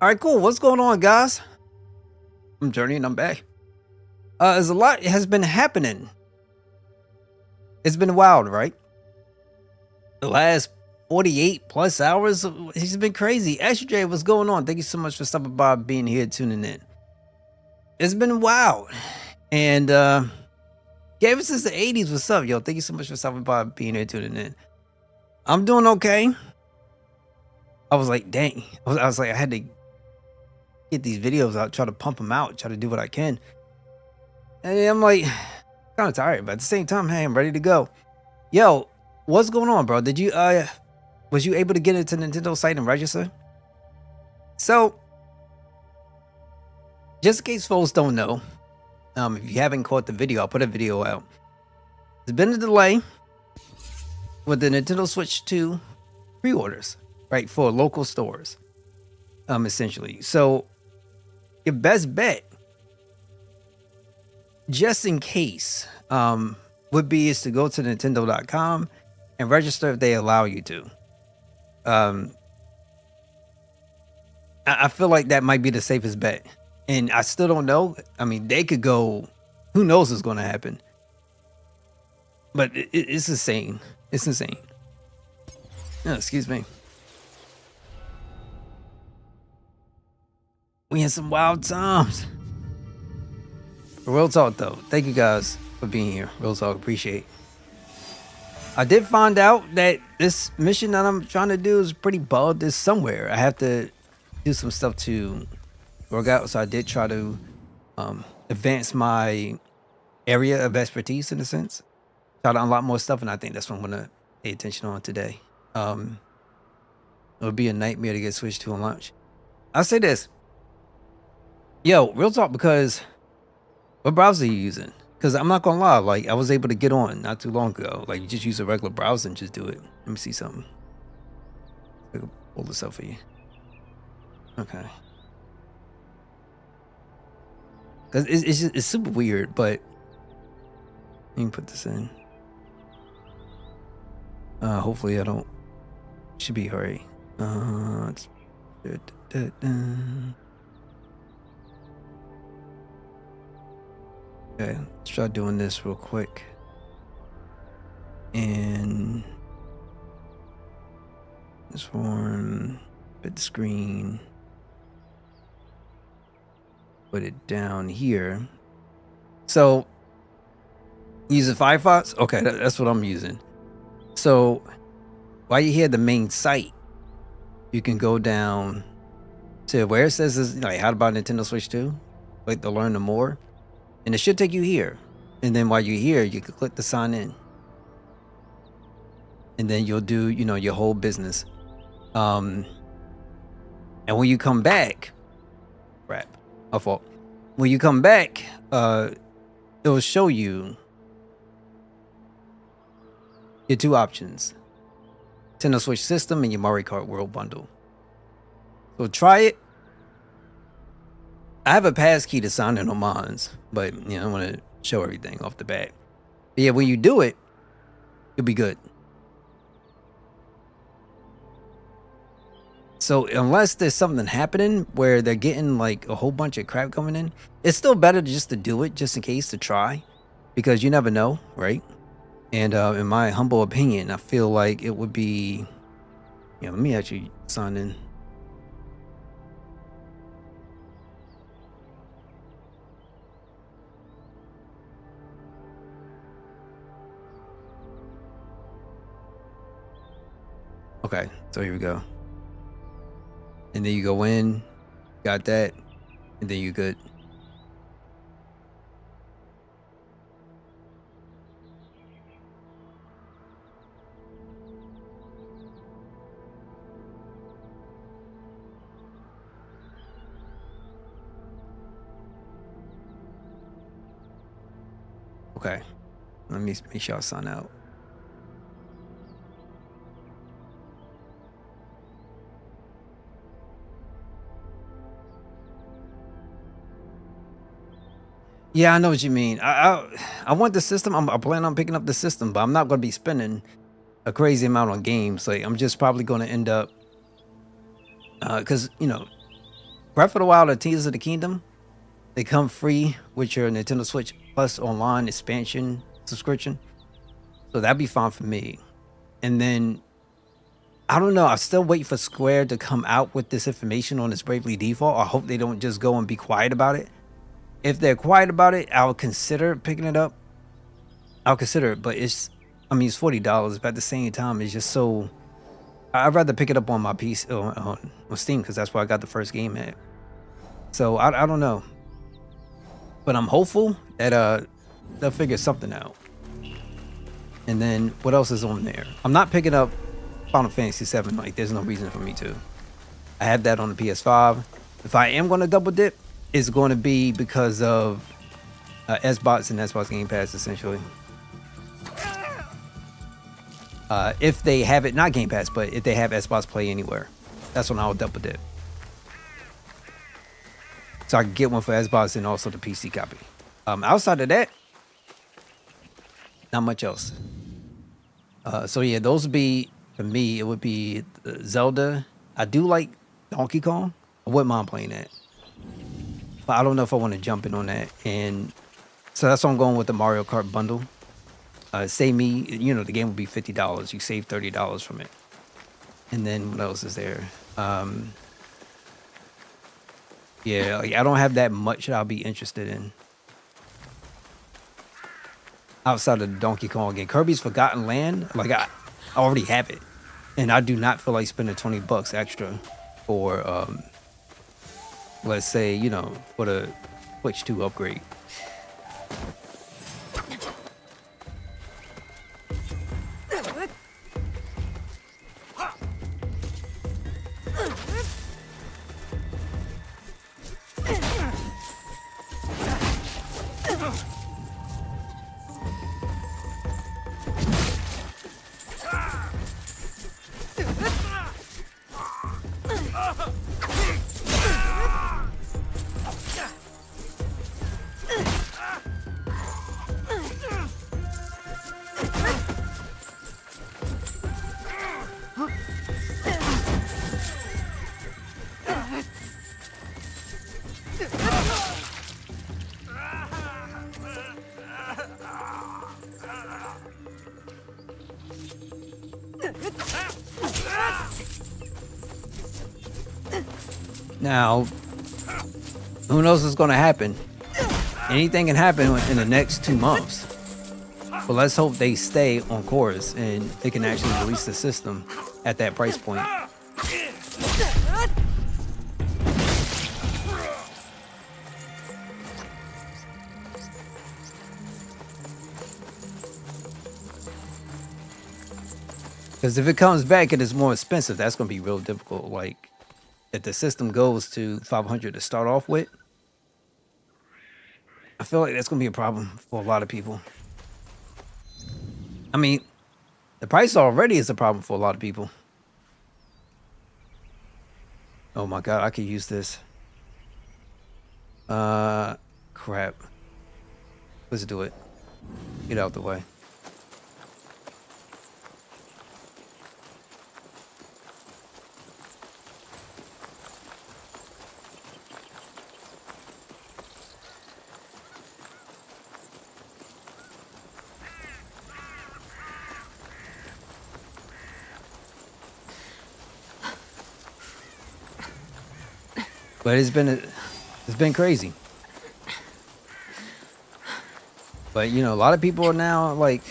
All right, cool. What's going on, guys? I'm Journey and I'm back. There's a lot has been happening. It's been wild, right? The last 48 plus hours, it's been crazy. SJ, what's going on? Thank you so much for stopping by, being here, tuning in. It's been wild. And gave us since the 80s. What's up, yo? Thank you so much for stopping by, being here, tuning in. I'm doing okay. I was like, dang. I was like, I had to get these videos out, try to pump them out, try to do what I can. And I'm like, kind of tired, but at the same time, hey, I'm ready to go. Yo, what's going on, bro? Did you was you able to get into Nintendo site and register? So, just in case folks don't know, if you haven't caught the video, I'll put a video out. There's been a delay with the Nintendo Switch 2 pre-orders, right, for local stores, essentially. So, your best bet, just in case, would be is to go to Nintendo.com and register if they allow you to. I feel like that might be the safest bet. And I still don't know. I mean, they could go, who knows what's going to happen. But it's insane. It's insane. Oh, excuse me. We had some wild times. Real talk, though. Thank you guys for being here. Real talk. Appreciate. I did find out that this mission that I'm trying to do is pretty bugged. Is somewhere. I have to do some stuff to work out. So I did try to advance my area of expertise in a sense. Try to unlock more stuff, and I think that's what I'm gonna pay attention on today. It would be a nightmare to get Switch 2 on launch. I'll say this. Yo, real talk, because what browser are you using? Because I'm not gonna lie, like I was able to get on not too long ago. Like you just use a regular browser and just do it. Let me see something. I can pull this up for you. Okay. Cause it's super weird, but let me put this in. Hopefully I don't. Should be alright. Okay, let's try doing this real quick. And this form, bit the screen, put it down here. So, using Firefox? Okay, that's what I'm using. So, while you're here, the main site, you can go down to where it says this, like, how about Nintendo Switch 2? Like, to learn more. And it should take you here. And then while you're here, you can click the sign in. And then you'll do, your whole business. And when you come back, crap, my fault. When you come back, it'll show you your two options. Nintendo Switch System and your Mario Kart World Bundle. So try it. I have a pass key to sign in on mine, but I want to show everything off the bat. But yeah, when you do it, you'll be good. So unless there's something happening where they're getting like a whole bunch of crap coming in, it's still better just to do it just in case, to try, because you never know, right? And in my humble opinion, I feel like it would be, let me actually sign in. Okay, so here we go. And then you go in, got that, and then you're good. Okay, let me make sure I sign out. Yeah, I know what you mean. I want the system. I plan on picking up the system, but I'm not going to be spending a crazy amount on games. Like I'm just probably going to end up, because Breath of the Wild and Tears of the Kingdom, they come free with your Nintendo Switch Plus online expansion subscription. So that'd be fine for me. And then, I don't know. I'm still waiting for Square to come out with this information on its Bravely Default. I hope they don't just go and be quiet about it. If they're quiet about it, I'll consider picking it up. I'll consider it, but it's $40. But at the same time, it's just so... I'd rather pick it up on my PC, on Steam, because that's where I got the first game at. So, I don't know. But I'm hopeful that they'll figure something out. And then, what else is on there? I'm not picking up Final Fantasy VII. Like, there's no reason for me to. I have that on the PS5. If I am going to double dip, it's going to be because of Xbox and Xbox Game Pass, essentially. If they have it, not Game Pass, but if they have Xbox Play Anywhere, that's when I'll double dip. So I can get one for Xbox and also the PC copy. Outside of that, not much else. So yeah, those would be, for me, it would be Zelda. I do like Donkey Kong. I wouldn't mind playing that. But I don't know if I want to jump in on that. And so that's why I'm going with the Mario Kart bundle. Save me, the game would be $50. You save $30 from it. And then what else is there? Yeah, like, I don't have that much that I'll be interested in. Outside of the Donkey Kong game. Kirby's Forgotten Land, like I already have it. And I do not feel like spending $20 extra for, let's say, for the Switch 2 upgrade. Now, who knows what's going to happen? Anything can happen in the next 2 months. But let's hope they stay on course and they can actually release the system at that price point. Because if it comes back and it's more expensive, that's going to be real difficult. Like, if the system goes to $500 to start off with, I feel like that's going to be a problem for a lot of people. I mean, the price already is a problem for a lot of people. Oh my God, I could use this. Crap. Let's do it. Get out the way. But it's been crazy. But a lot of people are now like,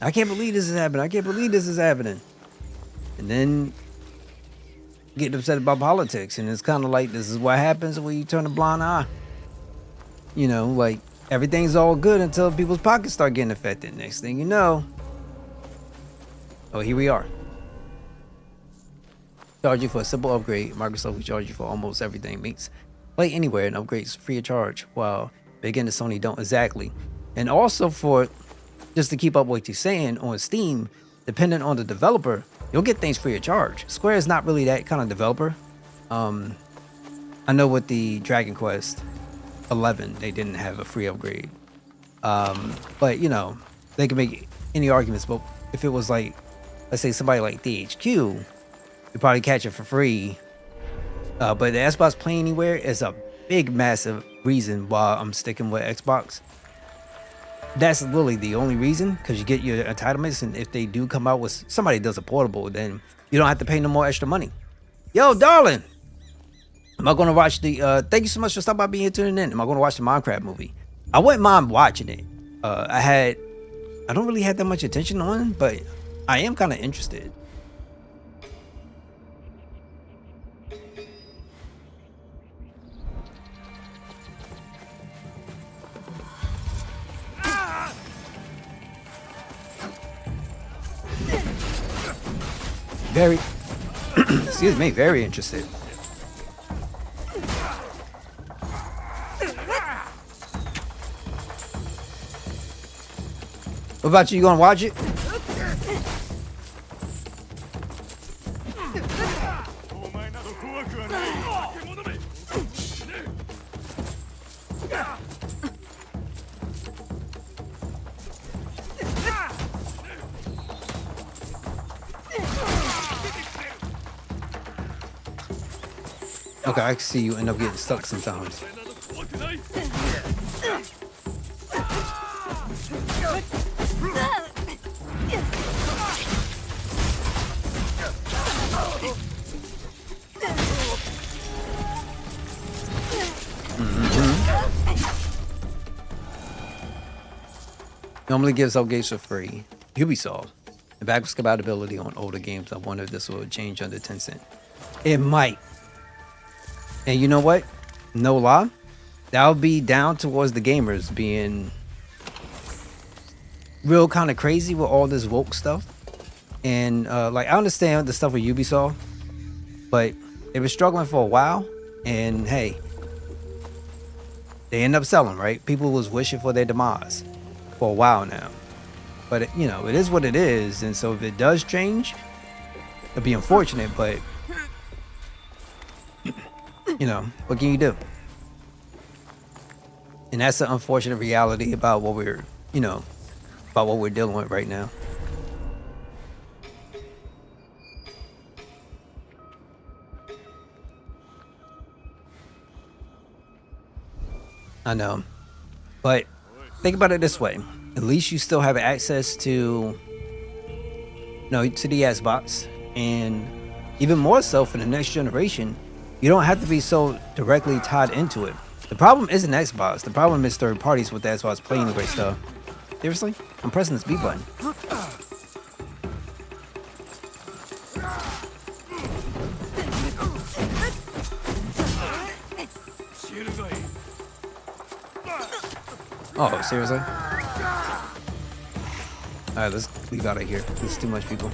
I can't believe this is happening. I can't believe this is happening. And then getting upset about politics, and it's kind of like, this is what happens when you turn a blind eye. Like, everything's all good until people's pockets start getting affected. Next thing you know, oh, here we are. Charge you for a simple upgrade. Microsoft will charge you for almost everything. Makes play anywhere and upgrades free of charge. While Big and Sony don't exactly. And also for just to keep up with what you're saying on Steam, depending on the developer, you'll get things free of charge. Square is not really that kind of developer. I know with the Dragon Quest 11, they didn't have a free upgrade. But they can make any arguments. But if it was like, let's say somebody like DHQ, you probably catch it for free But the Xbox Play Anywhere is a big, massive reason why I'm sticking with Xbox. That's literally the only reason, because you get your entitlements, and if they do come out with somebody does a portable, then you don't have to pay no more extra money. Yo, darling, am I going to watch the? Thank you so much for stopping by, being here, tuning in. Am I going to watch the Minecraft movie? I wouldn't mind watching it. I don't really have that much attention on, but I am kind of interested. Very, excuse me, very interested. What about you? You gonna watch it? Okay, I can see you end up getting stuck sometimes. Normally gives out games for free. Ubisoft. The backwards compatibility on older games. I wonder if this will change under Tencent. It might. And you know what? No lie. That'll be down towards the gamers being real kind of crazy with all this woke stuff. And like, I understand the stuff with Ubisoft, but they were struggling for a while. And hey, they end up selling, right? People was wishing for their demise for a while now. But it, you know, it is what it is. And so if it does change, it'll be unfortunate, but you know, what can you do? And that's the unfortunate reality about what we're, you know, about what we're dealing with right now. I know. But think about it this way. At least you still have access to, you know, to the Xbox. And even more so for the next generation, you don't have to be so directly tied into it. The problem isn't Xbox. The problem is third parties with the Xbox Play Anywhere stuff. Seriously? I'm pressing this B button. Oh, seriously? Alright, let's leave out of here. There's too much people.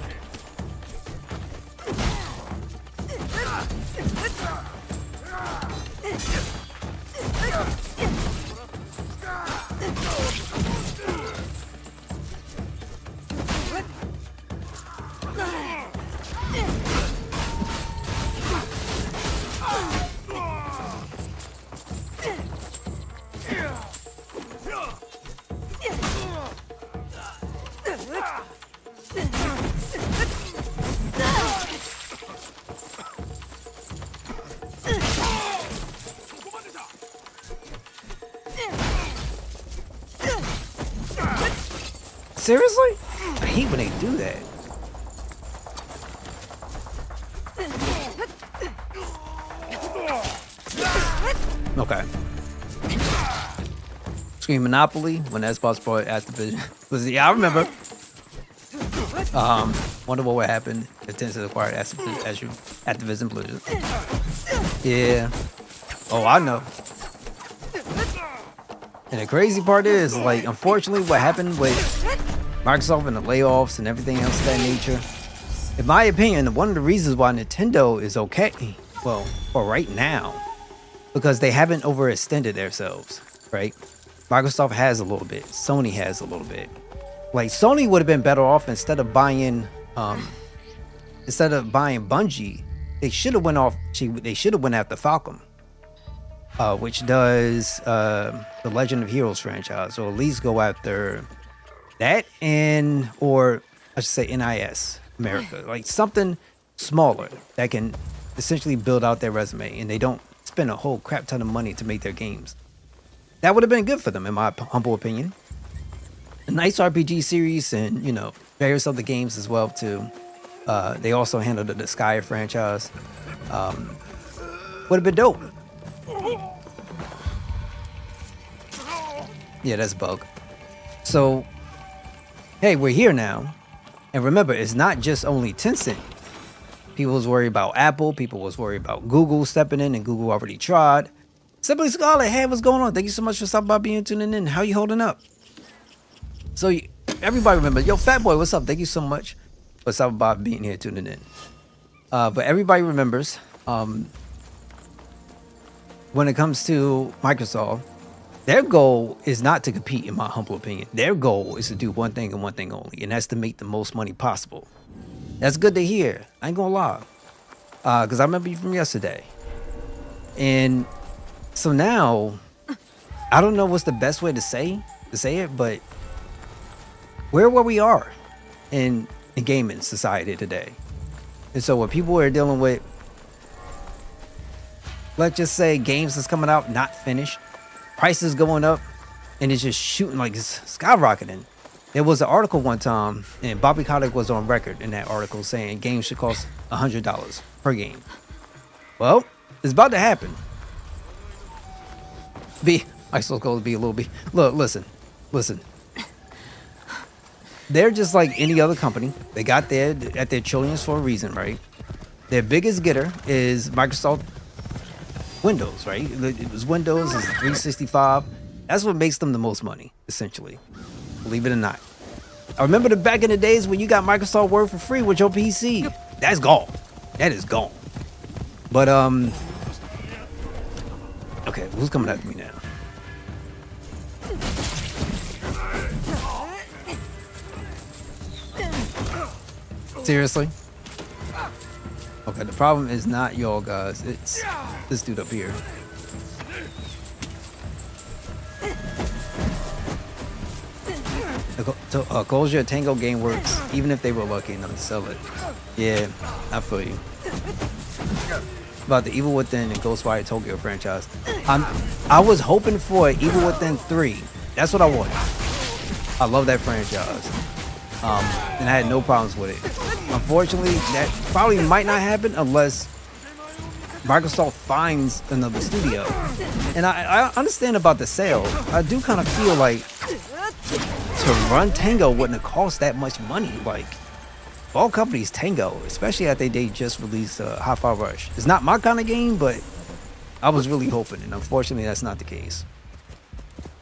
Seriously? I hate when they do that. Okay. Scream Monopoly when Xbox bought Activision. Yeah, I remember. Wonder what would happen if Tencent acquired Activision Blizzard. Yeah. Oh, I know. And the crazy part is, like, unfortunately, what happened with Microsoft and the layoffs and everything else of that nature, in my opinion, one of the reasons why Nintendo is okay, well, for right now, because they haven't overextended themselves, right? Microsoft has a little bit, Sony has a little bit. Like, Sony would have been better off instead of buying Bungie. They should have went after Falcom, which does the Legend of Heroes franchise, or at least go after that, or I should say NIS America, like something smaller that can essentially build out their resume and they don't spend a whole crap ton of money to make their games. That would have been good for them, in my humble opinion. A nice RPG series and, you know, various other games as well, too. They also handled the Disgaea franchise. Would have been dope. Yeah, that's a bug. So, hey, we're here now. And remember, it's not just only Tencent. People was worried about Apple. People was worried about Google stepping in, and Google already tried. Simply Scarlet, hey, what's going on? Thank you so much for stopping by, being tuning in. How you holding up? So, everybody remember, yo, Fat Boy, what's up? Thank you so much for stopping by, being here, tuning in. But everybody remembers, when it comes to Microsoft, their goal is not to compete, in my humble opinion. Their goal is to do one thing and one thing only, and that's to make the most money possible. That's good to hear. I ain't gonna lie. Because I remember you from yesterday. And so now, I don't know what's the best way to say it, but we're where we are in gaming society today. And so when people are dealing with, let's just say, games that's coming out not finished, prices going up, and it's just shooting like it's skyrocketing. There was an article one time, and Bobby Kotick was on record in that article saying games should cost $100 per game. Well, it's about to happen. I still going to be a little bit. Look, listen. They're just like any other company. They got there at their trillions for a reason, right? Their biggest getter is Microsoft Windows, right? It was Windows, it's 365. That's what makes them the most money, essentially. Believe it or not. I remember back in the days when you got Microsoft Word for free with your PC. That's gone. That is gone. But okay, who's coming after me now? Seriously? Okay, the problem is not y'all guys, it's this dude up here. Goja Tango game works even if they were lucky enough to sell it. Yeah, I feel you. About the Evil Within and Ghostwire Tokyo franchise. I was hoping for Evil Within 3. That's what I wanted. I love that franchise. And I had no problems with it. Unfortunately, that probably might not happen unless Microsoft finds another studio. And I understand about the sale. I do kind of feel like to run Tango wouldn't have cost that much money. Like, of all companies, Tango, especially after they just released Hi-Fi Rush. It's not my kind of game, but I was really hoping, and unfortunately, that's not the case.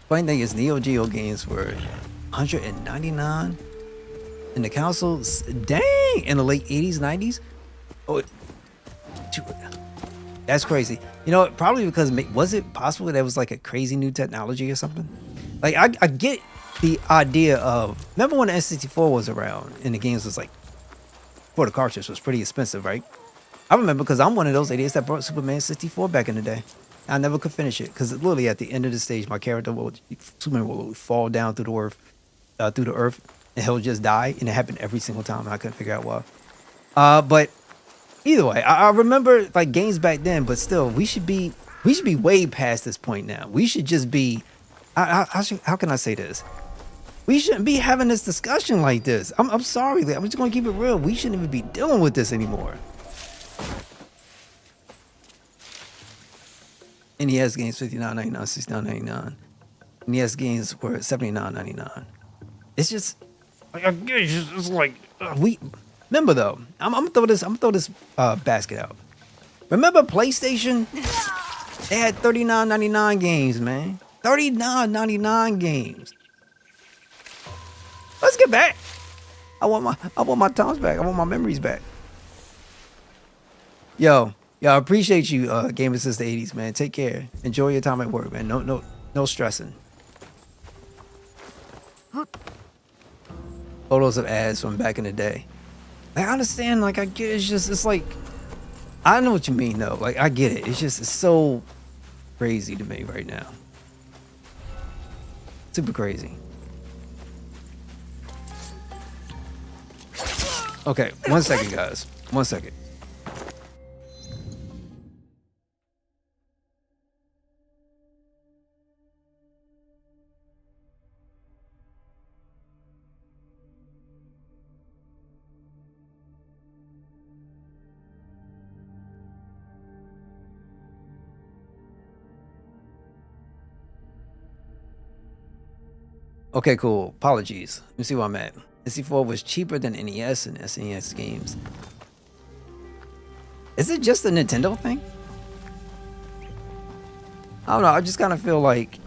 Funny thing is, Neo Geo games were $199 in the consoles. Dang, in the late 80s, 90s. Oh, that's crazy. You know, probably because was it possible there was like a crazy new technology or something? Like, I get the idea of, remember when the N64 was around and the games was like, for the cartridge was pretty expensive, right? I remember because I'm one of those idiots that brought Superman 64 back in the day. I never could finish it because literally at the end of the stage, my character Superman will fall down through the earth, and he'll just die, and it happened every single time. And I couldn't figure out why. But either way, I remember like games back then, but still, we should be way past this point now. We should just be. How can I say this? We shouldn't be having this discussion like this. I'm sorry. I'm just gonna keep it real. We shouldn't even be dealing with this anymore. NES games $59.99, $69.99. NES games were $79.99. It's just like it's like we remember though. I'm gonna throw this basket out. Remember PlayStation? They had $39.99 games, man. $39.99 games. Let's get back. I want my times back. I want my memories back. Yo, I appreciate you, gamers since the 80s, man. Take care. Enjoy your time at work, man. No stressing. Photos of ads from back in the day. Like, I understand, like I get it. It's like I know what you mean though. Like I get it. It's so crazy to me right now. Super crazy. Okay, 1 second, guys. 1 second. Okay, cool. Apologies. Let me see where I'm at. NC4 was cheaper than NES and SNES games. Is it just a Nintendo thing? I don't know. I just kind of feel like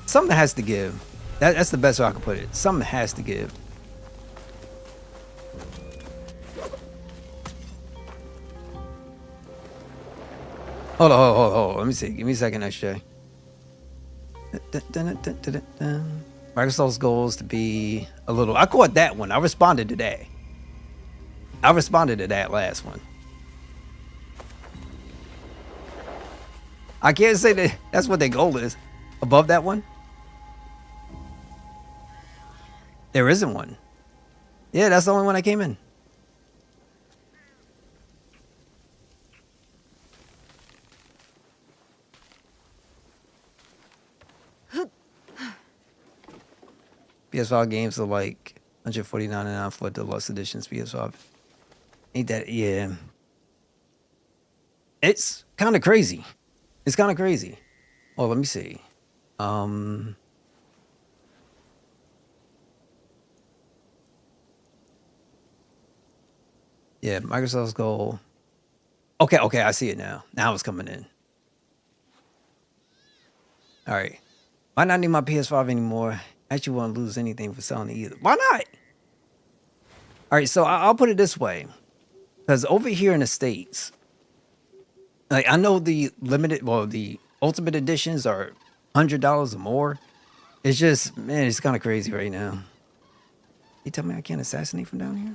something has to give. That's the best way I can put it. Something has to give. Hold on. Let me see. Give me a second, SJ. Microsoft's goal is to be a little. I caught that one. I responded to that. I responded to that last one. I can't say that that's what their goal is. Above that one? There isn't one. Yeah, that's the only one that came in. PS5 games are like $149.99 for deluxe editions. PS5. Ain't that? Yeah. It's kind of crazy. It's kind of crazy. Oh, let me see. Yeah, Microsoft's goal. Okay, I see it now. Now it's coming in. All right. Might not need my PS5 anymore. Actually won't lose anything for selling it either. Why not? All right, so I'll put it this way. Because over here in the States, like I know the the ultimate editions are $100 or more. It's just, man, it's kind of crazy right now. You tell me I can't assassinate from down here?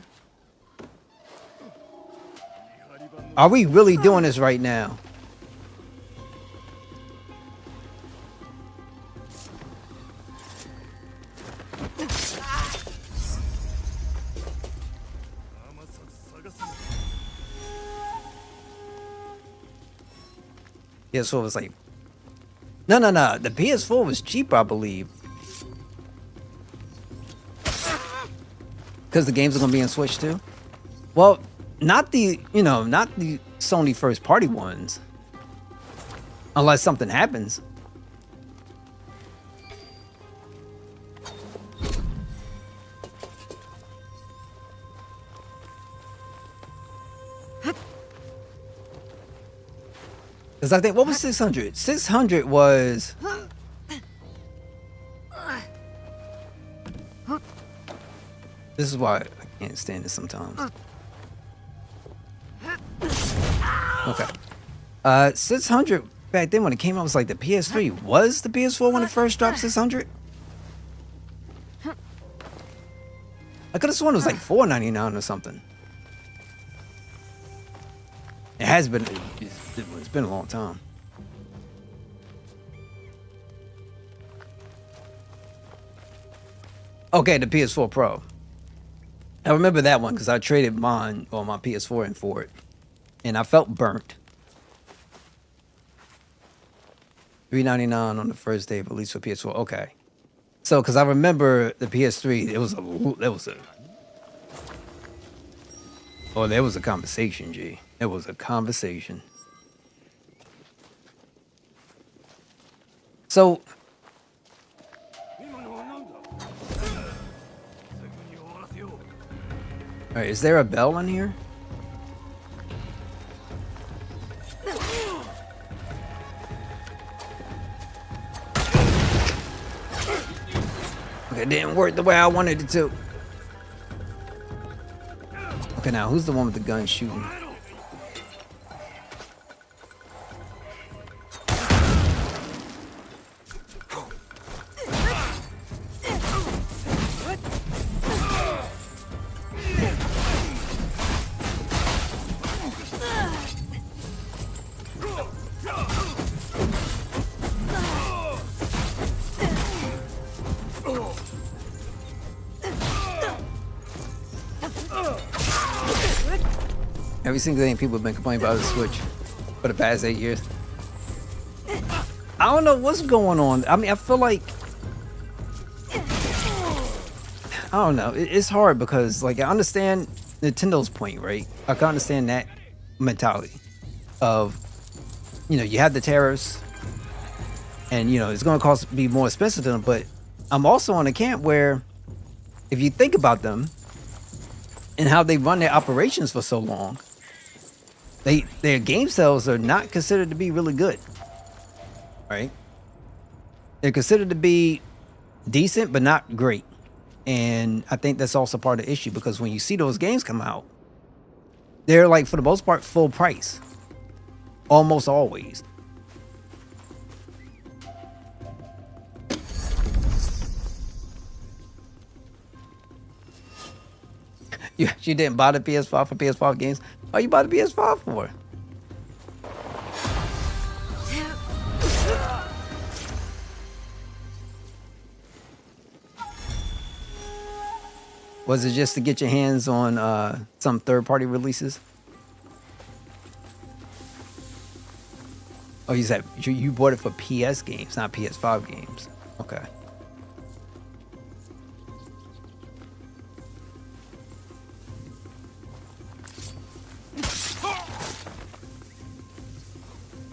Are we really doing this right now? PS4 was like, no. The PS4 was cheaper, I believe. Because the games are going to be in Switch too. Well, not the Sony first party ones. Unless something happens. Because I think, what was 600? 600 was... This is why I can't stand this sometimes. Okay. 600 back then when it came out was like the PS3. Was the PS4 when it first dropped 600? I could have sworn it was like $499 or something. It has been... It's been a long time. Okay, the PS4 Pro. I remember that one because I traded mine on my PS4 in for it. And I felt burnt. $399 on the first day of release for PS4. Okay. So, because I remember the PS3, there was a conversation, G. It was a conversation. So, all right, is there a bell in here? Okay, it didn't work the way I wanted it to. Okay, now who's the one with the gun shooting? Every single thing people have been complaining about the Switch for the past 8 years. I don't know what's going on. I mean, I feel like... I don't know. It's hard because, like, I understand Nintendo's point, right? I can understand that mentality of, you know, you have the tariffs and you know it's going to be more expensive to them. But I'm also on a camp where, if you think about them and how they run their operations for so long, their game sales are not considered to be really good, right? They're considered to be decent, but not great. And I think that's also part of the issue, because when you see those games come out, they're like, for the most part, full price. Almost always. You didn't buy the PS5 for PS5 games? Oh, you bought the PS5 for? Was it just to get your hands on some third-party releases? Oh, you said you bought it for PS games, not PS5 games. Okay.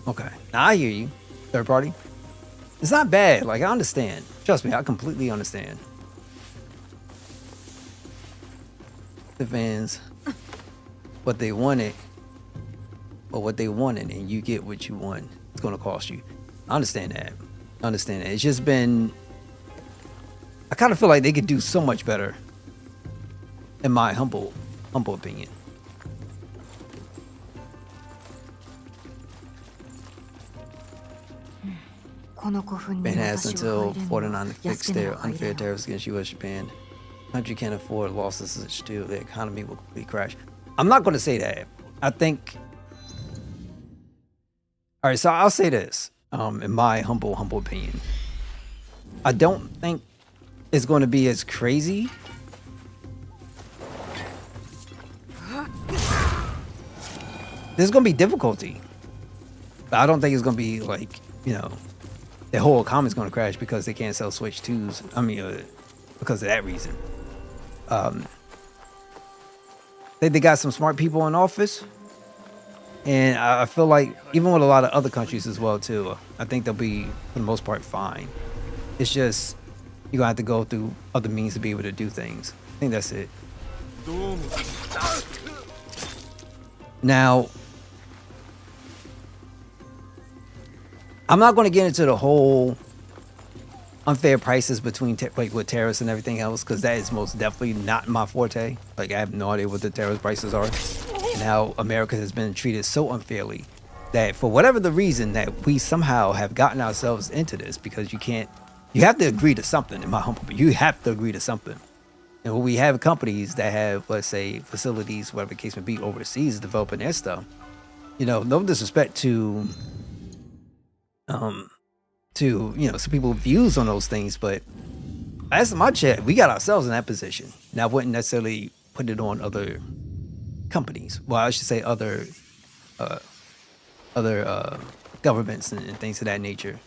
Okay. Now I hear you. Third party. It's not bad. Like, I understand. Trust me, I completely understand. The fans, what they wanted, and you get what you want. It's gonna cost you. I understand that. It's just been, I kind of feel like they could do so much better, in my humble opinion. Japan has until 49 to fix their unfair tariffs against U.S. Japan. Country can't afford losses such too. The economy will completely crash. I'm not going to say that. I think. All right, so I'll say this. In my humble opinion, I don't think it's going to be as crazy. There's going to be difficulty, but I don't think it's going to be like, you know, the whole economy's going to crash because they can't sell Switch 2s. I mean, because of that reason. They got some smart people in office, and I feel like even with a lot of other countries as well too, I think they'll be for the most part fine. It's just you're gonna have to go through other means to be able to do things. I think that's it. Now, I'm not going to get into the whole unfair prices between like with tariffs and everything else, because that is most definitely not my forte. Like, I have no idea what the tariff prices are and how America has been treated so unfairly that for whatever the reason that we somehow have gotten ourselves into this, because you have to agree to something. In my humble opinion, you have to agree to something. And when we have companies that have, let's say, facilities, whatever the case may be, overseas developing their stuff, you know, no disrespect to you know, some people's views on those things, but as my chat, we got ourselves in that position. Now, I wouldn't necessarily put it on other companies. Well, I should say other governments and things of that nature.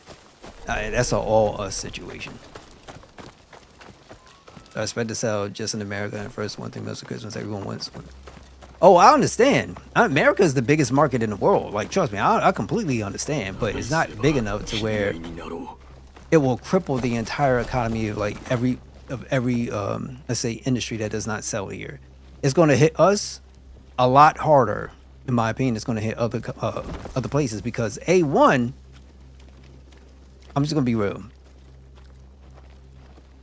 That's an all us situation. I expect to sell just in America and first one thing most of Christmas everyone wants one. Oh, I understand. America is the biggest market in the world. Like, trust me, I completely understand, but it's not big enough to where it will cripple the entire economy of like every let's say industry that does not sell here. It's going to hit us a lot harder, in my opinion. It's going to hit other places because I'm just going to be real.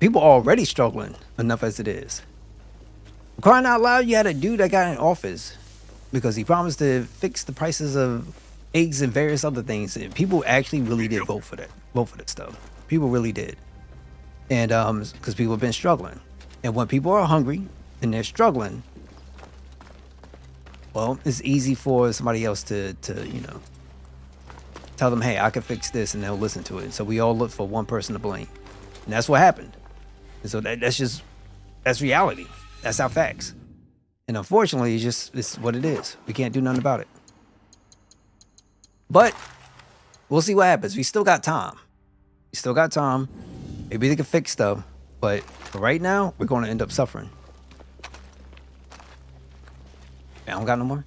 People are already struggling enough as it is. Crying out loud, you had a dude that got in office because he promised to fix the prices of eggs and various other things. And people actually really did vote for that stuff. People really did. And because people have been struggling. And when people are hungry and they're struggling, well, it's easy for somebody else to you know, tell them, hey, I can fix this, and they'll listen to it. So we all look for one person to blame. And that's what happened. And so that's reality. That's our facts. And unfortunately, it's what it is. We can't do nothing about it. But we'll see what happens. We still got time. Maybe they can fix stuff. But for right now, we're going to end up suffering. I don't got no more.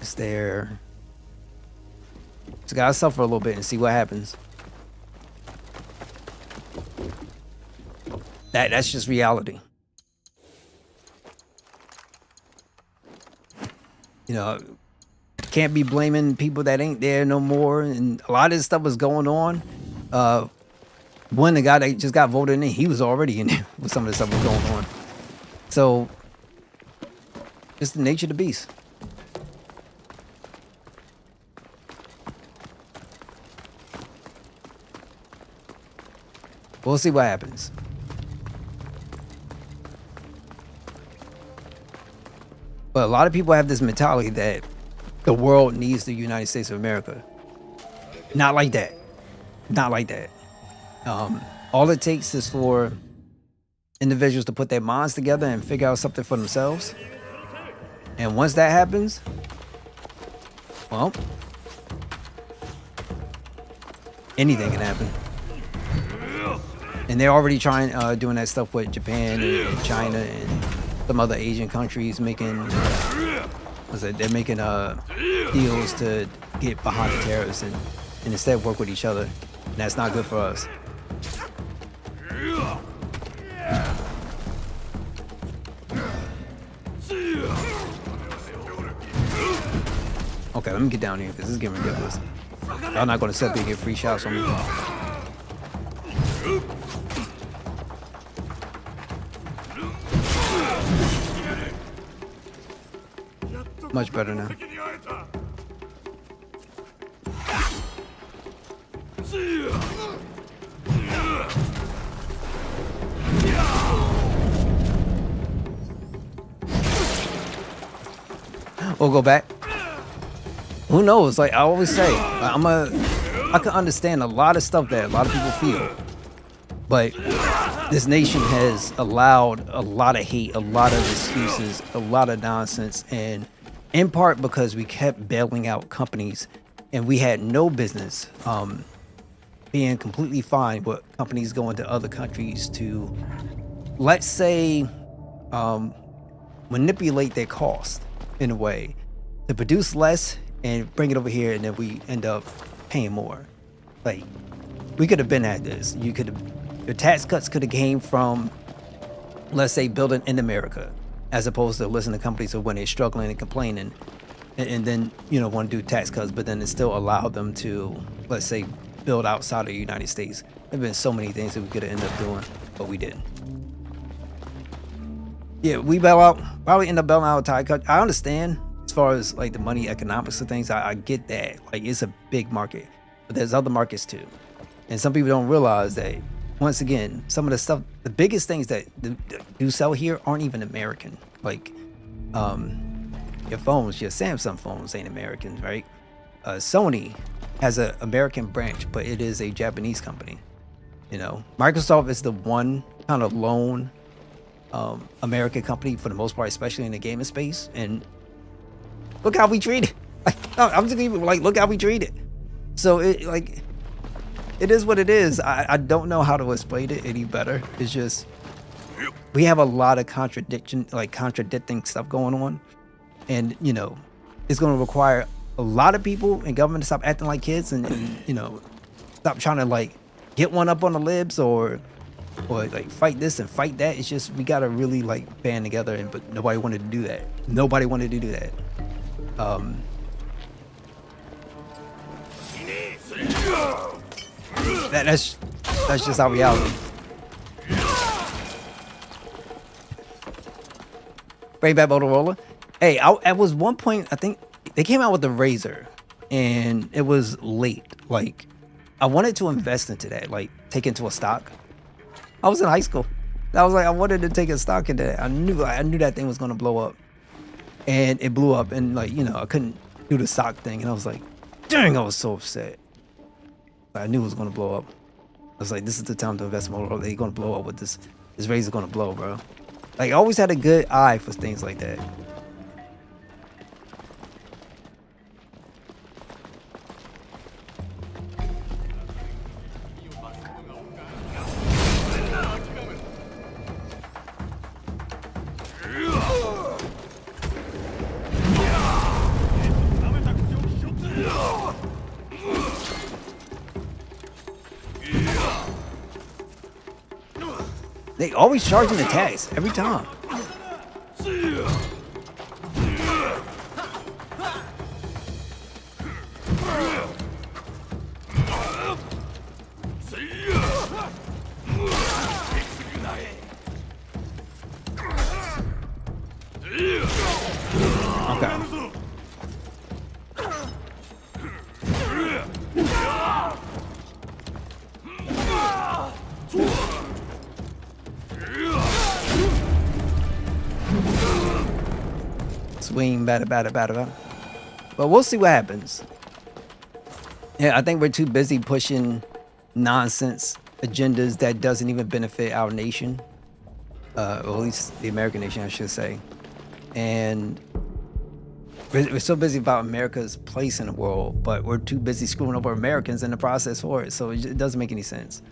It's there. Just gotta suffer a little bit and see what happens. That's just reality. You know, can't be blaming people that ain't there no more. And a lot of this stuff was going on. One, the guy that just got voted in, he was already in there with some of the stuff was going on. So it's the nature of the beast. We'll see what happens. But a lot of people have this mentality that the world needs the United States of America. Not like that. Not like that. All it takes is for individuals to put their minds together and figure out something for themselves. And once that happens, well, anything can happen. And they're already trying doing that stuff with Japan and China and some other Asian countries making they're making deals to get behind the terrorists and instead work with each other. And that's not good for us. Okay, let me get down here because this is getting ridiculous. Y'all not going to sit up here and get free shots on me. Much better now. We'll go back. Who knows? Like I always say, I can understand a lot of stuff that a lot of people feel, but this nation has allowed a lot of hate, a lot of excuses, a lot of nonsense, and in part because we kept bailing out companies and we had no business being completely fine with companies going to other countries to, let's say, manipulate their cost in a way to produce less and bring it over here, and then we end up paying more. Like, we could have been at this. You could have, your tax cuts could have came from, let's say, building in America, as opposed to listening to companies when they're struggling and complaining, and then, you know, want to do tax cuts, but then it still allowed them to, let's say, build outside of the United States. There've been so many things that we could have ended up doing, but we didn't. Yeah, we probably end up bailing out a Thai country. I understand as far as like the money economics of things. I get that. Like, it's a big market, but there's other markets too. And some people don't realize that, once again, some of the stuff, the biggest things that do sell here aren't even American. Like, your phones, your Samsung phones ain't American, right? Sony has an American branch, but it is a Japanese company. You know, Microsoft is the one kind of lone American company for the most part, especially in the gaming space. And look how we treat it. Like, no, I'm just gonna like, look how we treat it. So it, like, it is what it is. I don't know how to explain it any better. It's just, we have a lot of contradicting stuff going on. And, you know, it's going to require a lot of people in government to stop acting like kids and you know, stop trying to like get one up on the libs or like fight this and fight that. It's just, we got to really like band together, and but nobody wanted to do that. Nobody wanted to do that. That's just our reality. Bring back Motorola. Hey, at was one point, I think they came out with the Razor, and it was late. Like, I wanted to invest into that, like take into a stock. I was in high school. I was like, I wanted to take a stock into that. I knew that thing was gonna blow up, and it blew up. And like, you know, I couldn't do the stock thing, and I was like, dang, I was so upset. I knew it was gonna blow up. I was like, this is the time to invest in Motorola. They're gonna blow up with this. This Razor gonna blow, bro. Like, I always had a good eye for things like that. They always charging attacks every time. Okay. Swing, batter. But we'll see what happens. Yeah, I think we're too busy pushing nonsense agendas that doesn't even benefit our nation. Or at least the American nation, I should say. And we're so busy about America's place in the world, but we're too busy screwing over Americans in the process for it. So it doesn't make any sense.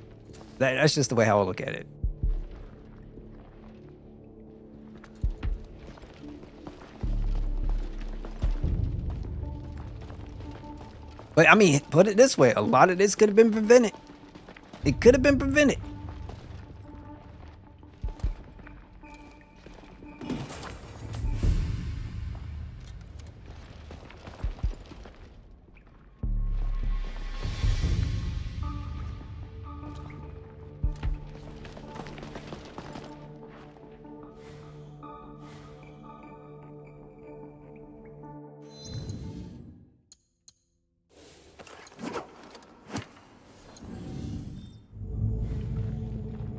That's just the way how I look at it. But I mean, put it this way, a lot of this could have been prevented. It could have been prevented.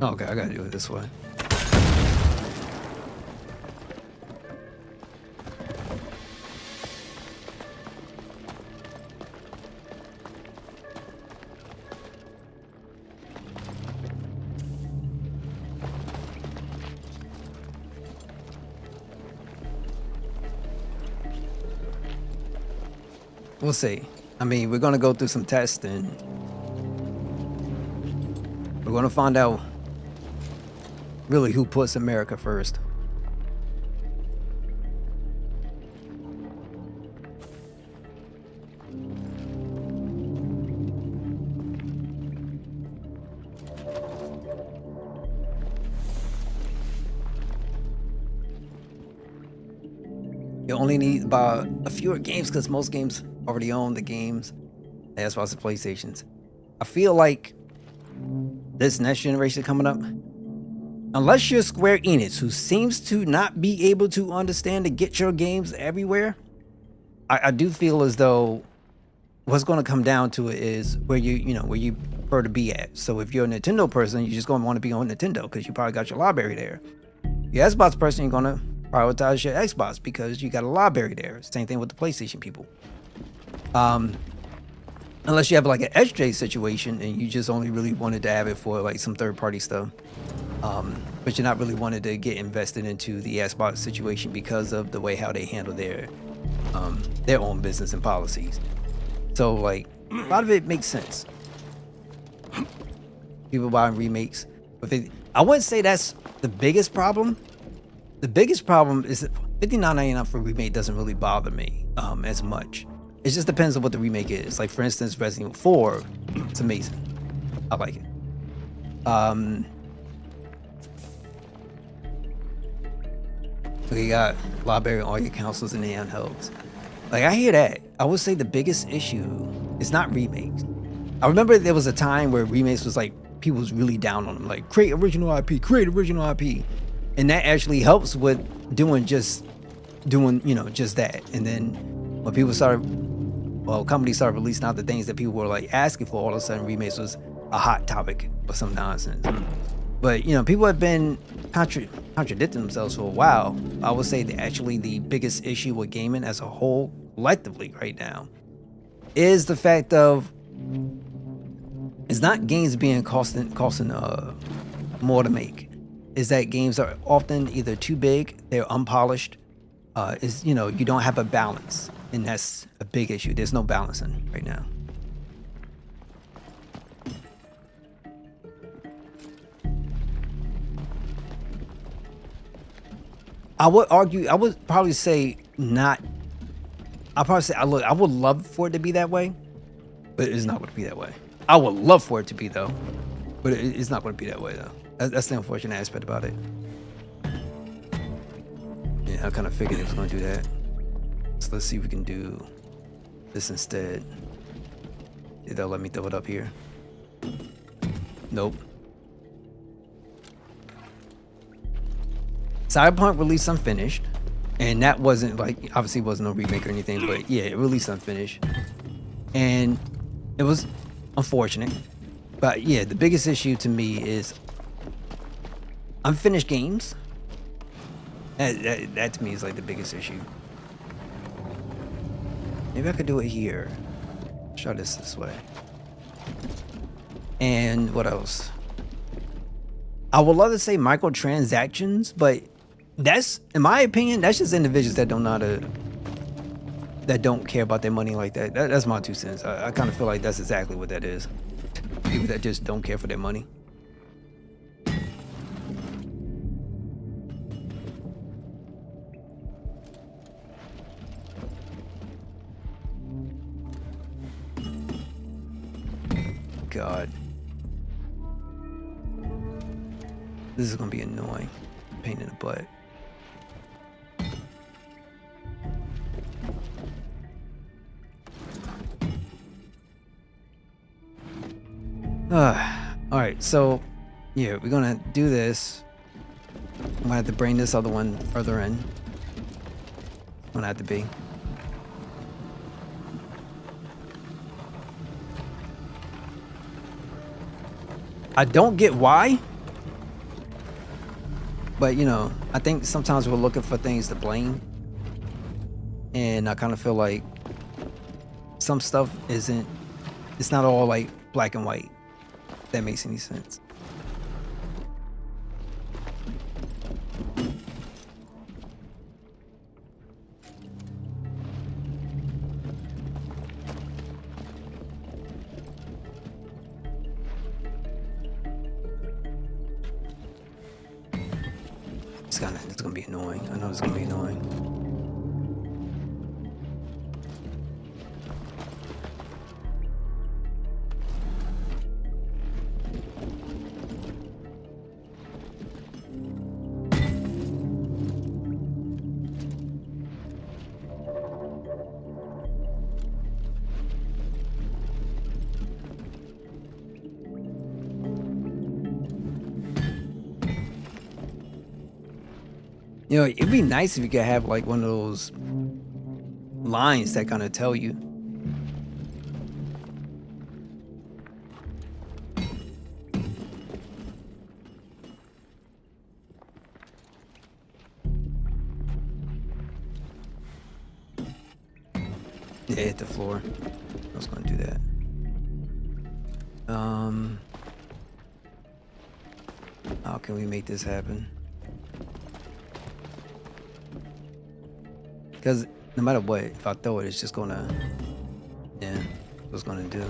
Okay, I gotta do it this way. We'll see. I mean, we're gonna go through some testing. We're gonna find out really who puts America first. You only need about a fewer games because most games already own the games. As far as the PlayStations, I feel like this next generation coming up, unless you're Square Enix, who seems to not be able to understand to get your games everywhere, I do feel as though what's going to come down to it is where where you prefer to be at. So if you're a Nintendo person, you're just going to want to be on Nintendo because you probably got your library there. Your Xbox person, you're going to prioritize your Xbox because you got a library there. Same thing with the PlayStation people. Unless you have like an SJ situation and you just only really wanted to have it for like some third-party stuff. But you're not really wanted to get invested into the Xbox situation because of the way how they handle their own business and policies. So like a lot of it makes sense. People buying remakes. I wouldn't say that's the biggest problem. The biggest problem is that $59.99 for a remake doesn't really bother me as much. It just depends on what the remake is. Like for instance, Resident Evil 4, it's amazing. I like it. We got library on all your consoles and the handhelds. Like I hear that. I would say the biggest issue is not remakes. I remember there was a time where remakes was like people was really down on them, like create original IP, and that actually helps with doing just that. And then when people companies started releasing out the things that people were like asking for, all of a sudden remakes was a hot topic or some nonsense. But people have been contradicting themselves for a while. I would say that actually the biggest issue with gaming as a whole, collectively right now, is the fact of it's not games being costing more to make. Is that games are often either too big, they're unpolished, you don't have a balance, and that's a big issue. There's no balancing right now. I would probably say not. I would love for it to be that way, but it's not going to be that way. I would love for it to be though, but it's not going to be that way though. That's the unfortunate aspect about it. Yeah, I kind of figured it was going to do that. So let's see if we can do this instead. They'll let me throw it up here. Nope. Cyberpunk released unfinished, and that wasn't like, obviously wasn't a remake or anything, but yeah, it released unfinished, and it was unfortunate. But yeah, the biggest issue to me is unfinished games. That to me is like the biggest issue. Maybe I could do it here. Try this way. And what else? I would love to say microtransactions, but that's, in my opinion, that's just individuals that don't know how to, that don't care about their money like that. That's my 2 cents. I kind of feel like that's exactly what that is. People that just don't care for their money. God. This is gonna be annoying. Pain in the butt. Alright, so yeah, we're gonna do this. I'm gonna have to bring this other one further in. It's gonna have to be. I don't get why, but you know, I think sometimes we're looking for things to blame, and I kind of feel like some stuff isn't, it's not all like black and white, if that makes any sense. It's gonna be annoying. I know it's gonna be annoying. You know, it'd be nice if you could have like one of those lines that kind of tell you. Yeah, hit the floor. I was gonna do that. How can we make this happen? Because no matter what, if I throw it, it's just gonna, yeah, what it's gonna do.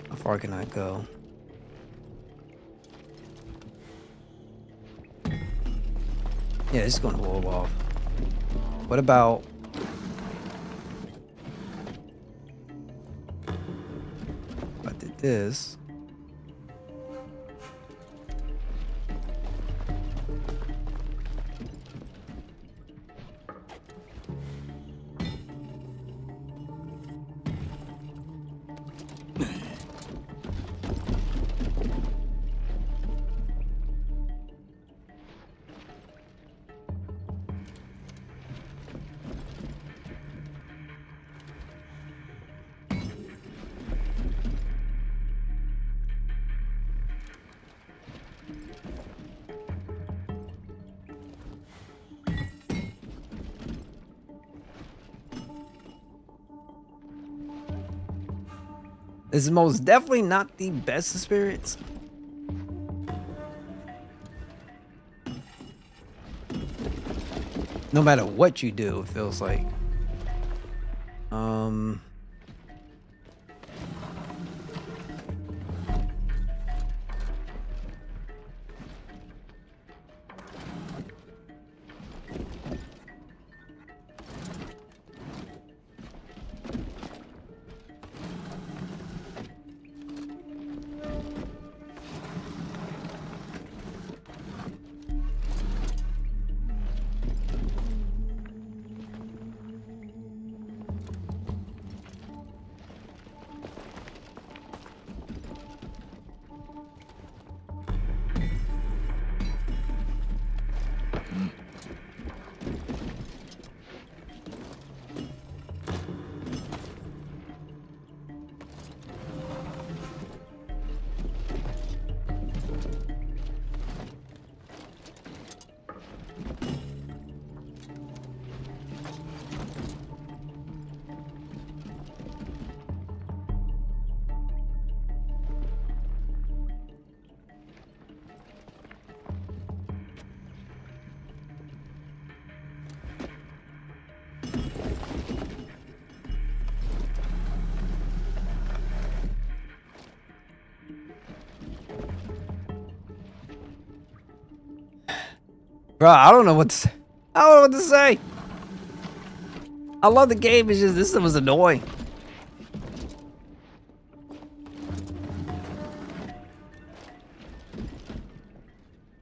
How far can I go? Yeah, it's gonna roll off. What about if I did this? This is most definitely not the best of spirits. No matter what you do, it feels like. Bro, I don't know what to say. I don't know what to say. I love the game. It's just this was annoying.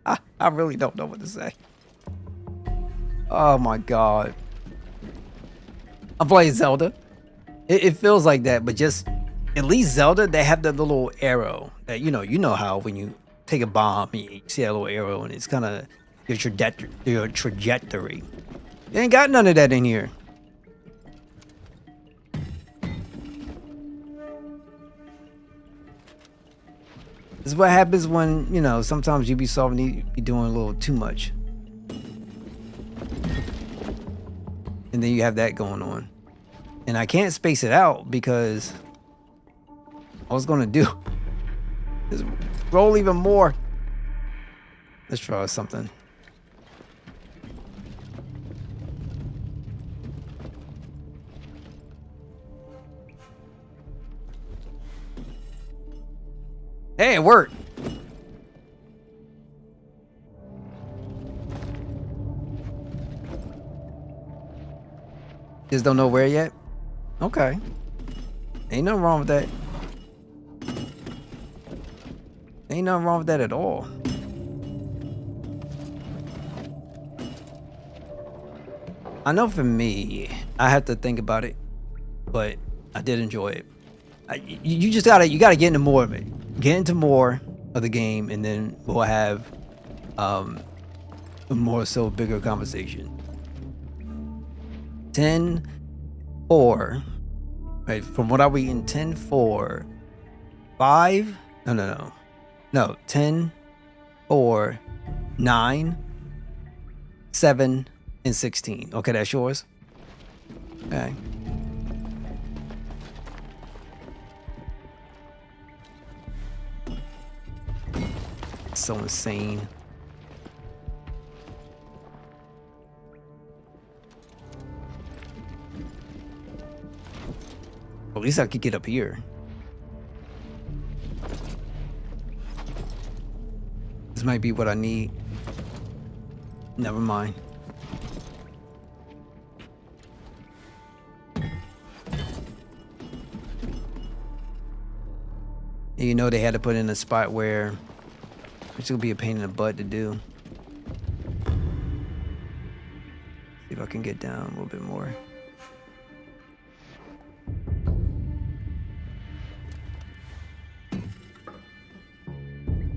I really don't know what to say. Oh my god. I'm playing Zelda. It feels like that, but just at least Zelda, they have that little arrow that you know how when you take a bomb, you see that little arrow and it's kind of your trajectory. They ain't got none of that in here. This is what happens when, sometimes Ubisoft be doing a little too much. And then you have that going on. And I can't space it out because I was gonna do is roll even more. Let's try something. Hey, it worked. Just don't know where yet? Okay. Ain't nothing wrong with that. Ain't nothing wrong with that at all. I know for me, I have to think about it, but I did enjoy it. You just gotta get into more of it. Get into more of the game, and then we'll have a more so bigger conversation. 10-4. Right, from what are we in 10-4? 5? No. 10-4, 9, 7, and 16. Okay, that's yours. Okay. So insane. At least I could get up here. This might be what I need. Never mind. You know they had to put in a spot where it's gonna be a pain in the butt to do. See if I can get down a little bit more.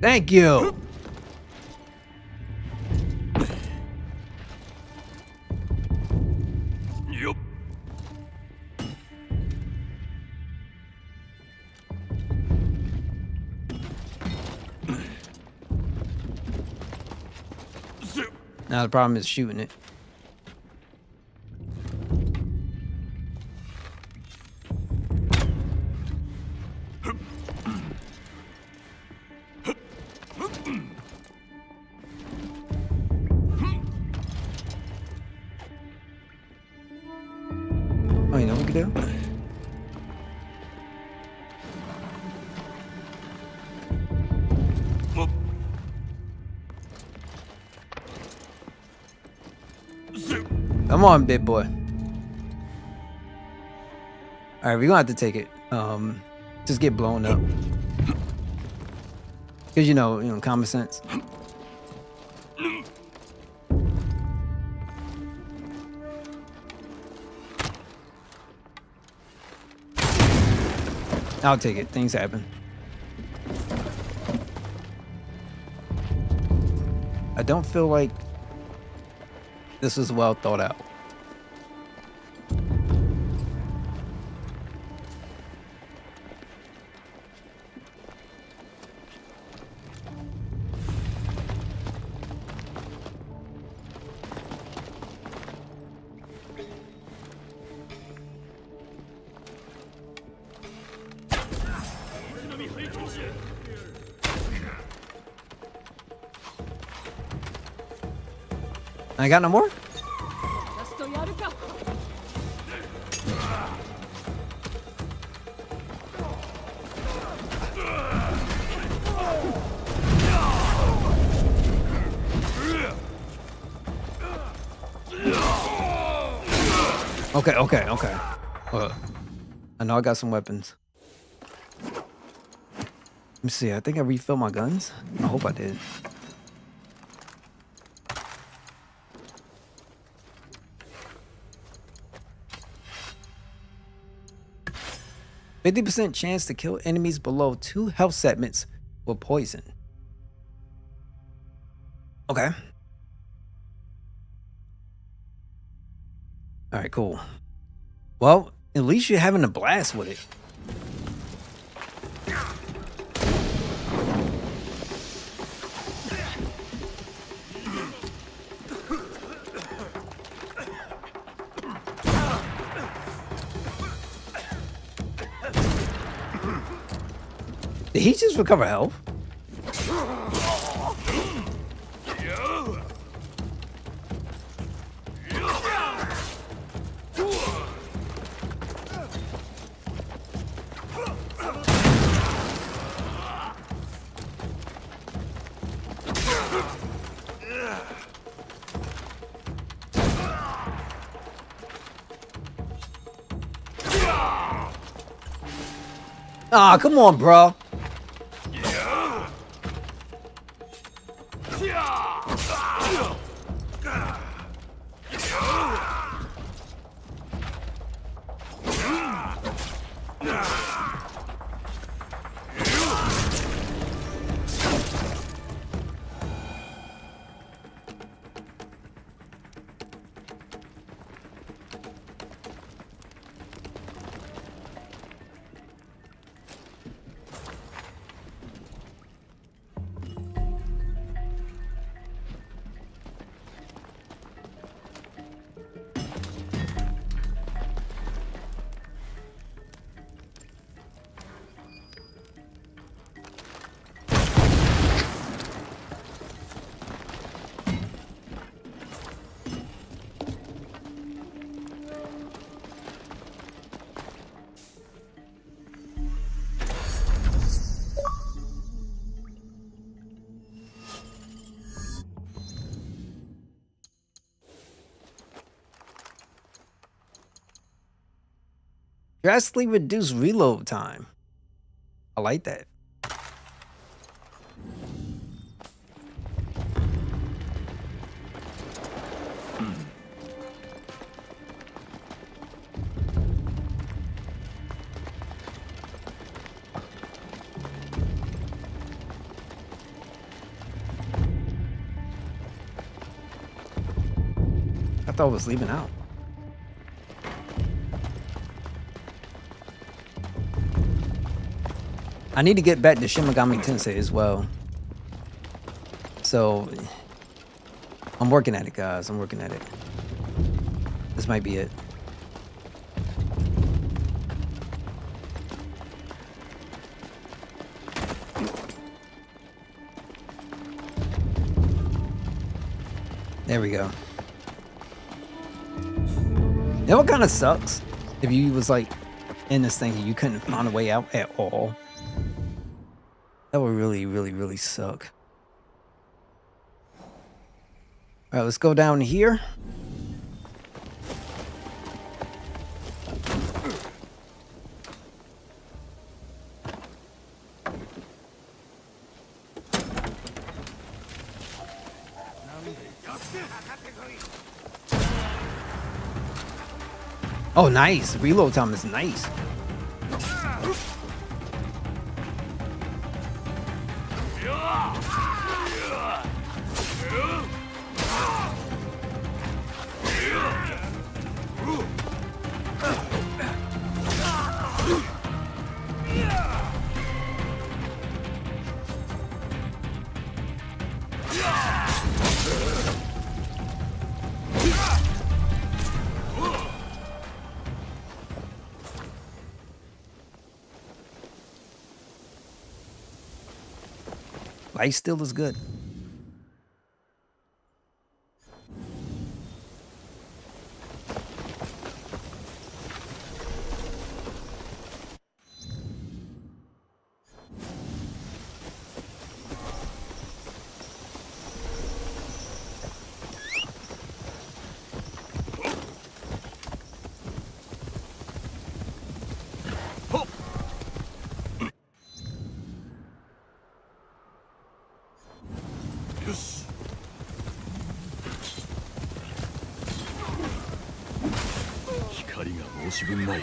Thank you. Yup. Now the problem is shooting it. Oh, you know what we can do? Come on, big boy. All right, we're gonna have to take it. Just get blown up. Cause you know, common sense. I'll take it. Things happen. I don't feel like this was well thought out. I got no more? Okay, okay, okay. I know I got some weapons. Let me see. I think I refilled my guns. I hope I did. "50% chance to kill enemies below 2 health segments with poison." Okay. All right, cool. Well, at least you're having a blast with it. Did he just recover health? Ah, come on, bro. Drastically reduce reload time. I like that. I thought I was leaving out. I need to get back to Shin Megami Tensei as well. So I'm working at it, guys. I'm working at it. This might be it. There we go. You know what kind of sucks? If you was like in this thing and you couldn't find a way out at all. That would really, really, really suck. All right, let's go down here. Oh, nice. Reload time is nice. Life still is good. 申し分ない。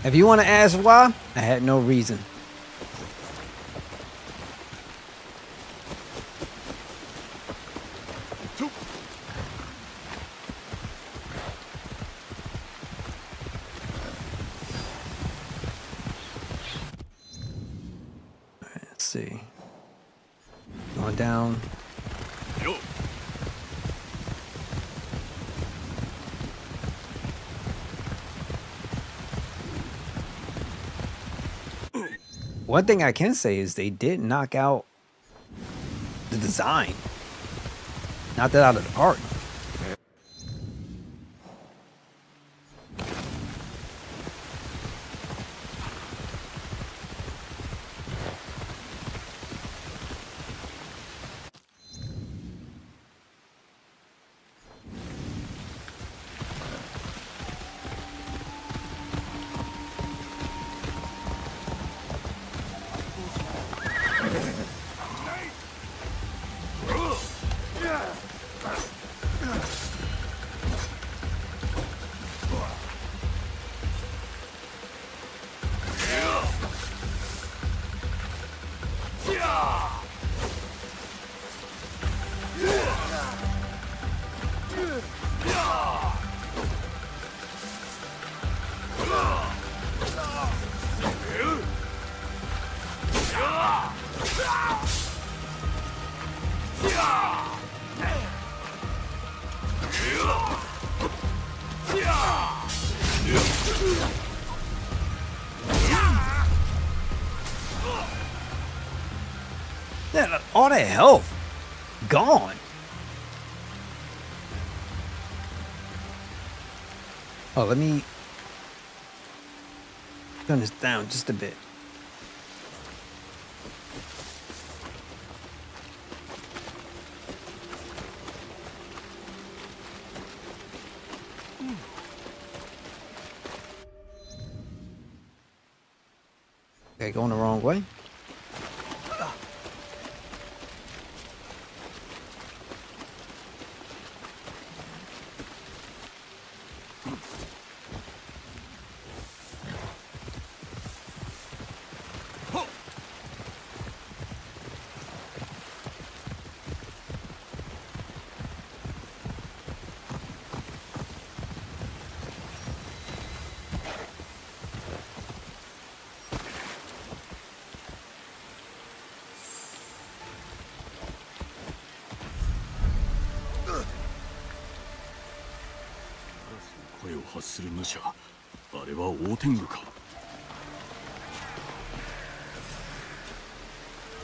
If you want to ask why, I had no reason. Let's see. Going down. One thing I can say is they did knock out the design. Knocked that out of the park. Yeah, all that health gone. Oh, let me turn this down just a bit. Okay, going the wrong way.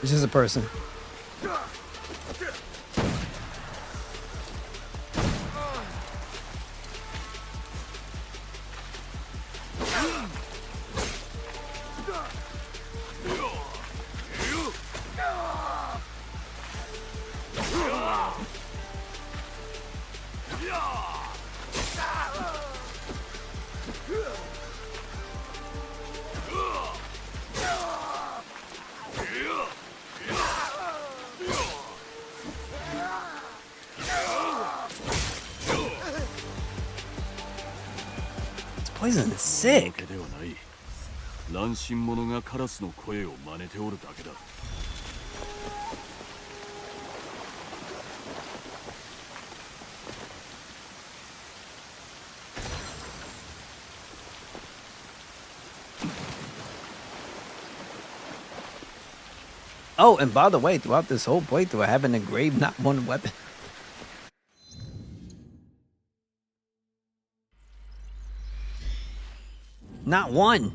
It's just a person. Poison is sick. Oh, and by the way, throughout this whole playthrough, I haven't engraved not one weapon. Not one.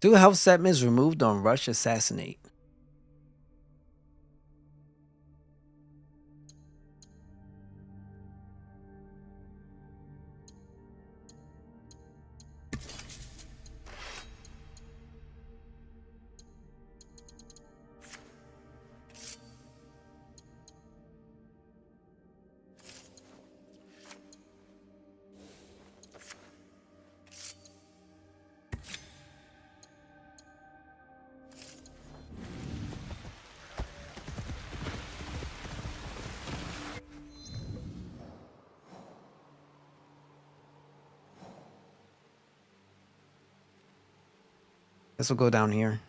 2 health segments removed on rush assassinate. This will go down here.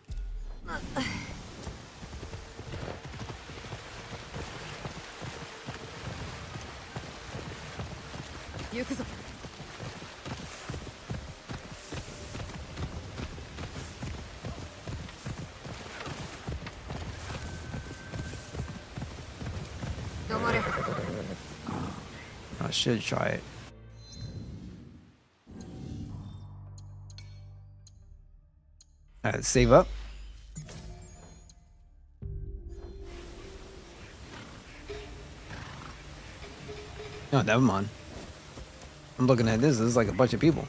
I should try it. Alright, save up. Oh, never mind. I'm looking at this. This is like a bunch of people.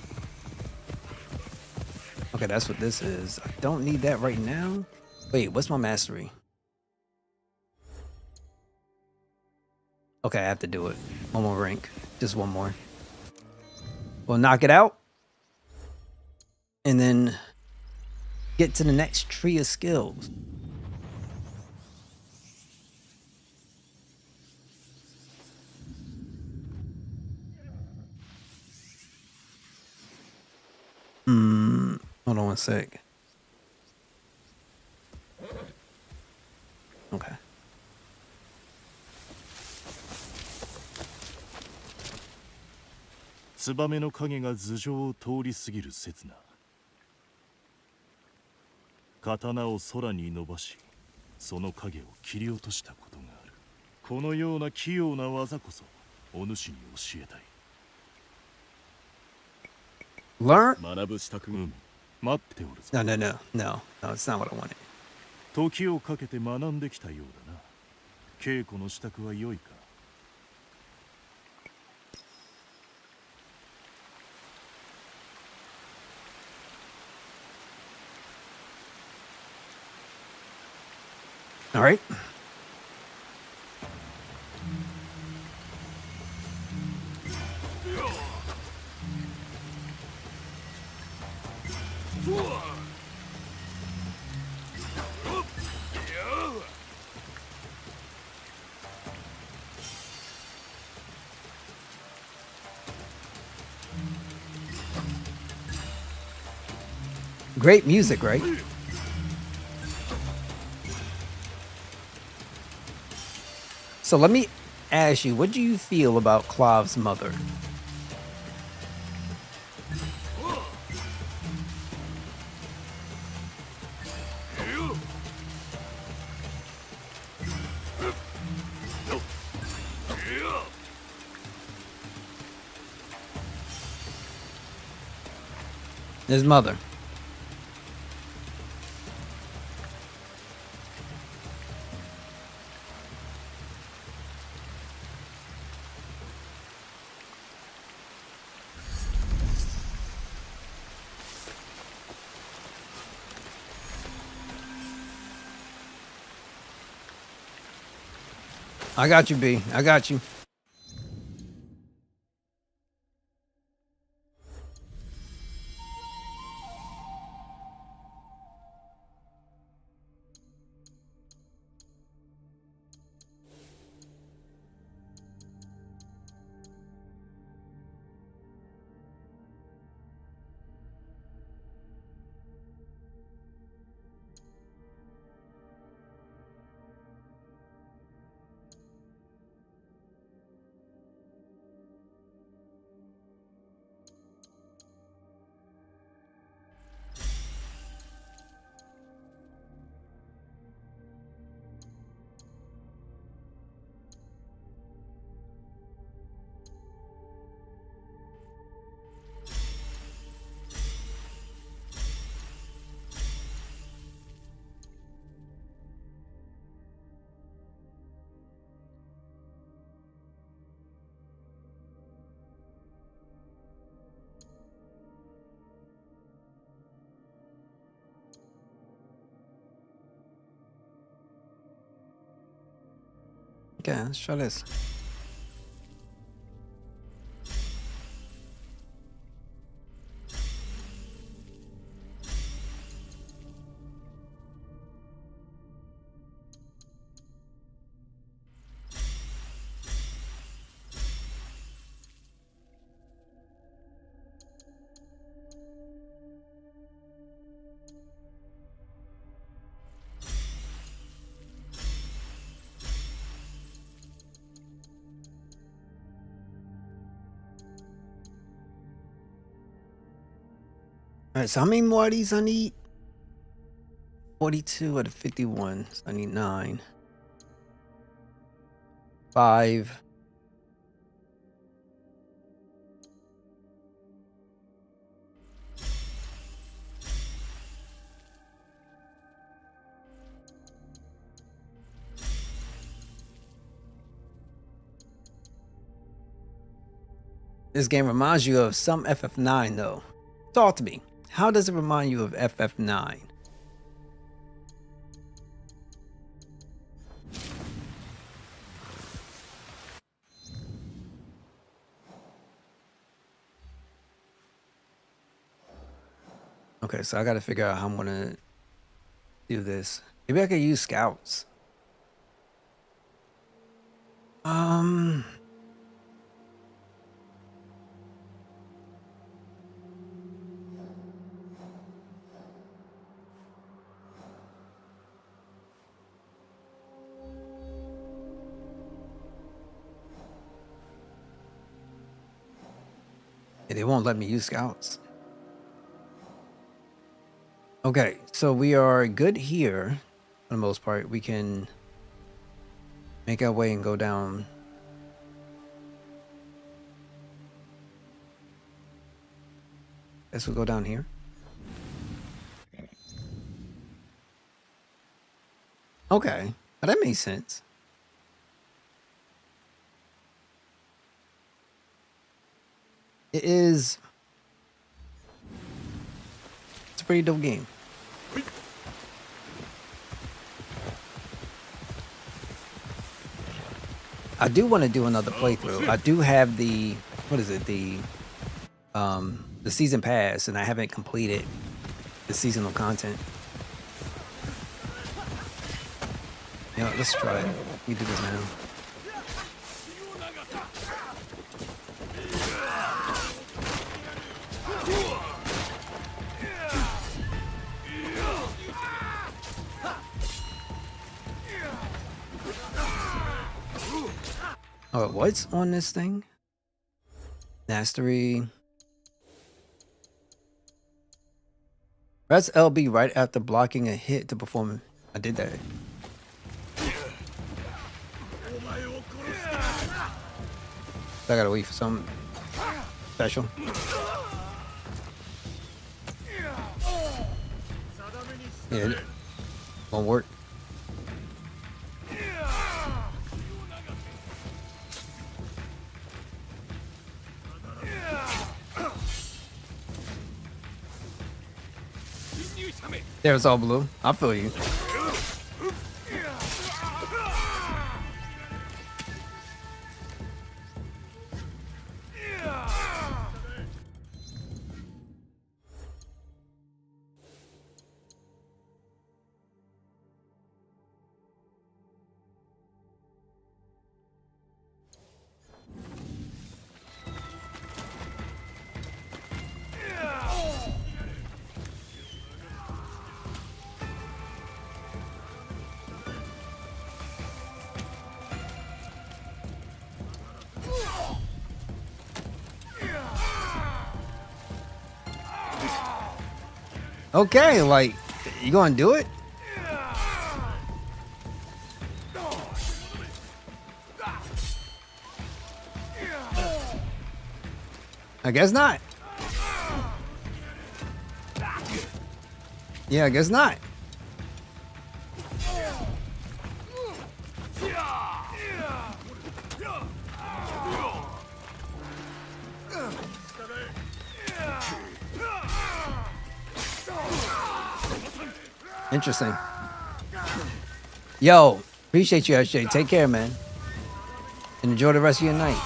Okay, that's what this is. I don't need that right now. Wait, what's my mastery? Okay, I have to do it. One more rank. Just one more. We'll knock it out. And then get to the next tree of skills. Hold on one sec. Okay. Tsubame no kage ga zujou o touri sugiru setsu na. Katana o sora ni nobashi, sono kage o kiri otoshita koto ga aru. Kono you na kiyou na waza koso, onushi ni oshietai. Learn? Manabu shitaku ga matte oru zo. No, it's not what I wanted. 時をかけて学んできたようだな。稽古の支度は良いか。All right. Great music, right? So let me ask you, what do you feel about Clav's mother? His mother. I got you, B. I got you. Okay, let's try this. Alright, so how many more of these I need? 42 out of 51. So I need 9. 5. This game reminds you of some FF9 though. Talk to me. How does it remind you of FF9? Okay, so I gotta figure out how I'm gonna do this. Maybe I could use scouts. Yeah, they won't let me use scouts. Okay, so we are good here for the most part. We can make our way and go down. Guess we'll go down here. Okay, that makes sense. It is. It's a pretty dope game. I do want to do another playthrough. I do have the the season pass, and I haven't completed the seasonal content. You know, let's try it. We do this now. Oh, what's on this thing? Mastery. Press LB right after blocking a hit to perform. I did that. I gotta wait for something special. Yeah, it won't work. There's all blue. I feel you. Okay, like, you gonna do it? I guess not. Yeah, I guess not. Interesting. Yo, appreciate you, SJ. Take care, man. And enjoy the rest of your night.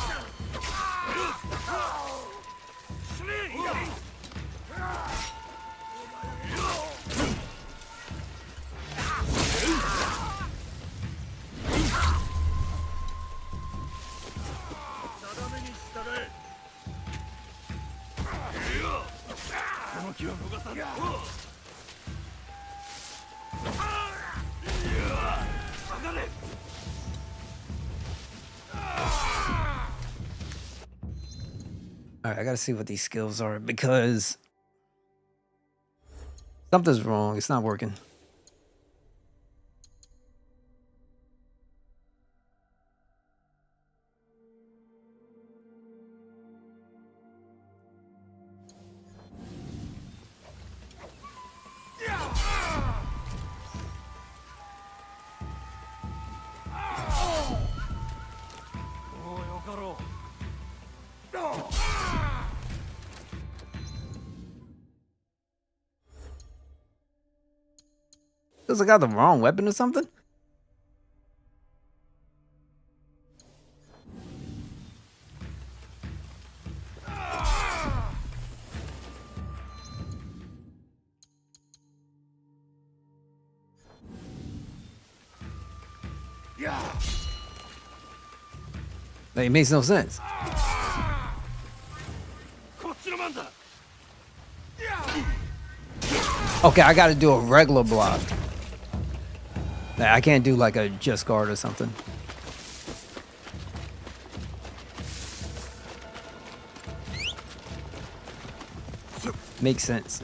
Alright, I gotta see what these skills are because something's wrong. It's not working. Feels like I got the wrong weapon or something. Like, it makes no sense. Okay, I gotta do a regular block. Like, I can't do like a just guard or something. Makes sense.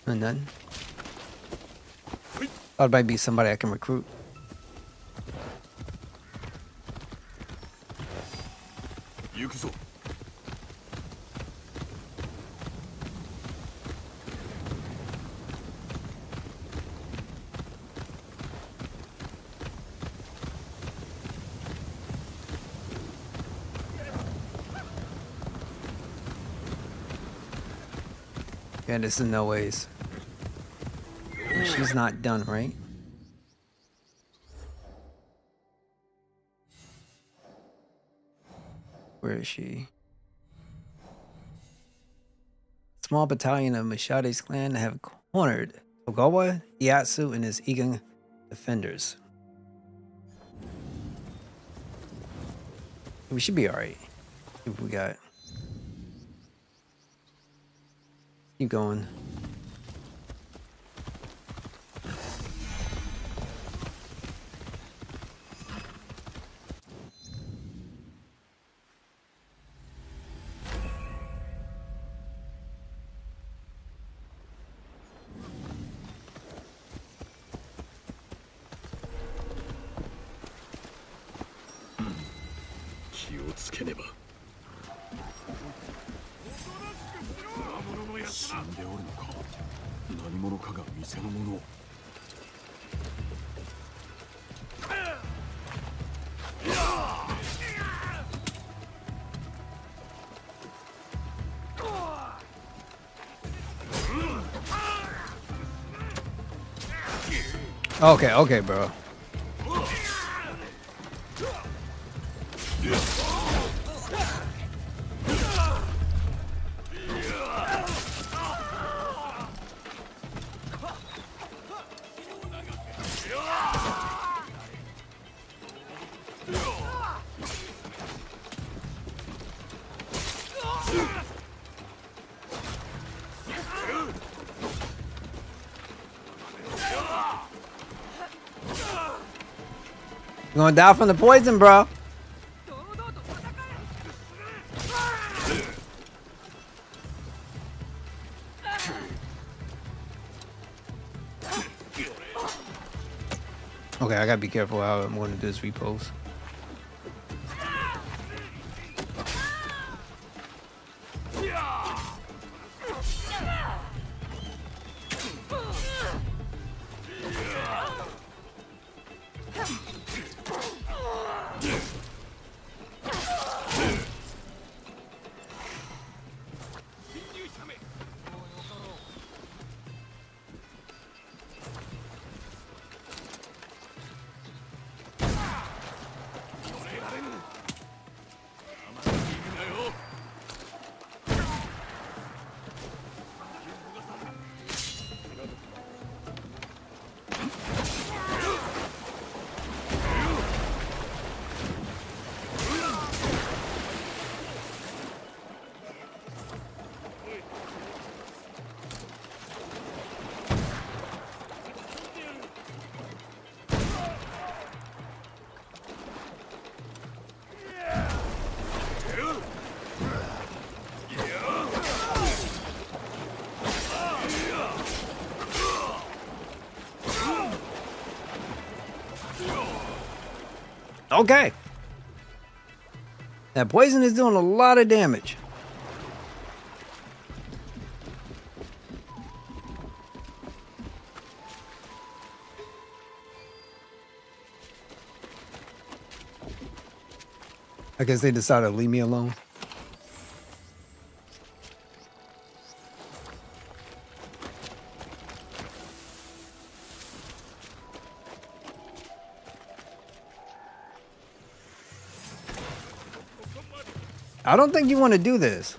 And then thought it might be somebody I can recruit. Yeah, this is no ways. She's not done, right? Where is she? Small battalion of Mashade's clan have cornered Togawa Ieyasu and his Egan defenders. We should be alright. If we got. Keep going. Okay, okay, bro. You're gonna die from the poison, bro. Okay, I gotta be careful how I'm going to do this repost. Okay. That poison is doing a lot of damage. I guess they decided to leave me alone. I don't think you want to do this.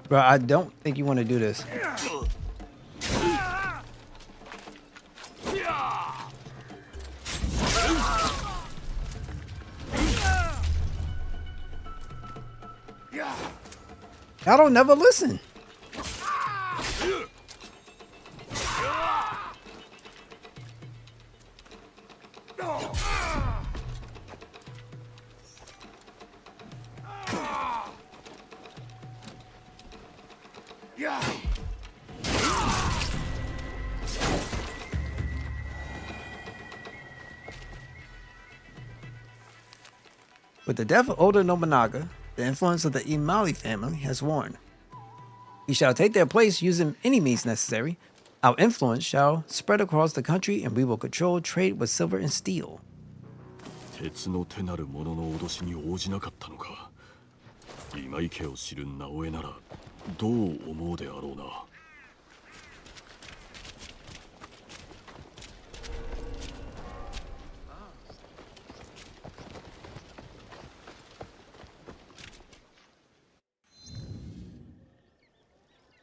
Bro, I don't think you want to do this. I don't never listen. With the death of Oda Nobunaga, the influence of the Imali family has worn. We shall take their place using any means necessary. Our influence shall spread across the country and we will control trade with silver and steel. 鉄の手なる者の脅しに応じなかったのか。今池を知る直江ならどう思うであろうな。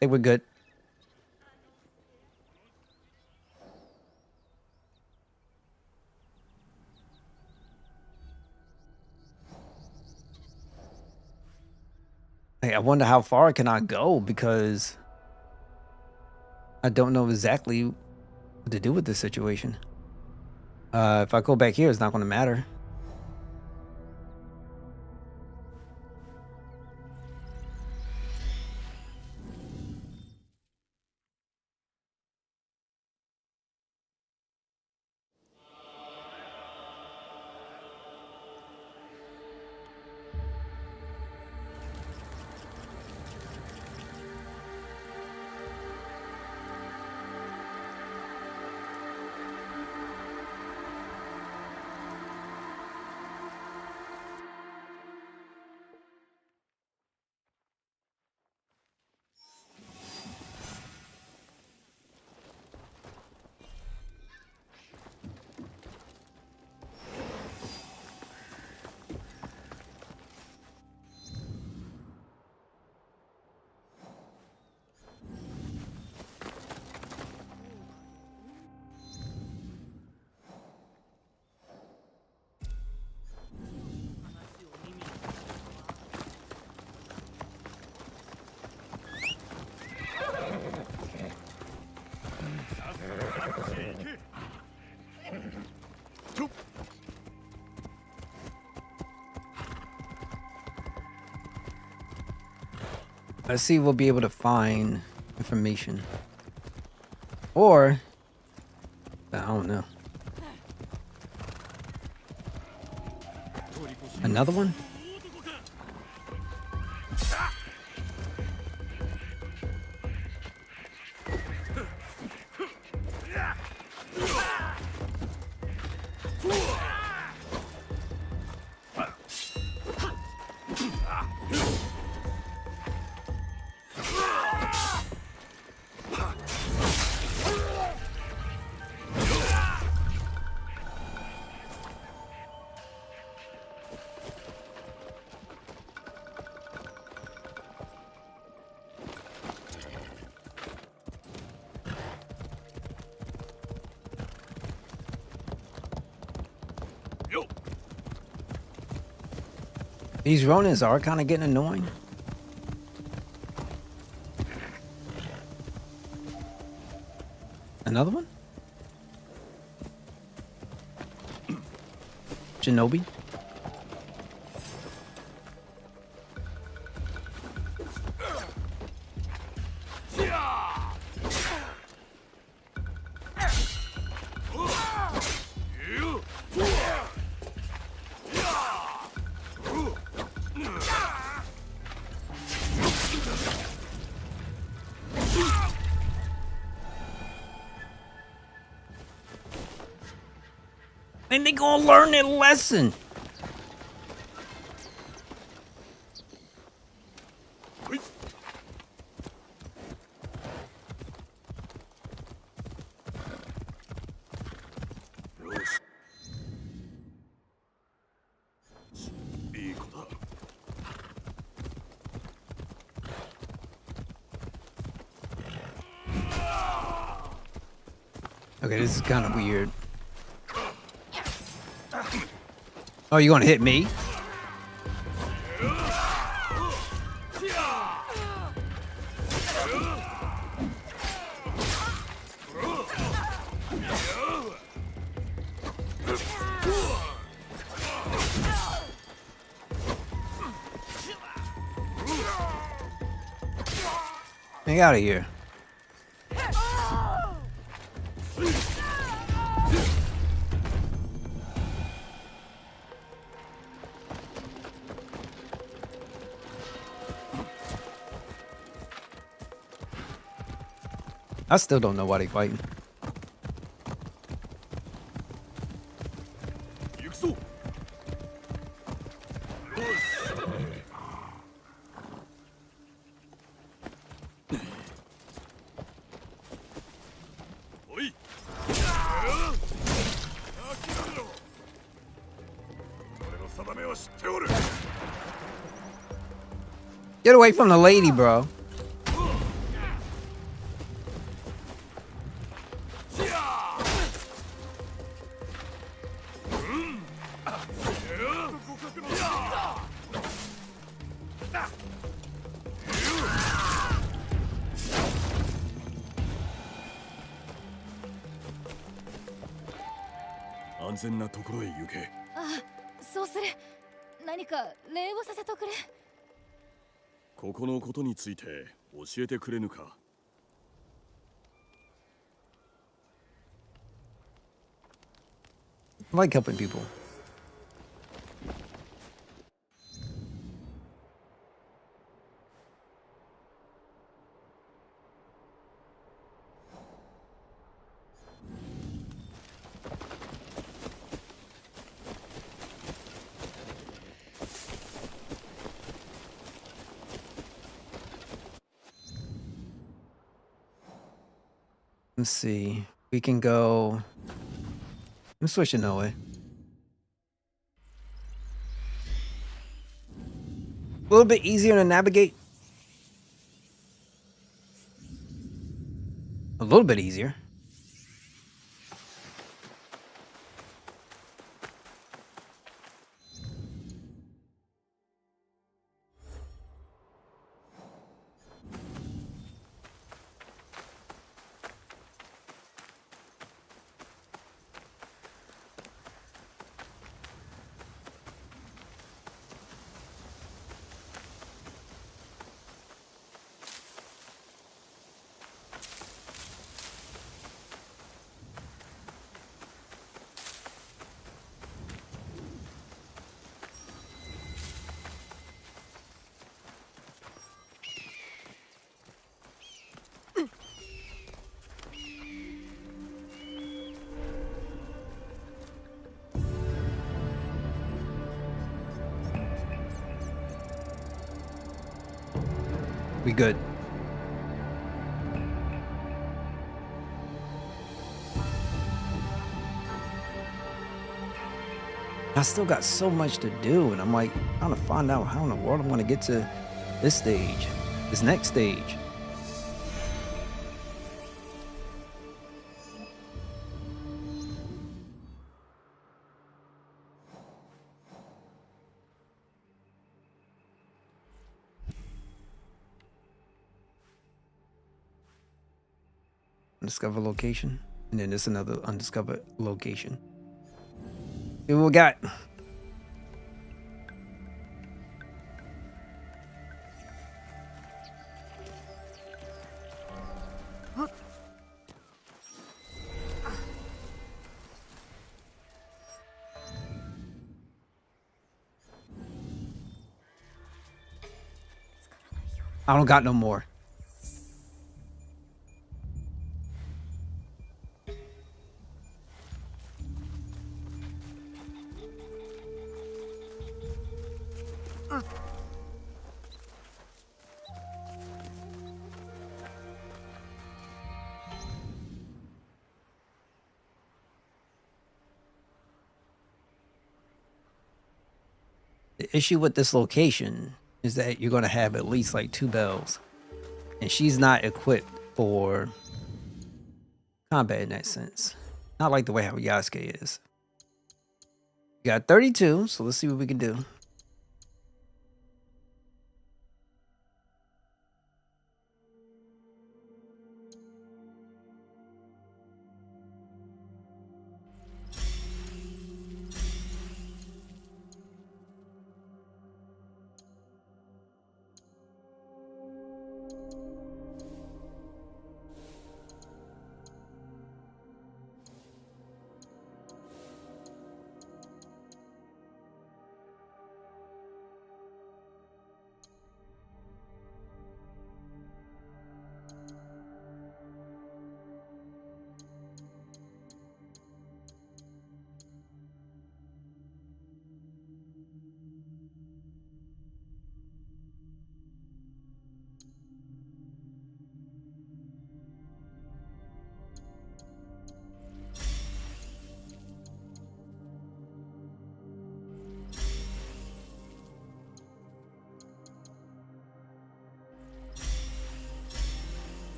I think we're good. Hey, I wonder how far can I go because I don't know exactly what to do with this situation. If I go back here, it's not going to matter. Let's see if we'll be able to find information. Or, I don't know. Another one? These Ronins are kind of getting annoying. Another one? Shinobi? And they gonna learn their lesson. Okay, this is kind of weird. Oh, you gonna hit me? Get out of here. I still don't know why they fighting. Get away from the lady, bro. I like helping people. Let's see. We can go. I'm switching that way. A little bit easier to navigate. A little bit easier. We good. I still got so much to do, and I'm like trying to find out how in the world I'm gonna get to this stage, this next stage. Undiscovered location, and then there's another undiscovered location. See what we got. I don't got no more. The issue with this location is that you're going to have at least like 2 bells. And she's not equipped for combat in that sense. Not like the way how Yasuke is. You got 32, so let's see what we can do.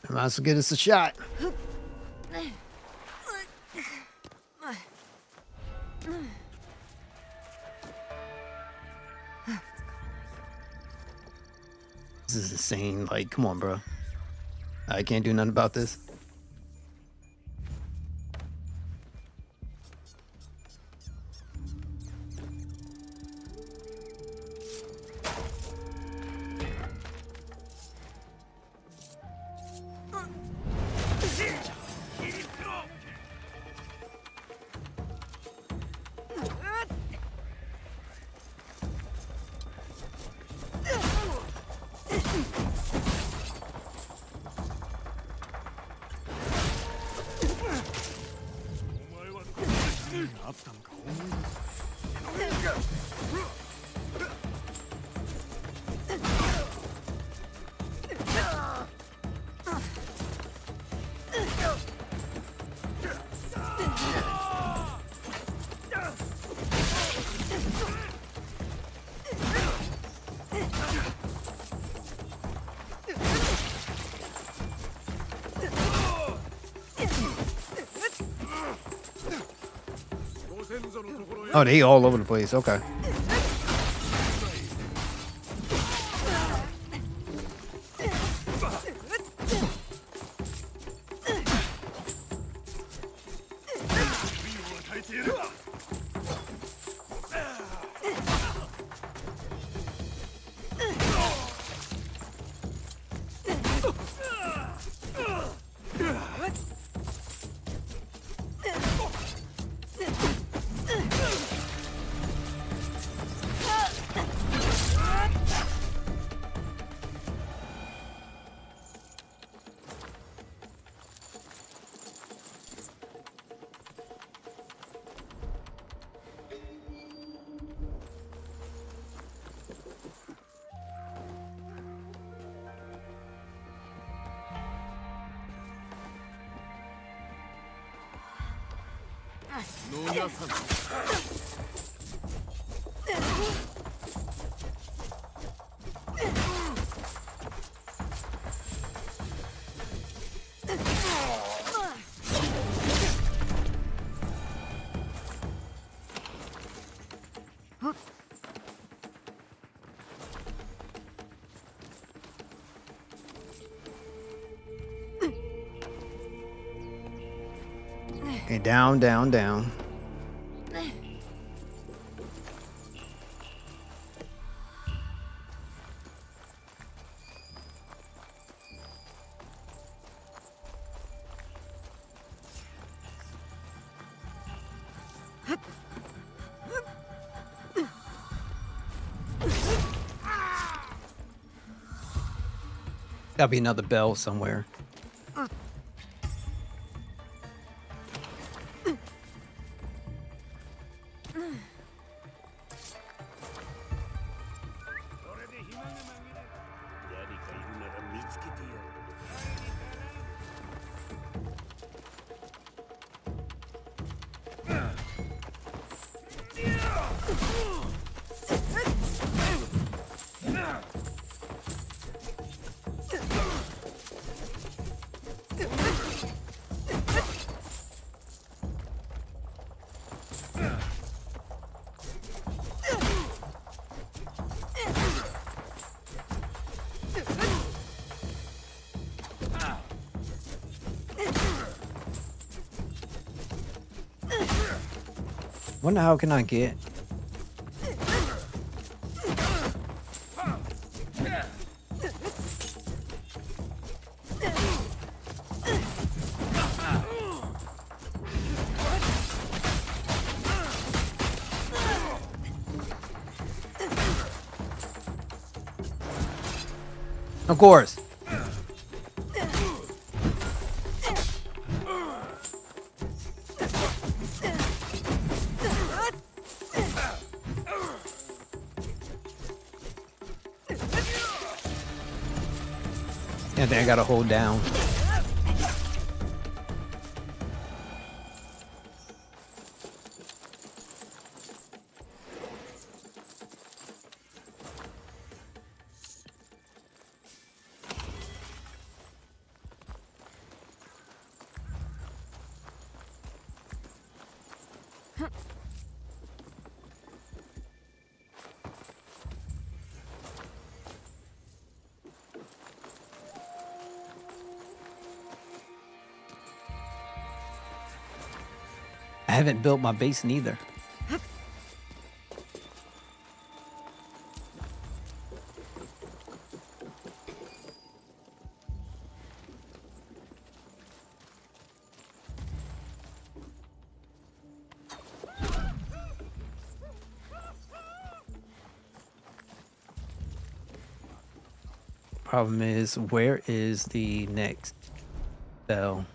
I might as well give this a shot. This is insane. Like, come on, bro. I can't do nothing about this. Oh, they all over the place. Okay. Okay, down, down, down. Gotta be another bell somewhere. Wonder how can I get? Of course. Yeah, I think I gotta hold down. I haven't built my base neither. Problem is, where is the next bell?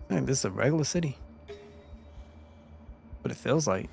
Man, this is a regular city. What it feels like.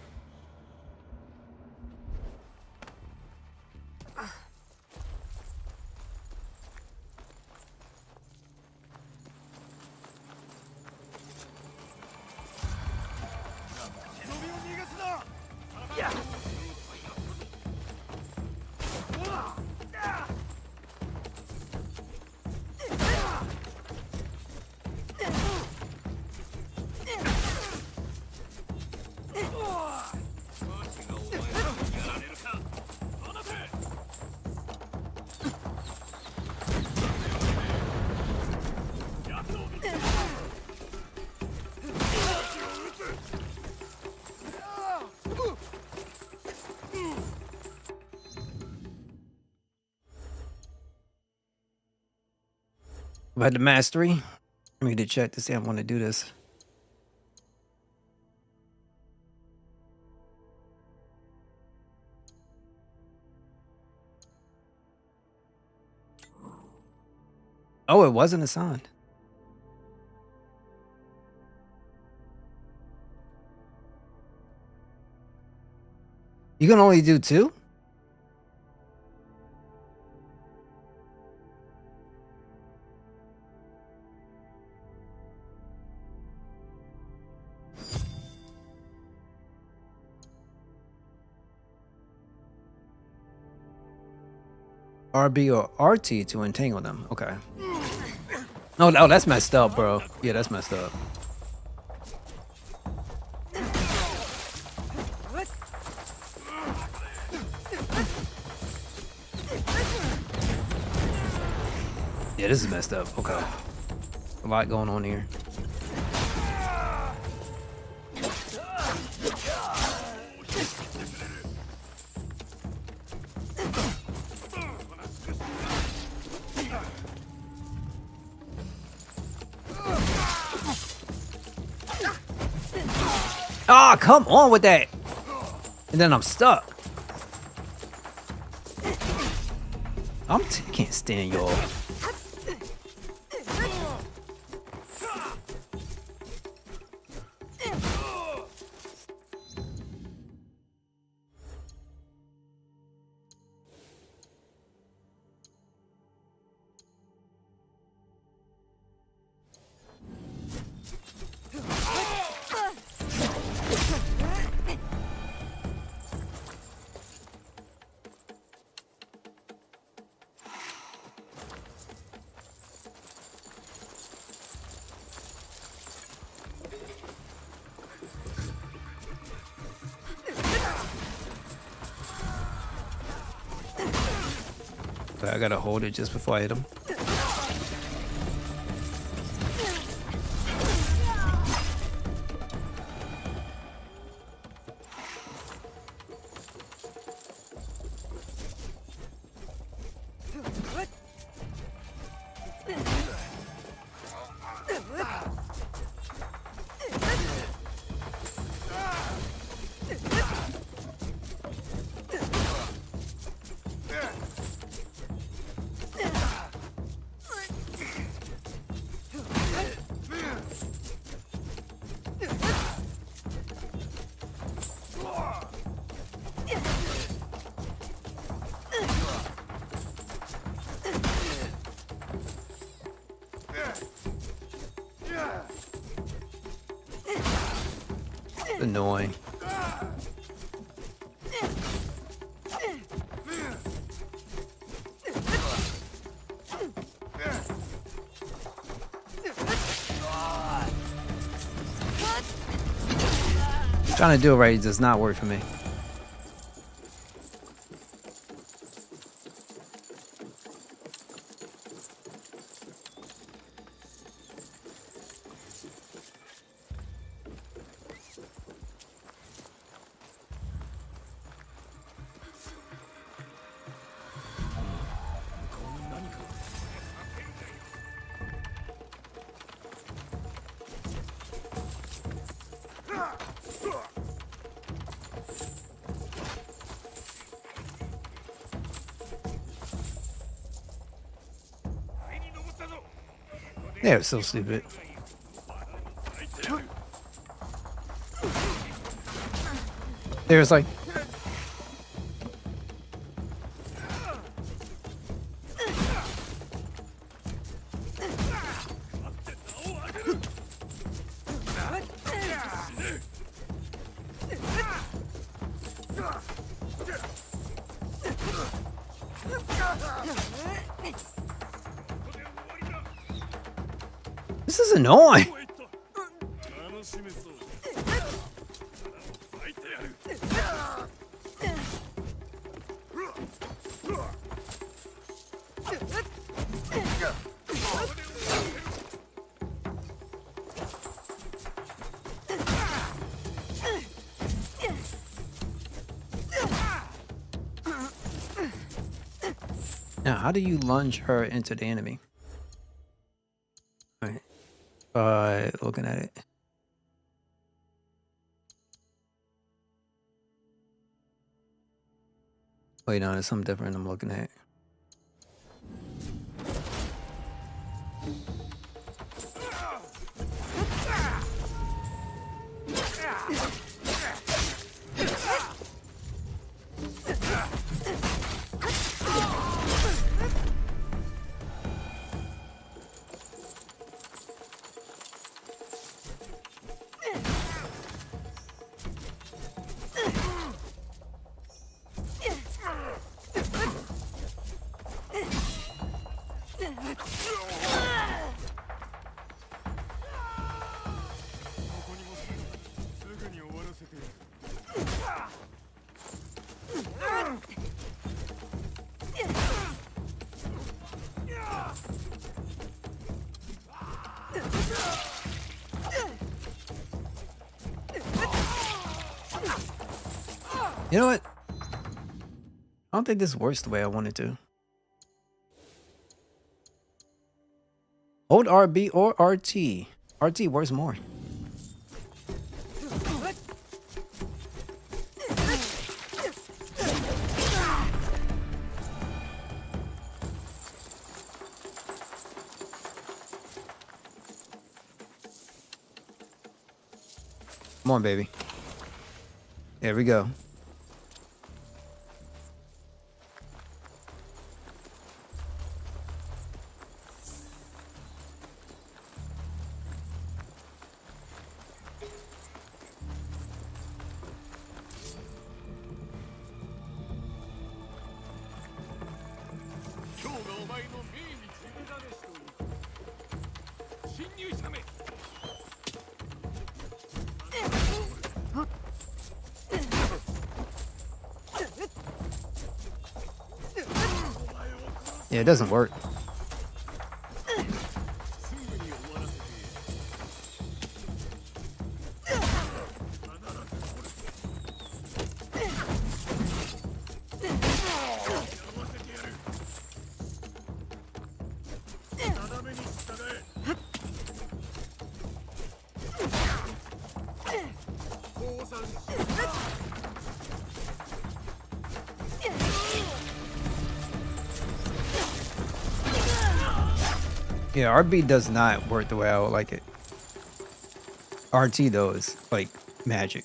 About the mastery. Let me get a check to see if I want to do this. Oh, it wasn't assigned. You can only do 2? RB or RT to entangle them. Okay. Oh, no, that's messed up, bro. Yeah, that's messed up. Yeah, this is messed up. Okay. A lot going on here. Ah, come on with that. And then I'm stuck. Can't stand y'all. I gotta hold it just before I hit him. Annoying. Trying to do it right does not work for me. They're so stupid. There's like this is annoying. Now, how do you lunge her into the enemy? Looking at it. Wait, no, there's something different I'm looking at. You know what? I don't think this works the way I want it to. Hold RB or RT. RT works more. Come on, baby. There we go. Yeah, it doesn't work. Yeah, RB does not work the way I would like it. RT though is like magic.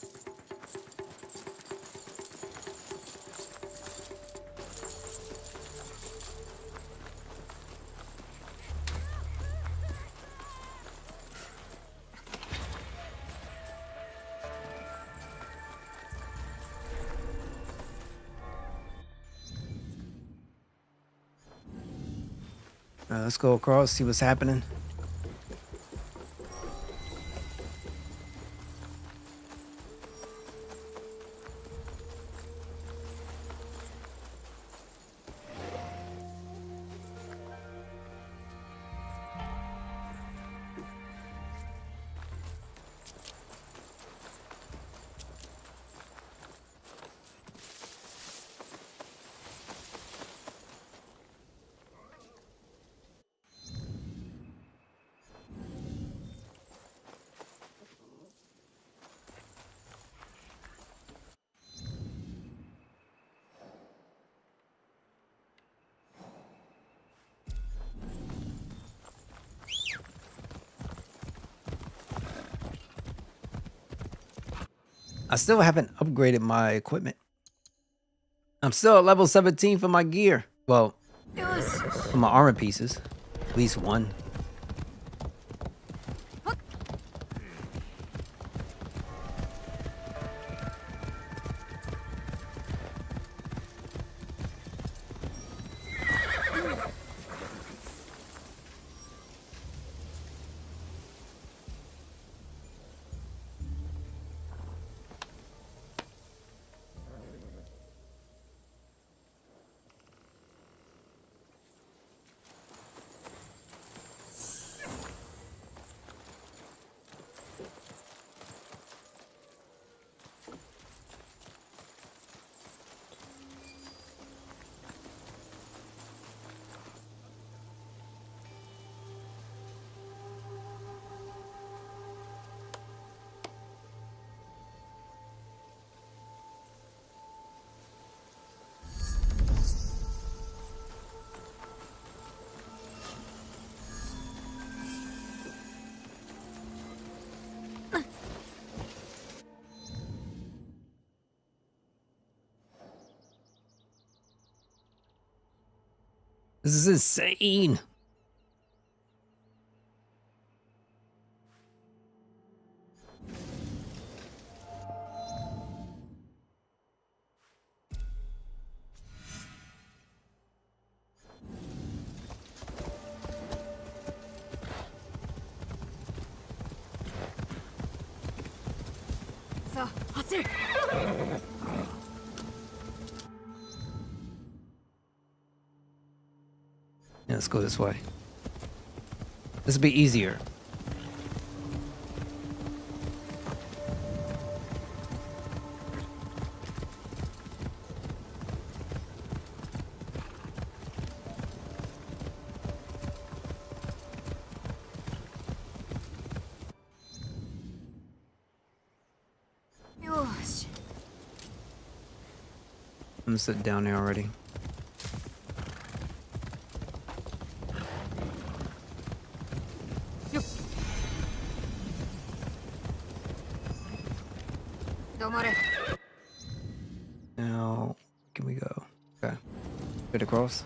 Let's go across, see what's happening. I still haven't upgraded my equipment. I'm still at level 17 for my gear. Well, for my armor pieces. At least one. This is insane. Yeah, let's go this way. This will be easier. I'm gonna sit down there already. Now, can we go? Okay. Straight across.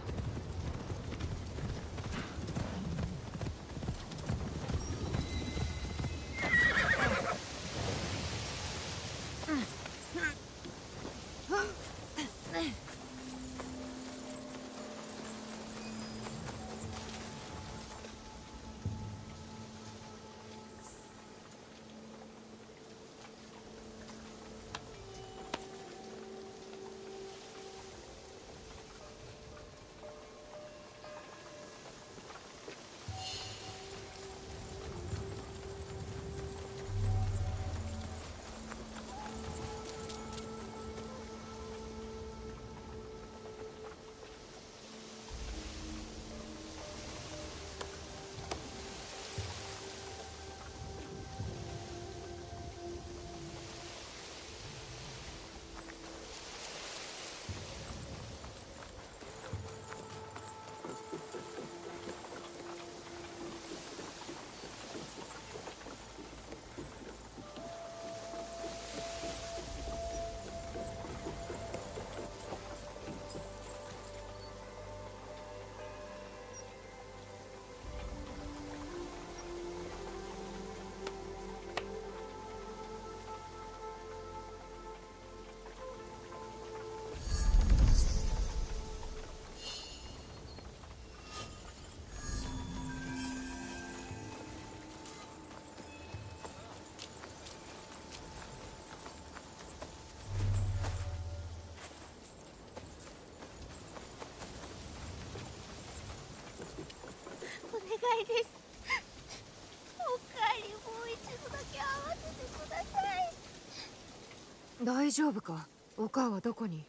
大丈夫か？お母はどこに？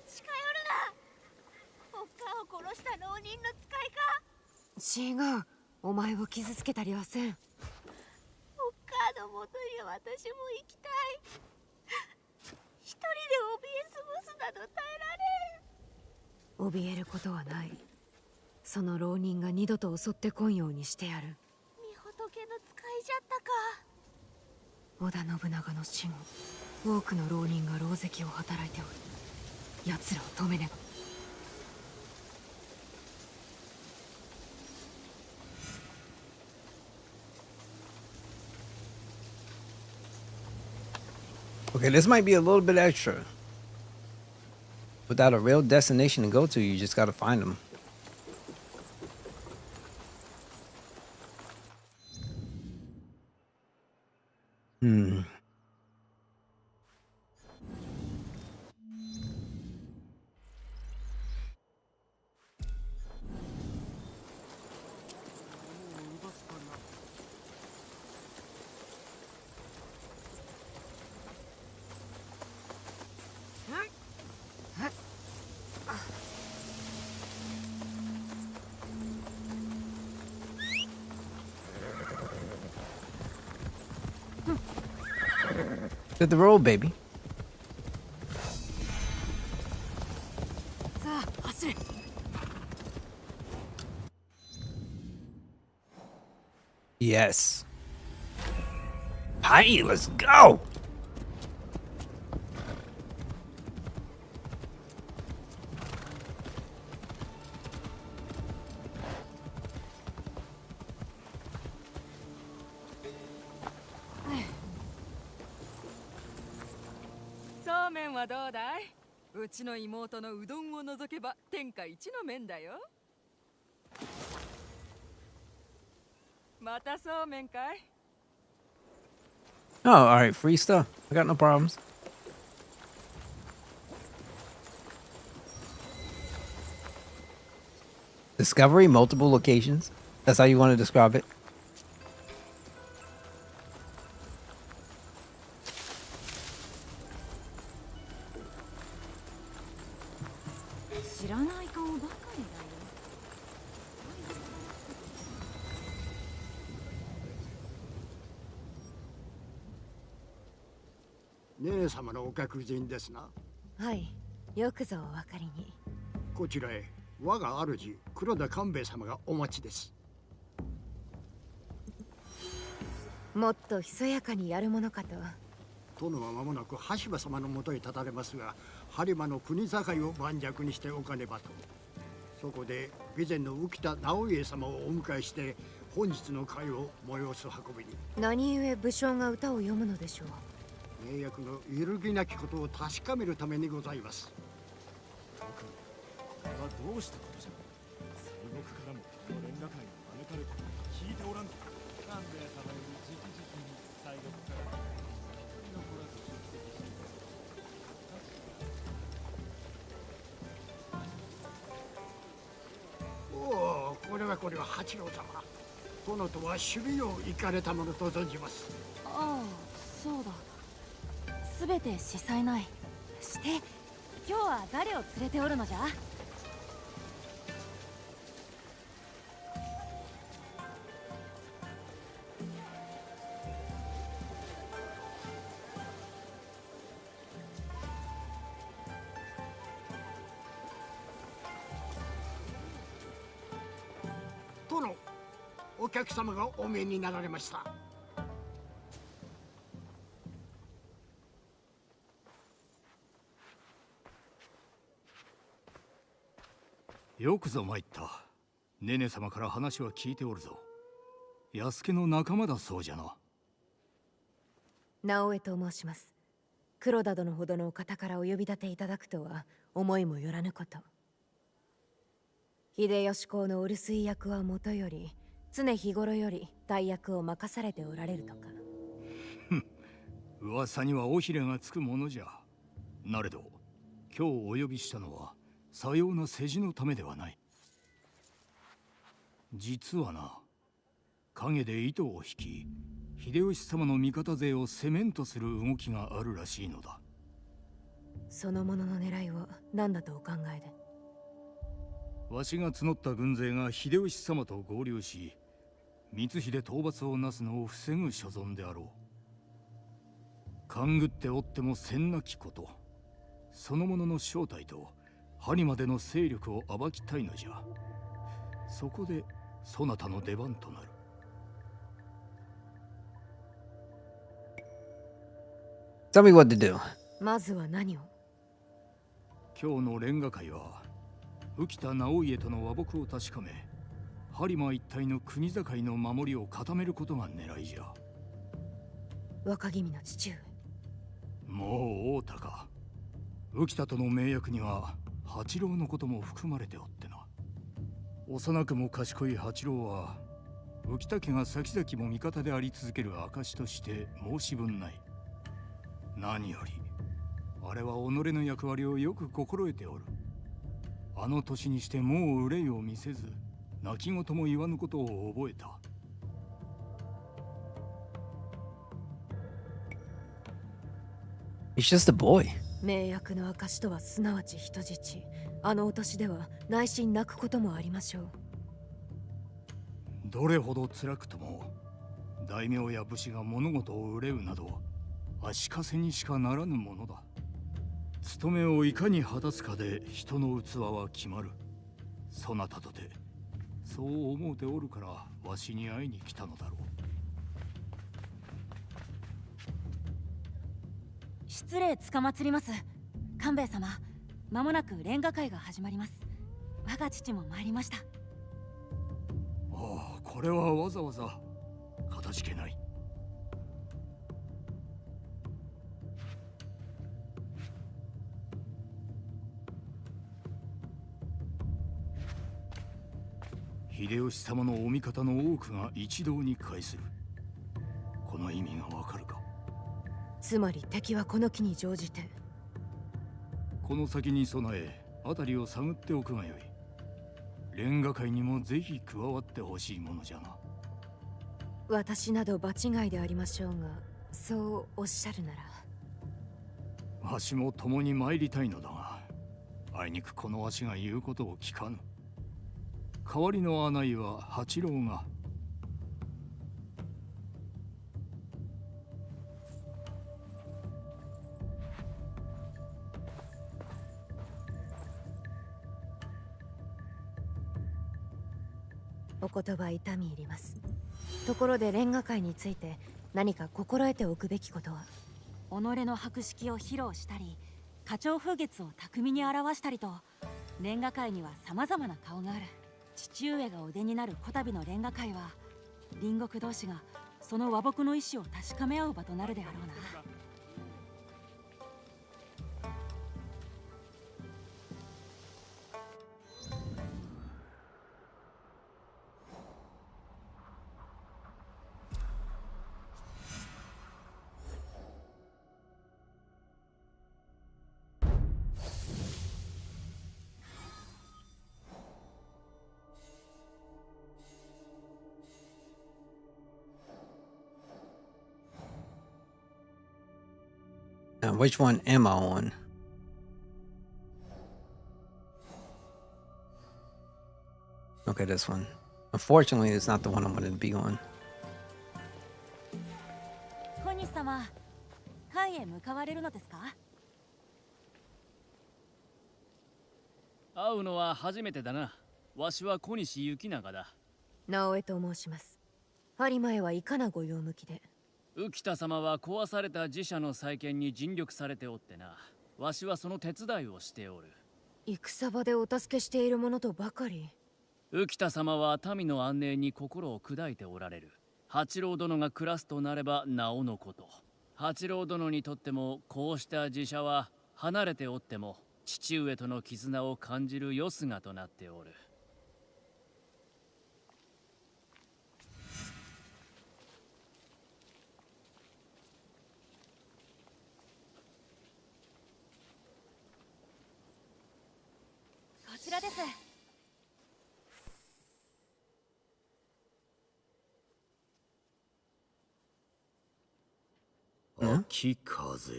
近寄るな。お母を殺した浪人の使いか？違う。お前を傷つけたりはせん。お母の元に私も行きたい。一人で怯え過ごすなど耐えられん。怯えることはない。その浪人が二度と襲ってこんようにしてやる。御仏の使いじゃったか。織田信長の死後、多くの浪人が狼藉を働いておる。奴らを止めねば。Okay, this might be a little bit extra. Without a real destination to go to, you just gotta find them. Hit the road, baby. さあ、走れ。Yes. Hi, let's go. はどうだい？うちの妹のうどんを除けば天下一の麺だよ。またそうめんかい？ Oh, all right, free stuff. I got no problems. Discovery multiple locations. That's how you want to describe it. 知らない顔ばかりだよ。姉様のお客人ですな。はい、よくぞお分かりに。こちらへ我が主黒田官兵衛様がお待ちです。もっとひそやかにやるものかと。殿は間もなく羽柴様のもとへ立たれますが、播磨の国境を盤石にしておかねばと。そこで備前の浮田直家様をお迎えして本日の会を催す運びに。何故武将が歌を読むのでしょう？名役の揺るぎなきことを確かめるためにございます。これはどうしたことじゃ。西国からもこの連絡会が招かれたと聞いておらんぞ。官兵衛様より直々に西国から残らず出席しています。おお、これは八郎様。殿とは守備を行かれたものと存じます。ああ、そうだ。すべて司祭内。して、今日は誰を連れておるのじゃ？殿、お客様がお見えになられました。よくぞ参った。ねね様から話は聞いておるぞ。安家の仲間だそうじゃな。直江と申します。黒田殿ほどのお方からお呼び立ていただくとは思いもよらぬこと。秀吉公のお留守居役はもとより常日頃より大役を任されておられるとか。噂には尾ひれがつくものじゃ。なれど今日お呼びしたのはさような世辞のためではない。実はな、陰で糸を引き秀吉様の味方勢を攻めんとする動きがあるらしいのだ。その者の狙いは何だとお考えで？わしが募った軍勢が秀吉様と合流し光秀討伐をなすのを防ぐ所存であろう。勘ぐっておってもせんなきこと、その者の正体と針までの勢力を暴きたいのじゃ。そこでそなたの出番となる。Tell me what to do. まずは何を？今日の連歌会は浮田直家との和睦を確かめ、播磨一帯の国境の守りを固めることが狙いじゃ。若君の父上。もう大田か。浮田との盟約には八郎のことも含まれておってな。幼くも賢い八郎は浮田家が先々も味方であり続ける証として申し分ない。何よりあれは己の役割をよく心得ておる。あの年にしてもう憂いを見せず泣き言も言わぬことを覚えた。He's just a boy. 盟約の証とはすなわち人質。あのお年では内心泣くこともありましょう。どれほど辛くとも大名や武士が物事を憂うなど足かせにしかならぬものだ。務めをいかに果たすかで人の器は決まる。そなたとてそう思うておるからわしに会いに来たのだろう。失礼つかまつります。官兵衛様、間もなく連歌会が始まります。我が父も参りました。ああ、これはわざわざかたじけない。秀吉様のお味方の多くが一堂に会する。この意味がわかるか？つまり敵はこの機に乗じて。この先に備え辺りを探っておくがよい。レンガ界にもぜひ加わってほしいものじゃな。私など場違いでありましょうが、そうおっしゃるなら。わしも共に参りたいのだが、あいにくこのわしが言うことを聞かぬ。代わりの案内は八郎が。お言葉痛み入ります。ところでレンガ界について何か心得ておくべきことは？己の博識を披露したり、花鳥風月を巧みに表したりと、レンガ界には様々な顔がある。父上がお出になるこたびのレンガ界は、隣国同士がその和睦の意志を確かめ合う場となるであろうな。Now, which one am I on? Okay, this one. Unfortunately, it's not the one I'm going to be on. 小西様、海へ向かわれるのですか？会うのは初めてだな。わしは小西行長だ。直江と申します。有馬へはいかなご用向きで？浮田様は壊された寺社の再建に尽力されておってな。わしはその手伝いをしておる。戦場でお助けしているものとばかり。浮田様は民の安寧に心を砕いておられる。八郎殿が暮らすとなればなおのこと。八郎殿にとってもこうした寺社は離れておっても父上との絆を感じるよすがとなっておる。こちらです。秋風よ。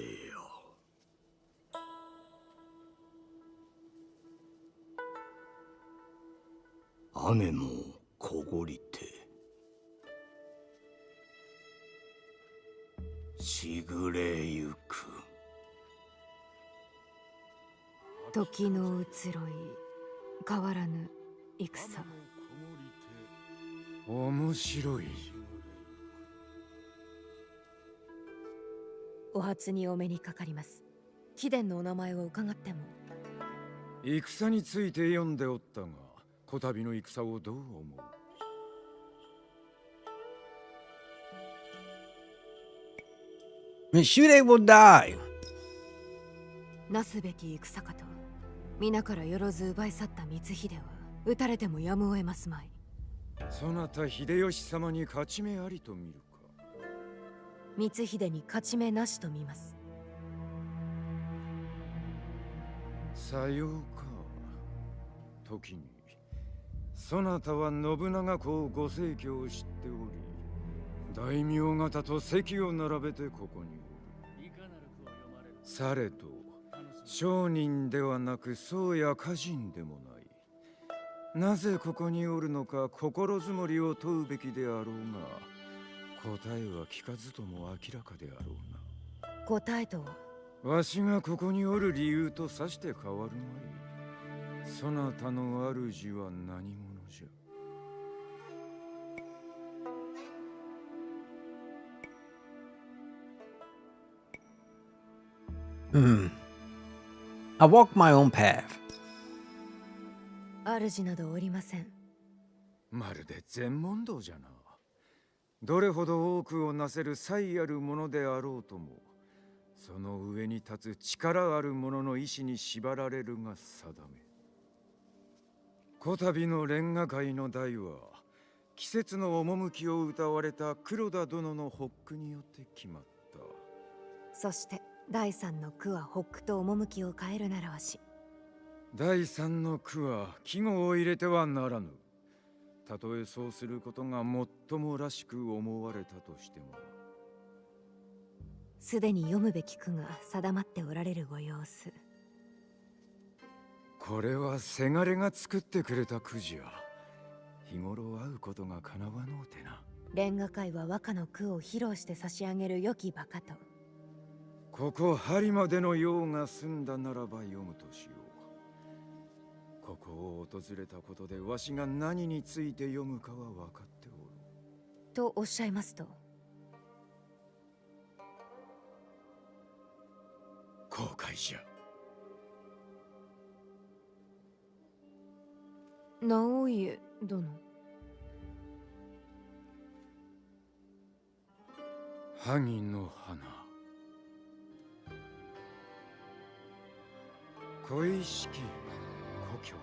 雨もこごりてしぐれゆく。時の移ろい変わらぬ戦。面白い。お初にお目にかかります。貴殿のお名前を伺っても？戦について読んでおったが、こたびの戦をどう思う？Mishude will die. なすべき戦かと。皆からよろず奪い去った光秀は撃たれてもやむを得ますまい。そなた秀吉様に勝ち目ありと見るか？光秀に勝ち目なしと見ます。さようか。時にそなたは信長公ご逝去を知っており、大名方と席を並べてここにおる。されと商人ではなく僧や歌人でもない。なぜここにおるのか心づもりを問うべきであろうが、答えは聞かずとも明らかであろうな。答えとは？わしがここにおる理由とさして変わるまい。そなたの主は何者じゃ？I walk my own path. 主などおりません。まるで全問答じゃな。どれほど多くをなせる才あるものであろうとも、その上に立つ力ある者の意志に縛られるが定め。こたびのレンガ界の代は季節の趣を歌われた黒田殿のホックによって決まった。そして第三の句はホックと趣を変えるならわし。第三の句は季語を入れてはならぬ。たとえそうすることが最もらしく思われたとしても。すでに読むべき句が定まっておられるご様子。これはせがれが作ってくれた句じゃ。日頃会うことがかなわのうてな。レンガ界は和歌の句を披露して差し上げる良きバカと。ここ播磨での用が済んだならば読むとしよう。ここを訪れたことでわしが何について読むかは分かっておる。とおっしゃいますと。後悔じゃ。直家殿。萩の花、恋しき故郷、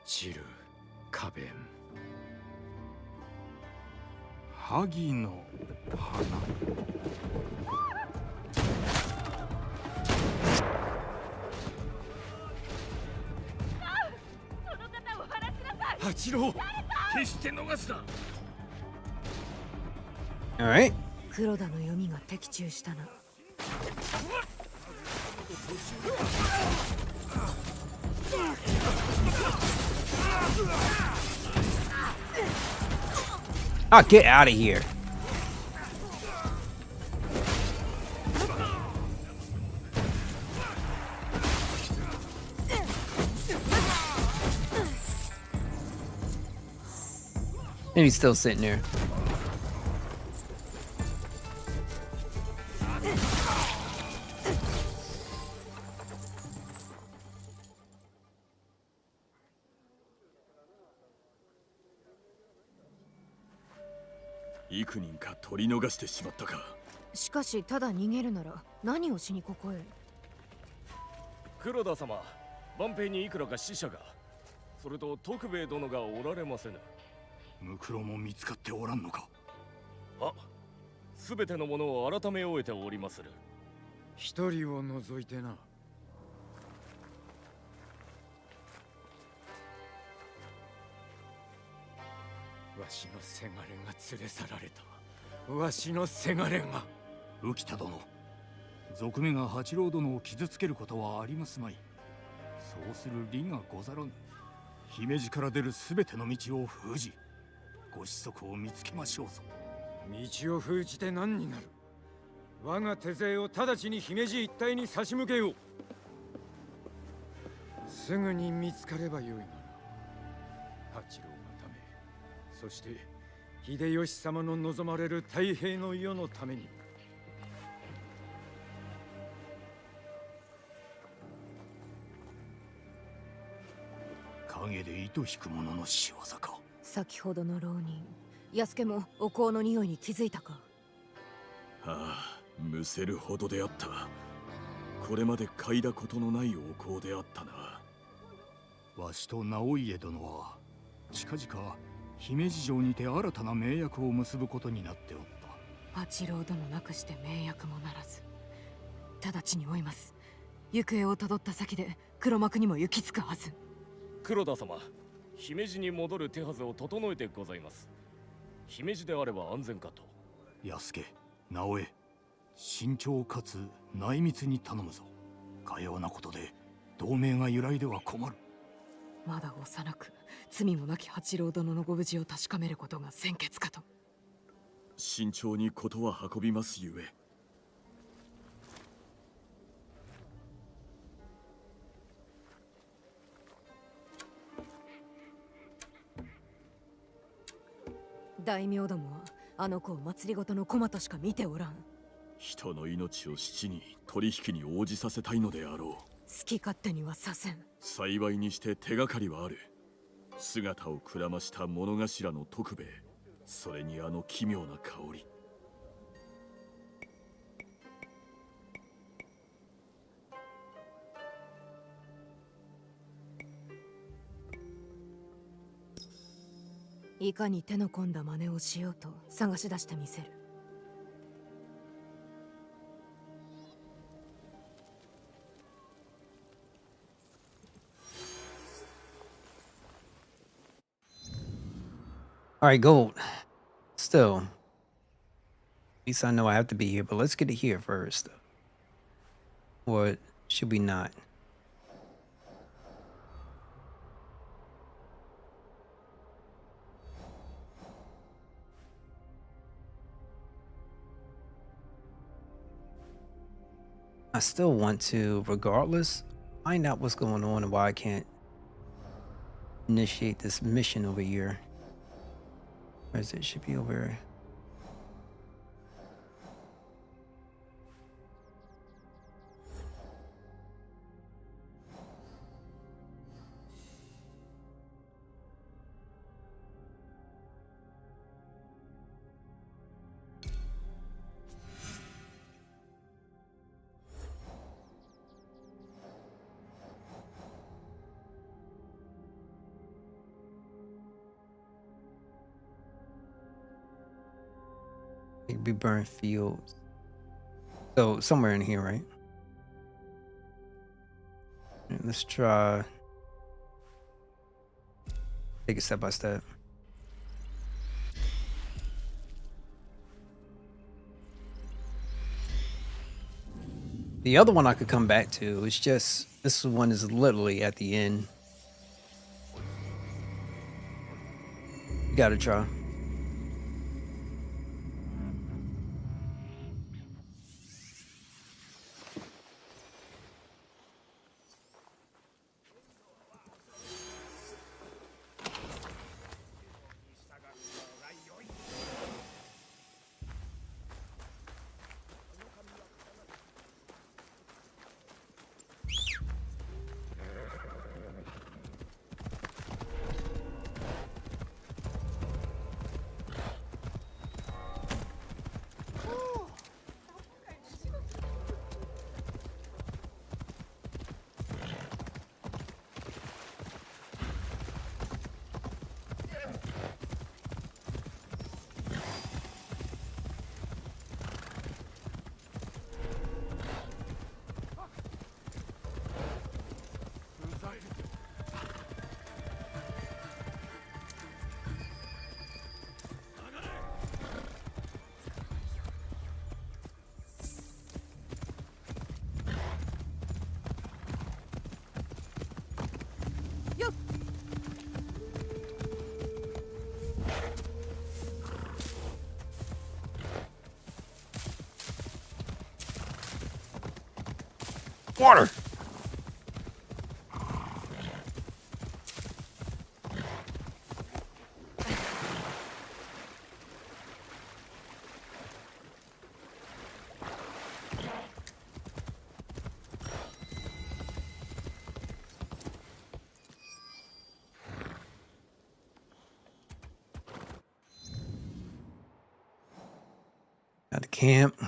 散る花弁、萩の花。八郎、決して逃すな。Alright. 黒田の読みが的中したな。Ah, get out of here. And he's still sitting there.幾人か取り逃してしまったか。しかしただ逃げるなら何をしにここへ。黒田様、万平にいくらか死者が、それと徳兵衛殿がおられませぬ。ムクロも見つかっておらんのか。あ、すべてのものを改め終えておりまする。一人を除いてな。わしのせがれが連れ去られた。わしのせがれが。浮田殿、賊目が八郎殿を傷つけることはありますまい。そうする理がござらぬ。姫路から出るすべての道を封じ、ご子息を見つけましょうぞ。道を封じて何になる。我が手勢を直ちに姫路一帯に差し向けよう。すぐに見つかればよいがな。八郎のため、そして秀吉様の望まれる太平の世のために。影で糸引く者の仕業か。先ほどの浪人、安家もお香の匂いに気づいたか。ああ、むせるほどであった。これまで嗅いだことのないお香であったな。わしと直家殿は近々姫路城にて新たな盟約を結ぶことになっておった。八郎殿なくして盟約もならず、直ちに追います。行方をたどった先で黒幕にも行き着くはず。黒田様、姫路に戻る手はずを整えてございます。姫路であれば安全かと。安家、直江、慎重かつ内密に頼むぞ。かようなことで同盟が揺らいでは困る。まだ幼く罪もなき八郎殿のご無事を確かめることが先決かと。慎重に事は運びますゆえ。大名どもはあの子を祭りごとの駒としか見ておらん。人の命を七に取引に応じさせたいのであろう。好き勝手にはさせん。幸いにして手がかりはある。姿をくらました物頭の徳兵衛、それにあの奇妙な香り。いかに手の込んだ真似をしようと探し出してみせる。All right, gold. Still, at least I know I have to be here, but let's get it here first. Or should we not? I still want to, regardless, find out what's going on and why I can't initiate this mission over here. Where is it? Should be over here. It could be burnt fields. So somewhere in here, right? And let's try. Take it step by step. The other one I could come back to. It's just this one is literally at the end. You gotta try. Water. Got the camp.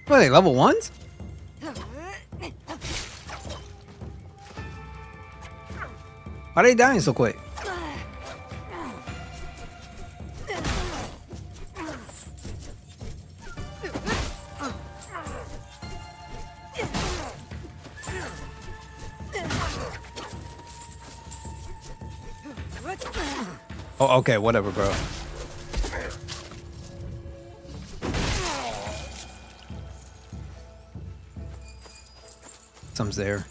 What are they, level ones? Why are they dying so quick? Oh, okay, whatever, bro. Some's there.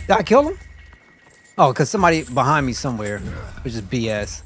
Did I kill him? Oh, because somebody behind me somewhere, which is BS.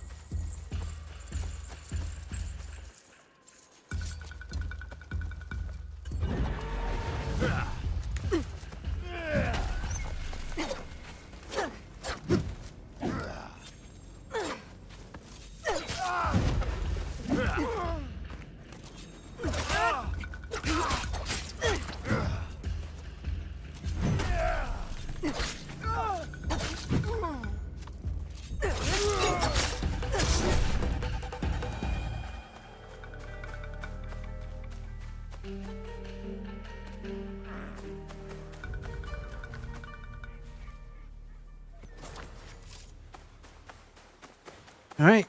All right.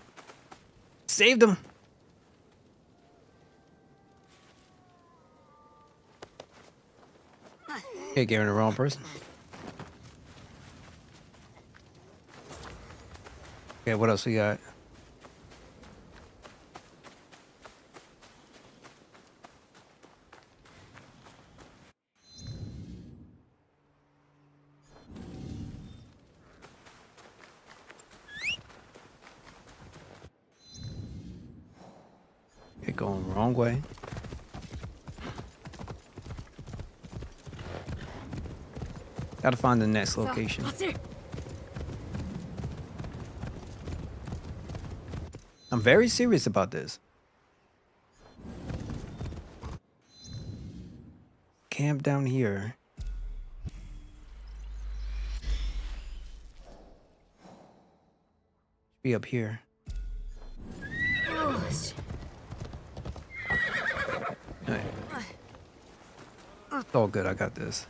Saved him. Okay, getting the wrong person. Okay, what else we got? Okay, going the wrong way. Gotta find the next location. I'm very serious about this. Camp down here. Be up here. Alright. It's all good, I got this.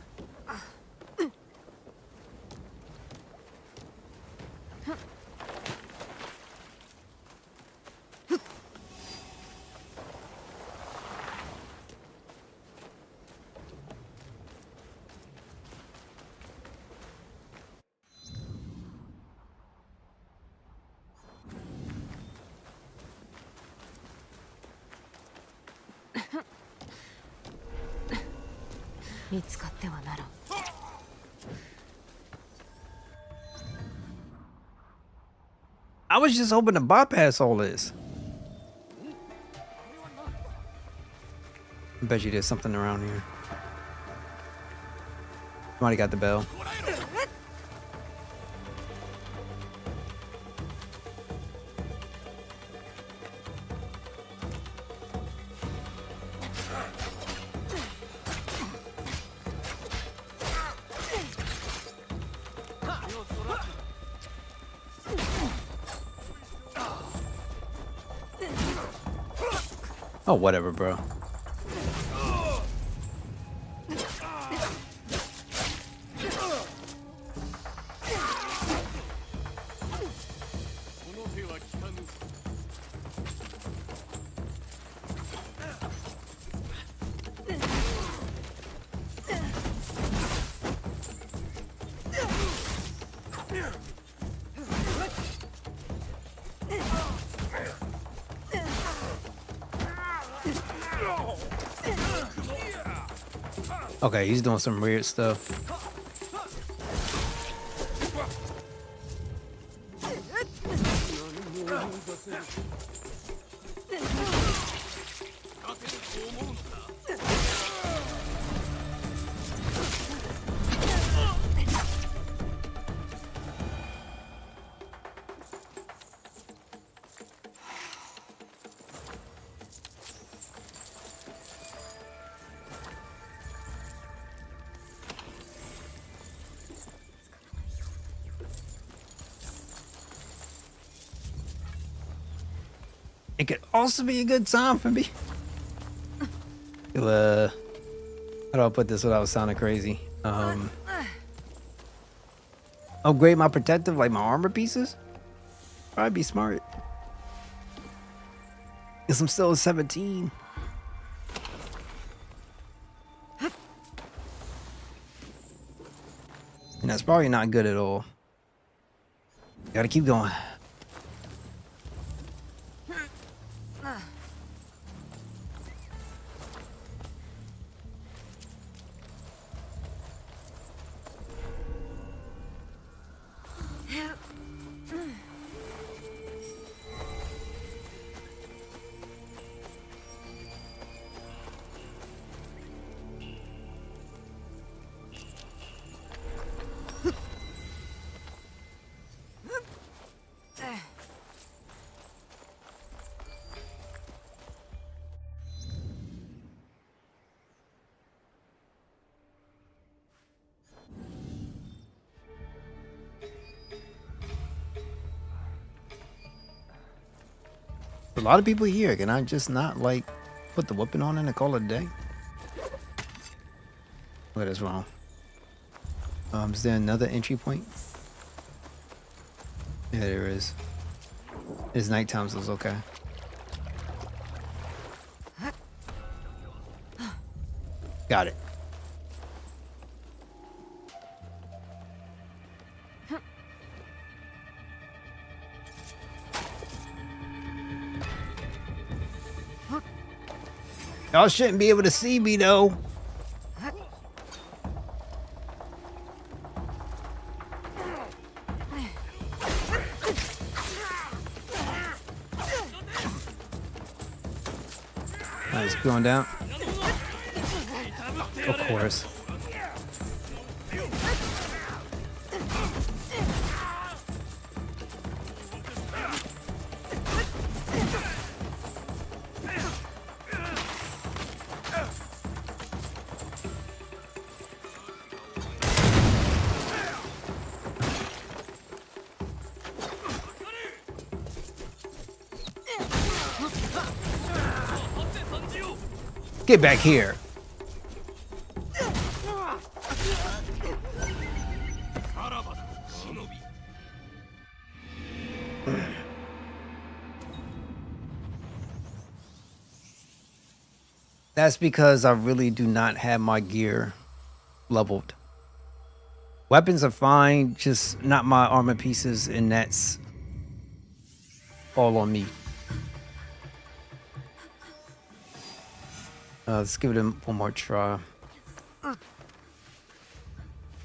I was just hoping to bypass all this. I bet you there's something around here. Somebody got the bell. Oh, whatever, bro. Okay, he's doing some weird stuff. It could also be a good time for me to how do I put this without sounding crazy? Upgrade my protective, like my armor pieces. Probably be smart. Cause I'm still 17. And that's probably not good at all. Gotta keep going. A lot of people here. Can I just not like put the weapon on and call it a day? What is wrong? Is there another entry point? Yeah, there is. It's nighttime, so it's okay. Got it. Y'all shouldn't be able to see me though. Nice, going down. Of course. Get back here. That's because I really do not have my gear leveled. Weapons are fine, just not my armor pieces, and that's all on me. Let's give it one more try.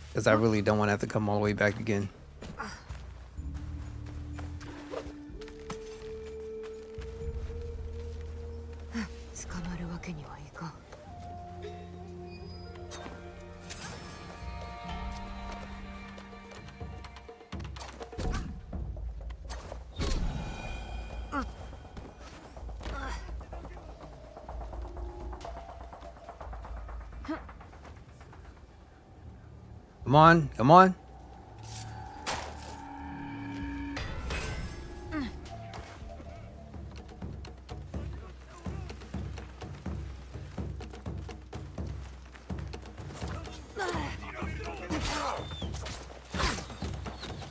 Because I really don't want to have to come all the way back again. Come on, come on.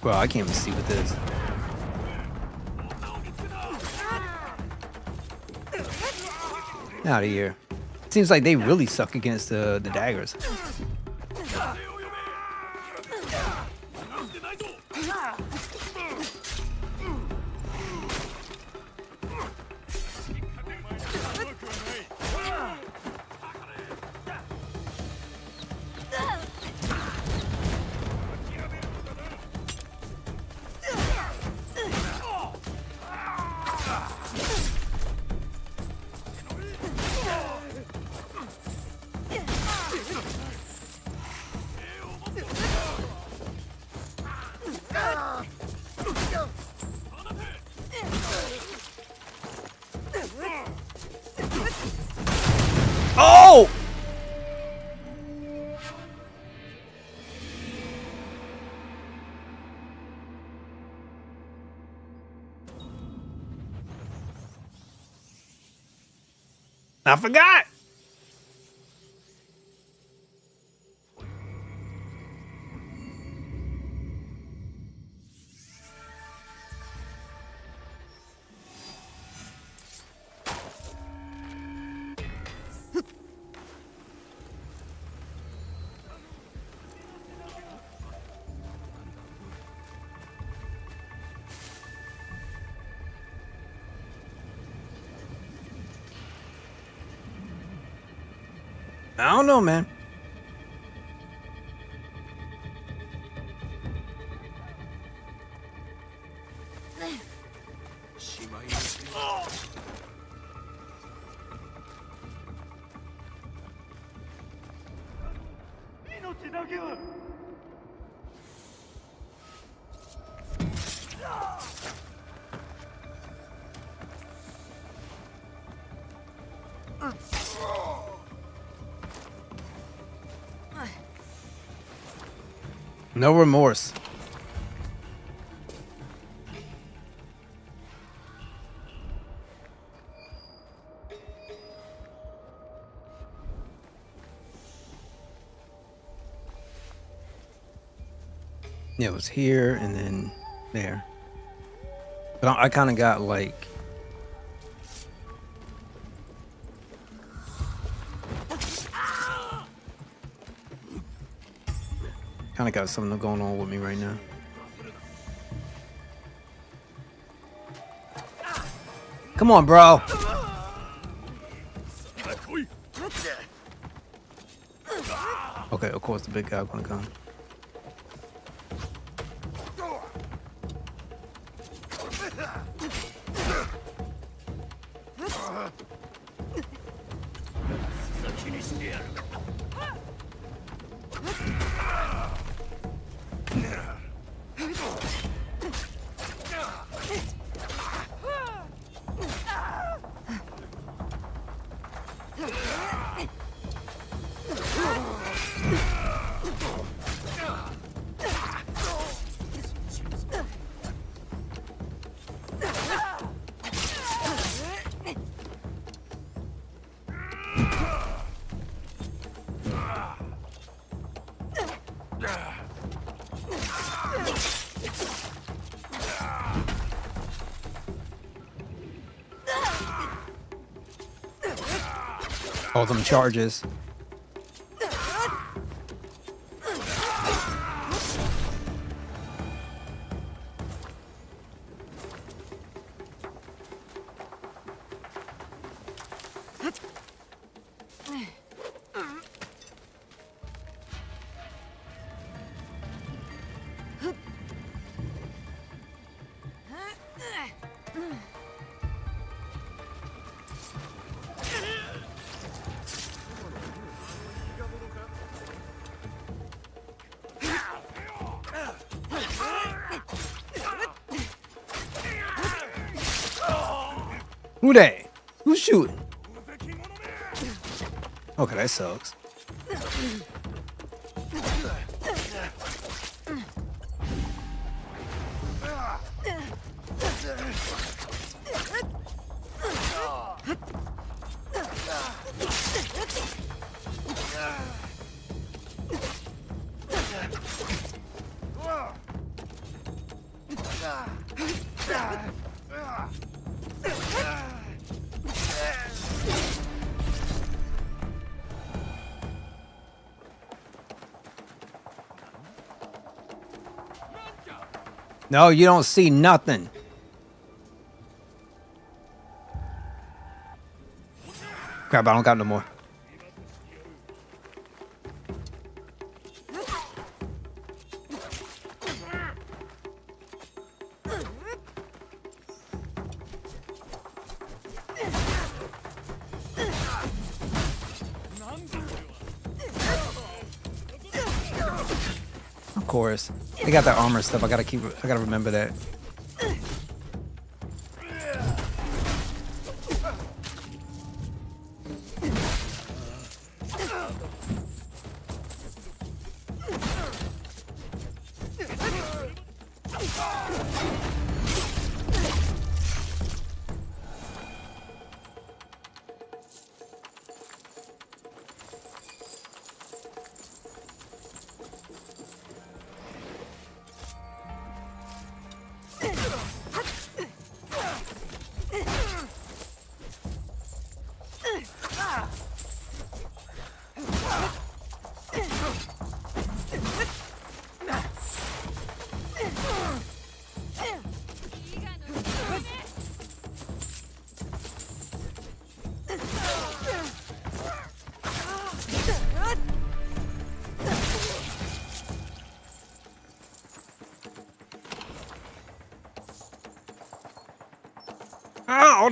Bro, I can't even see with this. Out of here. Seems like they really suck against the daggers. I forgot. I don't know, man. No remorse. Yeah, it was here and then there. But I kind of got like... Kind of got something going on with me right now. Come on, bro. Okay, of course the big guy gonna come. All them charges. Who they? Who's shooting? Okay, that sucks. No, you don't see nothing. Crap, I don't got no more. Of course. They got that armor stuff. I gotta remember that.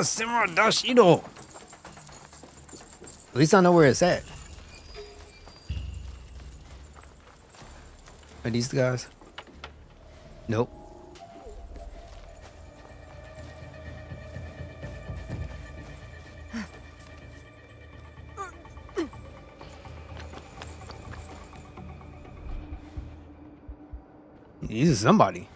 a samurai dashido. At least I know where it's at. Are these the guys? Nope. He's somebody.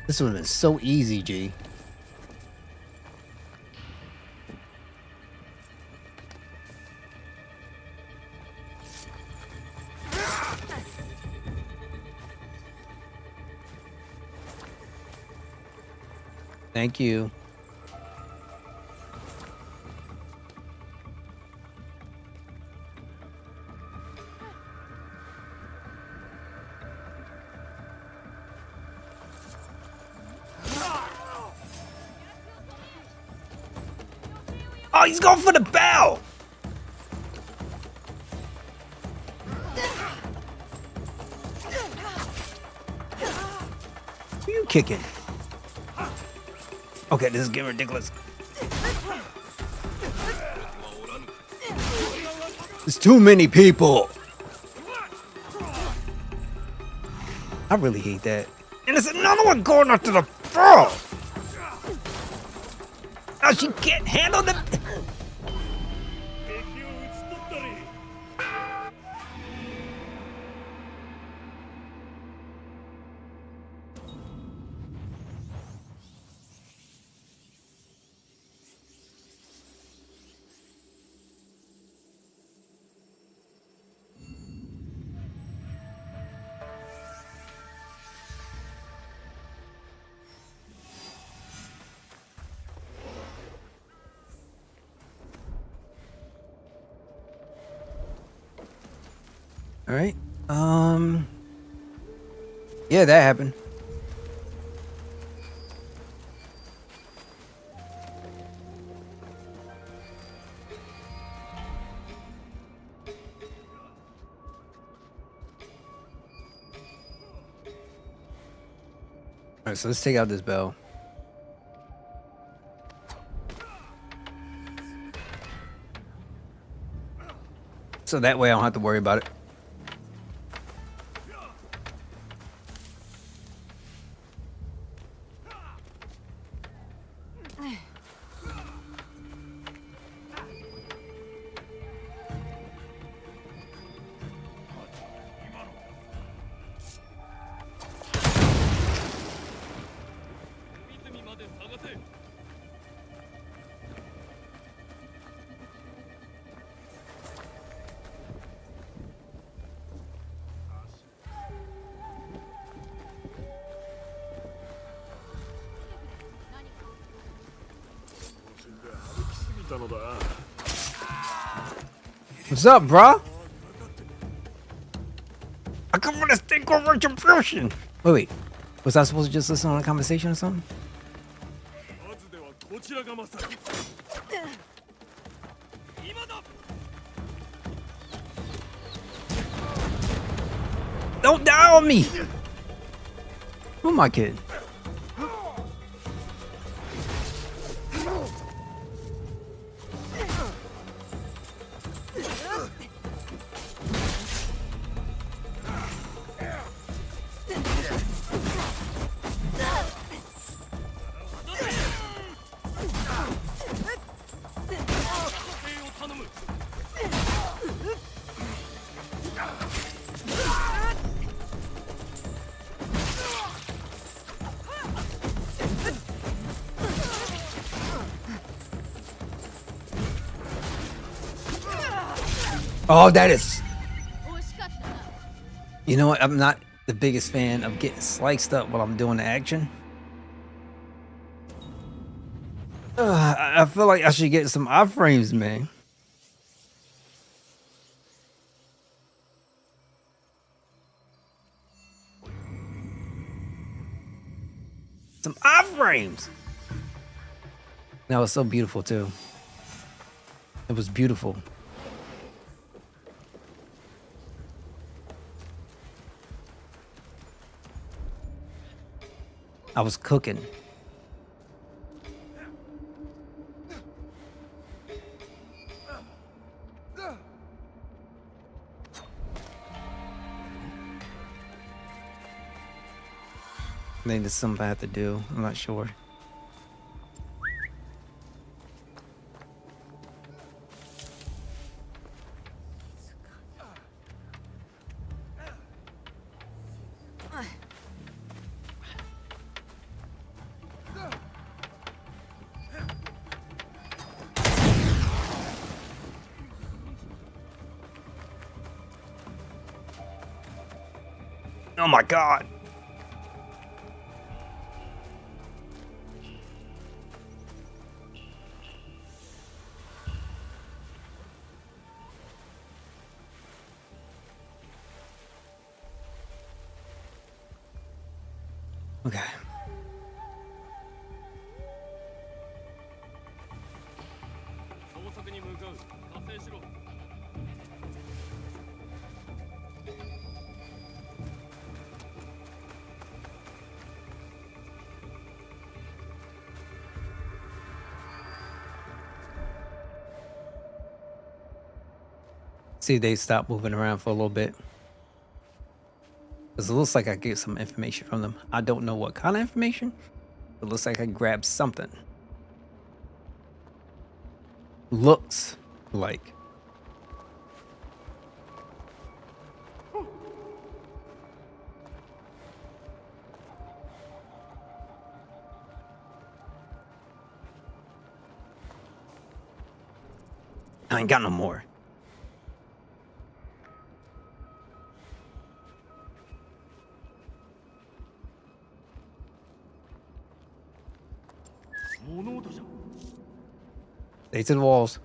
This would have been so easy, G. Thank you. Oh, he's going for the bell. Who are you kicking? Okay, this is getting ridiculous. There's too many people. I really hate that. And there's another one going after the ball. Oh, she can't handle the... 敵を討ち取ったり All right. Yeah, that happened. All right, so let's take out this bell. So that way I don't have to worry about it. What's up, bro? I come for this thing called retribution. Wait. Was I supposed to just listen on a conversation or something? まずではこちらが勝る今だ Don't die on me! Who am I kidding? Oh, that is... You know what? I'm not the biggest fan of getting sliced up while I'm doing the action. I feel like I should get some iframes, man. Some iframes. That was so beautiful too. It was beautiful. I was cooking. I think there's something I have to do. I'm not sure. Oh my god. Okay. See, they stopped moving around for a little bit. Because it looks like I get some information from them. I don't know what kind of information. It looks like I grabbed something. Looks like. I ain't got no more. Stay to the walls.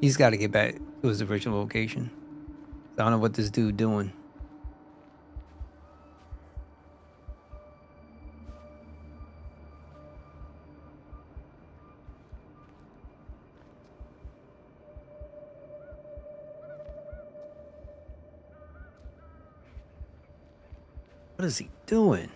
He's got to get back to his original location. I don't know what this dude doing. What is he doing?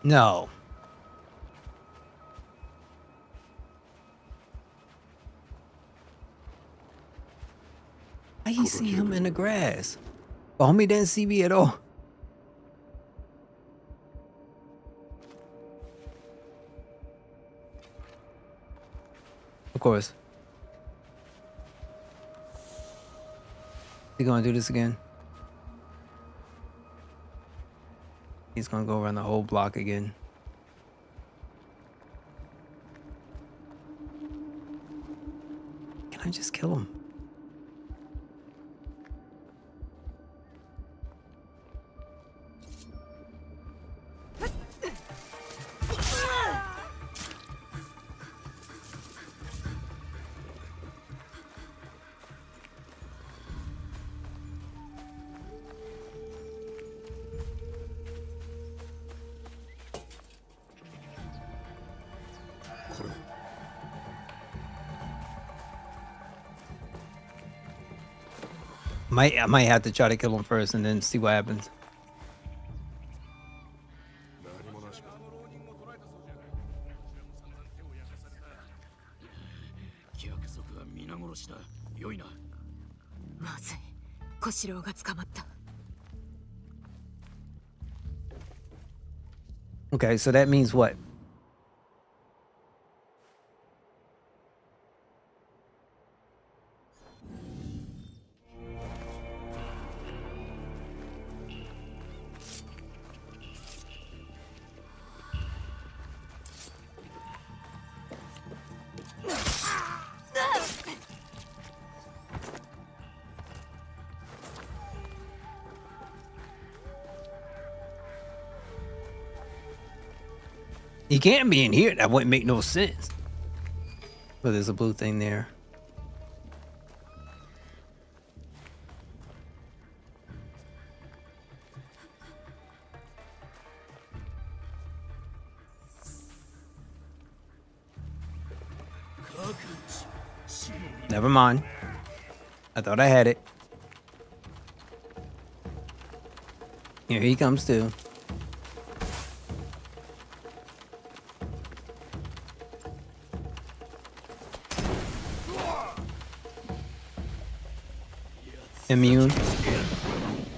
No. I see him in the grass. But homie didn't see me at all. Of course. He gonna do this again? He's gonna go around the whole block again. Can I just kill him? I might have to try to kill him first and then see what happens.まずい。小四郎が捕まった。Okay, so that means what? He can't be in here. That wouldn't make no sense. But there's a blue thing there. Never mind. I thought I had it. Here he comes too.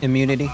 Immunity.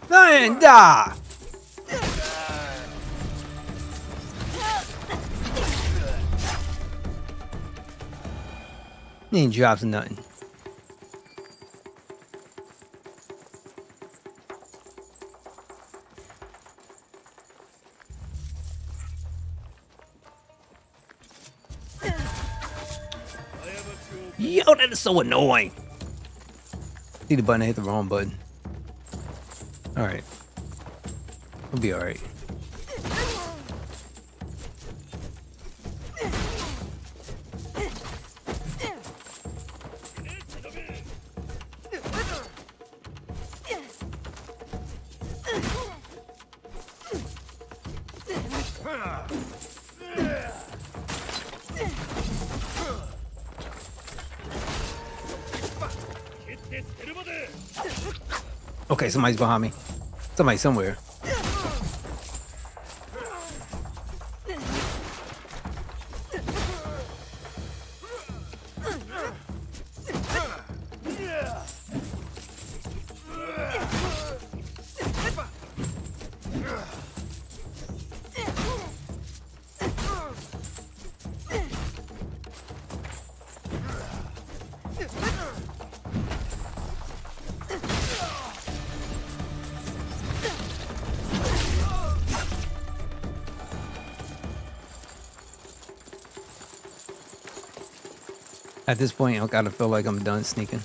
Linda! He ain't drops nothing. Yo, that is so annoying. See the button, I hit the wrong button. Alright. We'll be alright. Okay, somebody's behind me. Somebody somewhere. At this point, I gotta feel like I'm done sneaking.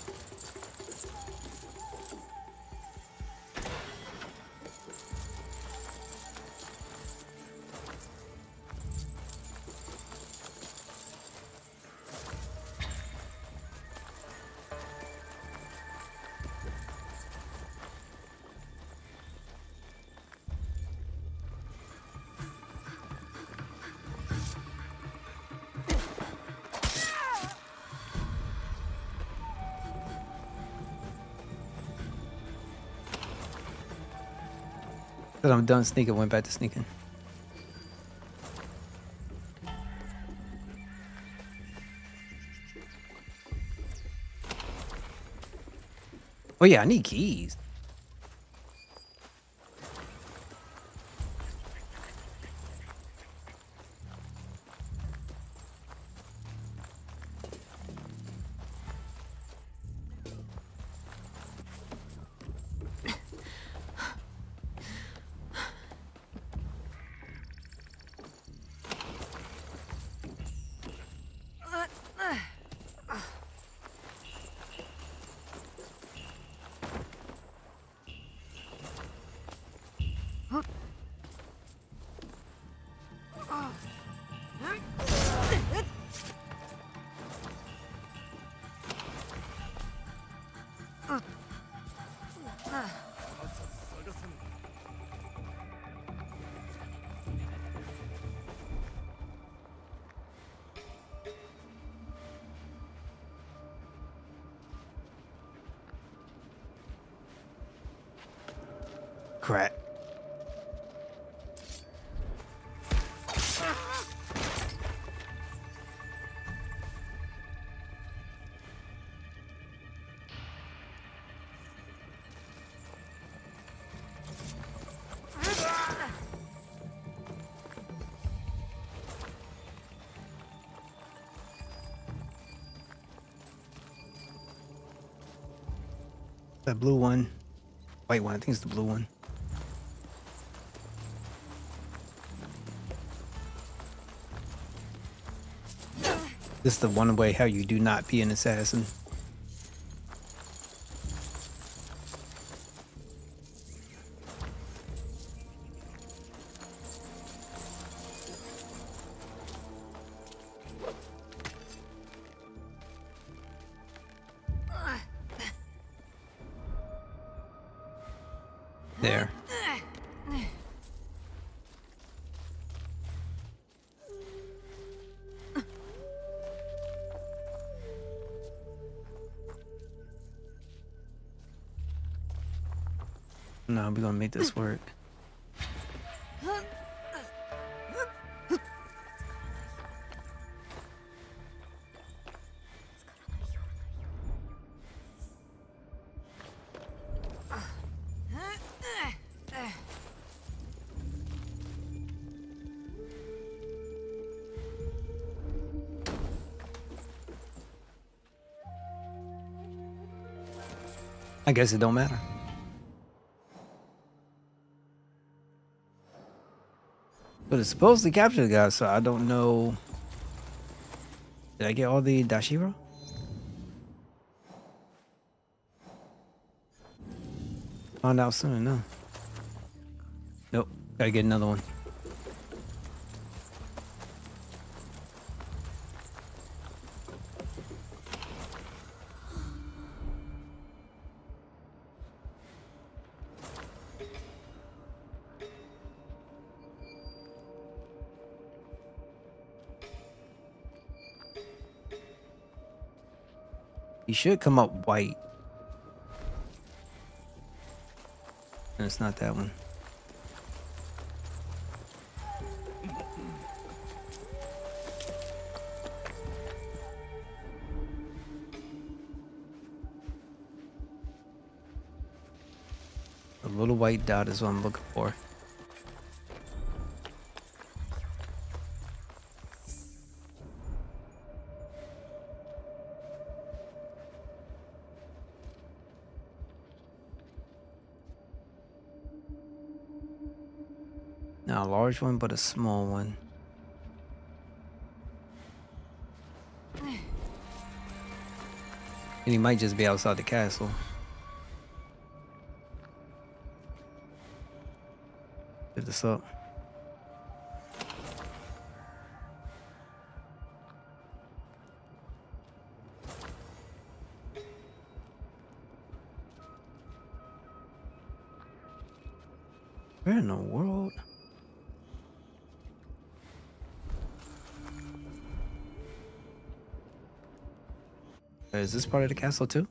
But I'm done sneaking, went back to sneaking. Oh yeah, I need keys. 探さね Crap. That blue one. White one. I think it's the blue one. This is the one way how you do not be an assassin. There. No, we're gonna make this work. I guess it don't matter. But it's supposed to capture the guy, so I don't know. Did I get all the Dashiro? Find out soon enough. Nope. Gotta get another one. He should come up white. And it's not that one. The little white dot is what I'm looking for. Not a large one, but a small one. And he might just be outside the castle. Get this up. Where in the world? Is this part of the castle too?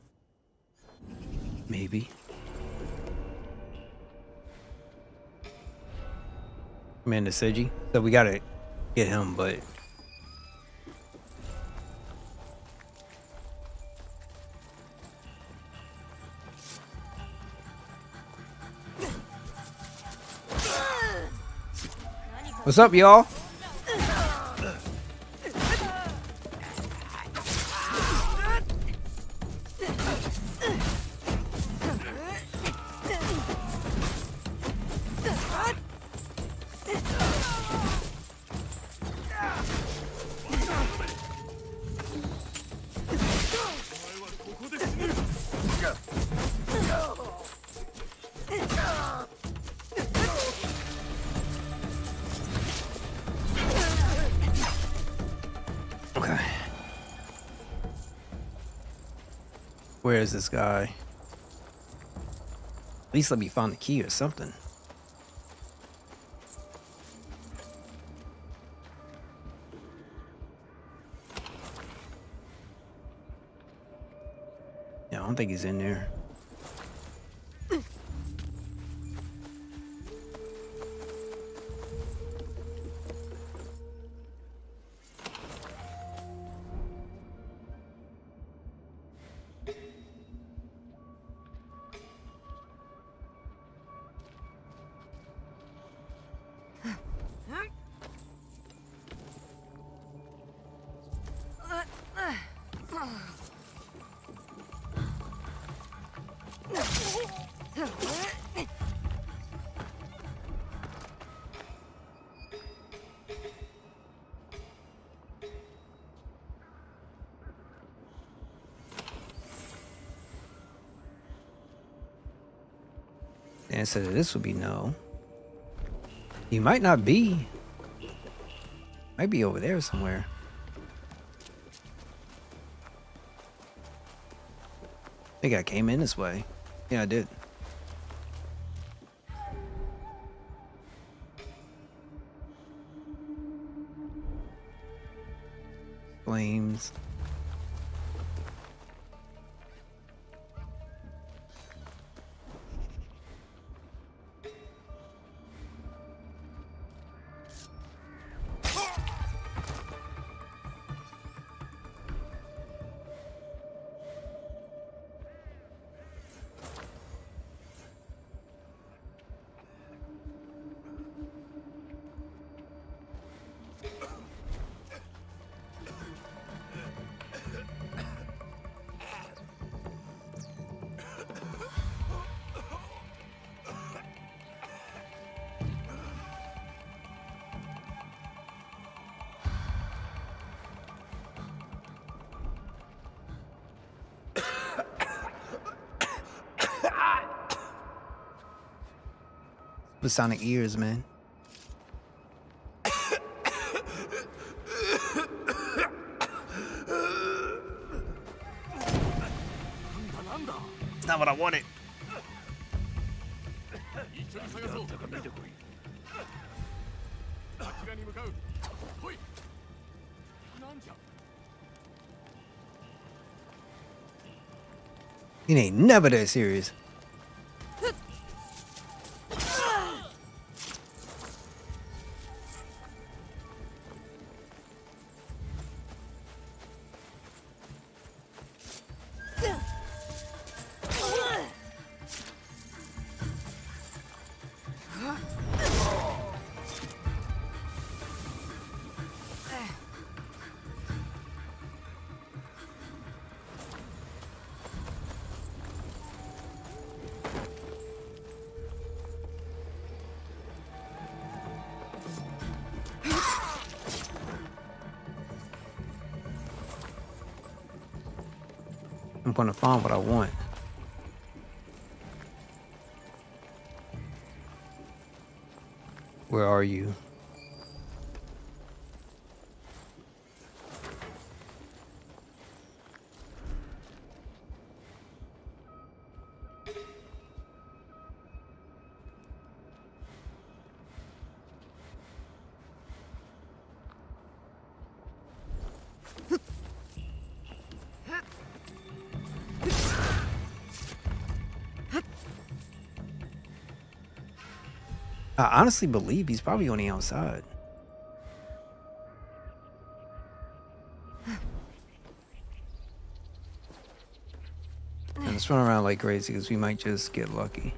Maybe. Commander Seiji. So we gotta get him, but what's up, y'all? Okay. Where is this guy? least let me find the key or something. Yeah, I don't think he's in there. The answer to this would be no. He might not be. Might be over there somewhere. I think I came in this way. Yeah, I did. Flames. Sonic ears, man. It's not what I wanted. It ain't never that serious. I'm gonna find what I want. Where are you? I honestly believe he's probably on the outside. And let's run around like crazy because we might just get lucky.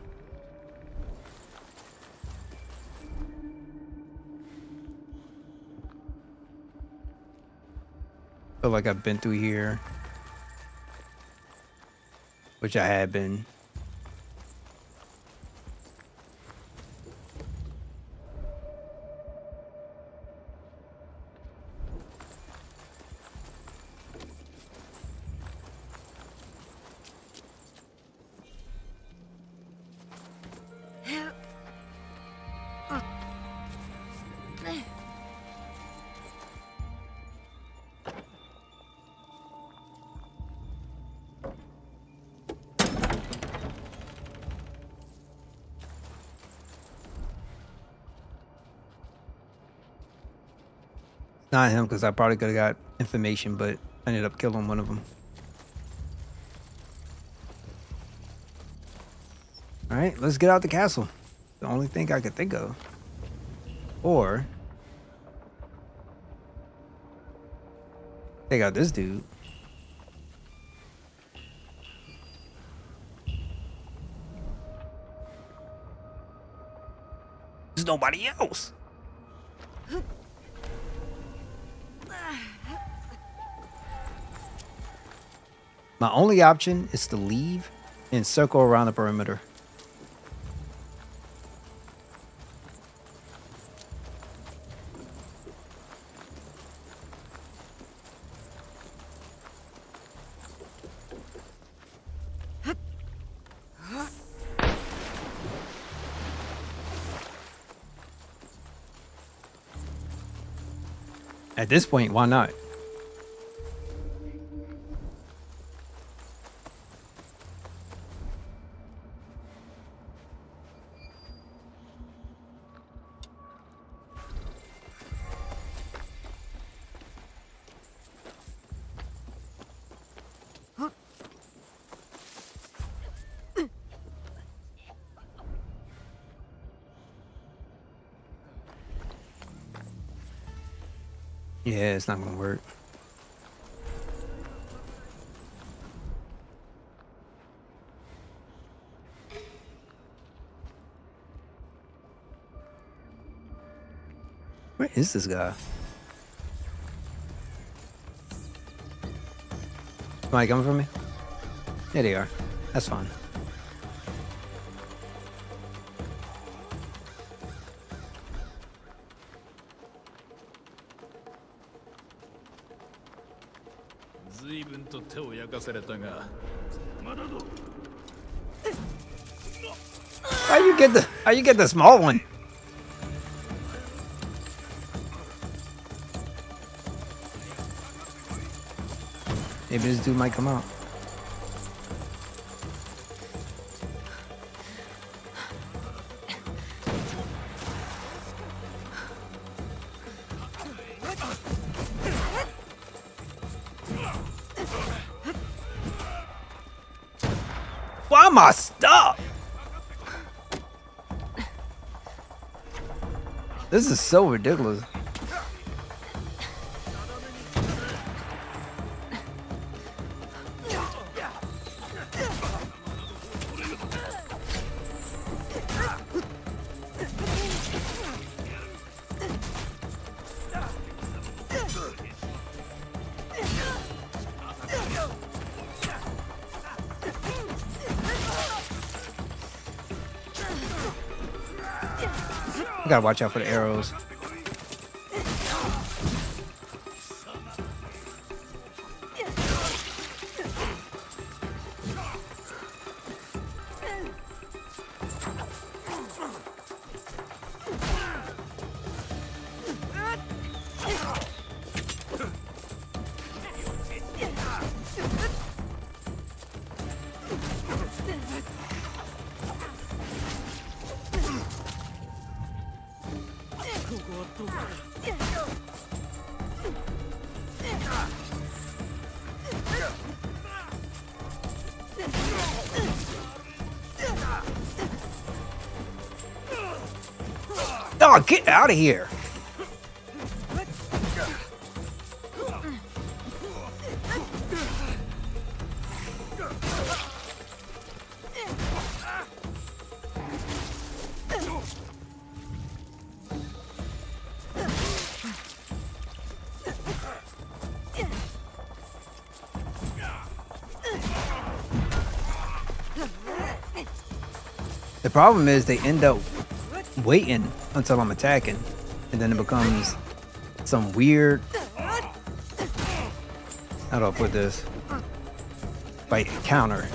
Feel like I've been through here, which I had been. Not him, because I probably could have got information, but I ended up killing one of them. Alright, let's get out the castle. The only thing I could think of. Or they got this dude. There's nobody else. My only option is to leave and circle around the perimeter. At this point, why not? Yeah, it's not gonna work. Where is this guy? Somebody coming for me? There they are. That's fine. How you get the small one? Maybe this dude might come out. Why am I stuck? This is so ridiculous. You gotta watch out for the arrows. Oh, get out of here. The problem is they end up waiting until I'm attacking, and then it becomes some weird, how do I put this, like counter.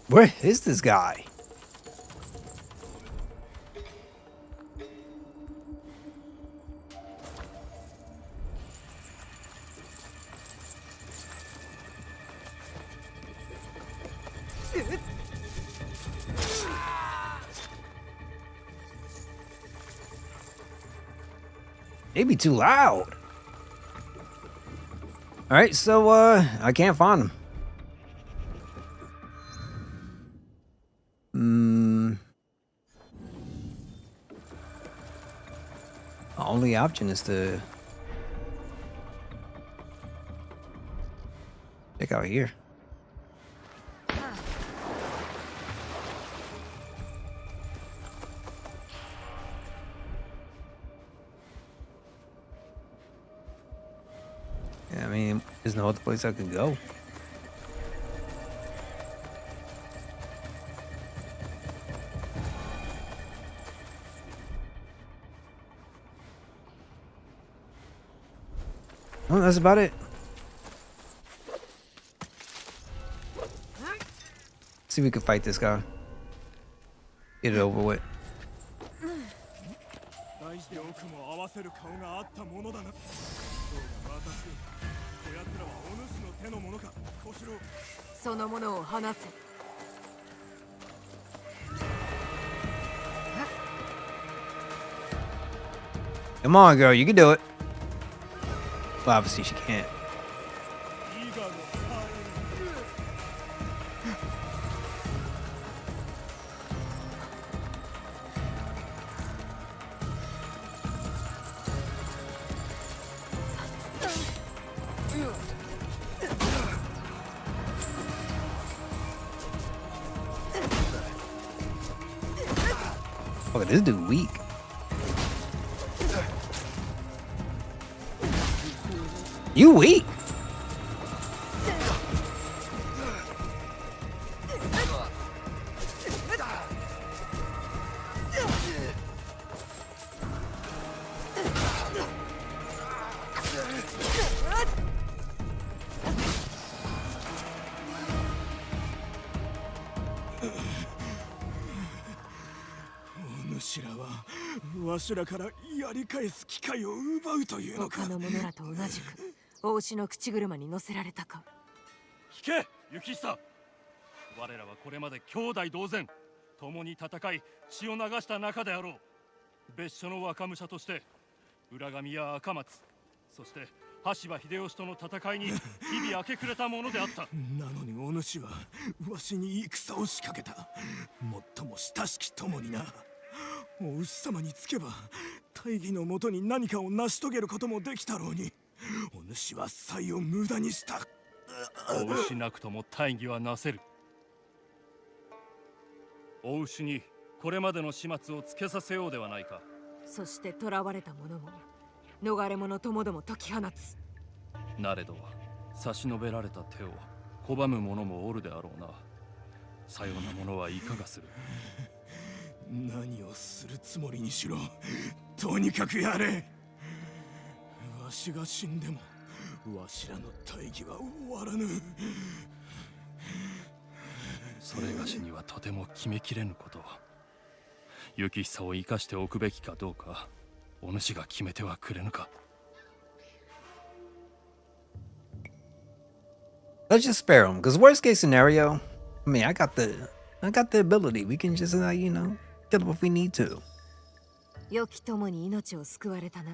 Where is this guy? They be too loud. All right, so I can't find him. The only option is to check out here. Yeah, I mean, there's no other place I could go. Oh, that's about it. See if we can fight this guy. Get it over with. 大事で奥も合わせる顔があったものだな。どうか私、こやつらはお主の手のものか、小四郎。そのものを離せ。Come on, girl, you can do it. Well, obviously she can't. 伊賀のハーレム。Look at this dude weak. You weak.お主らはわしらからやり返す機会を奪うというのか。他の者らと同じく大牛の口車に乗せられたか。聞け行久。我らはこれまで兄弟同然、共に戦い血を流した仲であろう。別所の若武者として浦上や赤松、そして羽柴秀吉との戦いに日々明け暮れたものであった。なのにお主はわしに戦を仕掛けた。最も親しき友にな。お牛様につけば大義のもとに何かを成し遂げることもできたろうに、お主は才を無駄にした。お牛なくとも大義はなせる。お牛にこれまでの始末をつけさせようではないか。そして囚われた者も逃れ者ともども解き放つ。なれど差し伸べられた手を拒む者もおるであろうな。さようなものはいかがする。何をするつもりにしろ、とにかくやれ。わしが死んでもわしらの大義は終わらぬ。それがしにはとても決めきれぬこと。行久を生かしておくべきかどうか、お主が決めてはくれぬか。Let's just spare him, because worst case scenario, I mean, I got the ability. We can just, you know, kill him if we need to. 良き友に命を救われたな。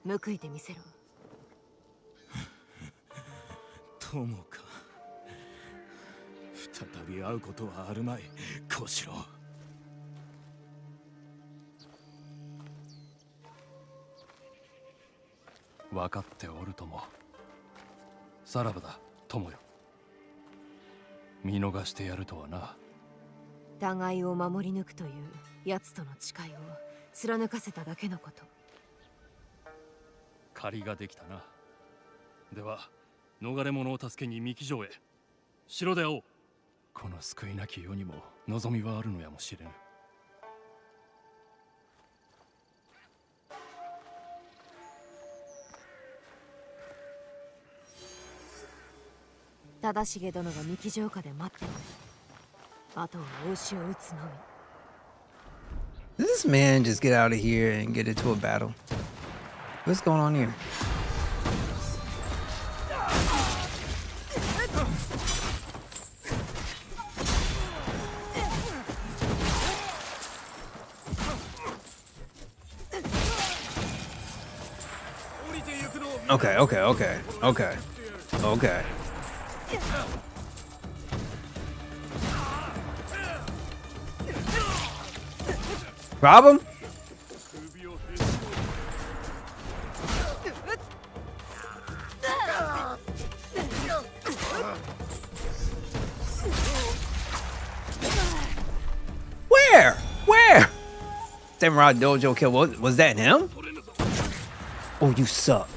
報いてみせろ。友か。再び会うことはあるまい、小四郎。分かっておるとも。さらばだ、友よ。見逃してやるとはな。互いを守り抜くという奴との誓いを貫かせただけのこと。借りができたな。では逃れ者を助けに三木城へ。城で会おう。この救いなき世にも望みはあるのやもしれぬ。忠重殿が三木城下で待っておる。あとは応酬を打つのみ。 Did this man just get out of here and get into a battle? What's going on here? Okay, okay, okay, okay, okay. Rob him? Where? Where? Samurai Dojo kill. Was that him? Oh, you suck.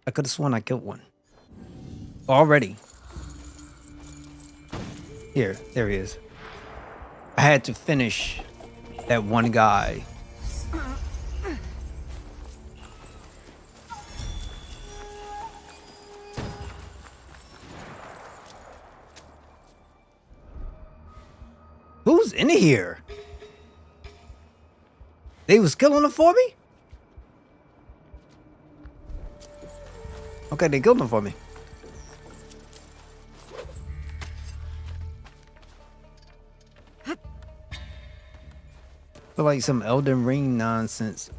I could have sworn I killed one. Already. Here, there he is. I had to finish that one guy. Who's in here? They was killing him for me? Okay, they killed him for me. Feel like some Elden Ring nonsense.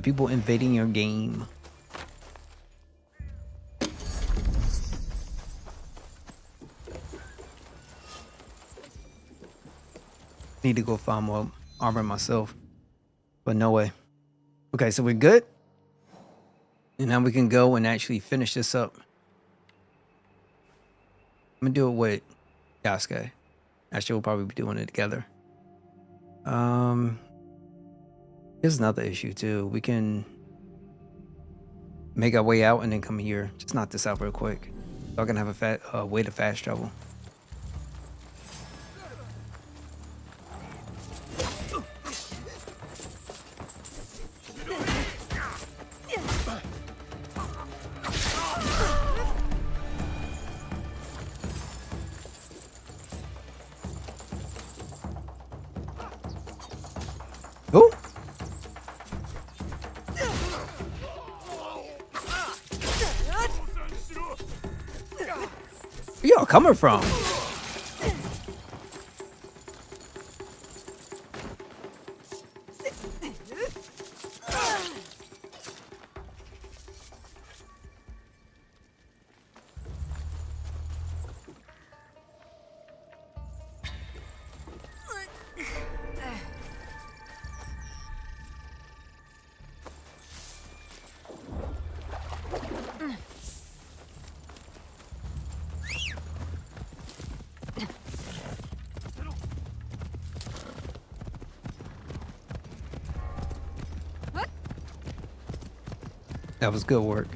People invading your game. Need to go find more armor myself, but no way. Okay, so we're good. And now we can go and actually finish this up. I'm gonna do it with Yasuke. Actually, we'll probably be doing it together. Here's another issue too. We can make our way out and then come here. Just knock this out real quick, so I can have a way to fast travel. Oh! Where y'all coming from? That was good work.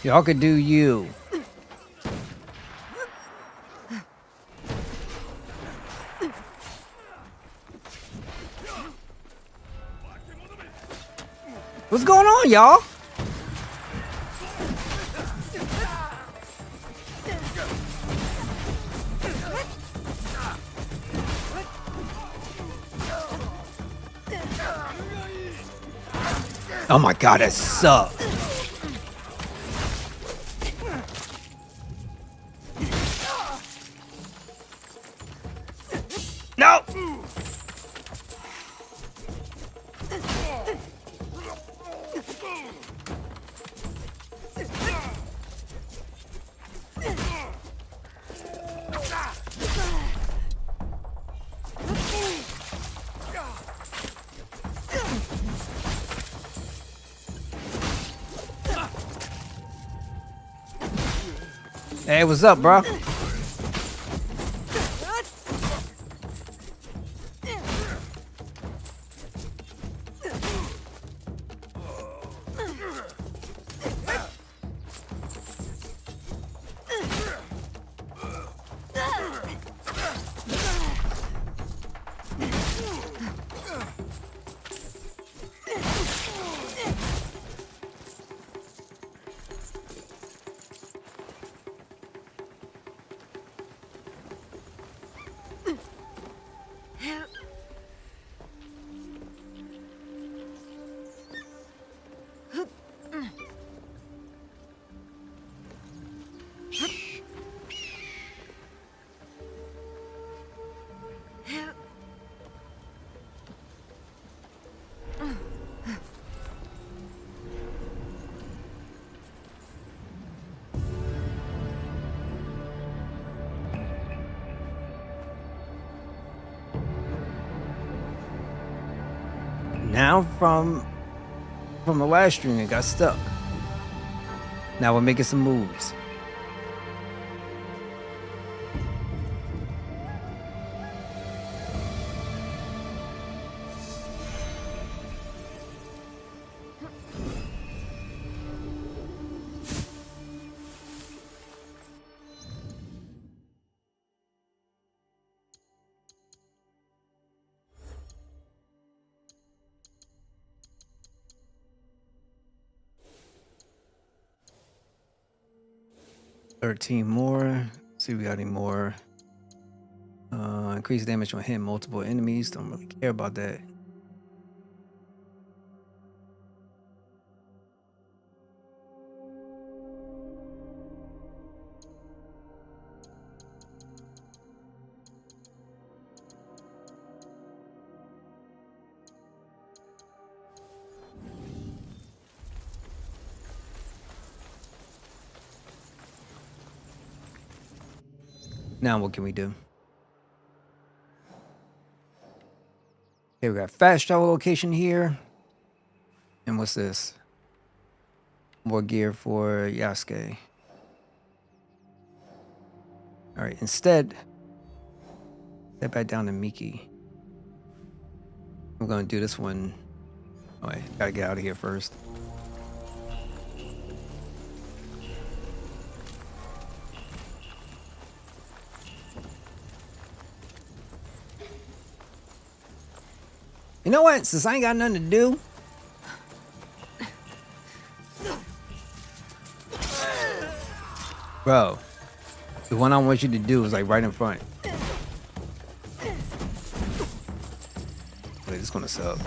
Y'all could do you. What's going on, y'all? Oh my god, that sucks. No! Hey, what's up, bro? Now from the last stream, it got stuck. Now we're making some moves. $13 more. See if we got any more. Increase damage when hitting multiple enemies. Don't really care about that. Now what can we do? Okay, we got fast travel location here. And what's this? More gear for Yasuke. Alright, instead, step back down to Miki. We're gonna do this one. Oh, wait, gotta get out of here first. You know what? Since I ain't got nothing to do, bro, the one I want you to do is like right in front. Wait, this gonna suck.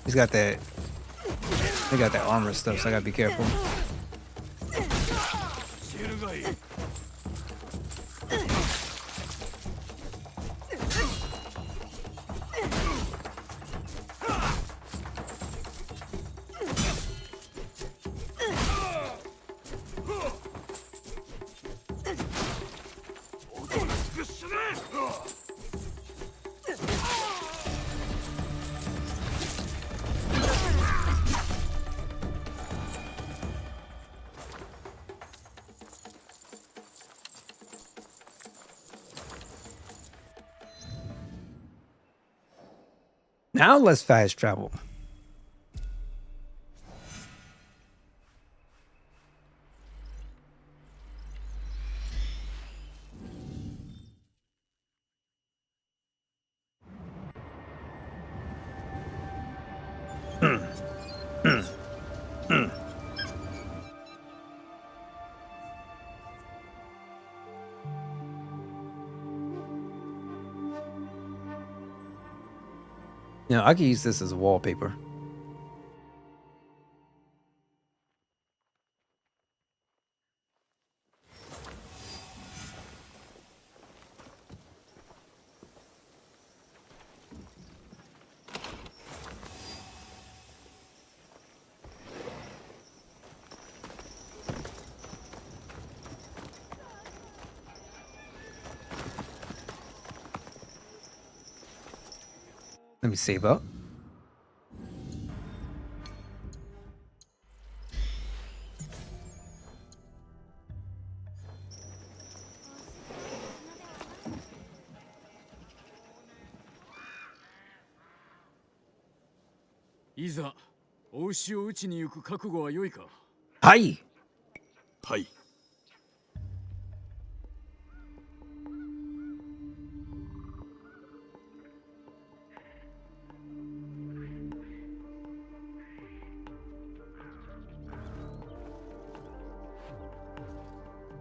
He's got that. They got that armor stuff, so I gotta be careful. Now let's fast travel. Yeah, I could use this as wallpaper. Let me save up. Iza, お牛を打ちに行く覚悟は良いか。はい。はい。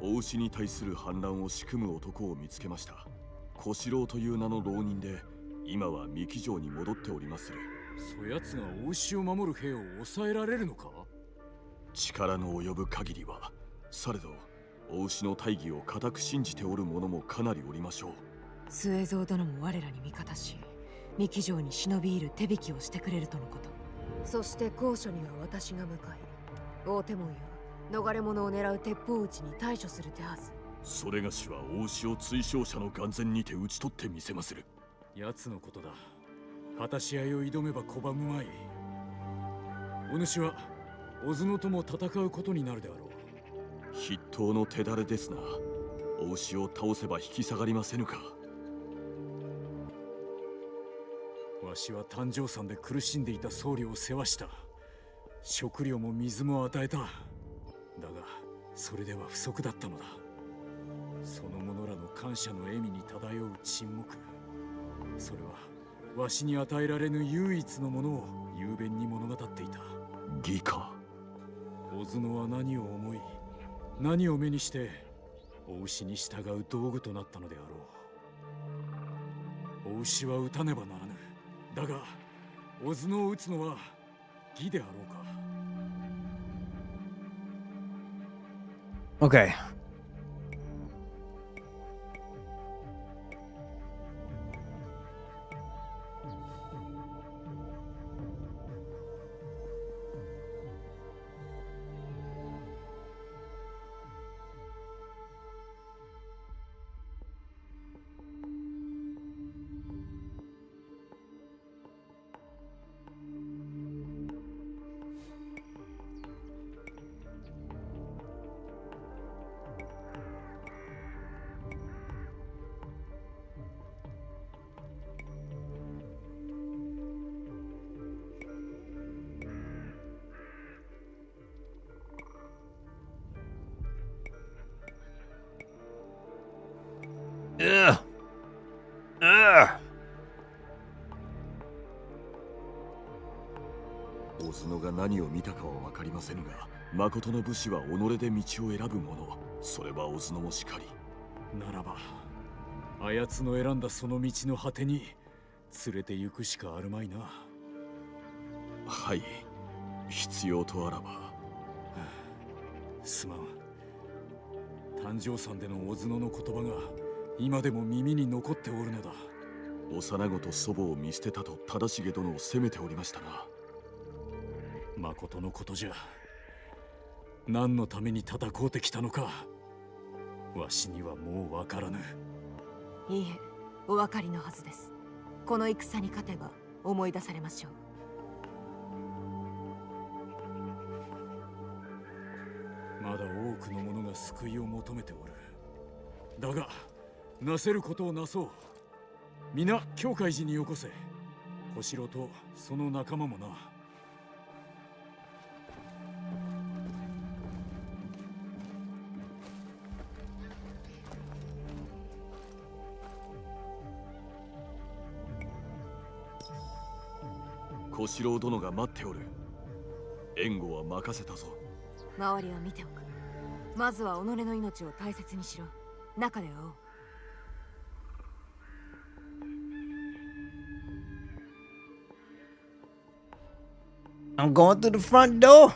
お牛に対する反乱を仕組む男を見つけました。小四郎という名の浪人で、今は三木城に戻っておりまする。そやつがお牛を守る兵を抑えられるのか。力の及ぶ限りは。されど、お牛の大義を固く信じておる者もかなりおりましょう。末蔵殿も我らに味方し、三木城に忍び入る手引きをしてくれるとのこと。そして高所には私が向かい、大手門や逃れ者を狙う鉄砲撃ちに対処する手はず。それがしはお牛を追将者の眼前にて討ち取ってみせまする。奴のことだ。果たし合いを挑めば拒むまい。お主は小角とも戦うことになるであろう。筆頭の手だれですな。お牛を倒せば引き下がりませぬか。わしは誕生山で苦しんでいた僧侶を世話した。食料も水も与えた。だがそれでは不足だったのだ。その者らの感謝の笑みに漂う沈黙、それはわしに与えられぬ唯一のものを雄弁に物語っていた。義か。小角は何を思い、何を目にしてお牛に従う道具となったのであろう。お牛は撃たねばならぬ。だが小角を撃つのは義であろうか。Okay. Ugh. Ugh. 小角が何を見たかは分かりませぬが、誠の武士は己で道を選ぶもの。それは小角もしかり。ならばあやつの選んだその道の果てに連れて行くしかあるまいな。はい、必要とあらば。すまん。誕生山での小角の言葉が今でも耳に残っておるのだ。幼子と祖母を見捨てたと忠重殿を責めておりましたな。誠のことじゃ。何のために戦うてきたのか、わしにはもうわからぬ。いいえ、お分かりのはずです。この戦に勝てば思い出されましょう。まだ多くの者が救いを求めておる。だがなせることをなそう。皆教会寺によこせ。小四郎とその仲間もな。小四郎殿が待っておる。援護は任せたぞ。周りを見ておく。まずは己の命を大切にしろ。中で会おう。I'm going through the front door.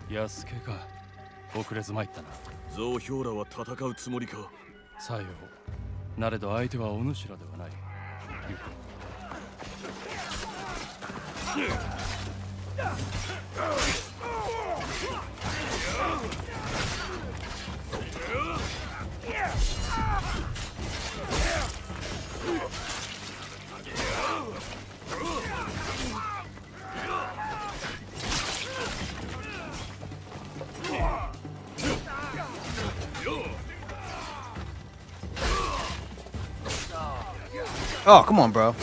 安家か。遅れず参ったな。増兵らは戦うつもりか。さよう。なれど相手はお主らではない。行こOh, come on, bro.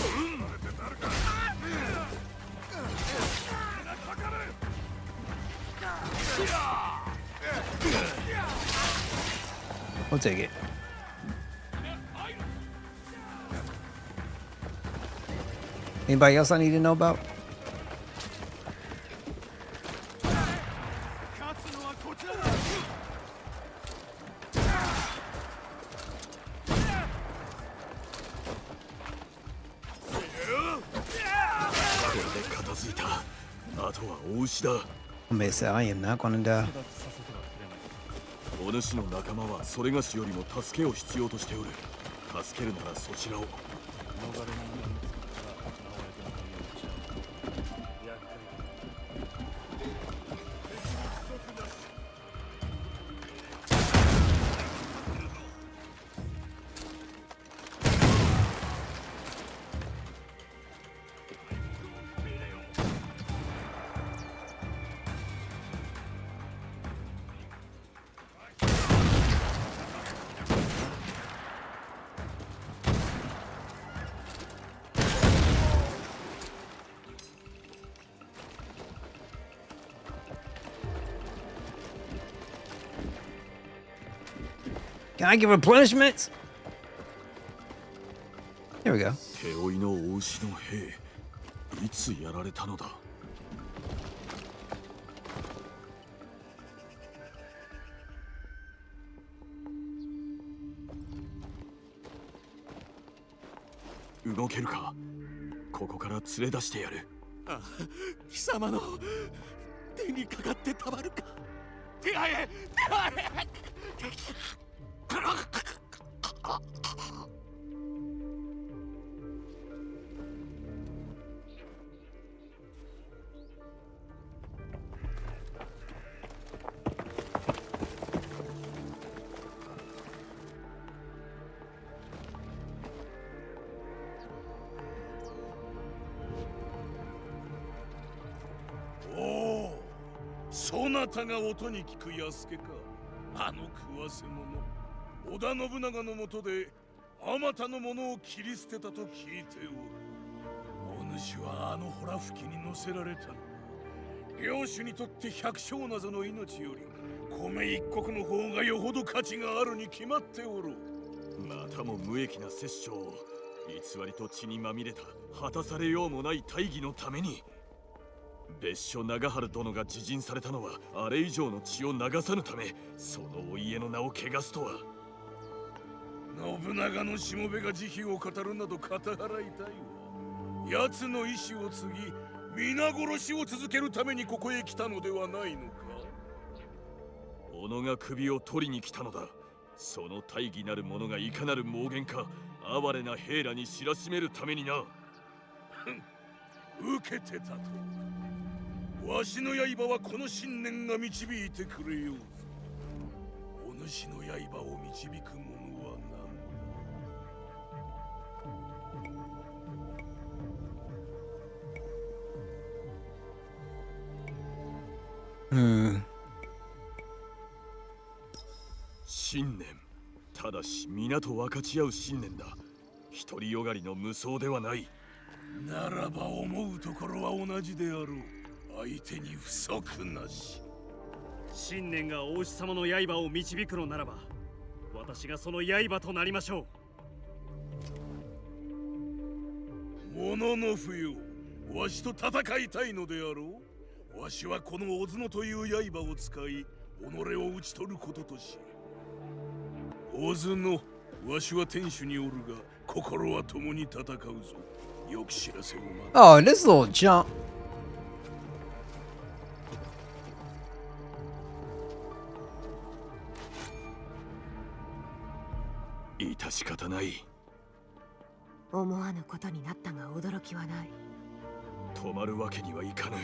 We'll take it. Anybody else I need to know about? 勝つのはこちらだ。これで片付いた。あとは大牛だ。 Somebody said I am not gonna die. お主の仲間はそれがしよりも助けを必要としておる。助けるならそちらを。Can I get replenishments? Here we go. 手負いの大牛の兵、いつやられたのだ。動けるか。ここから連れ出してやる。あ、貴様の手にかかってたまるか。手配へ、手配へ。そなたが音に聞く安家か。あの食わせ者、織田信長のもとであまたの者を切り捨てたと聞いておる。お主はあの洞吹きに乗せられたの。領主にとって百姓なぞの命より米一石の方がよほど価値があるに決まっておる。またも無益な殺生、偽りと血にまみれた果たされようもない大義のために。別所長春殿が自尽されたのはあれ以上の血を流さぬため、そのお家の名を汚すとは。信長のしもべが慈悲を語るなど肩払いたいわ。奴の意志を継ぎ皆殺しを続けるためにここへ来たのではないのか。己が首を取りに来たのだ。その大義なる者がいかなる妄言か哀れな兵らに知らしめるためにな。受けてたと。わしの刃はこの信念が導いてくれよう。お主の刃を導く者は何だ。信念。ただし皆と分かち合う信念だ。独りよがりの無双ではない。ならば思うところは同じであろう。相手に不足なし。信念が王子様の刃を導くのならば、私がその刃となりましょう。ものの不要。わしと戦いたいのであろう。わしはこの小角という刃を使い、己を討ち取ることとし。小角、わしは天守におるが、心は共に戦うぞ。よく知らせを待て。Oh, this little jump. 致し方ない。思わぬことになったが驚きはない。止まるわけにはいかぬ。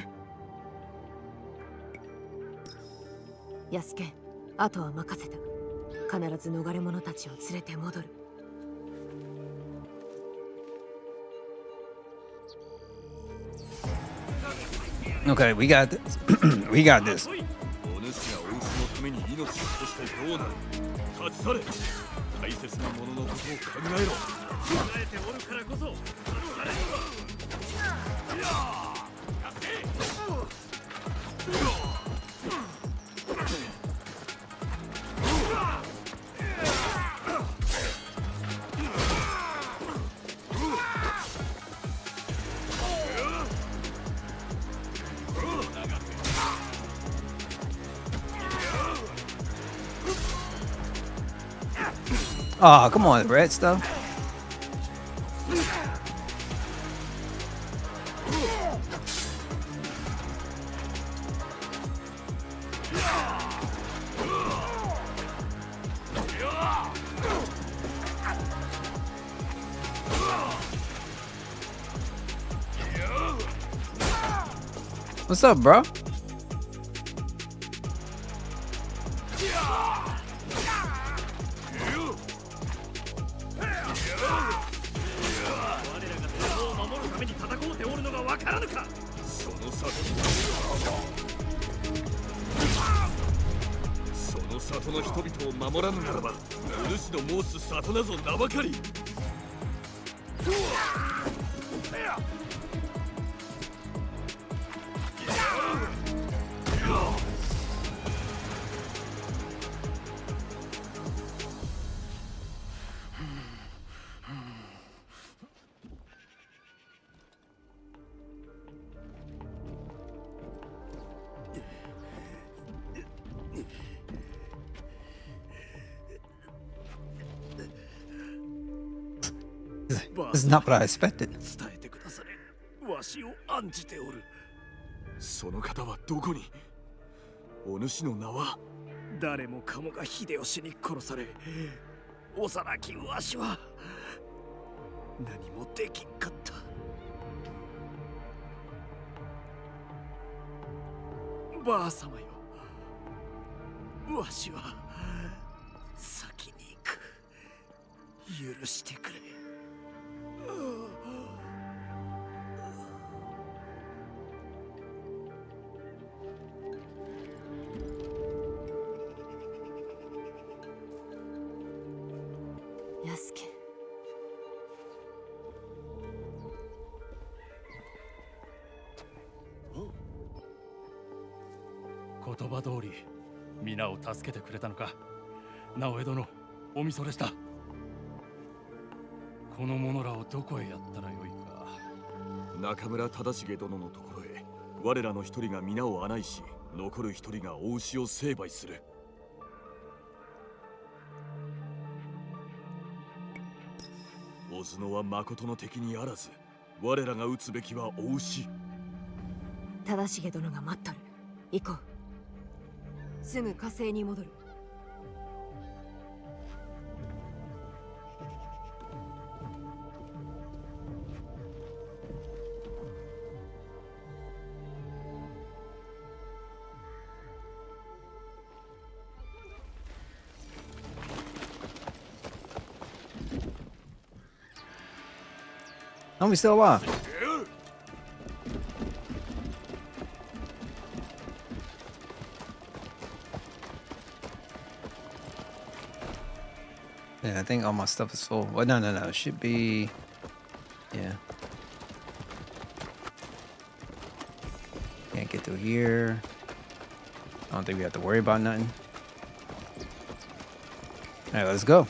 安家、あとは任せた。必ず逃れ者たちを連れて戻る。Okay, we got this. We got this. お主がお牛のために命を落としてどうなる。立ち去れ。大切なもののことを考えろ。考えておるからこそ立ち去れ。Oh, come on, red stuff. What's up, bro?人々を守らぬならば、お主の申す里なぞ名ばかり。This is not what I expected. 伝えてくだされ。わしを案じておる。その方はどこに？お主の名は？誰もかもが秀吉に殺され、幼きわしは何もできんかった。ばあさまよ、わしは先に行く。許してくれ。安家。言葉通り皆を助けてくれたのか。直江殿、おみそれした。この者らをどこへやったらよいか。中村忠重殿のところへ。我らの一人が皆を案内し、残る一人がお牛を成敗する。小角は誠の敵にあらず、我らが討つべきはお牛。忠重殿が待っとる。行こう。すぐ火星に戻る。Are we still alive? Yeah, I think all my stuff is full. Well, no. It should be... Yeah. Can't get through here. I don't think we have to worry about nothing. Alright, let's go.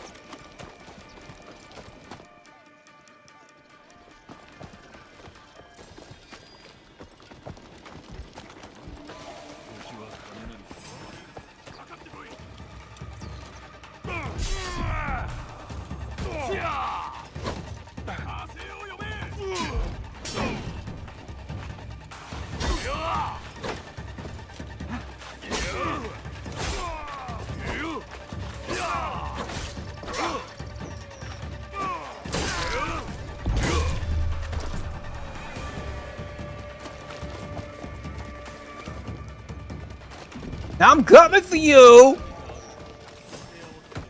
I'm coming for you.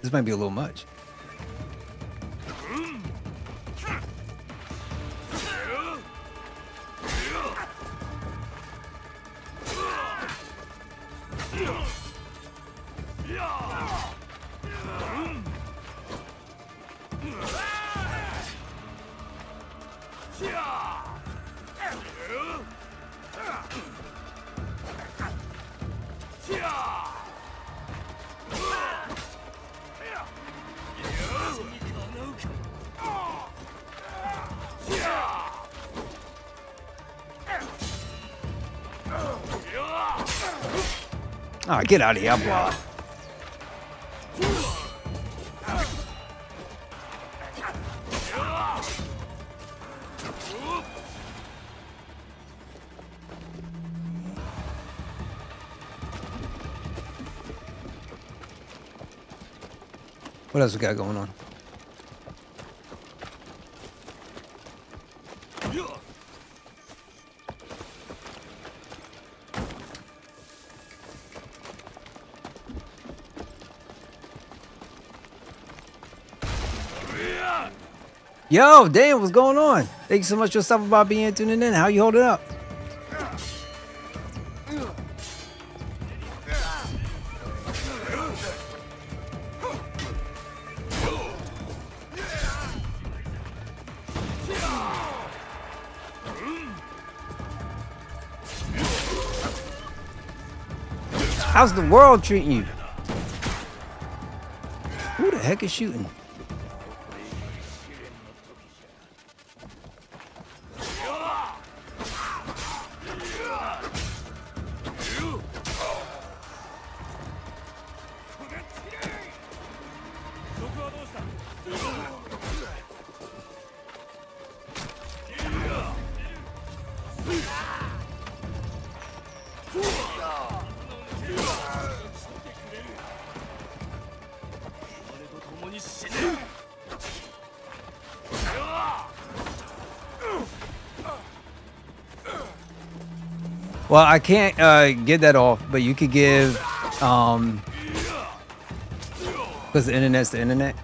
This might be a little much. All right, get out of here. I'm blocked. What else we got going on? Yo, damn, what's going on? Thank you so much for stopping by, being tuning in. How you holding up? How's the world treating you? Who the heck is shooting? Well, I can't get that off, but you could give, because the internet's the internet.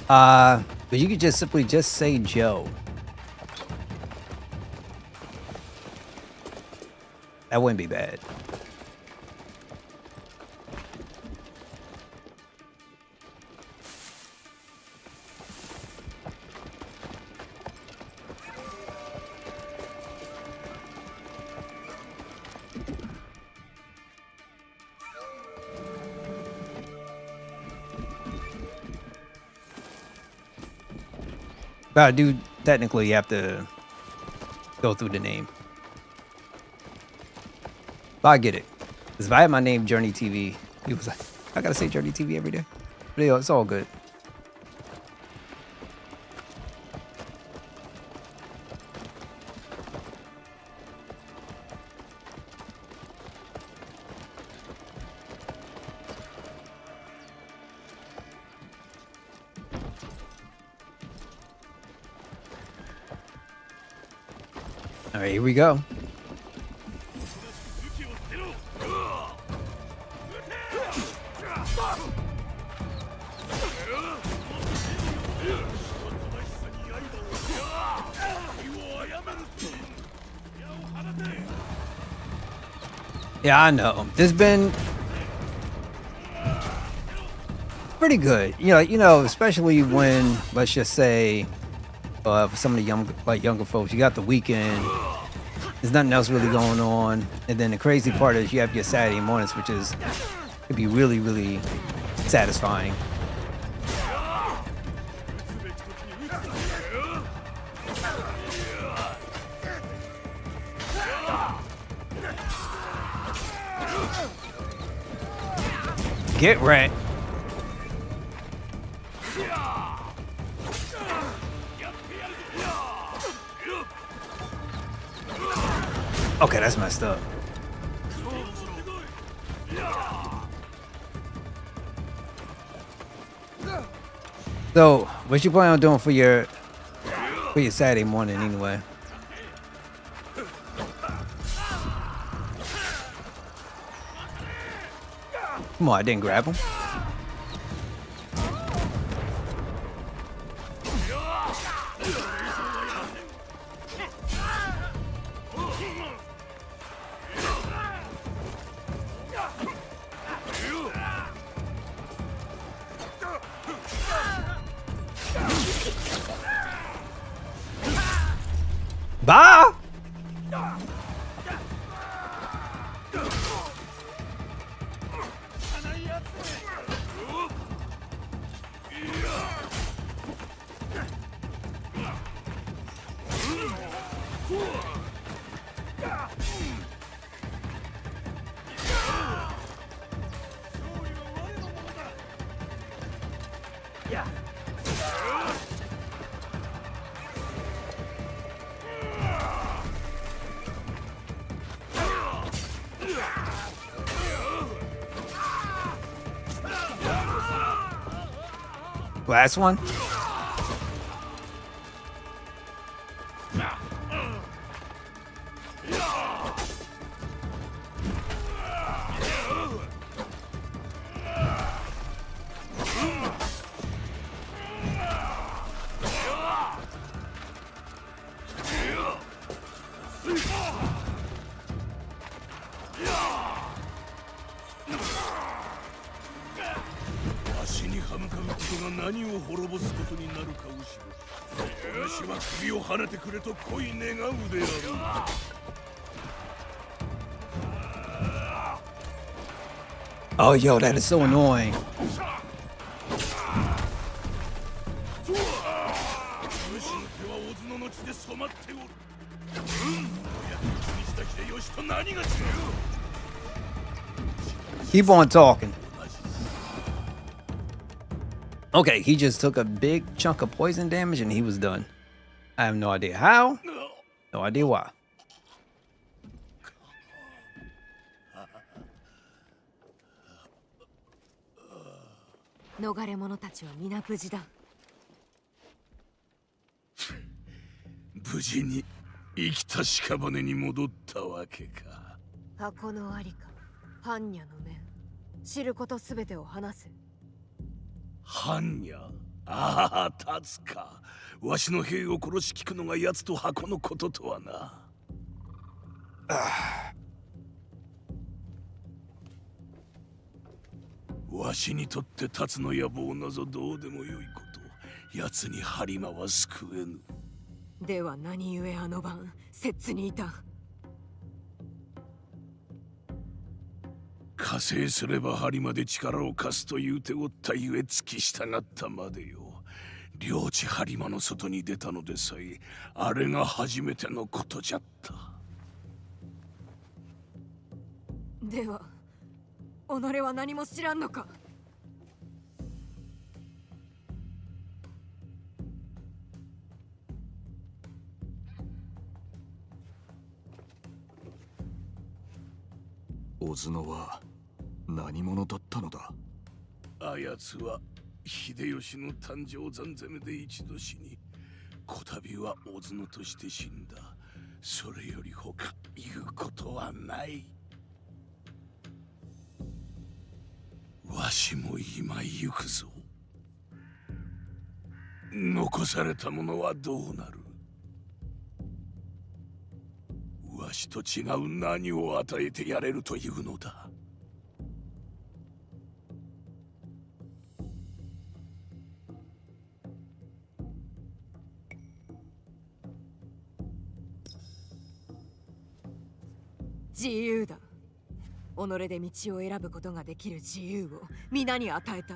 But you could just simply just say Joe. That wouldn't be bad. But I do technically have to go through the name. But I get it. Because if I had my name Journey TV, he was like, I gotta say Journey TV every day. But yo, it's all good. All right, here we go. Yeah, I know. It's been pretty good. You know, especially when, let's just say, for some of the younger folks, you got the weekend. There's nothing else really going on, and then the crazy part is you have your Saturday mornings, which could be really, really satisfying. Get wrecked. Okay, that's messed up. So, what you plan on doing for your Saturday morning anyway? Come on, I didn't grab him. Bye. Last one. Oh, yo, that is so annoying. Keep on talking. Okay, he just took a big chunk of poison damage and he was done. I have no idea how. No idea why.無事に生きた屍に戻ったわけか。箱のありか、般若の面、知ることすべてを話す。般若？ああ、立つか。わしの兵を殺し聞くのが奴と箱のこととはな。わしにとって立つの野望なぞどうでもよいこと。奴に播磨は救えぬ。では何故あの晩、摂津にいた。加勢すれば針まで力を貸すという手おったゆえ付き従ったまでよ。領地播磨の外に出たのでさえ、あれが初めてのことじゃった。では、己は何も知らんのか。小角は何者だったのだ。あやつは秀吉の誕生残攻めで一度死に、こたびは小角として死んだ。それより他言うことはない。わしも今行くぞ。残された者はどうなる？わしと違う何を与えてやれるというのだ。自由だ。己で道を選ぶことができる自由を皆に与えた。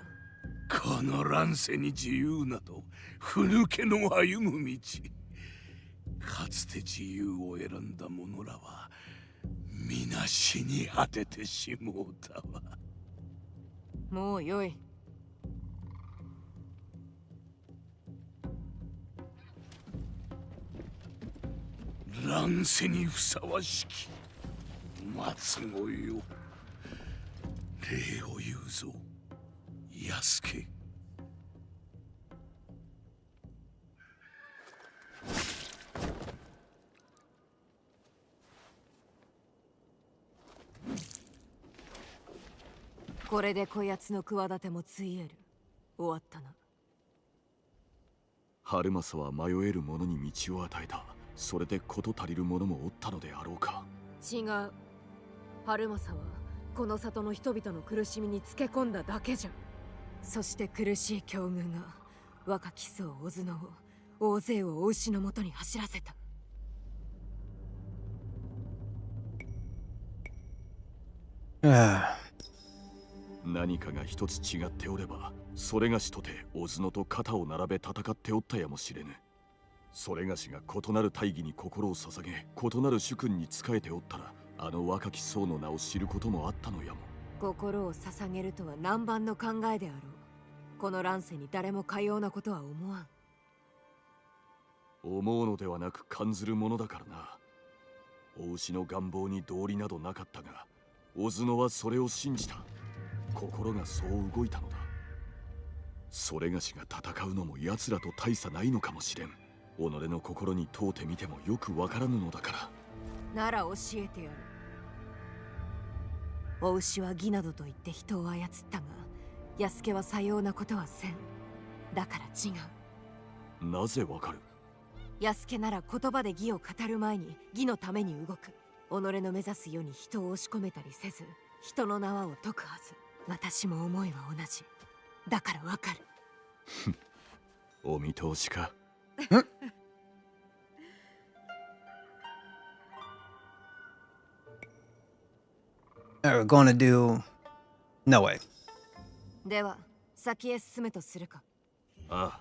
この乱世に自由などふぬけの歩む道。かつて自由を選んだ者らは皆死に果ててしもうたわ。もうよい。乱世にふさわしき末子よ。礼を言うぞ、安家。これでこやつの企てもついえる。終わったな。春政は迷える者に道を与えた。それで事足りる者もおったのであろうか。違う。春政はこの里の人々の苦しみにつけ込んだだけじゃ。そして苦しい境遇が若き僧小津野を大勢をお牛のもとに走らせた。何かが一つ違っておれば、それがしとて小津野と肩を並べ戦っておったやもしれぬ。それがしが異なる大義に心を捧げ、異なる主君に仕えておったら、あの若き僧の名を知ることもあったのやも。心を捧げるとは南蛮の考えであろう。この乱世に誰もかようなことは思わん。思うのではなく感ずるものだからな。お牛の願望に道理などなかったが、小津野はそれを信じた。心がそう動いたのだ。それがしが戦うのも奴らと大差ないのかもしれん。己の心に問うてみてもよくわからぬのだから。なら教えてやる。お牛は義などと言って人を操ったが、安家はさようなことはせん。だから違う。なぜわかる？安家なら言葉で義を語る前に義のために動く。己の目指す世に人を押し込めたりせず、人の縄を解くはず。私も思いは同じ。だからわかる。お見通しか。We're gonna do no way. では先へ進めとするか。ああ。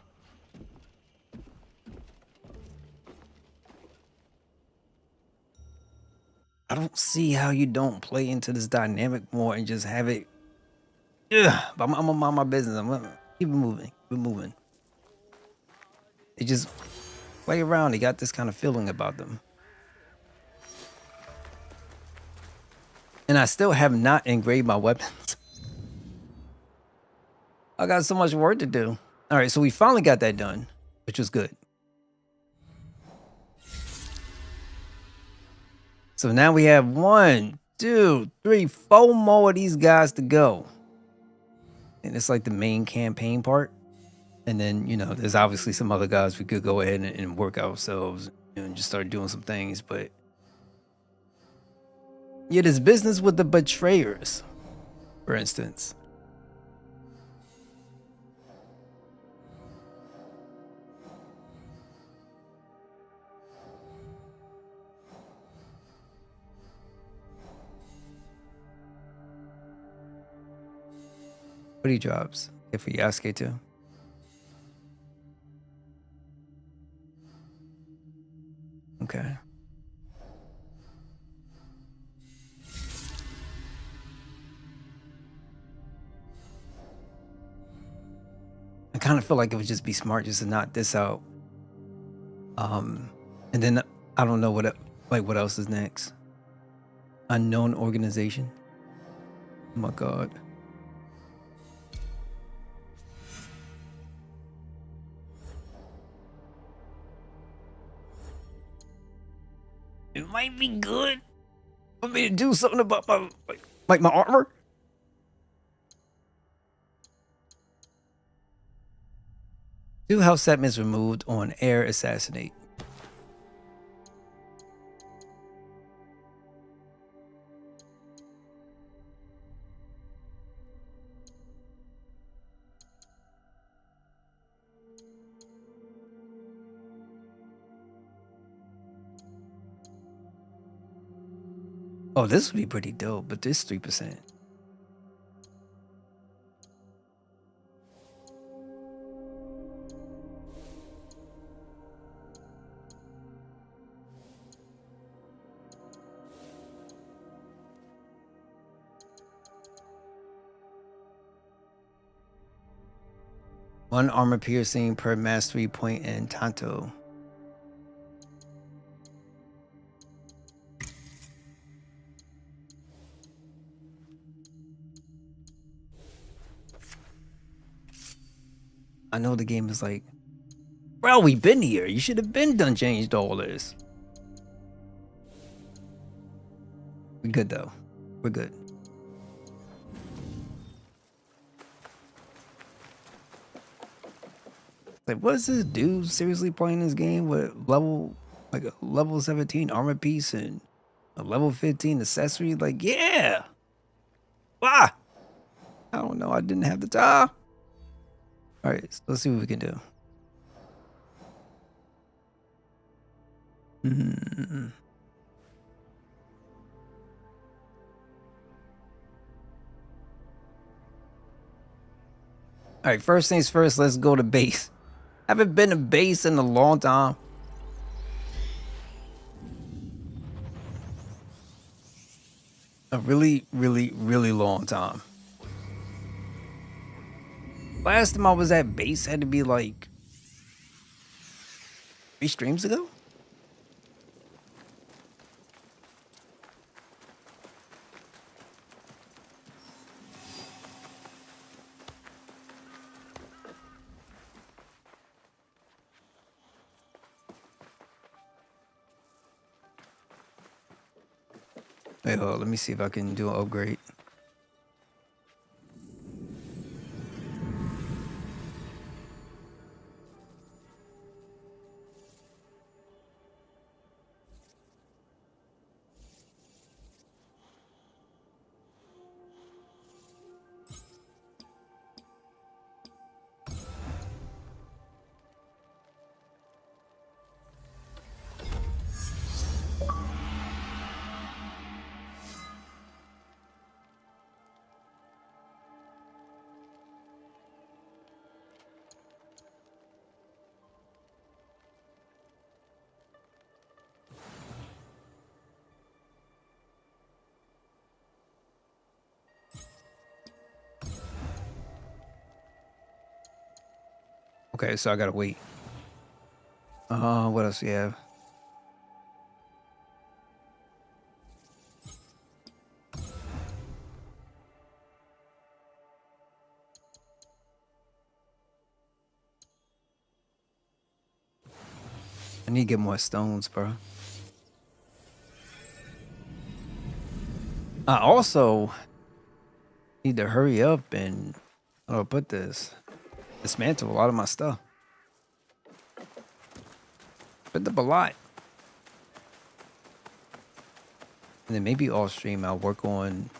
I don't see how you don't play into this dynamic more and just have it. Yeah, but I'm gonna mind my business. I'm gonna keep it moving. Keep it moving. They just play around. They got this kind of feeling about them. And I still have not engraved my weapons. I got so much work to do. All right, so we finally got that done, which was good. So now we have 1, 2, 3, 4 more of these guys to go. And it's like the main campaign part. And then, you know, there's obviously some other guys we could go ahead and work ourselves and just start doing some things. But yeah, there's business with the betrayers, for instance. What he drops? If we ask it to. Okay. I kind of feel like it would just be smart just to knock this out. And then I don't know what else is next. Unknown organization. Oh my god. It might be good for me to do something about my armor. Do house segments removed on air assassinate. Oh, this would be pretty dope, but this 3%. One armor piercing per mastery point in Tanto. I know the game is like, bro, we been here. You should have been done changed all this. We good though. We're good. Like, what is this dude seriously playing this game with level, like a level 17 armor piece and a level 15 accessory? Like, yeah. Ah, I don't know. I didn't have the time. All right, so let's see what we can do. All right, first things first, let's go to base. Haven't been to base in a long time. A really, really, really long time. Last time I was at base had to be like 3 streams ago. Wait, hold on, let me see if I can do an upgrade. Okay, so I gotta wait. What else do you have? I need to get more stones, bro. I also need to hurry up and put this. Dismantle a lot of my stuff. Put up a lot. And then maybe off stream I'll work on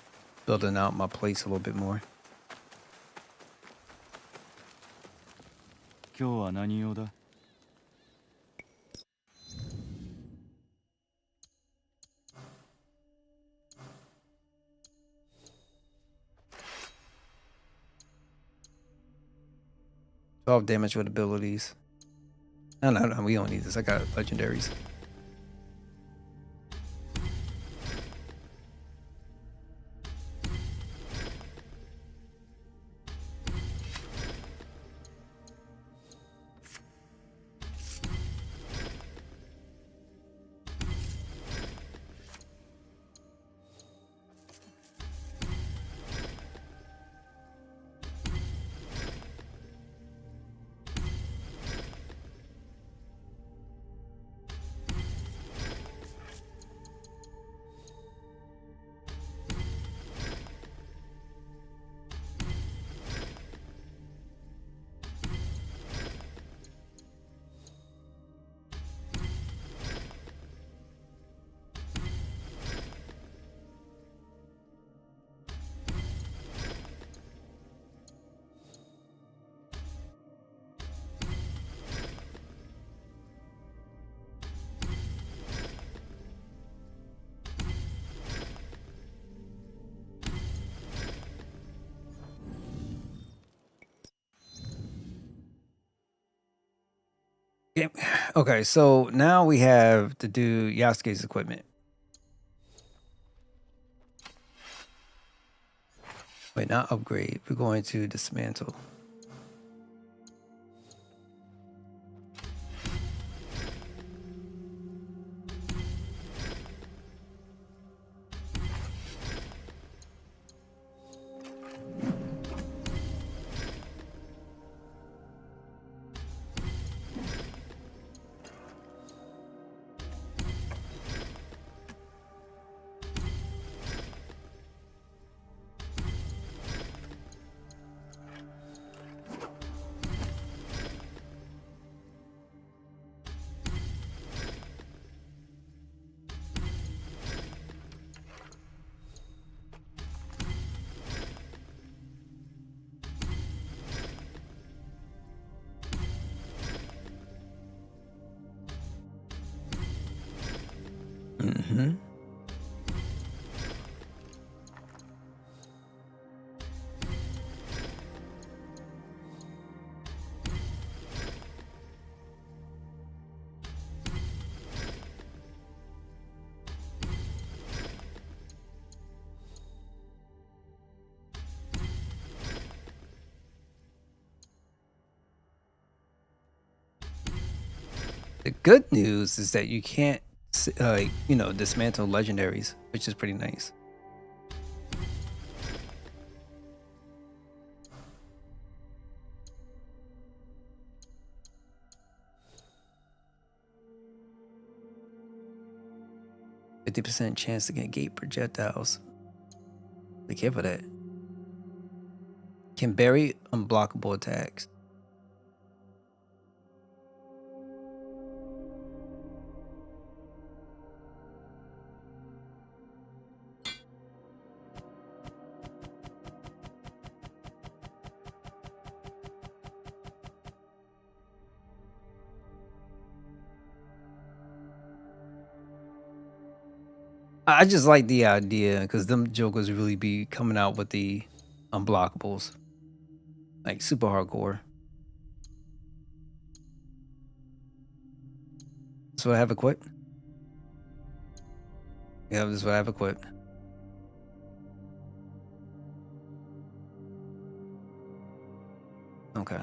building out my place a little bit more. 今日は何用だ? Twelve damage with abilities. No, we don't need this. I got legendaries. Okay, so now we have to do Yasuke's equipment. Wait, not upgrade. We're going to dismantle. The good news is that you can't, you know, dismantle legendaries, which is pretty nice. %50 chance to get gate projectiles. Be careful of that. Can bury unblockable attacks. I just like the idea because them jokers really be coming out with the unblockables, like super hardcore. That's what I have equipped. Yeah, this is what I have equipped. Okay.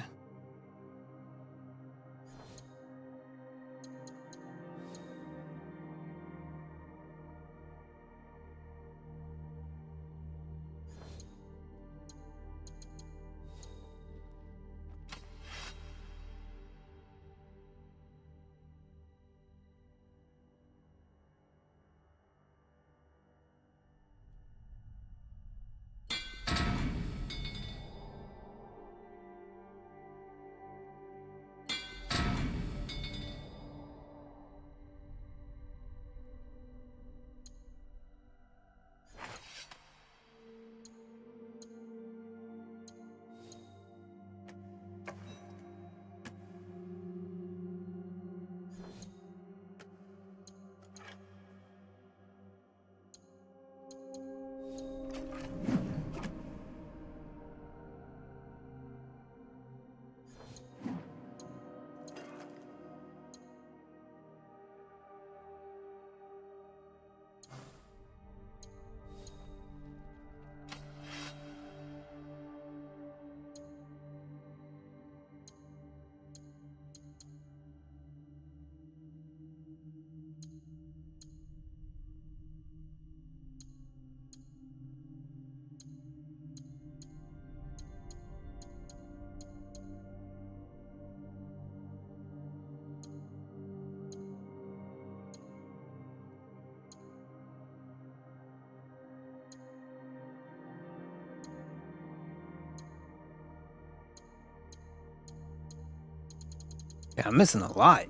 Yeah, I'm missing a lot.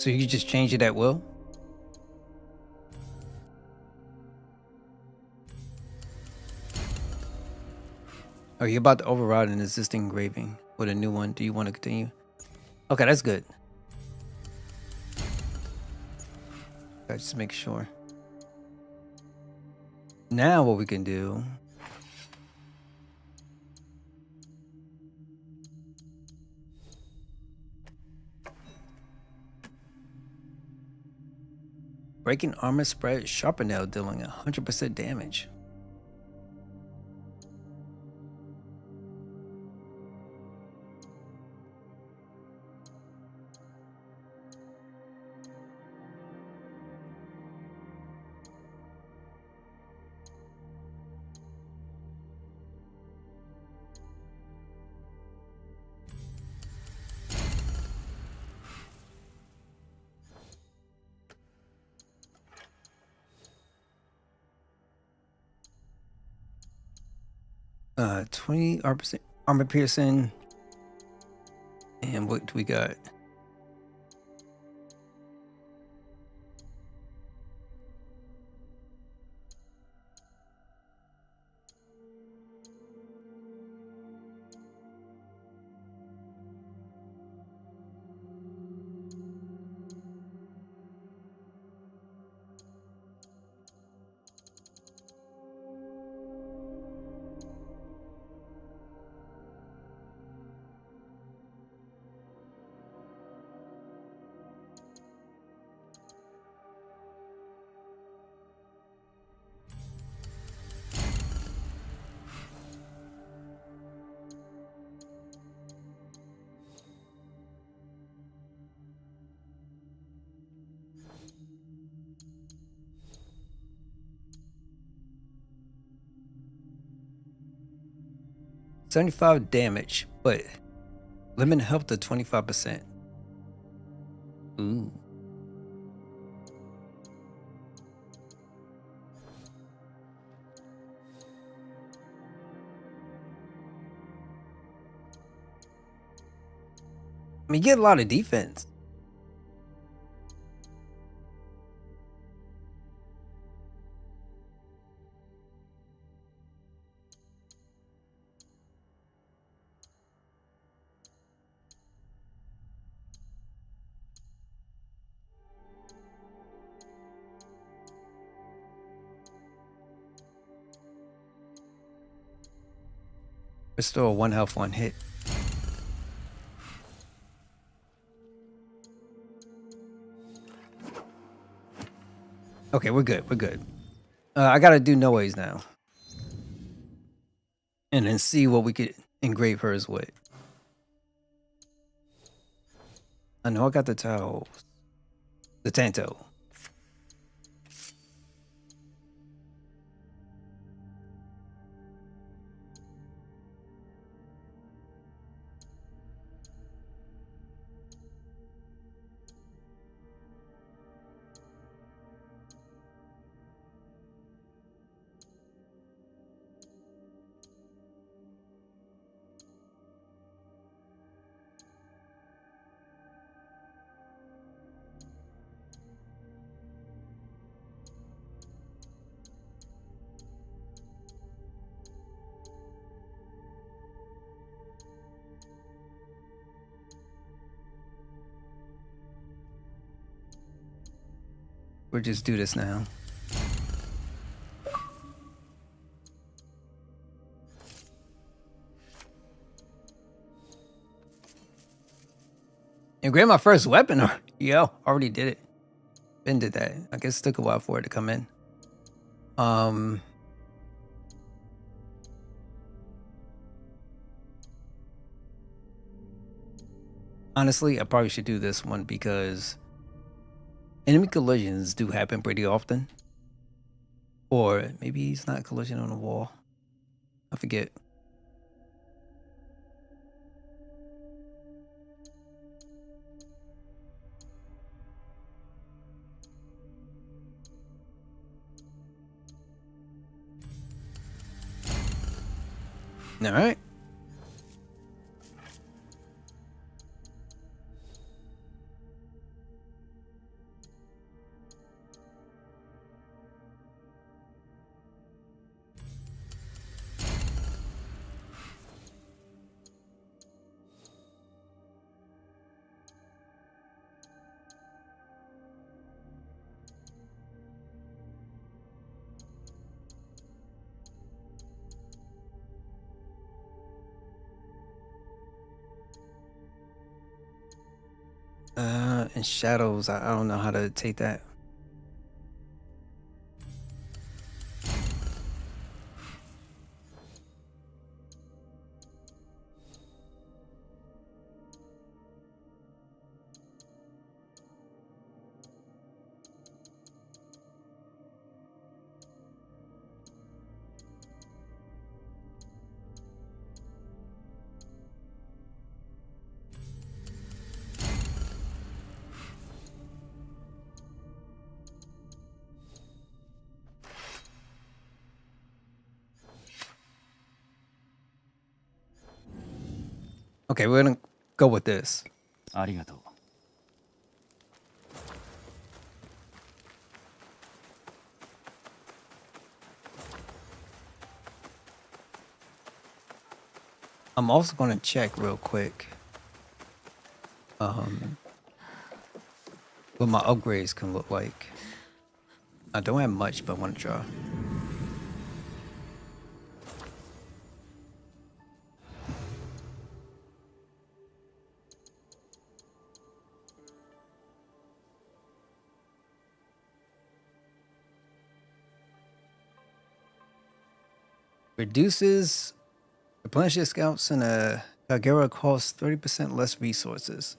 So you just change it at will? Are you about to override an existing engraving with a new one? Do you want to continue? Okay, that's good. Gotta just make sure. Now what we can do. Breaking armor spread sharper nail dealing 100% damage. Uh, 20 armor piercing. And what do we got? 75 damage, but limit health to 25%. Ooh. I mean, you get a lot of defense. Restore 1 health, 1 hit. Okay, we're good. We're good. I gotta do noise now. And then see what we could engrave hers with. I know I got the towels. The Tanto. We'll just do this now. Engrave my first weapon? Or yo, already did it. Ben did that. I guess it took a while for it to come in. Honestly, I probably should do this one because enemy collisions do happen pretty often. Or maybe it's not a collision on the wall. I forget. All right. And shadows, I don't know how to take that. Okay, we're gonna go with this. ありがとう。I'm also gonna check real quick. What my upgrades can look like. I don't have much, but I want to try. Reduces replenishes scouts and a Kagera costs 30% less resources.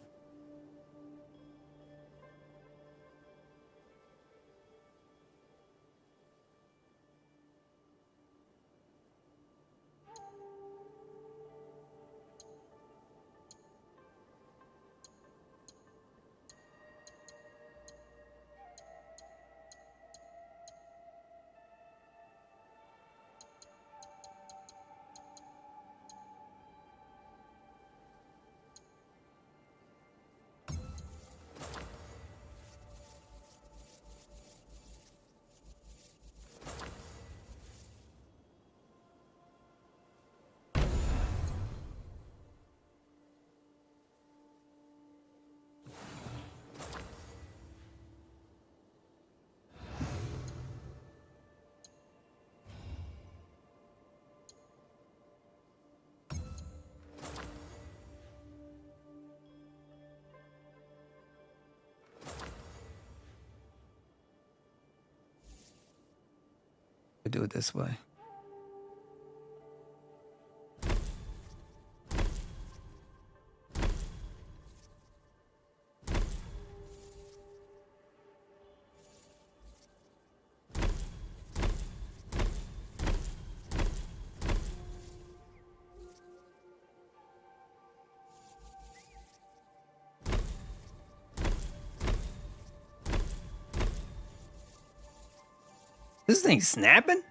do it this way. This thing snapping?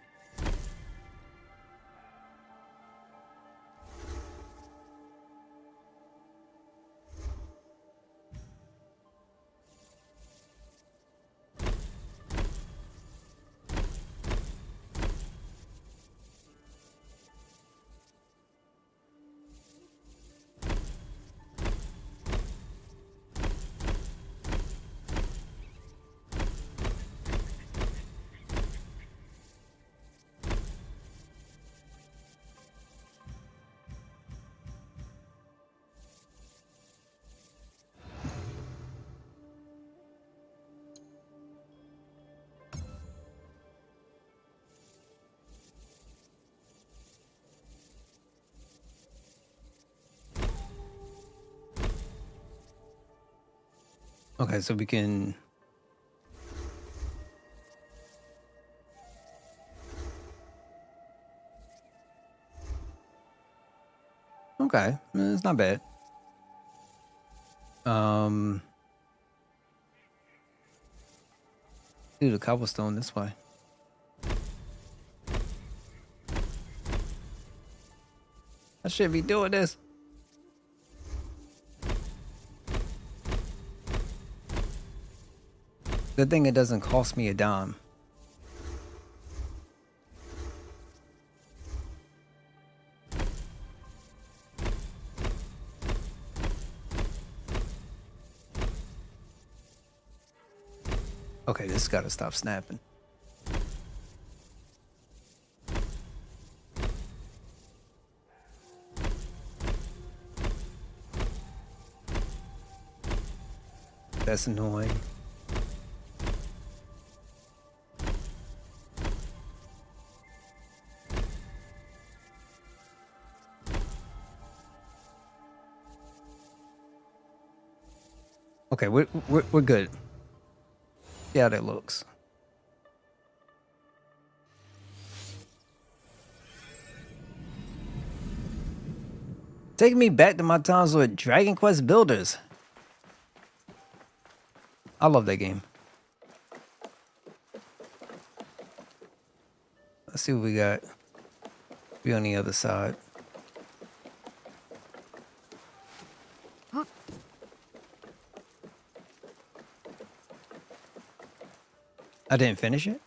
Okay, so we can. Okay, it's not bad. Do the cobblestone this way. I should be doing this. Good thing it doesn't cost me a dime. Okay, this gotta stop snapping. That's annoying. Okay, we're good. See how that looks. Taking me back to my times with Dragon Quest Builders. I love that game. Let's see what we got. Be on the other side. I didn't finish it?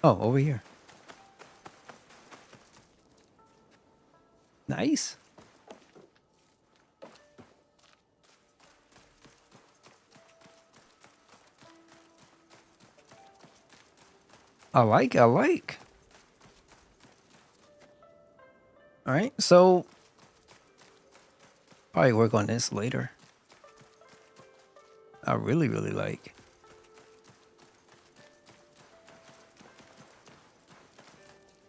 Oh, over here. Nice. I like. All right, so probably work on this later. I really like.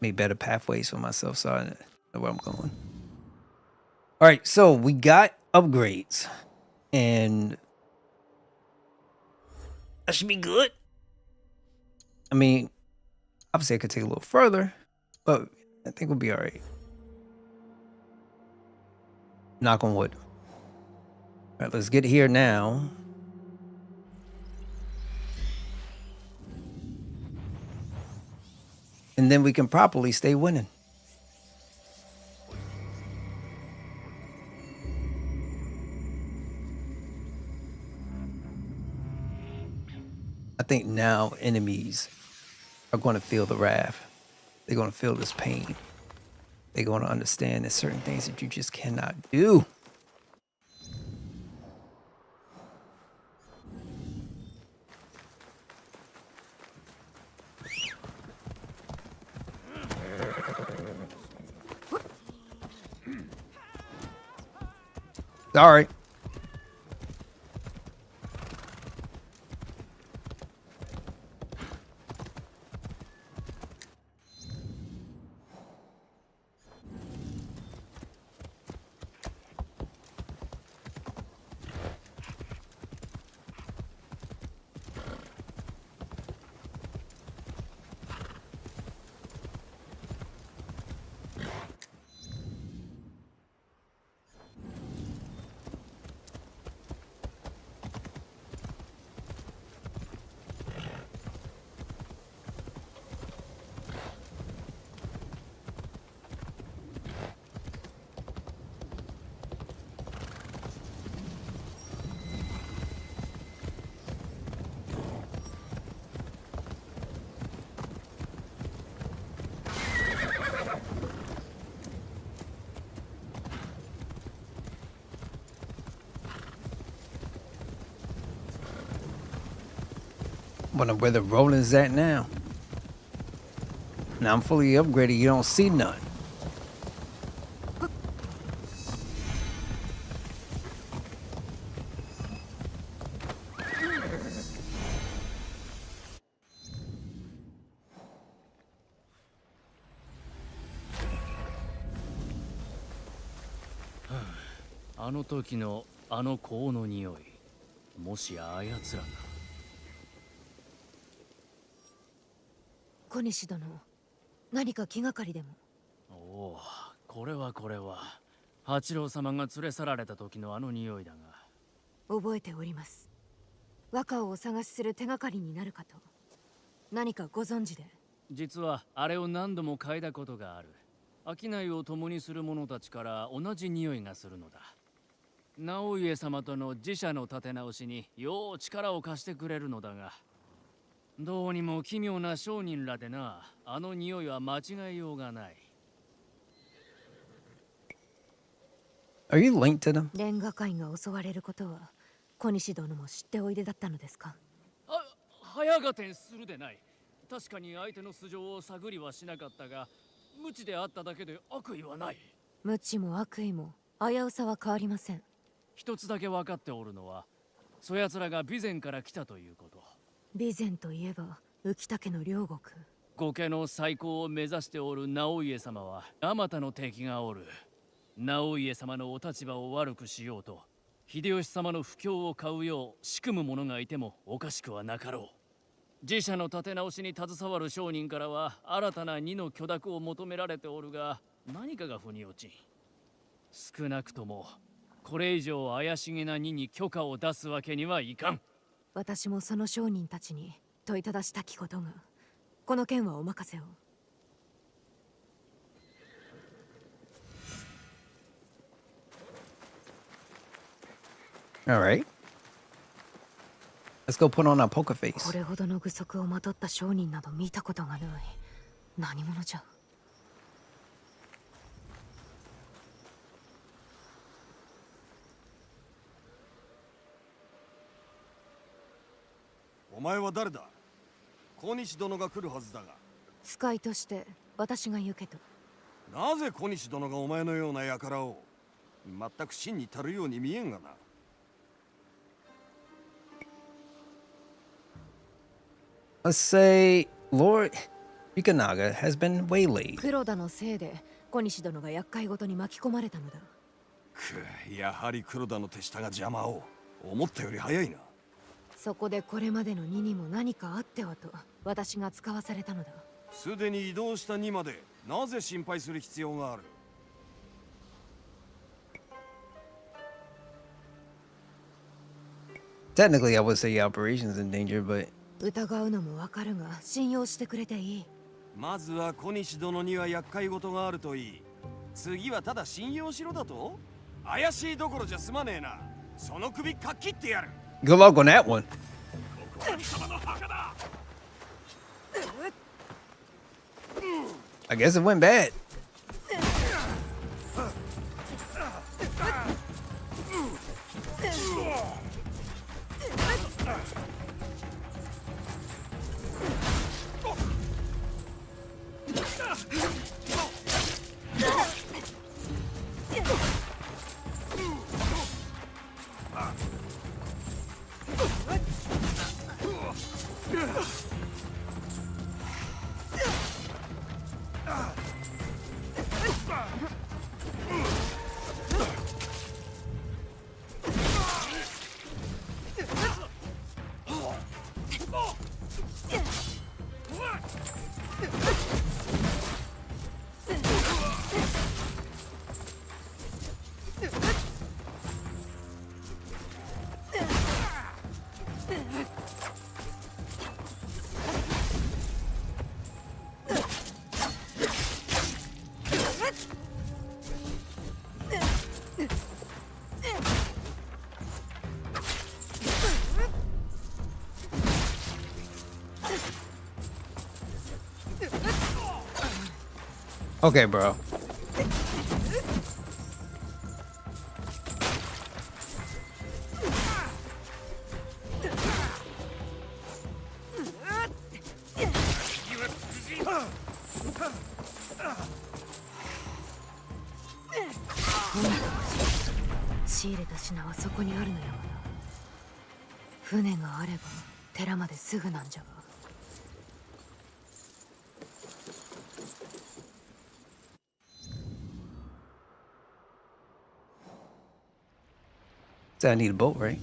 Make better pathways for myself so I know where I'm going. All right, so we got upgrades. And that should be good. I mean, obviously I could take a little further, but I think we'll be all right. Knock on wood. All right, let's get here now. And then we can properly stay winning. I think now enemies are going to feel the wrath. They're going to feel this pain. They're going to understand there's certain things that you just cannot do. Sorry. Wonder where the Roland's at now. Now I'm fully upgraded. You don't see none. Huh. あの時のあの香の匂い。もしやあやつらが。小西殿、何か気がかりでも。おお、これは八郎様が連れ去られた時のあの匂いだが。覚えております。若をお探しする手がかりになるかと。何かご存知で？実はあれを何度も嗅いだことがある。商いを共にする者たちから同じ匂いがするのだ。直家様との自社の立て直しによう力を貸してくれるのだが、どうにも奇妙な商人らでな、あの匂いは間違いようがない。Are you linked to them? レンガ界が襲われることは小西殿も知っておいでだったのですか？早がてんするでない。確かに相手の素性を探りはしなかったが、無知であっただけで悪意はない。無知も悪意も危うさは変わりません。一つだけ分かっておるのは、そやつらが備前から来たということ。備前といえば浮田家の両国。御家の再興を目指しておる直家様はあまたの敵がおる。直家様のお立場を悪くしようと、秀吉様の不況を買うよう仕組む者がいてもおかしくはなかろう。自社の立て直しに携わる商人からは新たな荷の許諾を求められておるが、何かが腑に落ちん。少なくともこれ以上怪しげな荷に許可を出すわけにはいかん。私もその商人たちに問いただしたきことが、この件はお任せを。All right. Let's go put on our poker face. これほどの具足をまとった商人など見たことがない。何者じゃ。お前は誰だ？小西殿が来るはずだが。使いとして私が行けと。なぜ小西殿がお前のような輩を？全く真に足るように見えんがな。Let's say Lord Ikanaga has been waylaid. 黒田のせいで小西殿が厄介ごとに巻き込まれたのだ。やはり黒田の手下が邪魔を。思ったより早いな。そこでこれまでの荷にも何かあってはと私が使わされたのだ。すでに移動した荷までなぜ心配する必要がある？ Technically, I would say your operation's in danger, but 疑うのもわかるが信用してくれていい。まずは小西殿には厄介事があるといい。次はただ信用しろだと？怪しいどころじゃ済まねえな。その首かっきってやる。 good luck on that one. I guess it went bad. Okay, bro. 仕入れた品はそこにあるのやわな。船があれば寺まですぐなんじゃが。So I need a boat, right?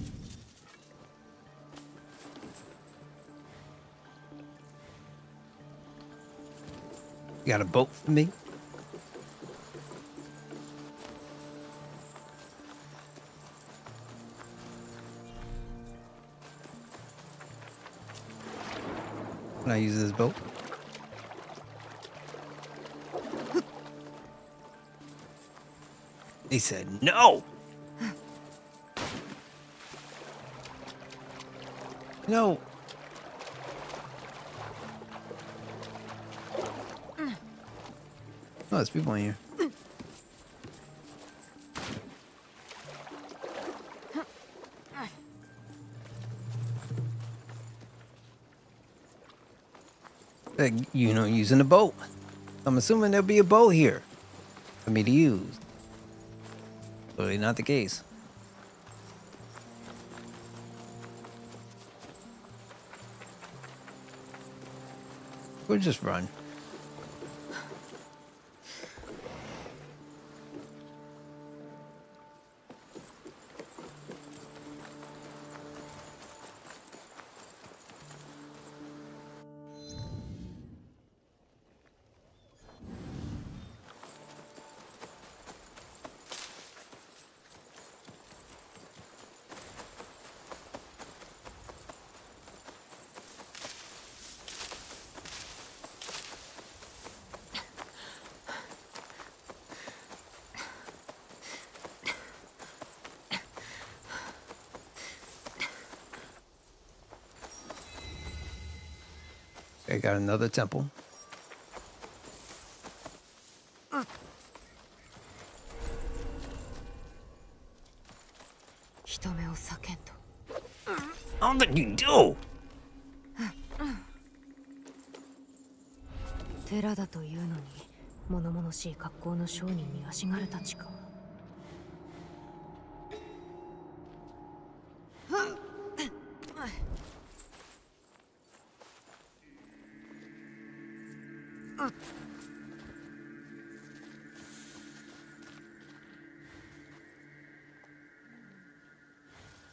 You got a boat for me? Can I use this boat? He said no. No. Oh, there's people in here. You know, using a boat. I'm assuming there'll be a boat here for me to use. But not the case. We'll just run. I got another temple. All that you do. 寺だというのに物々しい格好の商人に足軽たちか。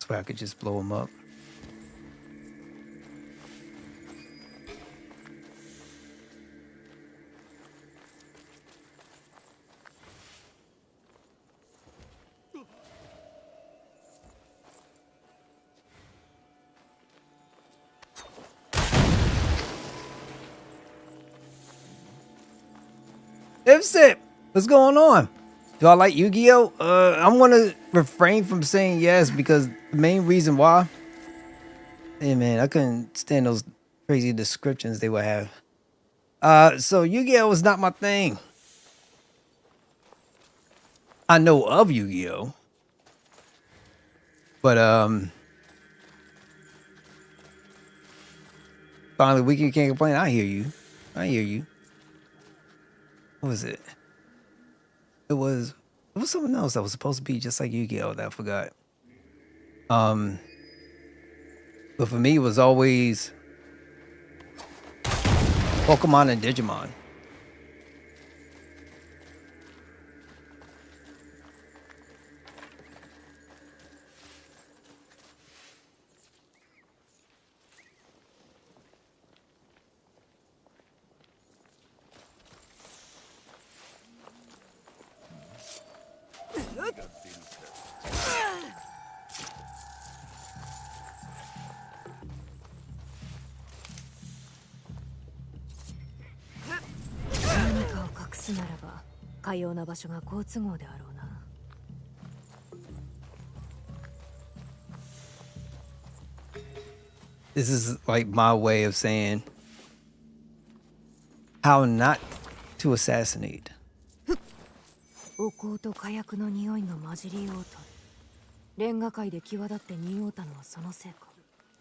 So I could just blow him up. Ipsit, what's going on? Do I like Yu-Gi-Oh? I'm gonna refrain from saying yes because the main reason why. Hey man, I couldn't stand those crazy descriptions they would have. So Yu-Gi-Oh was not my thing. I know of Yu-Gi-Oh, but finally Weekend can't complain. I hear you. I hear you. What was it? It was something else that was supposed to be just like Yu-Gi-Oh that I forgot. But for me it was always Pokemon and Digimon. This is like my way of saying how not to assassinate. お香と火薬の匂いが混じりようとレンガ界で際立って匂うたのはそのせいか。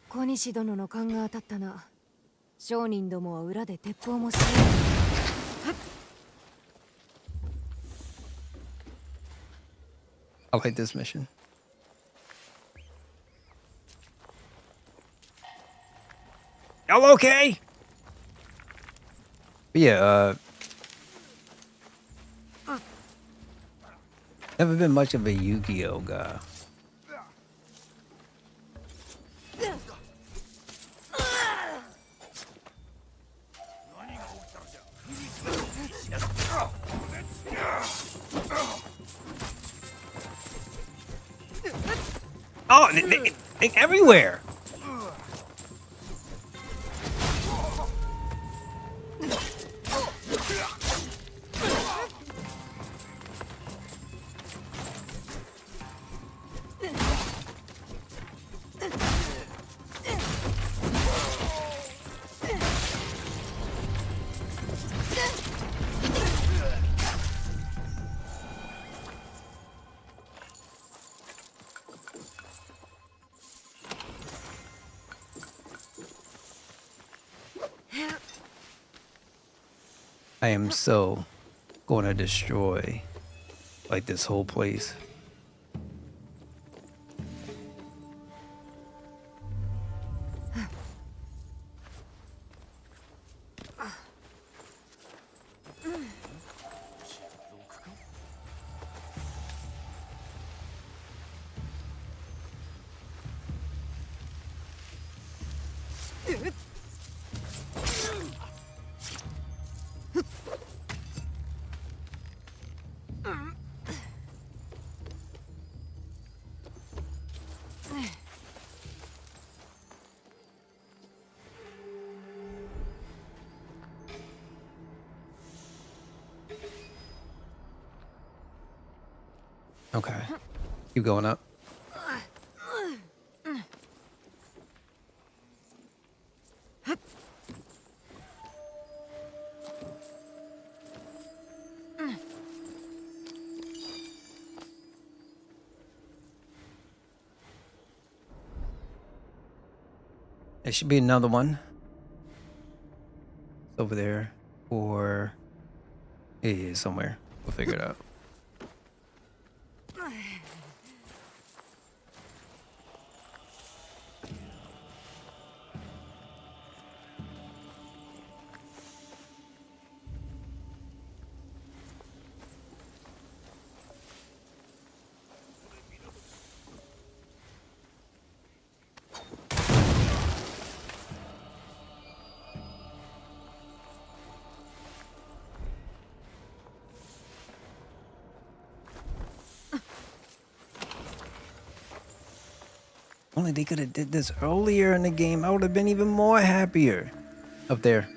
小西殿の勘が当たったな。商人どもは裏で鉄砲もして I like this mission. Y'all okay? But yeah, never been much of a Yu-Gi-Oh guy. Oh, they everywhere. I am so going to destroy like this whole place. Okay. Keep going up. There should be another one over there, or it is somewhere. We'll figure it out. Only they could have did this earlier in the game, I would have been even more happier. Up there.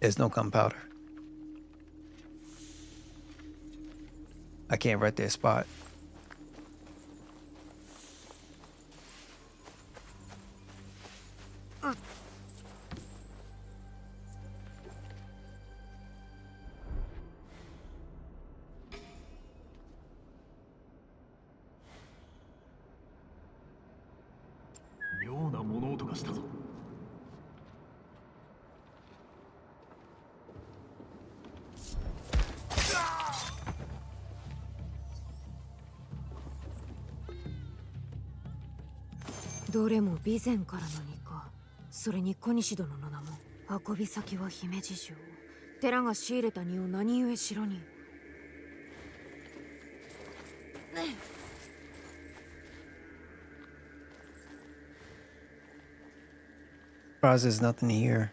There's no gunpowder. I can't write their spot.どれも備前から何か。それに小西殿の名も。運び先は姫路城。寺が仕入れた荷を何故城に。Surprised there's nothing here.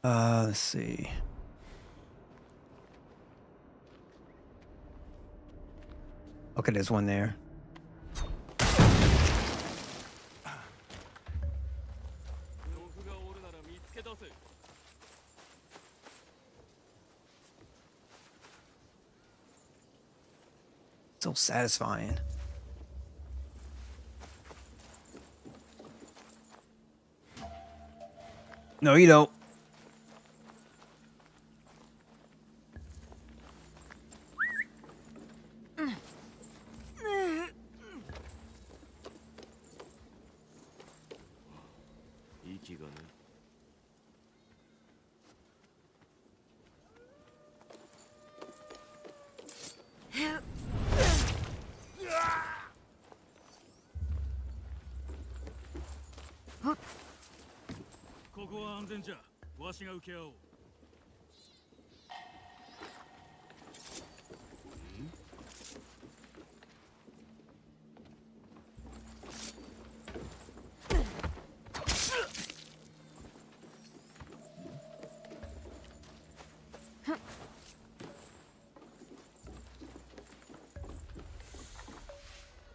Let's see. Okay, there's one there. So satisfying. No, you don't.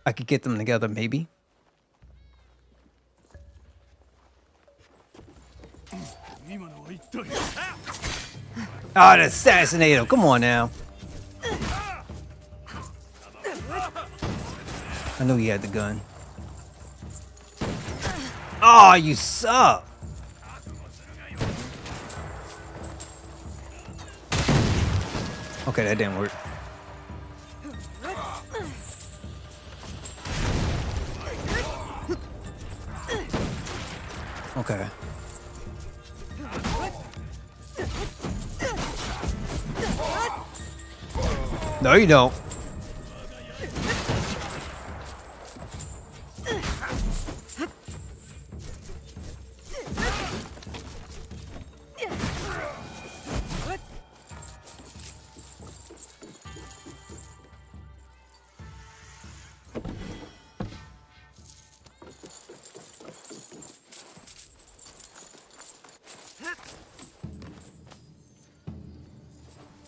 I could get them together, maybe. Oh, the assassinator. Come on now. I knew he had the gun. Oh, you suck. Okay, that didn't work. Okay. No, you don't.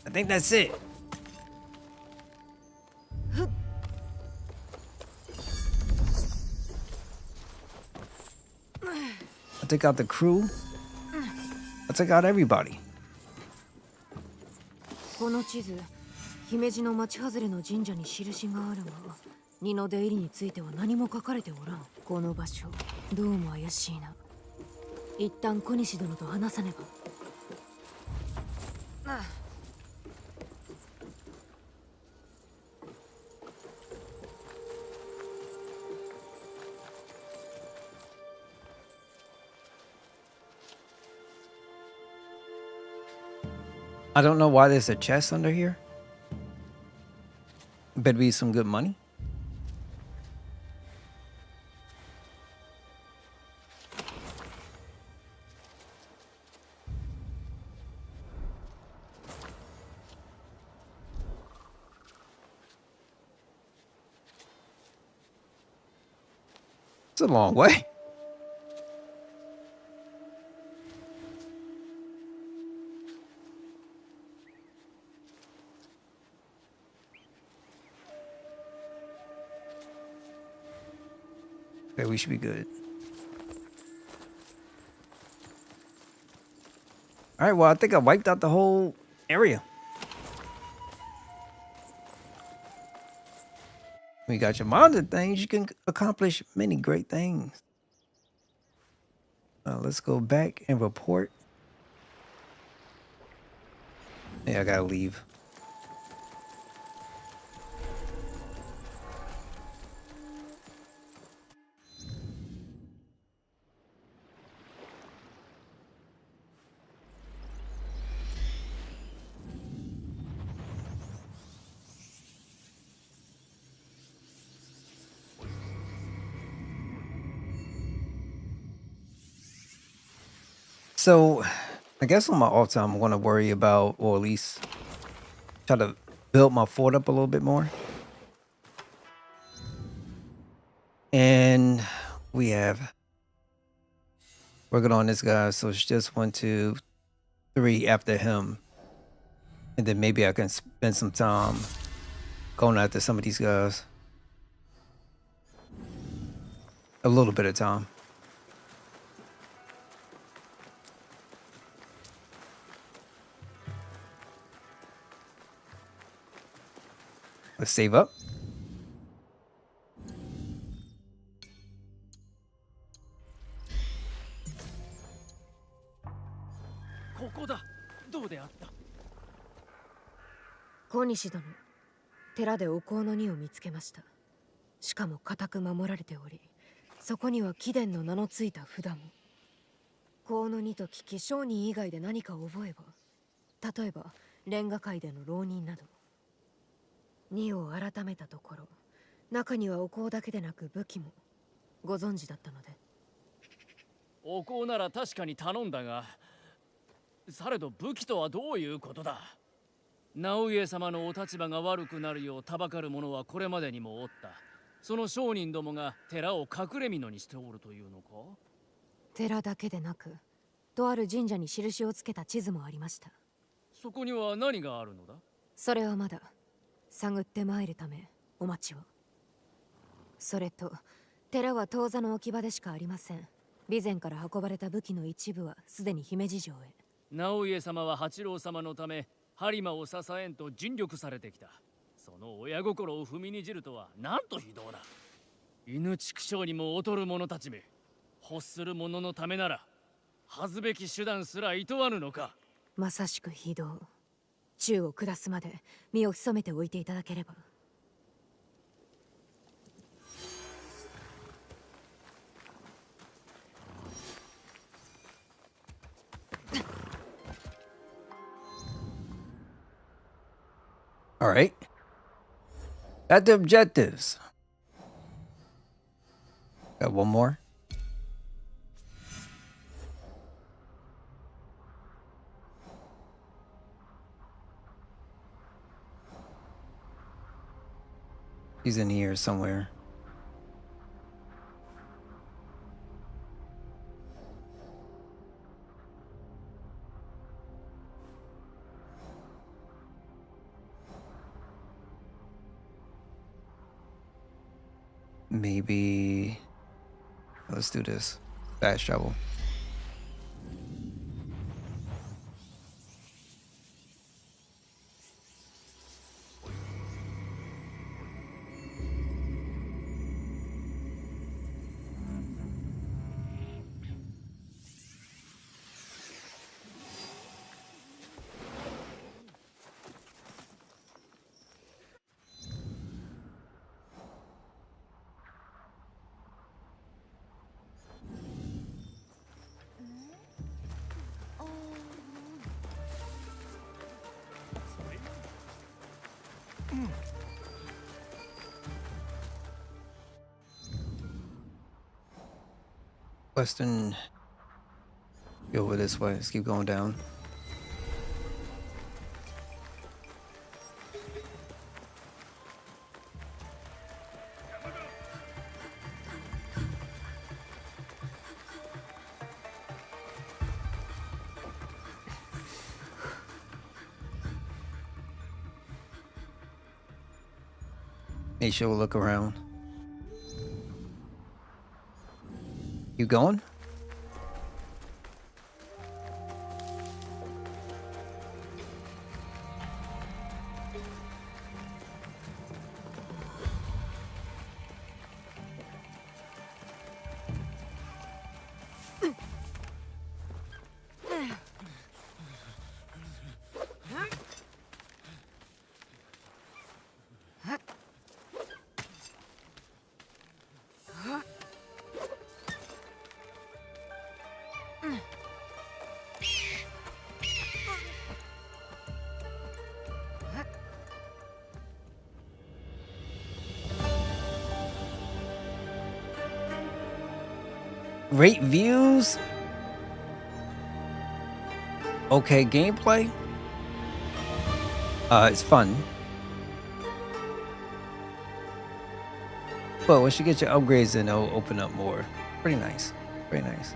I think that's it. I took out the crew. I took out everybody. この地図、姫路の町外れの神社に印があるが、荷の出入りについては何も書かれておらん。この場所、どうも怪しいな。一旦小西殿と話さねば。I don't know why there's a chest under here. Better be some good money. It's a long way. Okay, we should be good. All right, well, I think I wiped out the whole area. When you got your modded things, you can accomplish many great things. Let's go back and report. Yeah, I gotta leave. So, I guess on my off time, I'm going to worry about, or at least try to build my fort up a little bit more. And we have working on this guy, so it's just 1, 2, 3 after him. And then maybe I can spend some time going after some of these guys. A little bit of time. Let's save up. ここだ。どうであった？小西殿、寺でお香の荷を見つけました。しかも固く守られており、そこには貴殿の名のついた札も。香の荷と聞き、商人以外で何かを覚えば、例えばレンガ界での浪人など。荷を改めたところ、中にはお香だけでなく武器も。ご存知だったので。お香なら確かに頼んだが、されど武器とはどういうことだ？直家様のお立場が悪くなるようたばかる者はこれまでにもおった。その商人どもが寺を隠れ蓑にしておるというのか？寺だけでなく、とある神社に印をつけた地図もありました。そこには何があるのだ？それはまだ探ってまいるためお待ちを。それと寺は当座の置き場でしかありません。備前から運ばれた武器の一部はすでに姫路城へ。直家様は八郎様のため播磨を支えんと尽力されてきた。その親心を踏みにじるとはなんと非道だ。犬畜生にも劣る者たちめ、欲する者のためなら恥ずべき手段すら厭わぬのか。まさしく非道。宙を下すまで身を潜めておいていただければ。All right. At the objectives. Got one more. He's in here somewhere. Maybe let's do this. Fast travel. Western, go over this way. Let's keep going down. Make sure we look around. You going? Great views. Okay gameplay. It's fun. But once you get your upgrades in, it'll open up more. Pretty nice. Very nice.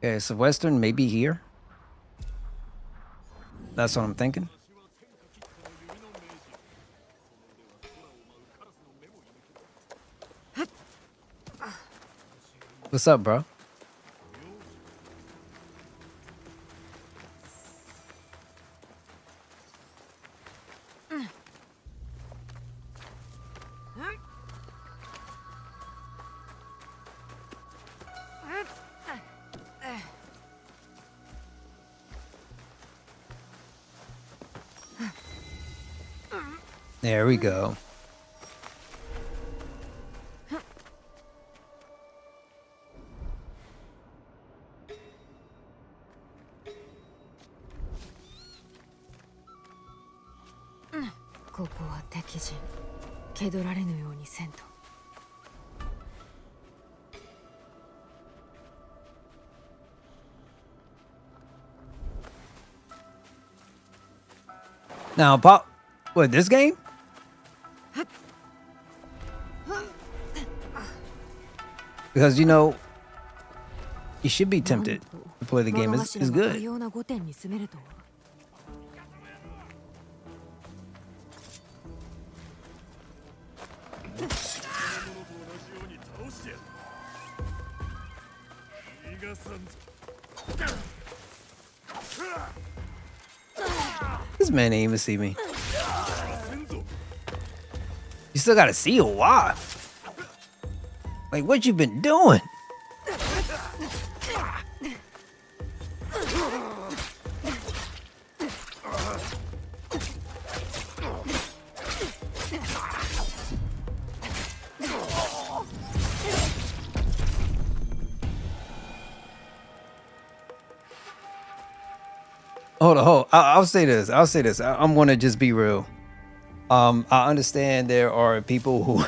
Okay, so Western may be here. That's what I'm thinking. What's up, bro? There we go. Now, Pop, what, this game? Because, you know, you should be tempted to play the game. It's good. This man ain't even see me. You still gotta see a why? Like, what you been doing? Hold on. I'll say this. I'm gonna just be real. I understand there are people who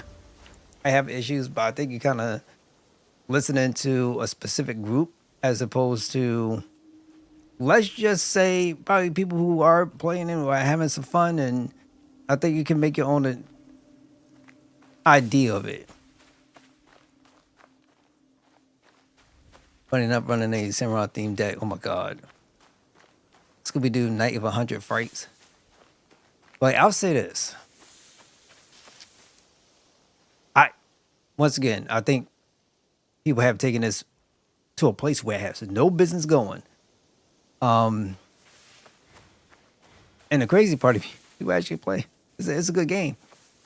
I have issues, but I think you kind of listening to a specific group as opposed to, let's just say, probably people who are playing and are having some fun, and I think you can make your own idea of it. Running up, running a Samurai themed deck. Oh my god. Scooby-Doo Night of 100 Frights. Like, I'll say this. Once again, I think people have taken this to a place where it has no business going. And the crazy part of people actually play. It's a good game.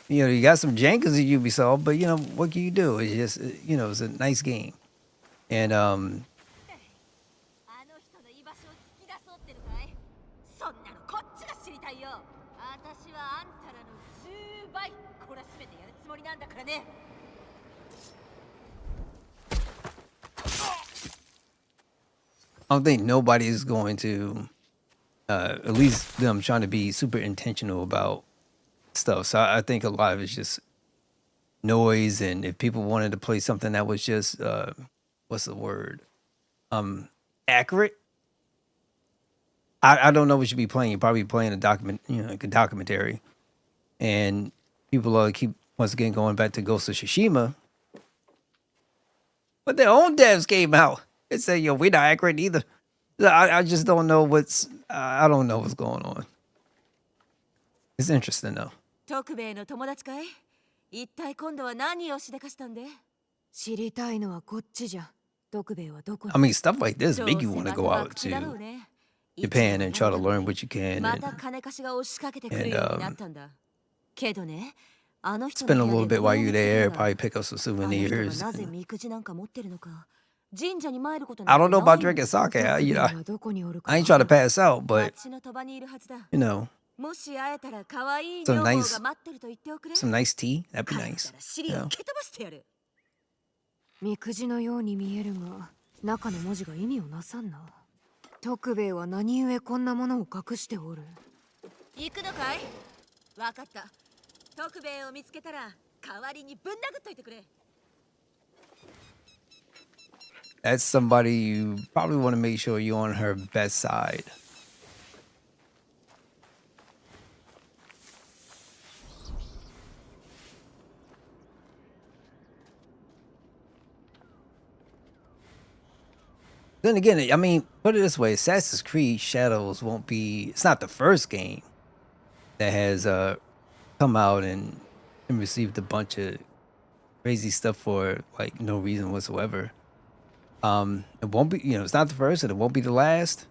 You know, you got some jankers at Ubisoft, but you know, what can you do? It's just, you know, it's a nice game. And I don't think nobody is going to, at least them, trying to be super intentional about stuff. So I think a lot of it's just noise. And if people wanted to play something that was just, what's the word? Accurate. I don't know what you'd be playing. You're probably playing a like a documentary. And people keep, once again, going back to Ghost of Tsushima. But their own devs came out and said, yo, we're not accurate either. I just don't know I don't know what's going on. It's interesting though. I mean, stuff like this make you want to go out to Japan and try to learn what you can. And spend a little bit while you're there, probably pick up some souvenirs. I don't know about drinking sake. I ain't trying to pass out, but you know, some nice tea, that'd be nice. You know? みくじのように見えるが、中の文字が意味をなさんな。徳兵衛は何故こんなものを隠しておる。行くのかい？わかった。徳兵衛を見つけたら代わりにぶん殴っといてくれ。 That's somebody you probably want to make sure you're on her best side. Then again, I mean, put it this way, Assassin's Creed Shadows won't be, it's not the first game that has come out and received a bunch of crazy stuff for like no reason whatsoever. It won't be, it's not the first and it won't be the last.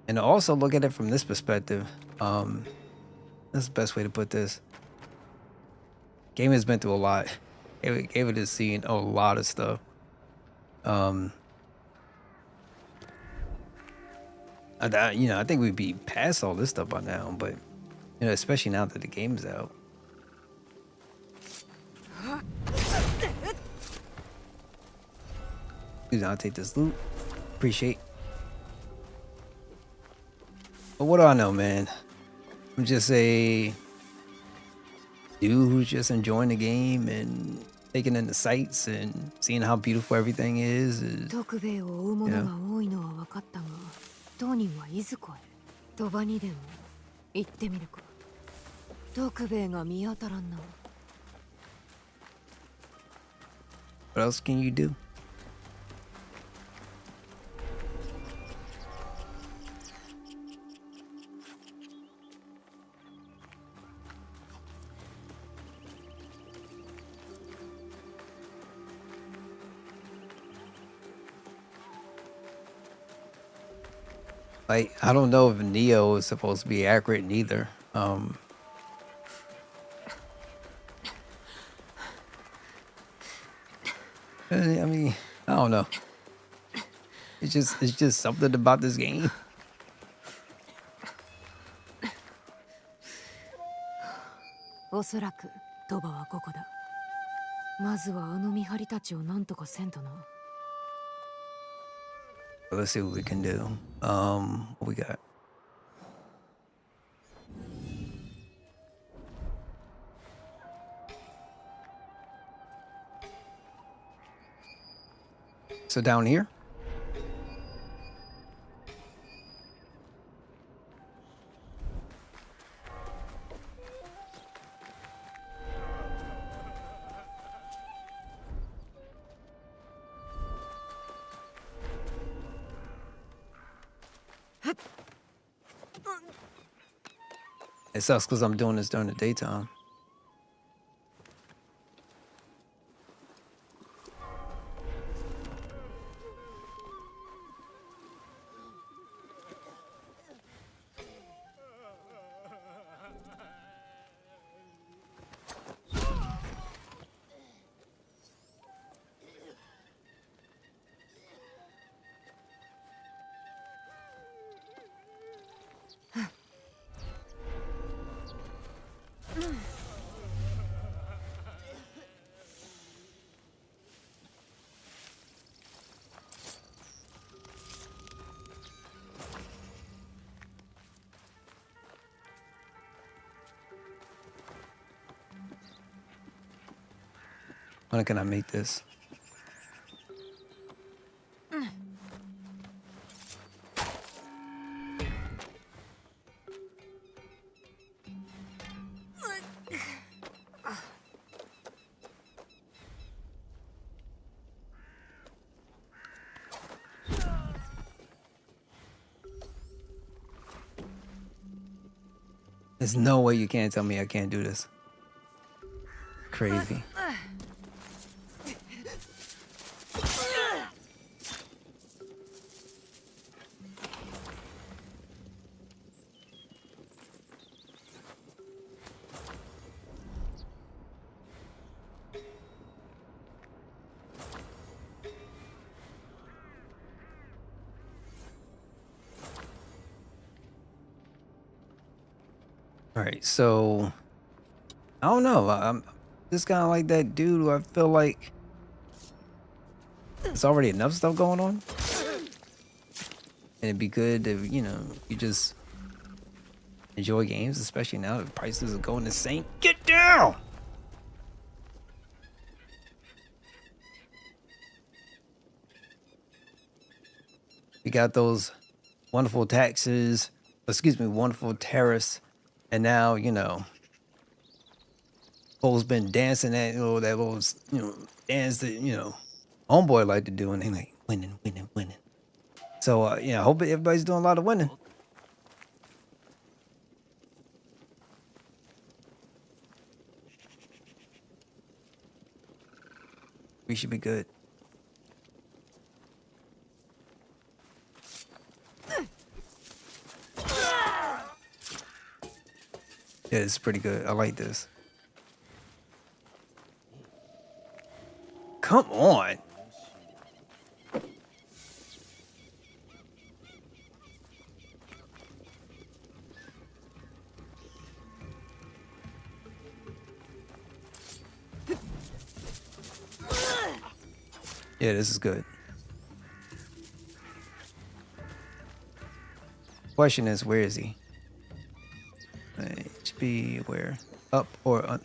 And also look at it from this perspective. That's the best way to put this. Game has been through a lot. Gave it has seen a lot of stuff. I think we'd be past all this stuff by now, but especially now that the game's out. Dude, I'll take this loot. Appreciate. But what do I know, man? I'm just a dude who's just enjoying the game and taking in the sights and seeing how beautiful everything is. 徳兵衛を追う者が多いのは分かったが、当人はいずこへ？鳥羽にでも行ってみるか。徳兵衛が見当たらんな。What else can you do? Like, I don't know if Neo is supposed to be accurate neither. I mean, I don't know. It's just something about this game. おそらく鳥羽はここだ。まずはあの見張りたちを何とかせんとな。Let's see what we can do. What we got? So down here? It sucks because I'm doing this during the daytime. When can I make this? There's no way you can't tell me I can't do this. Crazy. All right, so I don't know. I'm just kind of like that dude who I feel like there's already enough stuff going on, and it'd be good if you just enjoy games, especially now that prices are going insane. Get down! We got those wonderful taxes, wonderful tariffs. And now, folks been dancing that little, dance that, homeboy like to do, and they like winning. So, I hope everybody's doing a lot of winning. We should be good. Yeah, it's pretty good. I like this. Come on. Yeah, this is good. Question is, where is he? HP, where? Up or un?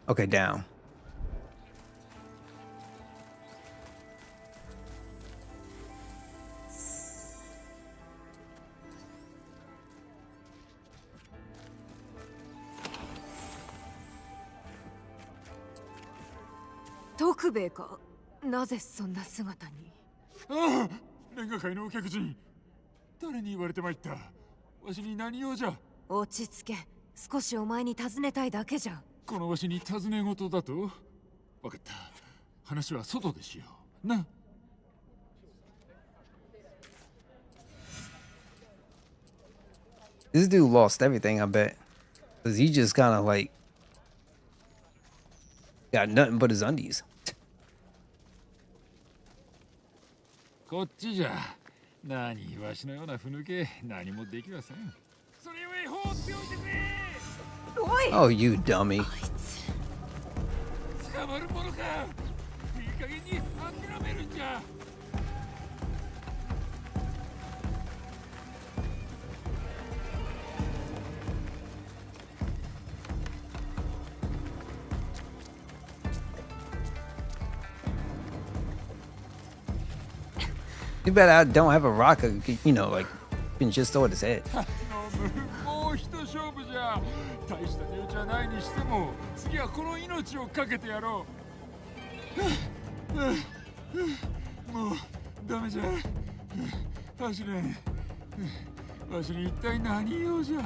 Okay, down.徳兵衛か。なぜそんな姿に。ああ、レンガ界のお客人。誰に言われてまいった。わしに何用じゃ。落ち着け。少しお前に尋ねたいだけじゃ。このわしに尋ね事だと。わかった。話は外でしよう。な。This dude lost everything, I bet. Cause he just kind of like got nothing but his undies. こっちじゃ。何、わしのようなふぬけ、何もできません。それゆえ放っておいてくれ。おい。Oh, you dummy. 捕まるものか。いい加減に諦めるんじゃ。Too bad I don't have a rocker, you know, like, you can just throw it at his head. もう一勝負じゃ。大した値打ちはないにしても、次はこの命をかけてやろう。もうダメじゃ。走れん。わしに一体何用じゃ。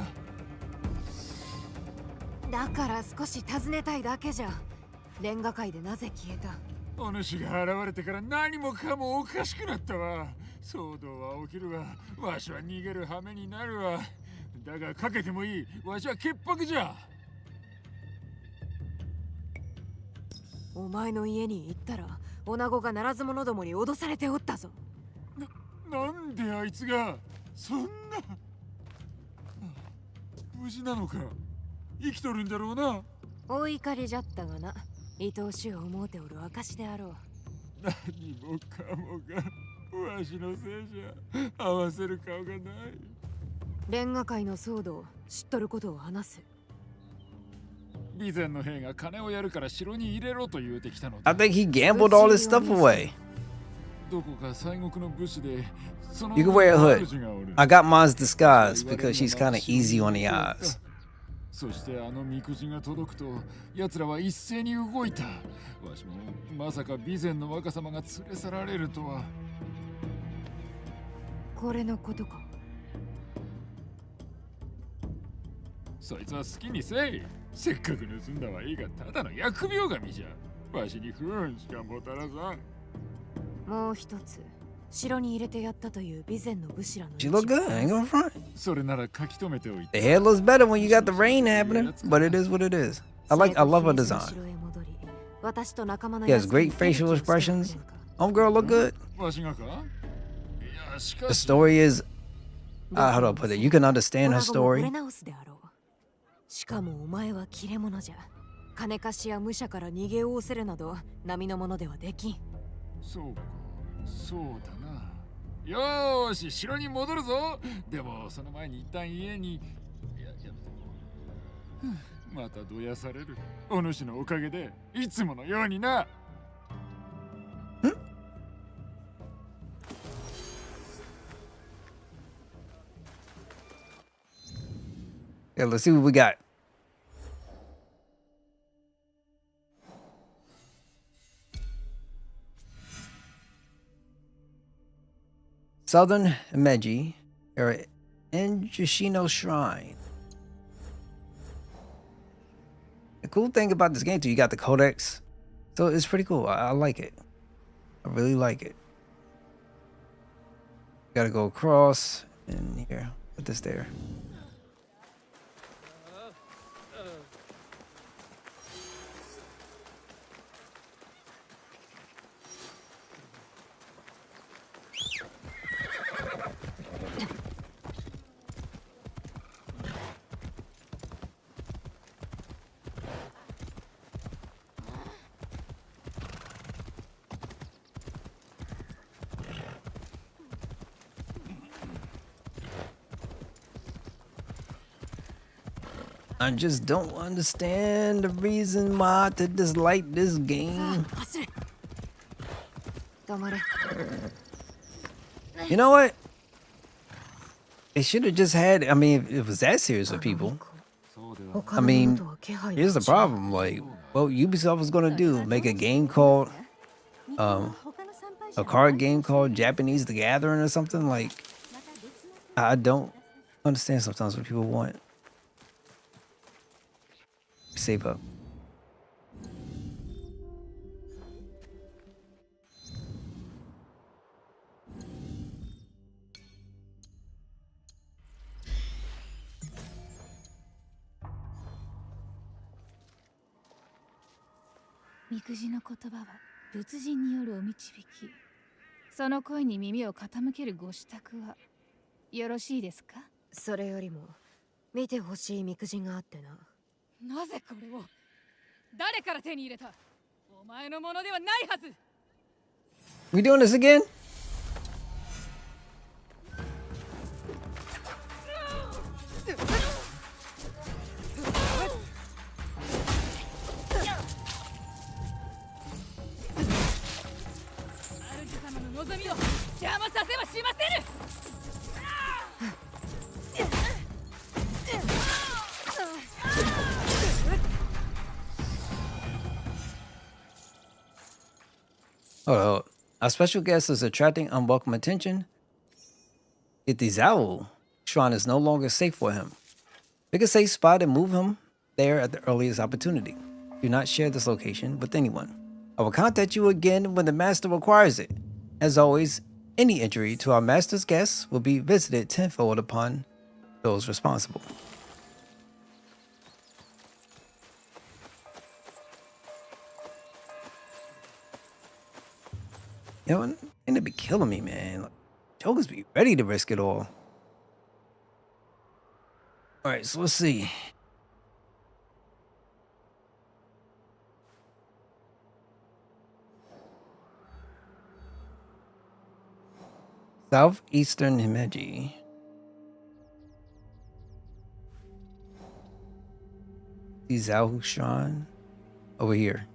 だから少し尋ねたいだけじゃ。レンガ界でなぜ消えた。お主が現れてから何もかもおかしくなったわ。騒動は起きるわ。わしは逃げる羽目になるわ。だがかけてもいい。わしは潔白じゃ。お前の家に行ったら、女子がならず者どもに脅されておったぞ。なんであいつがそんな。無事なのか。生きとるんだろうな。お怒りじゃったがな。愛おしゅう思うておる証であろう。何もかもがわしのせいじゃ。合わせる顔がない。レンガ界の騒動、知っとることを話す。備前の兵が金をやるから城に入れろと言うてきたの I think he gambled all his stuff away. どこか西国の武士で、その You can wear a hood. 主がおる。 I got mine's disguise because she's kind of easy on the eyes. そしてあのみくじが届くと、奴らは一斉に動いた。わしもまさか備前の若様が連れ去られるとは。これのことか。そいつは好きにせい。せっかく盗んだはいいが、ただの疫病神じゃ。わしに不運しかもたらさん。もう一つ、城に入れてやったという備前の武士らの。 She look good, I ain't gonna front. それなら書き留めておいて。 The hair looks better when you got the rain happening, but it is what it is. I love her design. 私と仲間の He has great facial expressions. Homegirl look good. わしがか。いや、しか The し。 story is, how do I put it? You can understand her story. しかもお前は切れ者じゃ。金貸しや武者から逃げおおせるなど並のものではできん。そうか、そうだな。よーし、城に戻るぞ。でもその前に一旦家に。いや、またどやされる。お主のおかげでいつものようにな。Yeah, let's see what we got. Southern Meiji, or Enjishino Shrine. The cool thing about this game too, you got the codex. So it's pretty cool. I like it. I really like it. Gotta go across and here. Put this there. I just don't understand the reason why to dislike this game. You know what? They should have just had, I mean, if it was that serious with people. I mean, here's the problem. Like, what Ubisoft was gonna do, make a game called, a card game called Japanese the Gathering or something? Like, I don't understand sometimes what people want. Save up. We doing this again? Oh, our special guest is attracting unwelcome attention. If the Zao shrine is no longer safe for him, pick a safe spot and move him there at the earliest opportunity. Do not share this location with anyone. I will contact you again when the master requires it. As always, any injury to our master's guests will be visited tenfold upon those responsible. You know, and they be killing me, man. Like, jokers be ready to risk it all. All right, so let's see. Southeastern Himeji. The Zhao Shrine over here.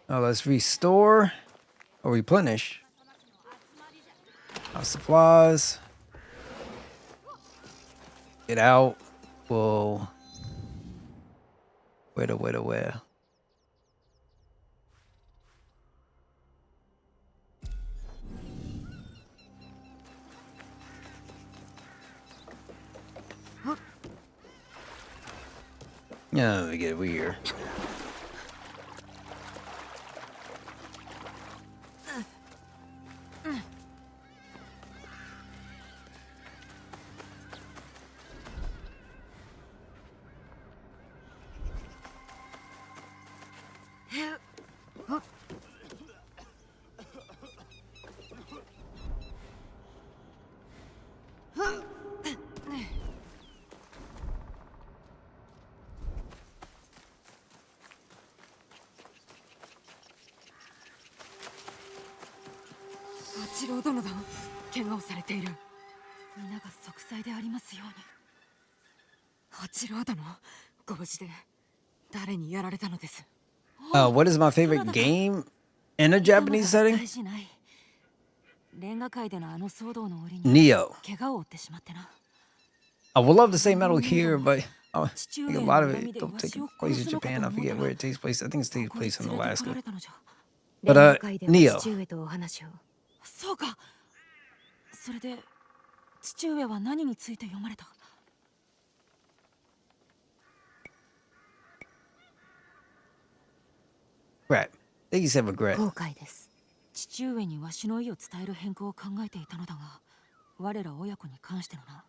Now let's restore or replenish our supplies. Get out. Whoa. Where? Yeah, let me get over here. What is my favorite game in a Japanese setting? Neo. I would love to say Metal Gear, but I 父 think 上 a の lot of 恨み it で don't わ take しを place 殺 in すのかと Japan. 思 I った forget が where it takes place. I think it こ takes こに place in 連れてこら Alaska. れたのじゃ But 連合会では Neo. 父上とお話を。そうか。それで父上は何について読まれた？ Crap. I think he said regret. 後悔です。父上にわしの意を伝える変更を考えていたのだが、我ら親子に関してのな。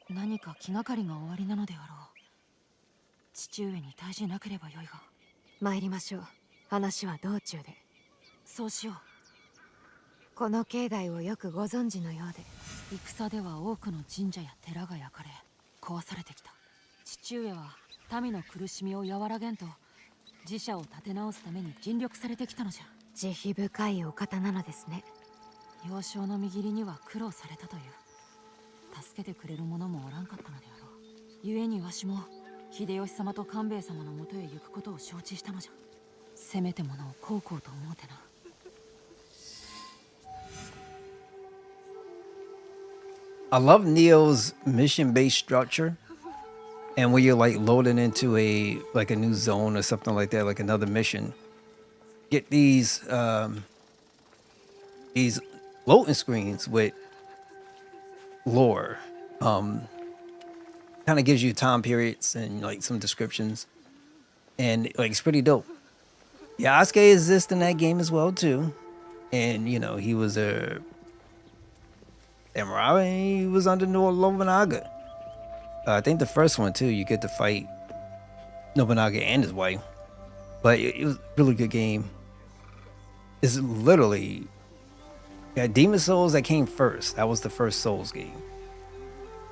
何か気がかりがおありなのであろう。父上に対じなければよいが。参りましょう。話は道中で。そうしよう。この境内をよくご存知のようで。戦では多くの神社や寺が焼かれ壊されてきた。父上は民の苦しみを和らげんと自社を立て直すために尽力されてきたのじゃ。慈悲深いお方なのですね。幼少の右利には苦労されたという。助けてくれる者もおらんかったのであろう。故にわしも秀吉様と官兵衛様のもとへ行くことを承知したのじゃ。せめてものを孝行と思うてな。I love Neo's mission-based structure, and when you're like loading into a new zone or something like that, like another mission, get these loading screens with lore. Kind of gives you time periods and like some descriptions, and like it's pretty dope. Yasuke exists in that game as well too, and you know he was a samurai. He was under Nobunaga. I think the first one too. You get to fight Nobunaga and his wife, but it was a really good game. It's literally Demon Souls that came first. That was the first Souls game,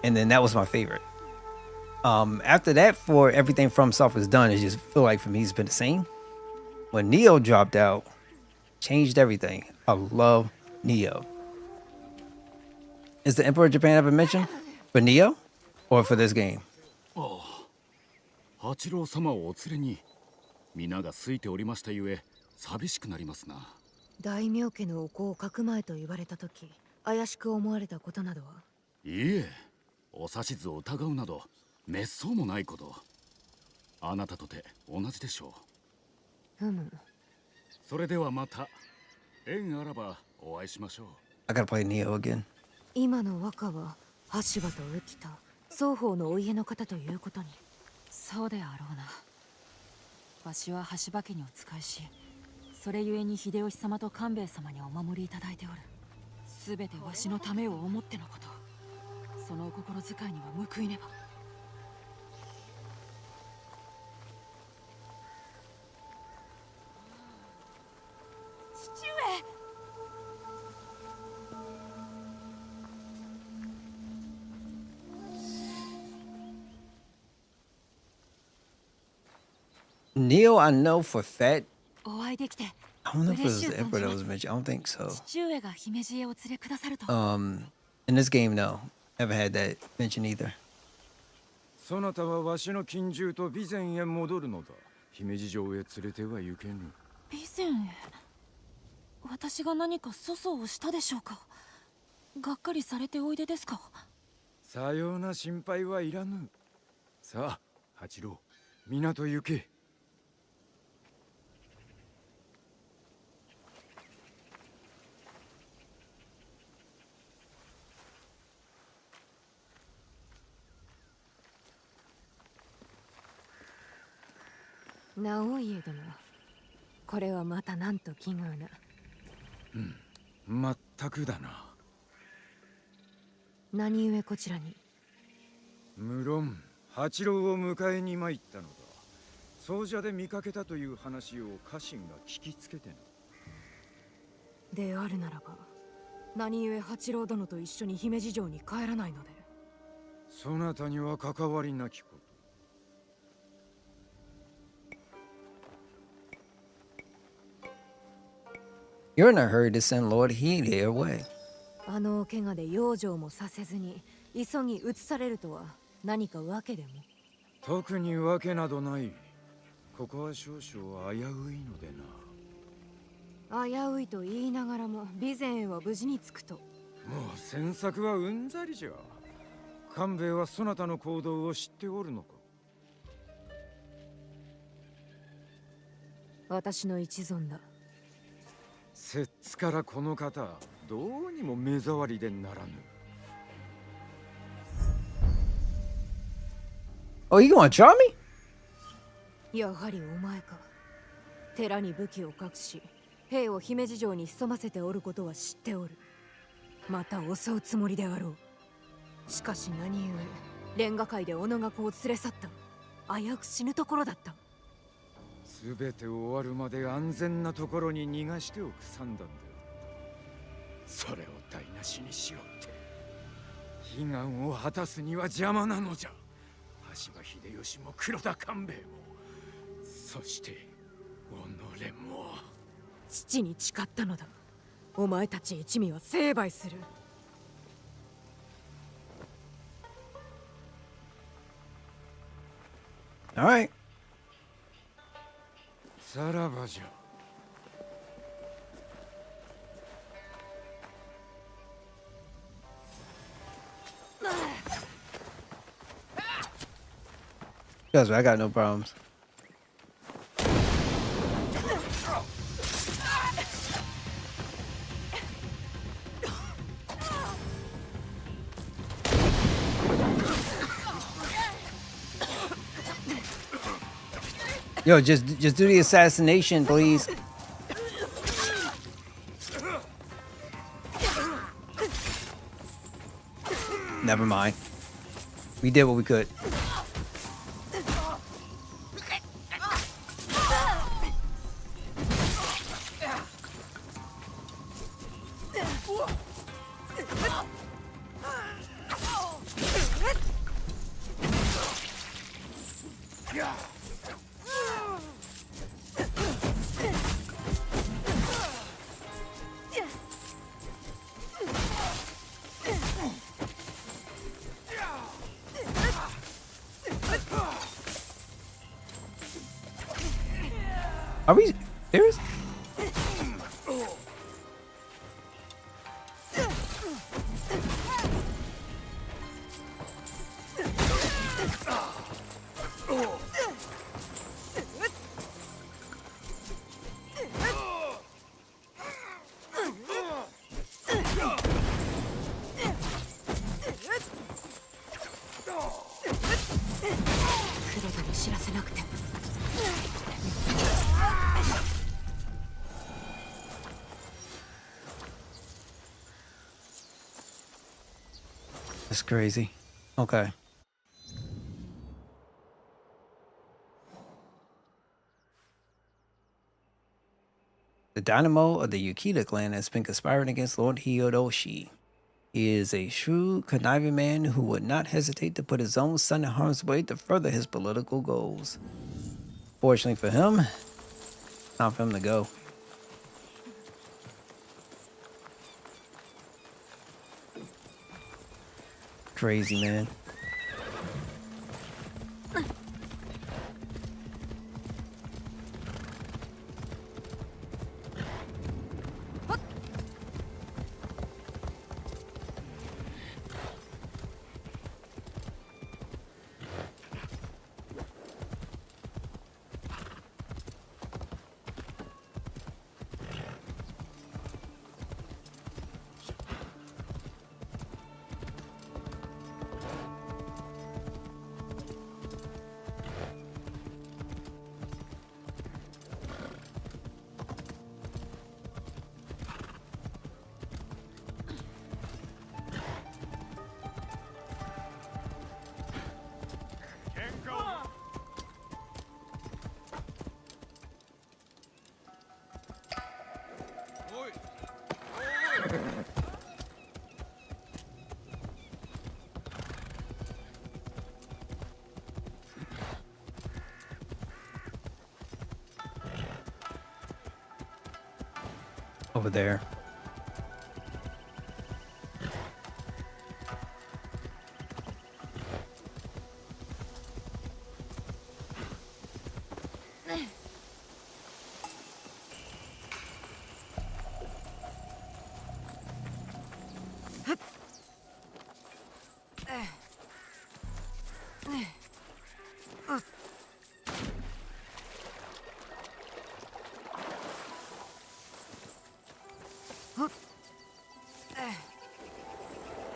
and then that was my favorite. After that, for everything From Software is done, it just feel like for me it's been the same. When Neo dropped out, changed everything. I love Neo. Is the Emperor of Japan ever mentioned for Neo or for this game? 八郎様をお連れに皆が空いておりましたゆえ寂しくなりますな。大名家のお子をかくまえと言われた時、怪しく思われたことなどは？いえ、お指図を疑うなど滅相もないこと。あなたとて同じでしょう。それではまた縁あらばお会いしましょう。I gotta play Neo again. 今の和歌は羽柴と浮田双方のお家の方ということに。そうであろうな。わしは羽柴家にお仕えし、それゆえに秀吉様と官兵衛様にお守りいただいておる。すべてわしのためを思ってのこと。そのお心遣いには報いねば。父上。Neo, I know for fact. お会いできて I don't know if it was the Emperor that was mentioned. I don't think so. 父上が姫路へお連れくださると。In this game, no. Never had that mention either. そなたはわしの近習と備前へ戻るのだ。姫路城へ連れては行けぬ。備前へ。私が何か粗相をしたでしょうか。がっかりされておいでですか。さような心配はいらぬ。さあ、八郎、港行け。直家殿、これはまたなんと奇遇な。まったくだな。何故こちらに？無論、八郎を迎えに参ったのだ。奏者で見かけたという話を家臣が聞きつけてな。であるならば、何故八郎殿と一緒に姫路城に帰らないので？そなたには関わりなきこと。You're in a hurry to send Lord Hide away. あのお怪我で養生もさせずに急ぎ移されるとは何か訳でも？特に訳などない。ここは少々危ういのでな。危ういと言いながらも備前へは無事に着くと。もう詮索はうんざりじゃ。官兵衛はそなたの行動を知っておるのか。私の一存だ。摂津からこの方、どうにも目障りでならぬ。Oh, you gonna try me? やはりお前か。寺に武器を隠し、兵を姫路城に潜ませておることは知っておる。また襲うつもりであろう。しかし何故、レンガ界で小野が子を連れ去った。危うく死ぬところだった。すべて終わるまで安全なところに逃がしておく算段だ。それを台無しにしようって。悲願を果たすには邪魔なのじゃ。羽柴秀吉も黒田官兵衛も、そして己も。父に誓ったのだ。お前たち一味は成敗する。Alright. さらばじゃ。Trust me, I got no problems. Yo, just do the assassination, please. Never mind. We did what we could. Are we serious? That's crazy. Okay. The dynamo of the Yukita clan has been conspiring against Lord Hiyodoshi. He is a shrewd, conniving man who would not hesitate to put his own son in harm's way to further his political goals. Fortunately for him, time for him to go. Crazy, man. Over there.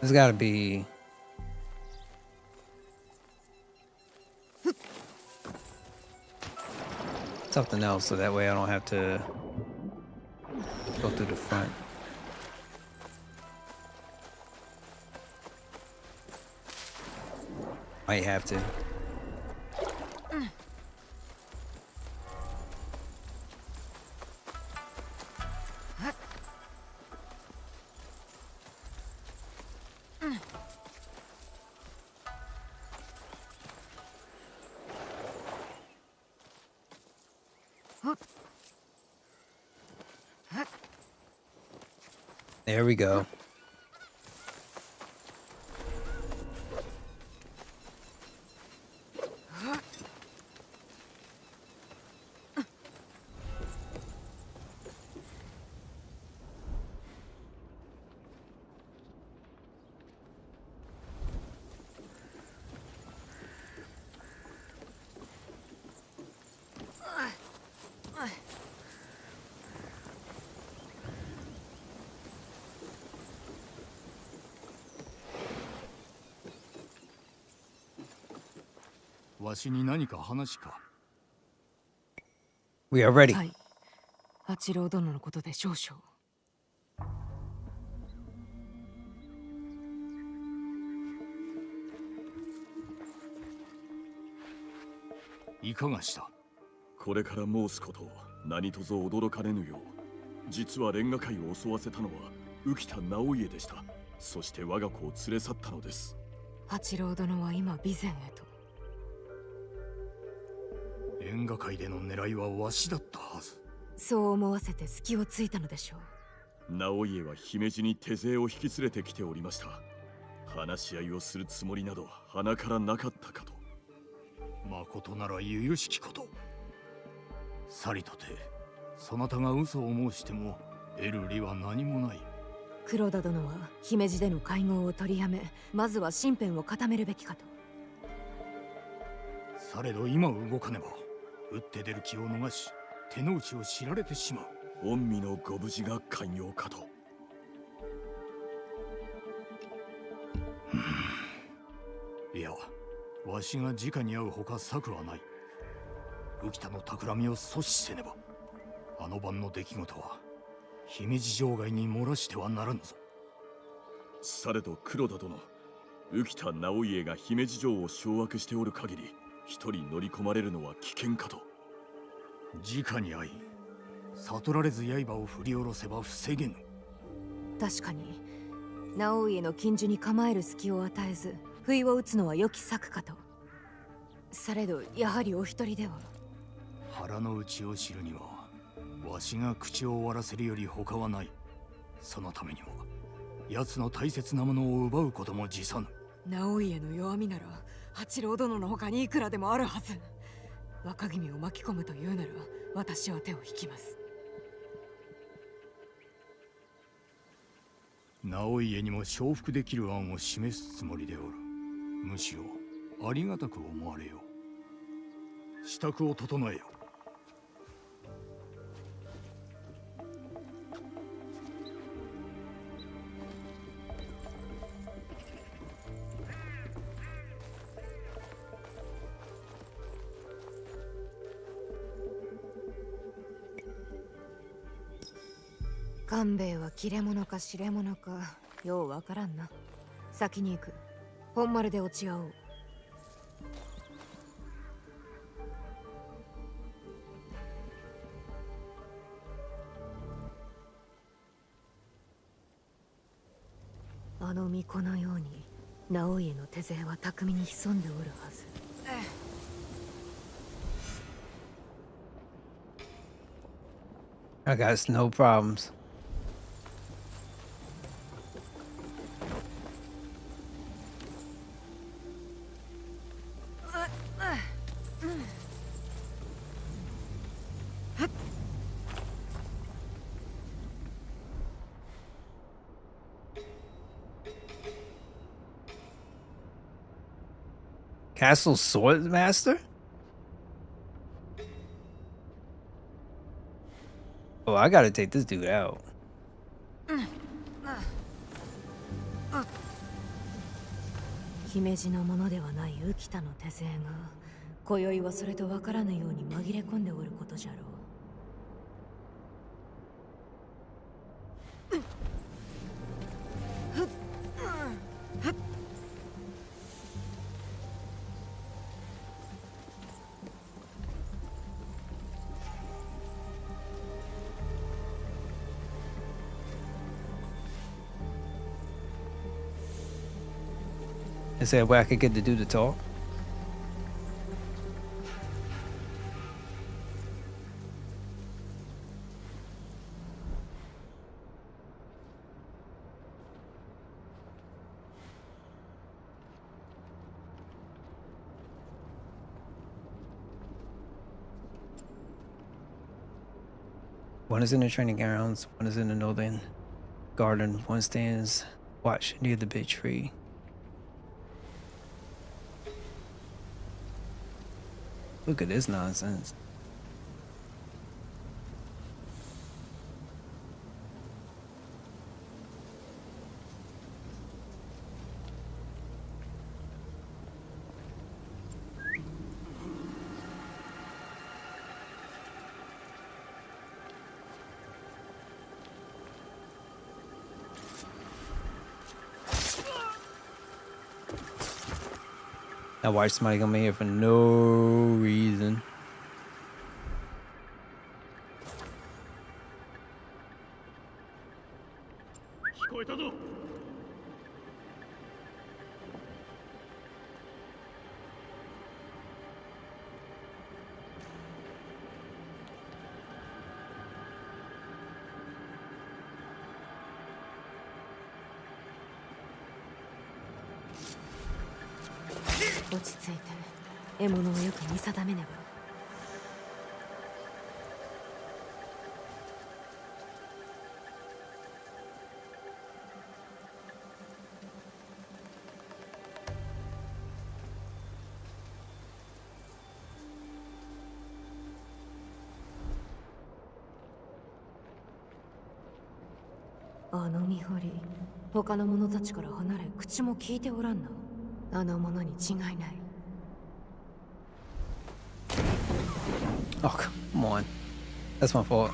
There's gotta be something else so that way I don't have to go through the front. Might have to. There we go.わしに何か話か。 We are ready. はい。八郎殿のことで少々。いかがした？これから申すことを何とぞ驚かれぬよう、実はレンガ界を襲わせたのは浮田直家でした。そして我が子を連れ去ったのです。八郎殿は今備前へと。レンガ界での狙いはわしだったはず。そう思わせて隙をついたのでしょう。直家は姫路に手勢を引き連れてきておりました。話し合いをするつもりなど鼻からなかったかと。まことなら由々しきこと。さりとてそなたが嘘を申しても得る利は何もない。黒田殿は姫路での会合を取りやめ、まずは身辺を固めるべきかと。されど今動かねば打って出る気を逃し手の内を知られてしまう。御身のご無事が寛容かと。いや、わしが直に会うほか策はない。浮田の企みを阻止せねば、あの晩の出来事は姫路城外に漏らしてはならぬぞ。されど黒田殿、浮田直家が姫路城を掌握しておる限り、一人乗り込まれるのは危険かと。直に会い悟られず刃を振り下ろせば防げぬ。確かに直家の近所に構える隙を与えず不意を打つのは良き策かと。されどやはりお一人では。腹の内を知るにはわしが口を終わらせるより他はない。そのためには奴の大切なものを奪うことも辞さぬ。直家の弱みなら八郎殿の他にいくらでもあるはず。若君を巻き込むというなら私は手を引きます。直家にも承服できる案を示すつもりでおる。むしろありがたく思われよう。支度を整えよ。官兵衛は切れ者か知れ者かようわからんな。先に行く。本丸で落ち合おう。あの巫女のように直家の手勢は巧みに潜んでおるはず。I got no problems. Castle Sword Master? Oh, I gotta take this dude out. 姫路のものではない浮田の手勢が今宵はそれと分からぬように紛れ込んでおることじゃろう。Is there a way I could get the dude to talk? One is in the training grounds, one is in the northern garden, one stands watch near the big tree. Look at this nonsense. Now why is somebody coming here for no reason?落ち着いて獲物をよく見定めねば。あの見張り、他の者たちから離れ口も聞いておらんな。あの者に違いない。Oh, come on. That's my fault.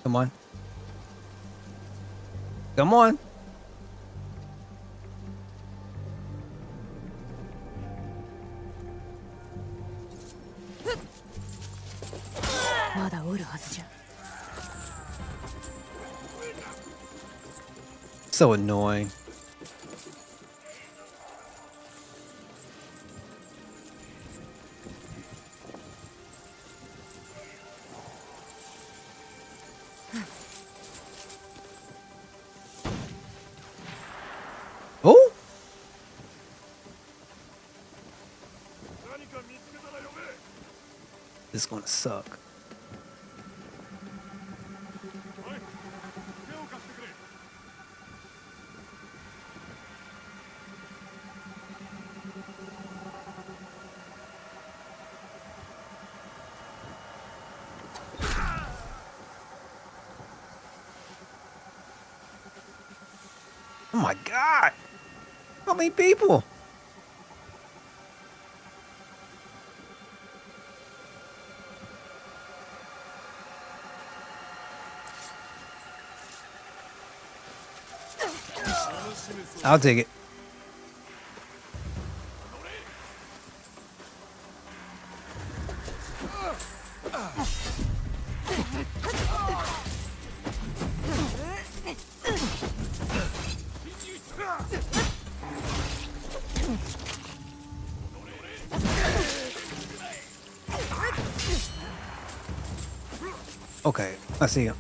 Come on. Come on. So annoying. Oh? This is gonna suck. Oh my god! How many people? I'll take it. Okay, I see him.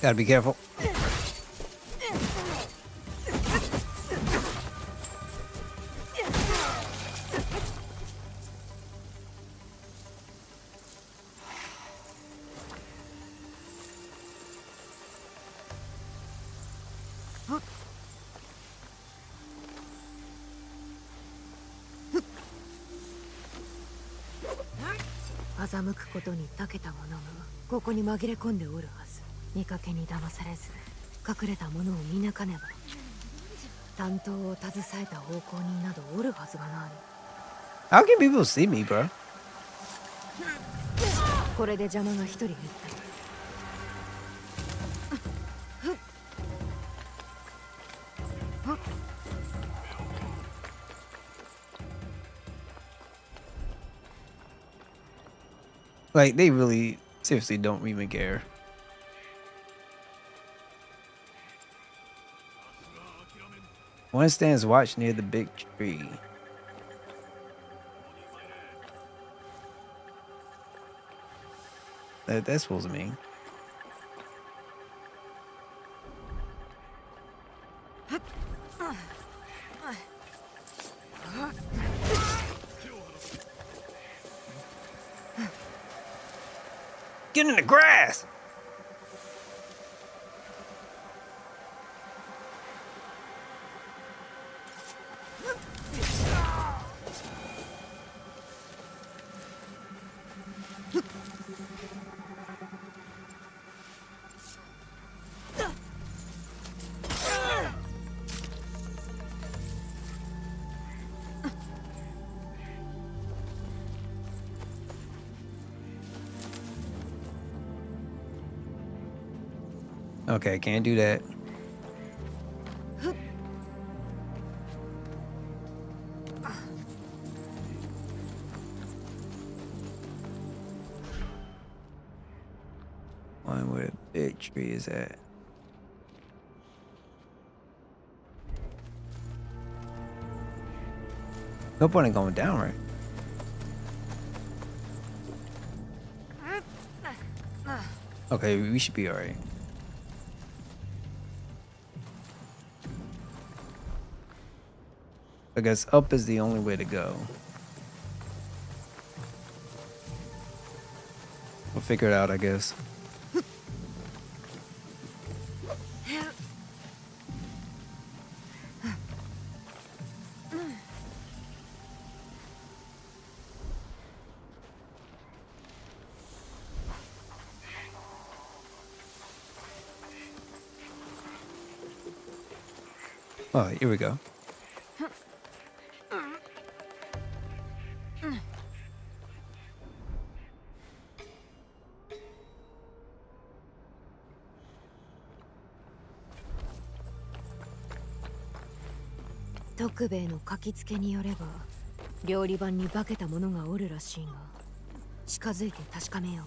Gotta be careful. 欺くことに長けた者がここに紛れ込んでおるはず。見かけに騙されず隠れたものを見抜かねば。担当を携えた奉公人などおるはずがない。 How can people see me, bro? これで邪魔が一人減った。Like, they really seriously don't even care. One stands watch near the big tree. That's supposed to mean. Get in the grass! Okay, can't do that. One where the big tree is at. No point in going down, right? Okay, we should be alright. I guess up is the only way to go. We'll figure it out, I guess. Oh, here we go. 徳兵衛の書きつけによれば料理番に化けた者がおるらしいが近づいて確かめよう。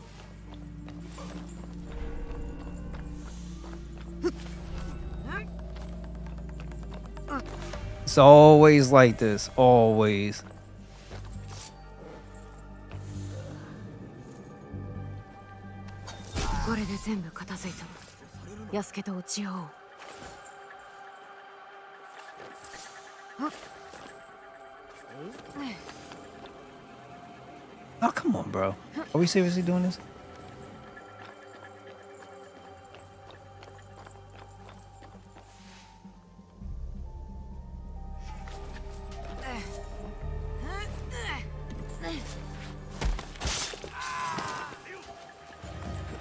It's always like this, always. これで全部片付いた。安家と落ち合おう。 Oh, come on, bro. Are we seriously doing this?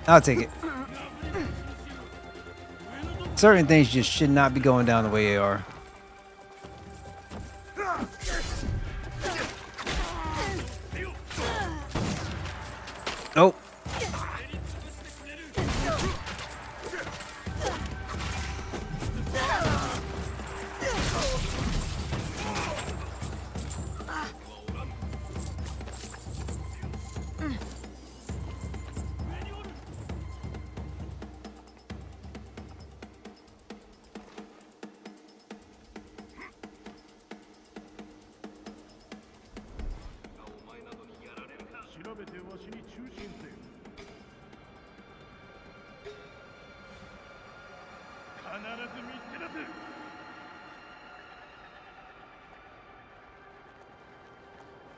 I'll take it. Certain things just should not be going down the way they are. Nope.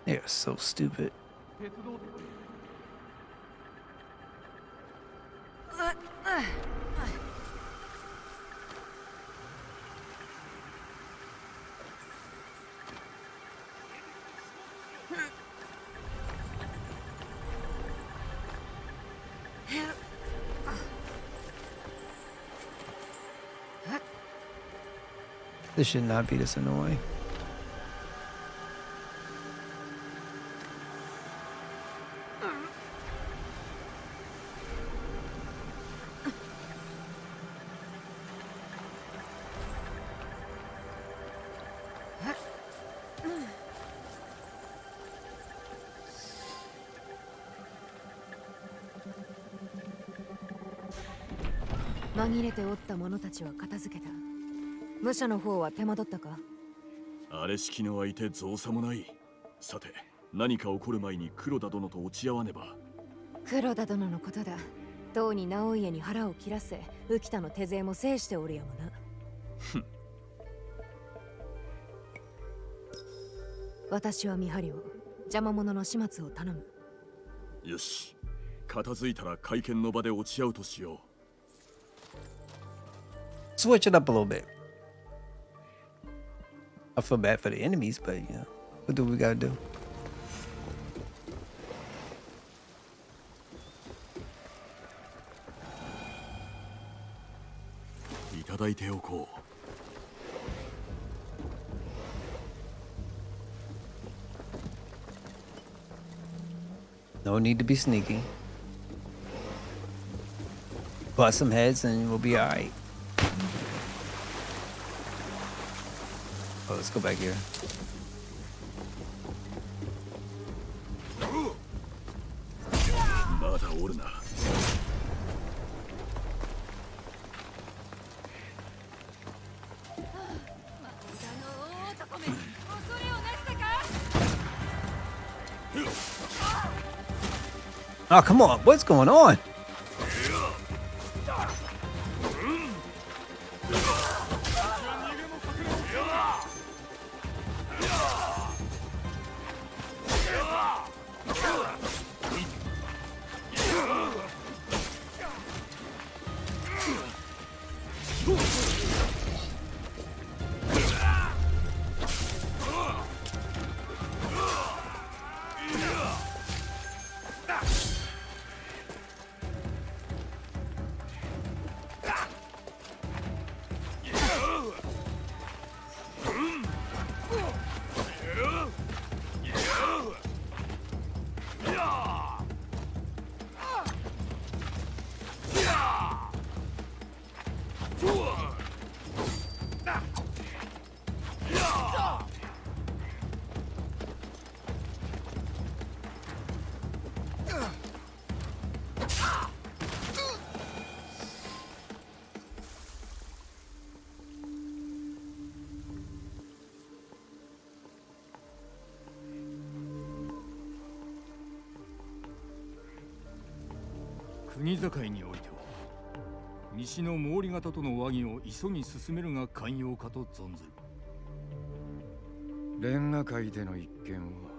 They are so stupid. This should not be this annoying.紛れておった者たちは片付けた。武者の方は手間取ったか？あれしきの相手造作もない。さて、何か起こる前に黒田殿と落ち合わねば。黒田殿のことだ。とうに直家に腹を切らせ、浮田の手勢も制しておるやもな。私は見張りを、邪魔者の始末を頼む。よし、片付いたら会見の場で落ち合うとしよう。Switch it up a little bit. I feel bad for the enemies, but you know, what do we gotta do? いただいておこう。No need to be sneaky. Bust some heads and we'll be alright. Oh, let's go back here. Oh, come on. What's going on?国境においては西の毛利方との和議を急ぎ進めるが寛容かと存ずる。連絡会での一件は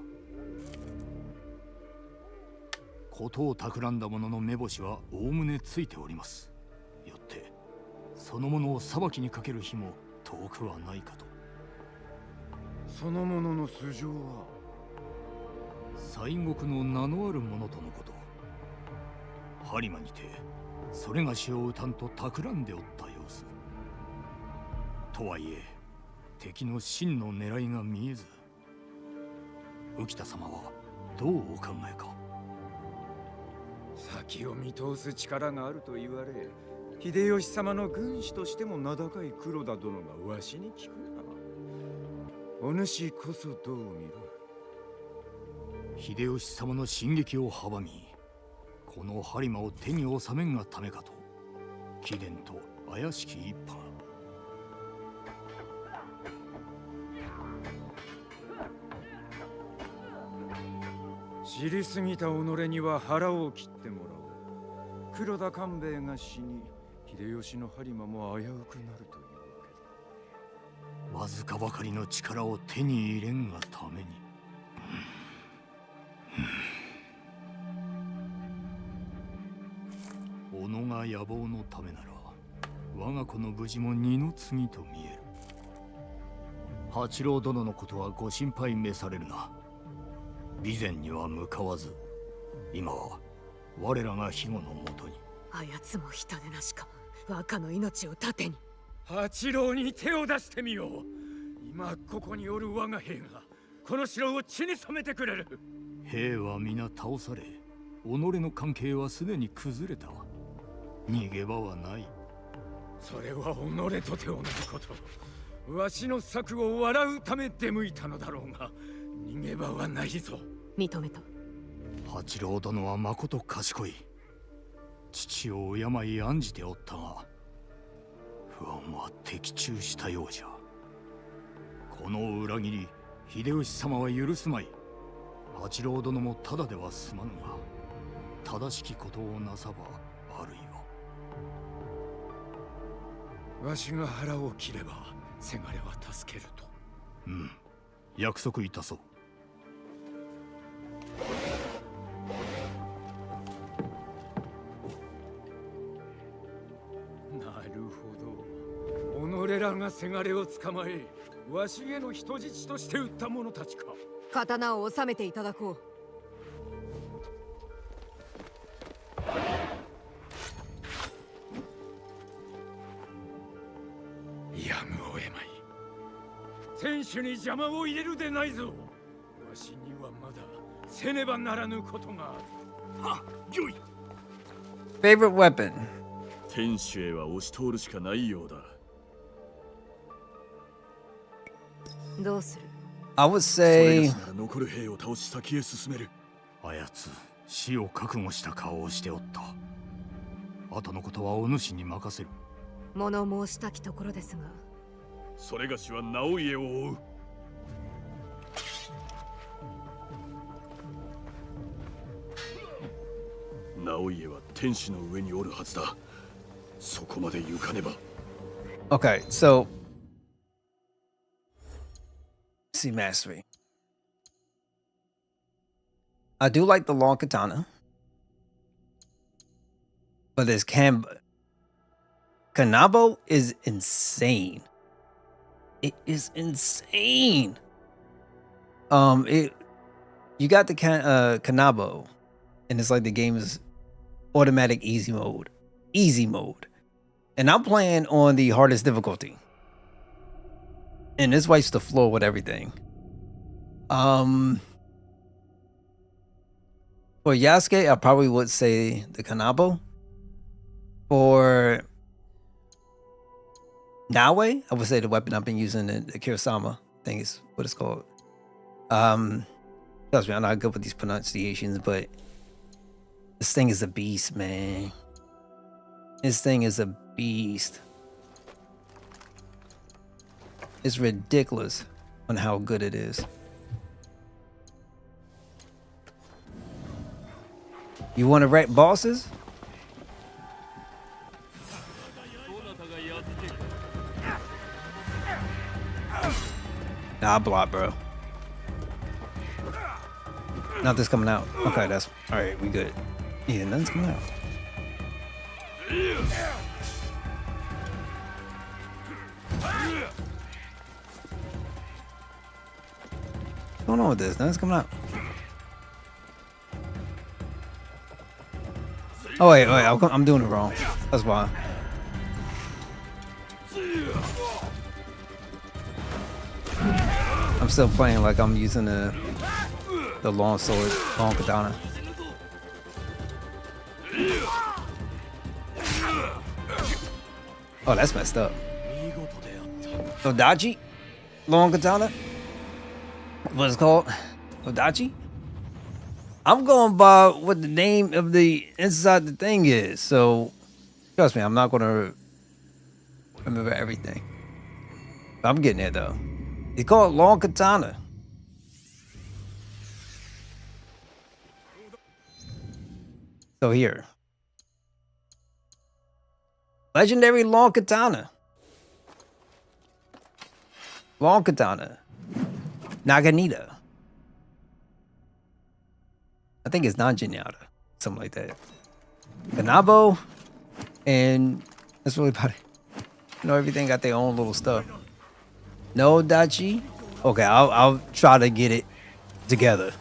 事を企んだ者の目星はおおむねついております。よってその者を裁きにかける日も遠くはないかと。その者の素性は西国の名のある者とのこと。播磨にてそれがしを討たんと企んでおった様子。とはいえ敵の真の狙いが見えず、浮田様はどうお考えか。先を見通す力があると言われ、秀吉様の軍師としても名高い黒田殿がわしに聞くな。お主こそどう見る？秀吉様の進撃を阻み、この播磨を手に収めんがためかと、貴殿と怪しき一派が。知りすぎた己には腹を切ってもらおう。黒田官兵衛が死に、秀吉の播磨も危うくなるというわけだ。わずかばかりの力を手に入れんがために。己が野望のためなら我が子の無事も二の次と見える。八郎殿のことはご心配召されるな。備前には向かわず、今は我らが庇護のもとに。あやつも人でなしか。若の命を盾に。八郎に手を出してみよう。今ここにおる我が兵がこの城を血に染めてくれる。兵は皆倒され、己の関係はすでに崩れた。逃げ場はない。それは己とて同じこと。わしの策を笑うため出向いたのだろうが、逃げ場はないぞ。認めた。八郎殿はまこと賢い。父を病案じておったが、不安は的中したようじゃ。この裏切り、秀吉様は許すまい。八郎殿もただでは済まぬが、正しきことをなさばあるいは。わしが腹を切れば、せがれは助けると。うん、約束いたそう。なるほど。己らがせがれを捕まえ、わしへの人質として撃った者たちか。刀を収めていただこう。やむを得まい。天守に邪魔を入れるでないぞ。わしにはまだせねばならぬことがある。はっ、よい。Favorite weapon? 天守へは押し通るしかないようだ。う。どうする？ I would say それがしなら残る兵を倒し先へ進める。あやつ死を覚悟した顔をしておった。後のことはお主に任せる。物申したきところですが、それがしは直家を追う。直家は天守の上におるはずだ。そこまで行かねば。 okay, so see mastery. I do like the long katana, but this Kanabo is insane. It is insane. You got the Kanabo, and it's like the game is automatic easy mode, and I'm playing on the hardest difficulty, and this wipes the floor with everything. For Yasuke, I probably would say the Kanabo. For Nawe, I would say the weapon I've been using, the Kirasama thing is what it's called. Trust me, I'm not good with these pronunciations, but this thing is a beast, man. This thing is a beast. It's ridiculous on how good it is. You want to wreck bosses? Nah, I block, bro. Nothing's coming out. Okay, that's all right. We good. Yeah, nothing's coming out. What's going on with this? Nothing's coming out. Oh wait, I'm doing it wrong. That's why. I'm still playing like I'm using the long sword, long katana. Oh, that's messed up. Odachi? Long katana? What it's called? Odachi? I'm going by what the name of the inside the thing is. So, trust me, I'm not going to remember everything. But I'm getting there, though. It's called Long Katana. So here. Legendary Long Katana. Long Katana. Naginata. I think it's Nanjinyata. Something like that. Kanabo. And that's really about it. You know, everything got their own little stuff. No Dachi. Okay, I'll try to get it together.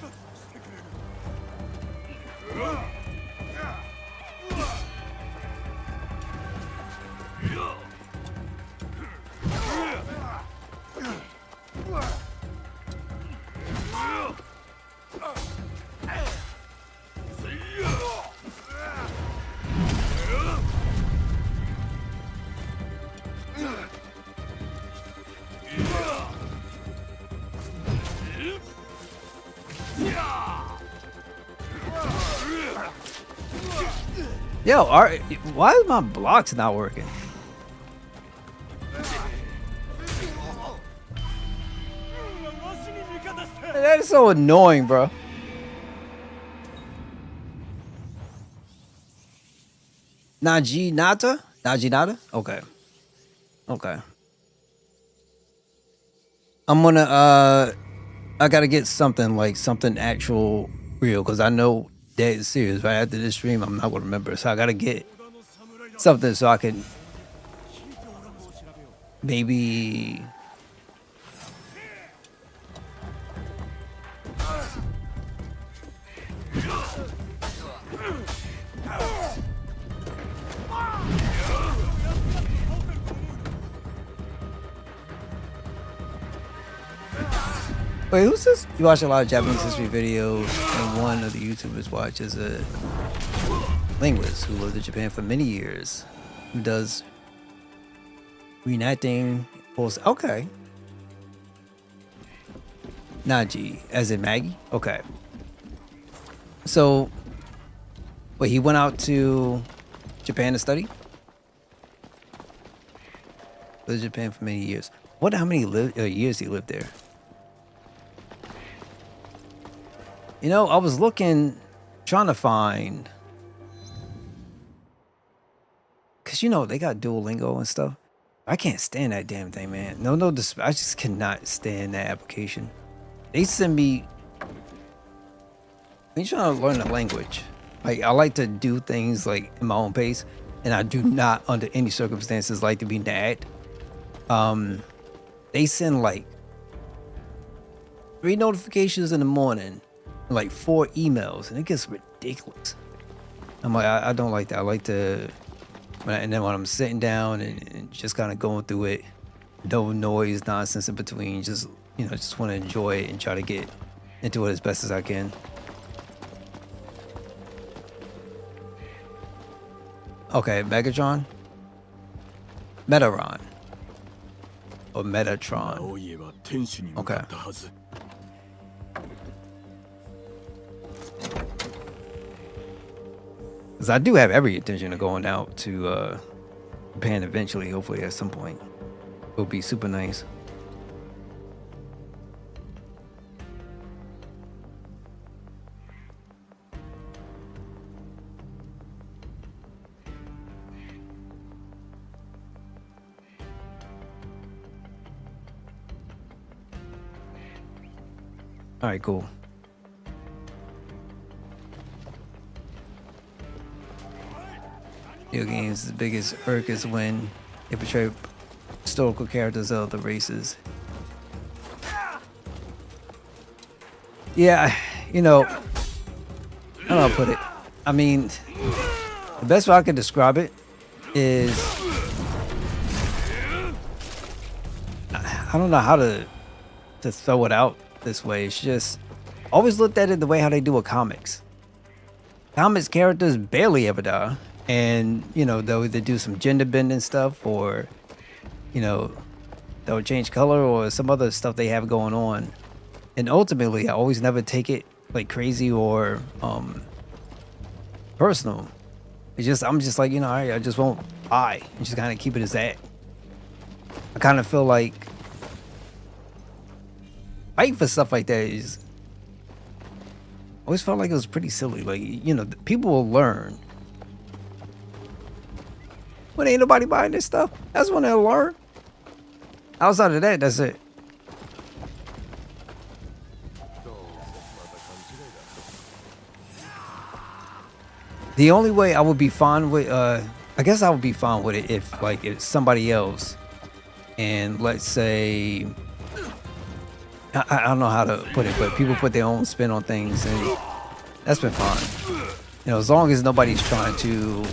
Yo, why is my blocks not working? That is so annoying, bro. Najinata? Najinata? Okay. Okay. I'm gonna I gotta get something like something actual real, because I know dead serious right after this stream I'm not gonna remember. So I gotta get something so I can maybe wait, who's this? You watch a lot of Japanese history videos, and one of the YouTubers watches a linguist who lived in Japan for many years, who does reenacting. Okay. Naji, as in Maggie? Okay. So, wait, he went out to Japan to study? Lived in Japan for many years. Wonder how many years he lived there. You know, I was looking, trying to find, because, you know, they got Duolingo and stuff. I can't stand that damn thing, man. No, I just cannot stand that application. They send me, I'm trying to learn the language. Like, I like to do things, like, in my own pace, and I do not, under any circumstances, like to be nagged. They send, like, 3 notifications in the morning, like 4 emails, and it gets ridiculous. I'm like, I don't like that. I like to, and then when I'm sitting down and just kind of going through it, no noise, nonsense in between, just, you know, just want to enjoy it and try to get into it as best as I can. Okay, Megatron? Metaron. Or Metatron. Okay. Because I do have every intention of going out to Japan eventually, hopefully at some point. It'll be super nice. All right, cool. Video games' biggest irk is when they portray historical characters of the races. Yeah, you know, I don't know how to put it. I mean, the best way I can describe it is, I don't know how to throw it out this way. It's just, always looked at it the way how they do with comics. Comics characters barely ever die. And, you know, they'll either do some gender bending stuff, or, you know, they'll change color or some other stuff they have going on. And ultimately, I always never take it like crazy or personal. It's just, I'm just like, you know, I just won't buy and just kind of keep it as that. I kind of feel like fighting for stuff like that is, I always felt like it was pretty silly. Like, you know, people will learn. When ain't nobody buying this stuff, that's when they'll learn. Outside of that, that's it. The only way I would be fine with, I guess I would be fine with it if, like, it's somebody else, and let's say, I don't know how to put it, but people put their own spin on things, and that's been fine. You know, as long as nobody's trying to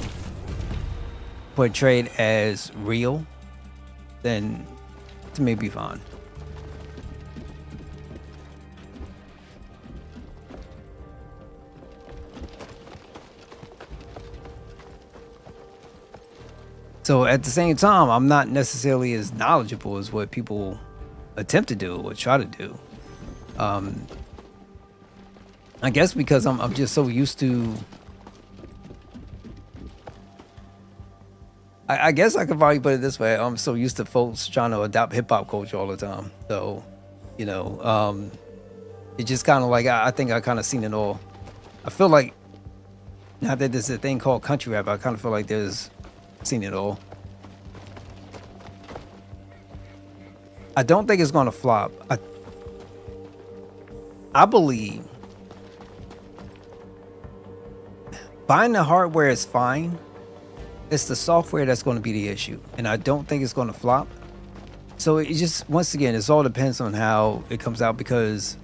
portray it as real, then it may be fine. So at the same time, I'm not necessarily as knowledgeable as what people attempt to do or try to do. I guess because I'm just so used to. I guess I could probably put it this way: I'm so used to folks trying to adopt hip hop culture all the time. So, you know, it's just kind of like I think I kind of seen it all. I feel like now that there's a thing called country rap, I kind of feel like there's seen it all. I don't think it's gonna flop. I believe buying the hardware is fine. It's the software that's going to be the issue, and I don't think it's going to flop. So it just, once again, it all depends on how it comes out, because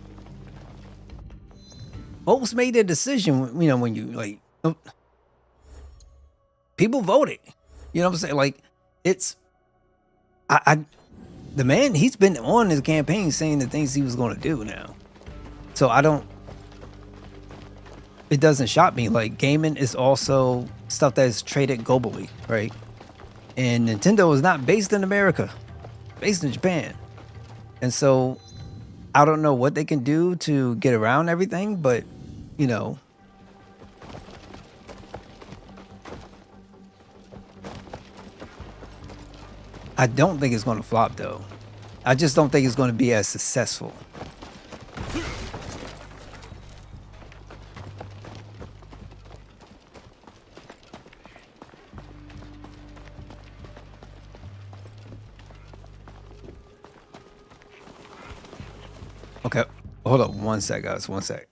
folks made their decision. You know, when you like, people voted. You know what I'm saying? Like, it's the man, he's been on his campaign saying the things he was going to do now. So it doesn't shock me. Like, gaming is also stuff that is traded globally, right? And Nintendo is not based in America, based in Japan. And so I don't know what they can do to get around everything, but you know, I don't think it's going to flop though. I just don't think it's going to be as successful. Okay, hold up one sec, guys. One sec.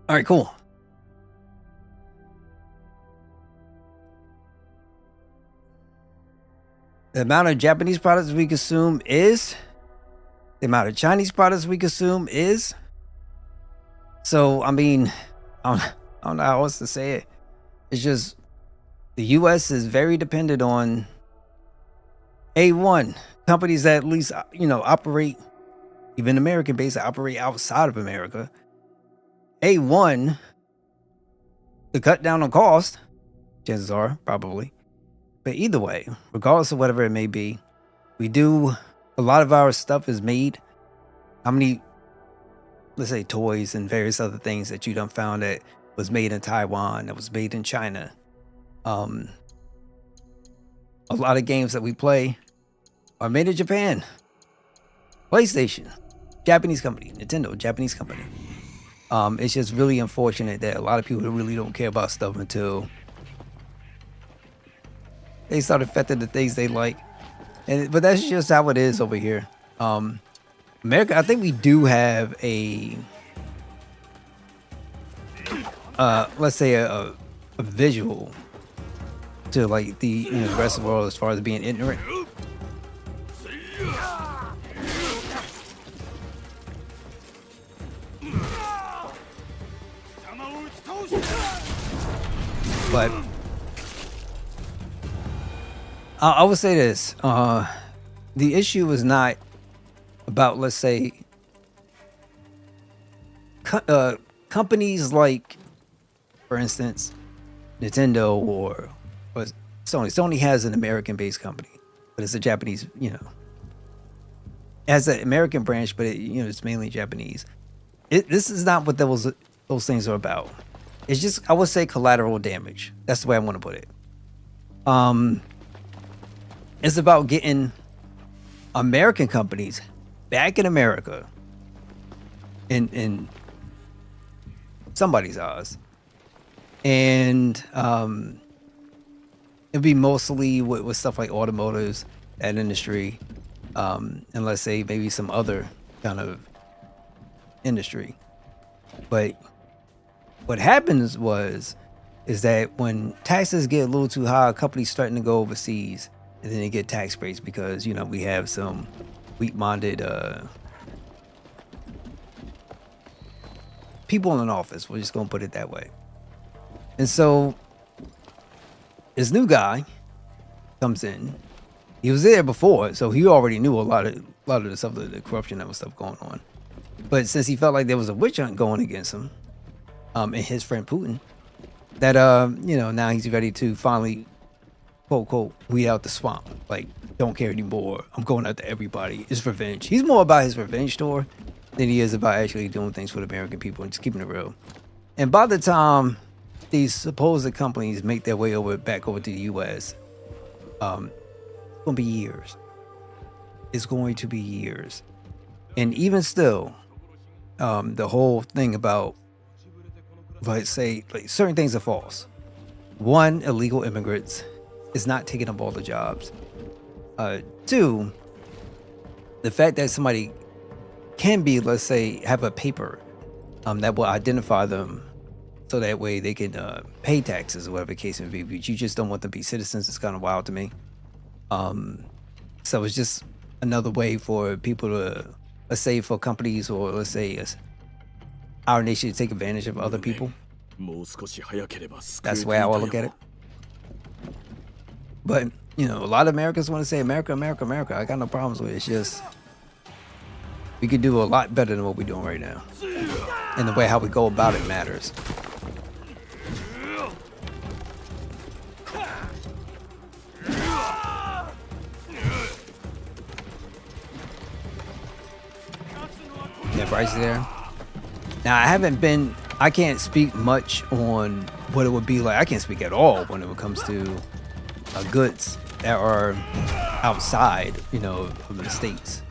All right, cool. The amount of Japanese products we consume is the amount of Chinese products we consume is. So, I mean, I don't know how else to say it. It's just the U.S. is very dependent on A1 companies that at least, you know, operate, even American based, that operate outside of America. A1 to cut down on cost, chances are, probably. But either way, regardless of whatever it may be, we do, a lot of our stuff is made. How many, let's say, toys and various other things that you done found that was made in Taiwan, that was made in China. A lot of games that we play are made in Japan. PlayStation, Japanese company. Nintendo, Japanese company. It's just really unfortunate that a lot of people really don't care about stuff until they start affecting the things they like. But that's just how it is over here. America, I think we do have a let's say a visual to like the the rest of the world as far as being ignorant. But I would say this: the issue is not about, let's say, companies like, for instance, Nintendo or Sony. Sony has an American-based company, but it's a Japanese, it has an American branch, but it's mainly Japanese. This is not what those things are about. It's just, I would say, collateral damage. That's the way I want to put it. It's about getting American companies back in America, in somebody's eyes, and it'd be mostly with stuff like automotives, that industry, and let's say maybe some other kind of industry. But what happens is that when taxes get a little too high, companies starting to go overseas, and then they get tax breaks because we have some weak-minded people in office. We're just gonna put it that way. And so this new guy comes in. He was there before, so he already knew a lot of the stuff, the corruption that was stuff going on. But since he felt like there was a witch hunt going against him, and his friend Putin, that now he's ready to finally, quote quote, weed out the swamp. Like, don't care anymore. I'm going after everybody. It's revenge. He's more about his revenge tour than he is about actually doing things for the American people and just keeping it real. And by the time these supposed companies make their way back over to the U.S., it's gonna be years. It's going to be years. And even still, the whole thing about, let's say, like, certain things are false. One, illegal immigrants is not taking up all the jobs. Two, the fact that somebody can be, let's say, have a paper that will identify them, so that way they can pay taxes or whatever the case may be, but you just don't want them to be citizens. It's kind of wild to me. So it's just another way for people to, let's say, for companies, or let's say our nation, to take advantage of other people. That's the way I will look at it. But a lot of Americans want to say America, America, America. I got no problems with it. It's just we could do a lot better than what we're doing right now, and the way how we go about it matters. Yeah, Bryce is there. Now, I can't speak much on what it would be like. I can't speak at all when it comes to goods that are outside, of the States.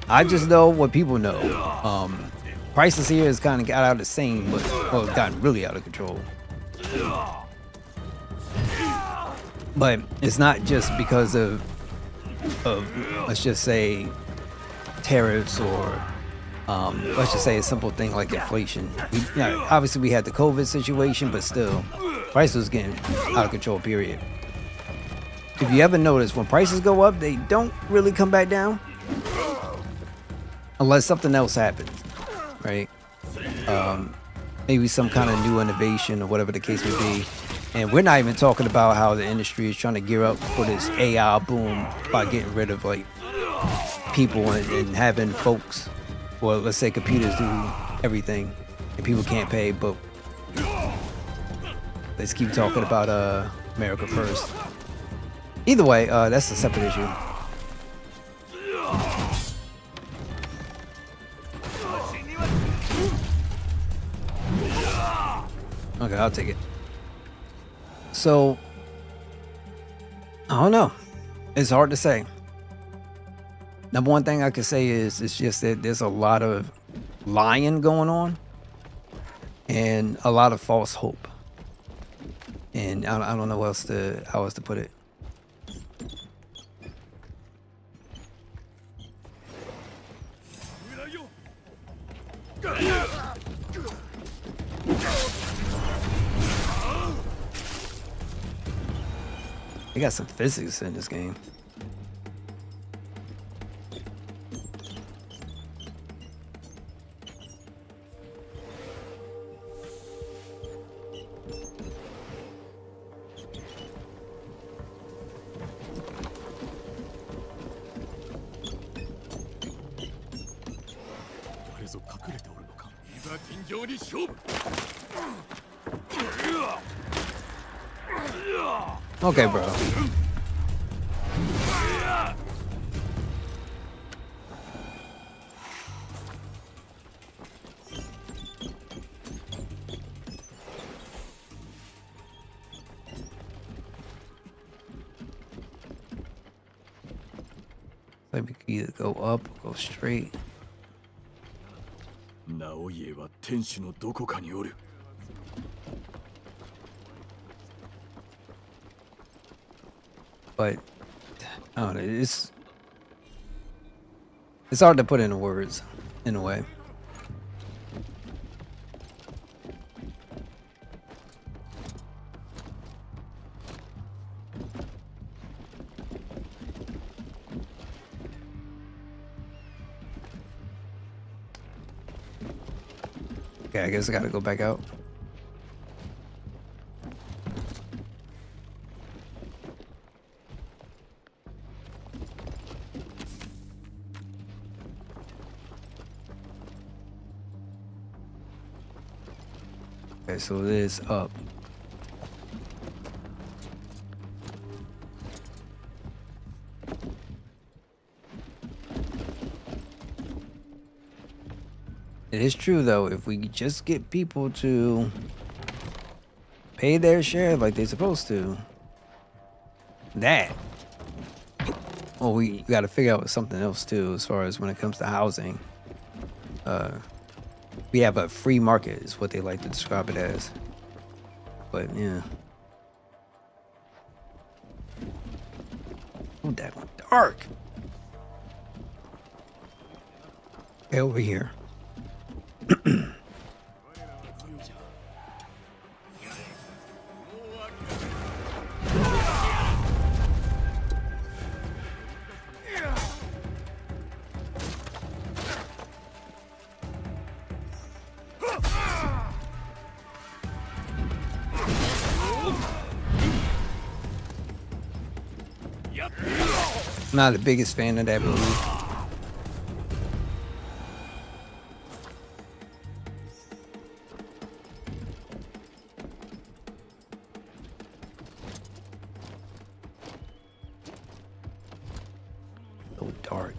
I just know what people know. Prices here has kind of got out of sync, but it's gotten really out of control. But it's not just because of let's just say tariffs, or let's just say a simple thing like inflation. Obviously we had the COVID situation, but still, prices was getting out of control, period. If you ever notice, when prices go up, they don't really come back down unless something else happens, right? Maybe some kind of new innovation or whatever the case may be. And we're not even talking about how the industry is trying to gear up for this AI boom by getting rid of like people and having folks, or let's say computers, do everything and people can't pay. But let's keep talking about America first. Either way, that's a separate issue. Okay, I'll take it. So, I don't know. It's hard to say. Number one thing I can say is it's just that there's a lot of lying going on and a lot of false hope. And I don't know how else to put it. They got some physics in this game. Okay, bro. Like we could either go up or go straight. 直家は天守のどこかにおる。 But I don't know, it's hard to put into words in a way. Okay, I guess I gotta go back out. Okay, so it is up. It is true though, if we just get people to pay their share like they're supposed to, well, we got to figure out something else too as far as when it comes to housing. We have a free market is what they like to describe it as. But yeah. Oh, that one dark. Okay, over here. Not the biggest fan of that movie. So dark.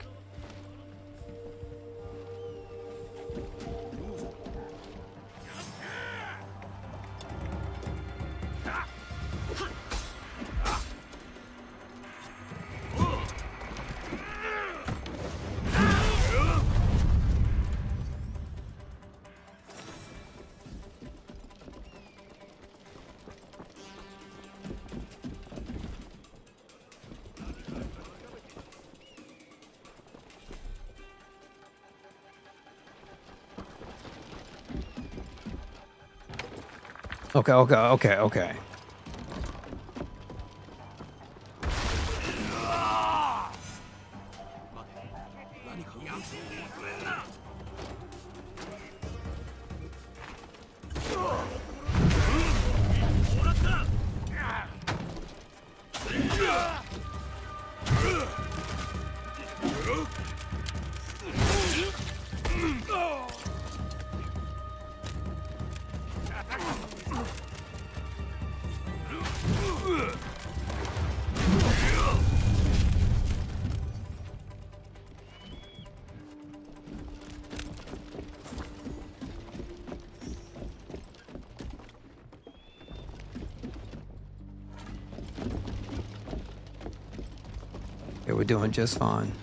Okay. Yeah, we're doing just fine.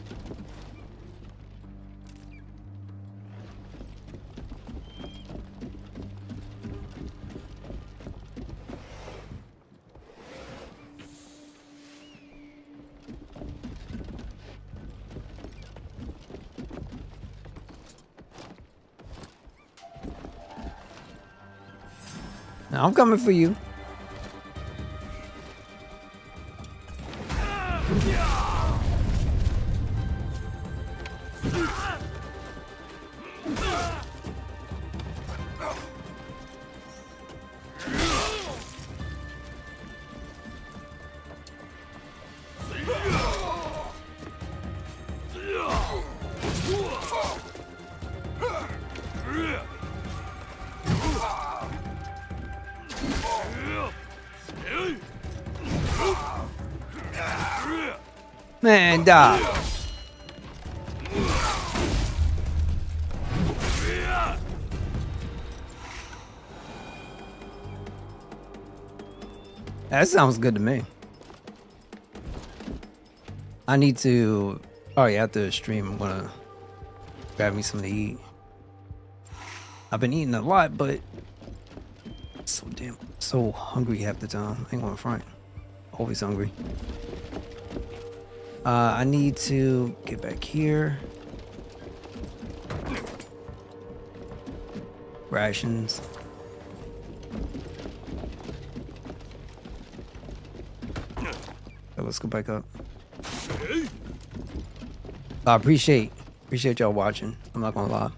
Now I'm coming for you. Man, die. That sounds good to me. I need to Oh yeah, after the stream, I'm gonna grab me something to eat. I've been eating a lot, but so hungry half the time. I ain't going front. Always hungry. I need to get back here. Rations. So let's go back up. I appreciate y'all watching. I'm not gonna lie.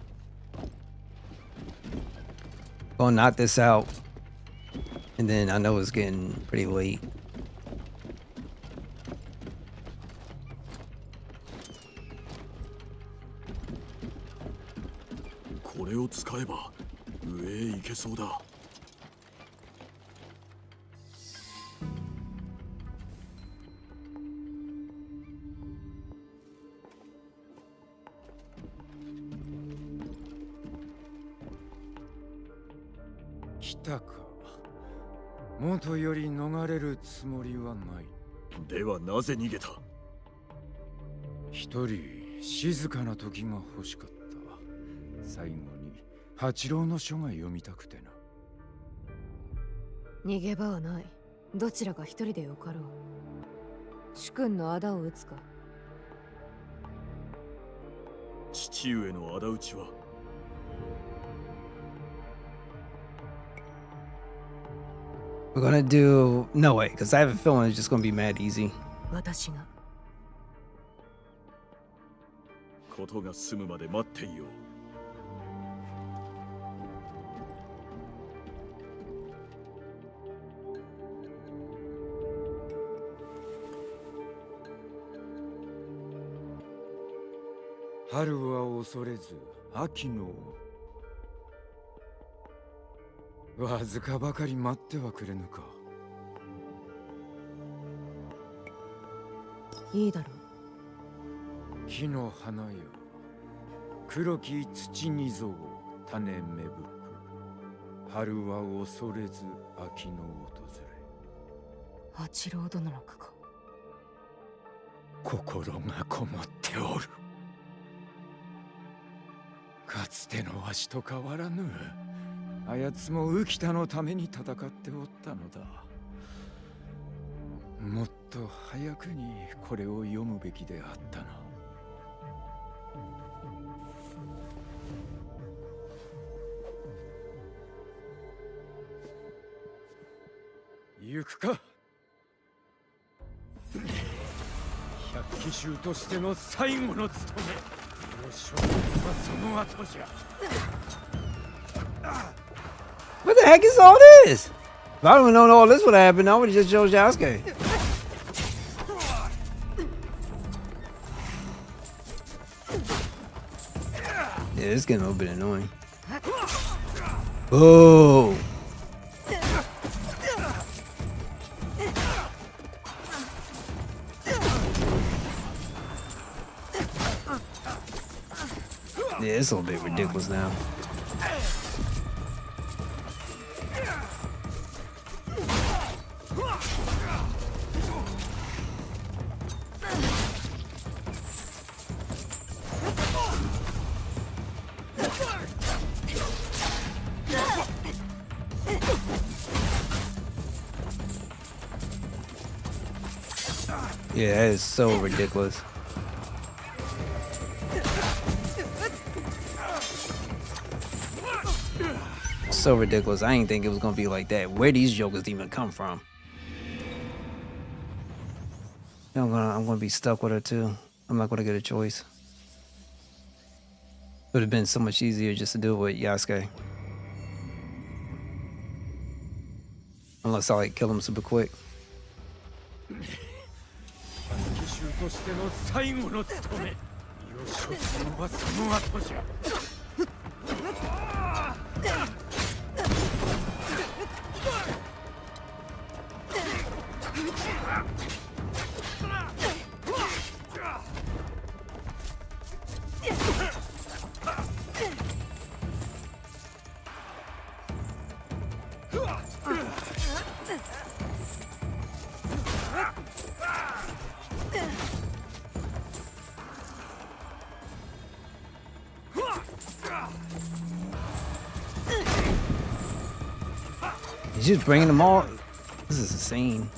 Gonna knock this out, and then I know it's getting pretty late.来たか。元より逃れるつもりはない。ではなぜ逃げた？一人静かな時が欲しかった。最後に八郎の書が読みたくてな。逃げ場はない。どちらか一人でよかろう。主君の仇を討つか。父上の仇討ちはWe're gonna do no way, because I have a feeling it's just gonna be mad easy. 私が。ことが済むまで待っていよう。春は恐れず秋のわずかばかり待ってはくれぬか。いいだろう。木の花よ、黒き土にぞを種芽吹く。春は恐れず秋の訪れ。八郎殿の句か。心がこもっておる。かつてのわしと変わらぬ。あやつも浮田のために戦っておったのだ。もっと早くにこれを読むべきであったな。行くか。百騎衆としての最後の務め。その後じゃ。What the heck is all this? If I don't know all this would happen, I would have just chose Yasuke. Yeah, it's getting a little bit annoying. Oh. Yeah, it's a little bit ridiculous now. Yeah, that is so ridiculous. So ridiculous. I didn't think it was gonna be like that. Where these jokers even come from? I'm gonna be stuck with her too. I'm not gonna get a choice. Would have been so much easier just to do it with Yasuke. Unless I like kill him super quick. 騎手としての最後の務め。よしとすのはその後じゃ。He's just bringing them all. This is insane.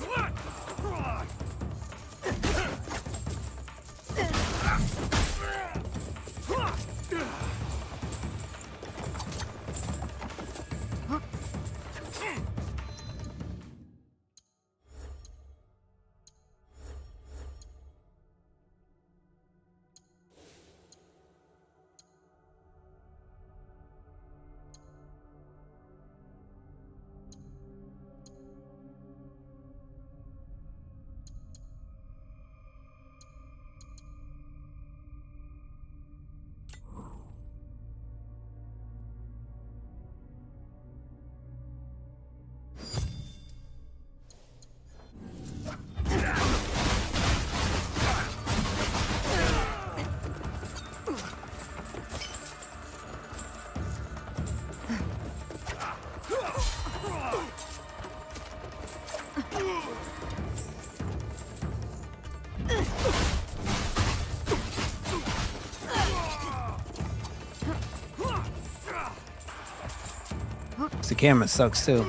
The camera sucks too.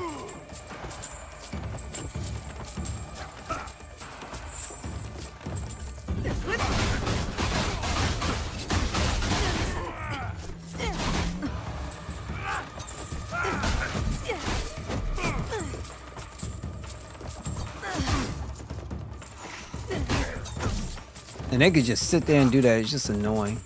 And they could just sit there and do that. It's just annoying.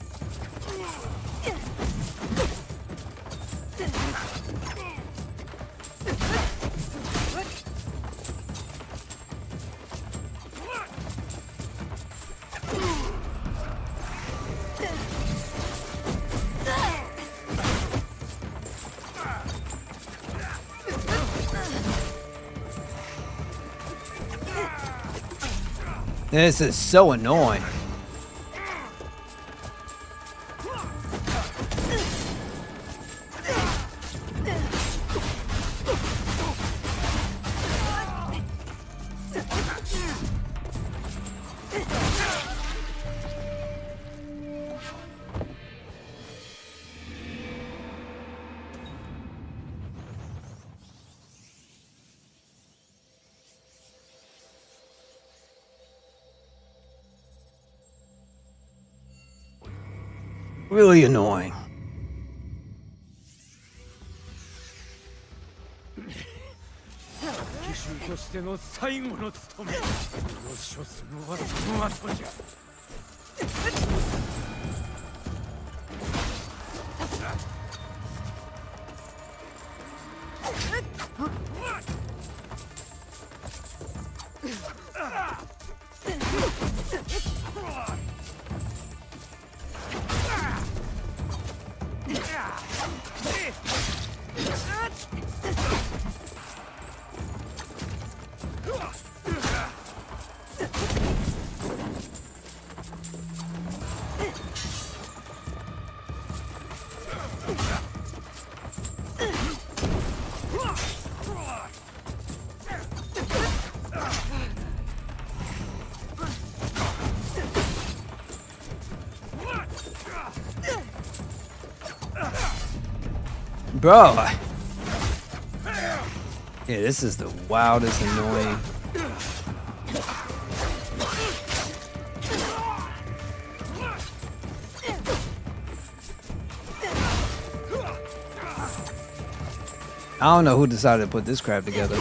This is so annoying. Really annoying. 騎手としての最後の務めを処すのはその後じゃ。Bro. Yeah, this is the wildest annoying. I don't know who decided to put this crap together.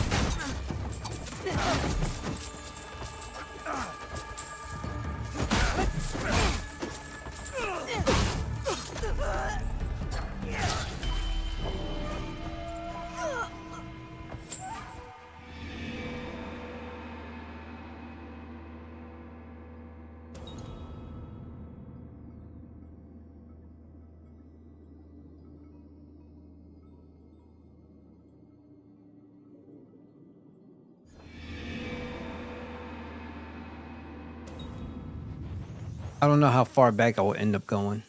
I don't know how far back I will end up going.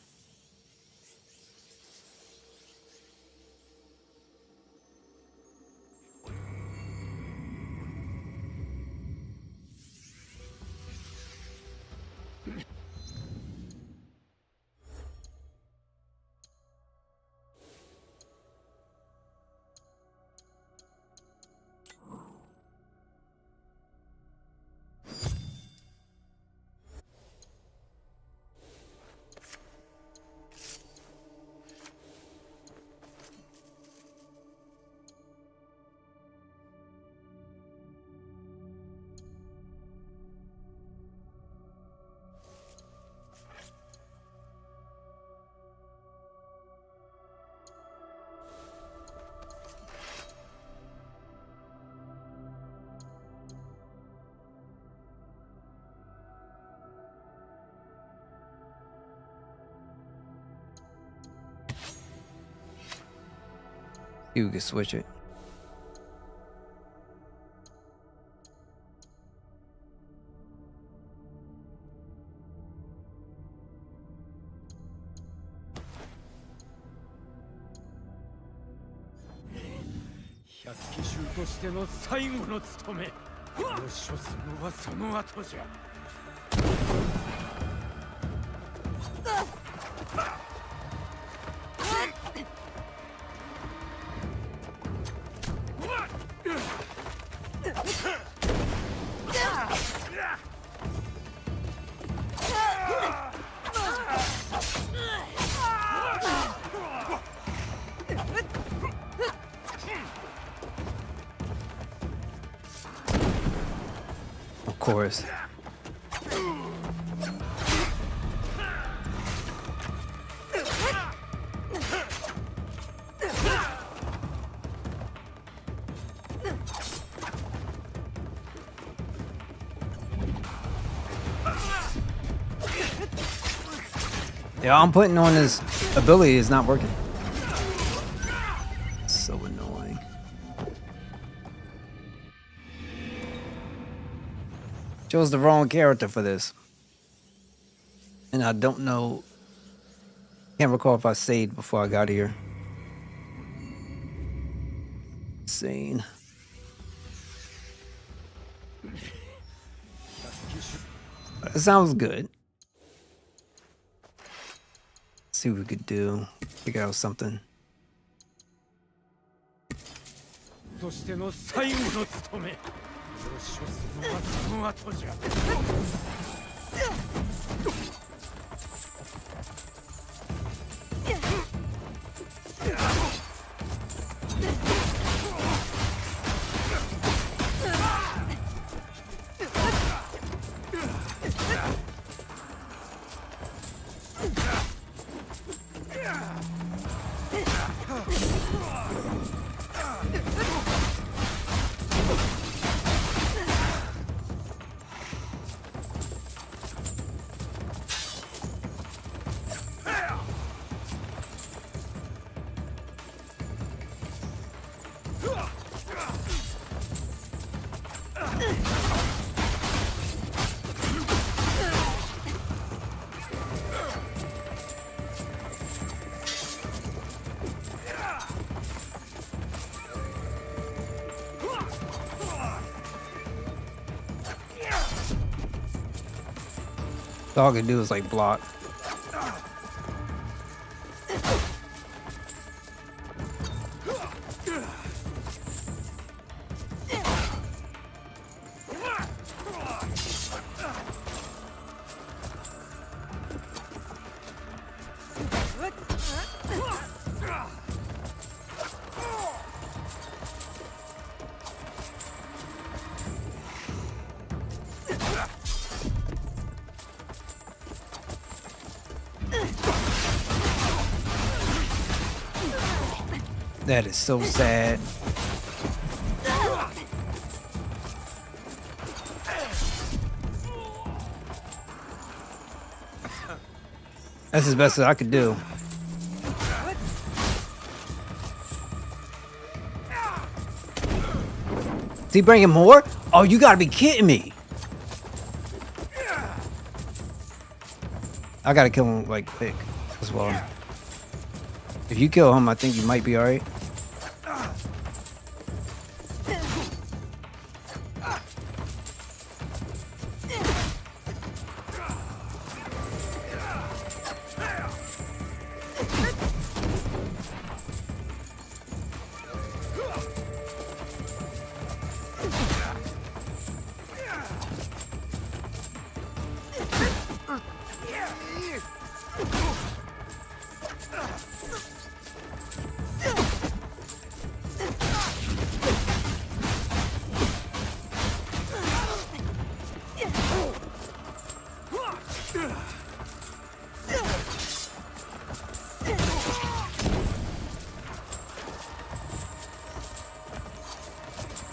You can switch it. Of course. Yeah, I'm putting on his ability is not working. So annoying. Chose the wrong character for this. And I don't know. Can't recall if I saved before I got here. Insane. It sounds good. See what we could do. Figure out something. All I can do is like block. That is so sad. That's as best as I could do. Is he bringing more? Oh, you gotta be kidding me. I gotta kill him like quick as well. If you kill him, I think you might be alright.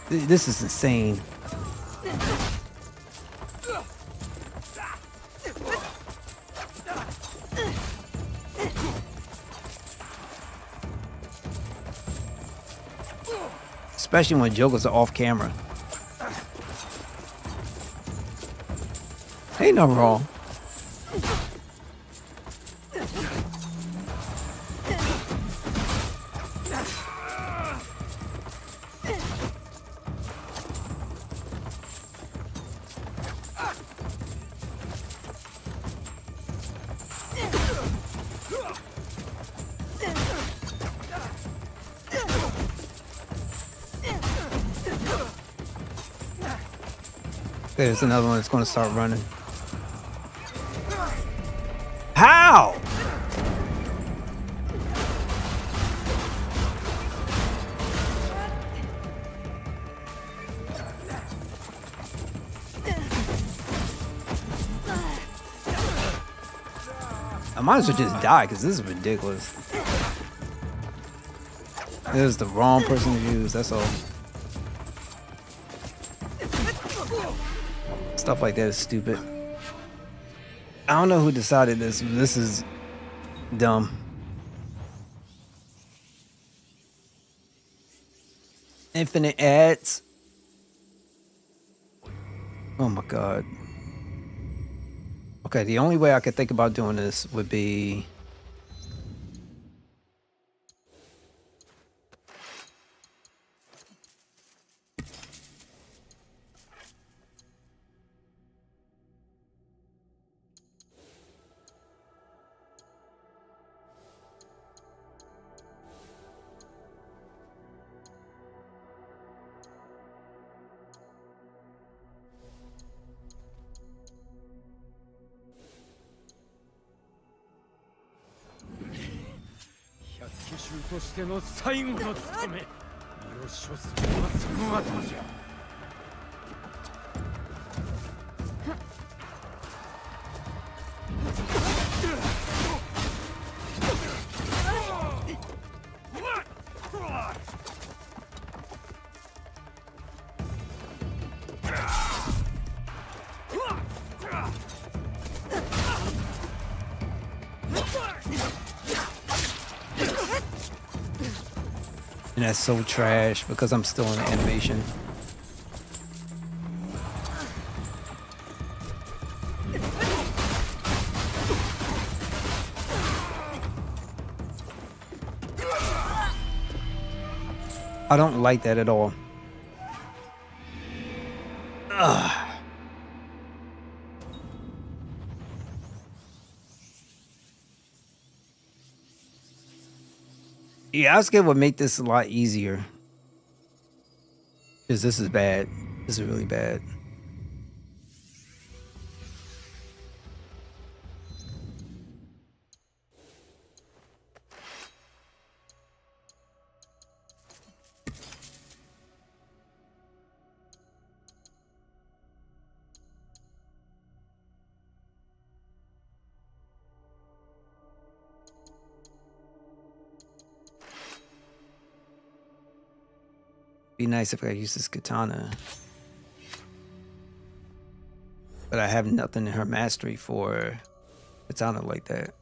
This is insane. especially when Joker's off camera. Ain't nothing wrong. There's another one that's going to start running. How? I might as well just die because this is ridiculous. This is the wrong person to use, that's all. Stuff like that is stupid. I don't know who decided this. This is dumb. Infinite ads. Oh my god. Okay, the only way I could think about doing this would be...としての最後の務め、身を処するのはその後じゃ。And that's so trash because I'm still in the animation. I don't like that at all. Ugh. Yasuke would make this a lot easier. Because this is bad. This is really bad. Be nice if I use this katana. But I have nothing in her mastery for katana like that.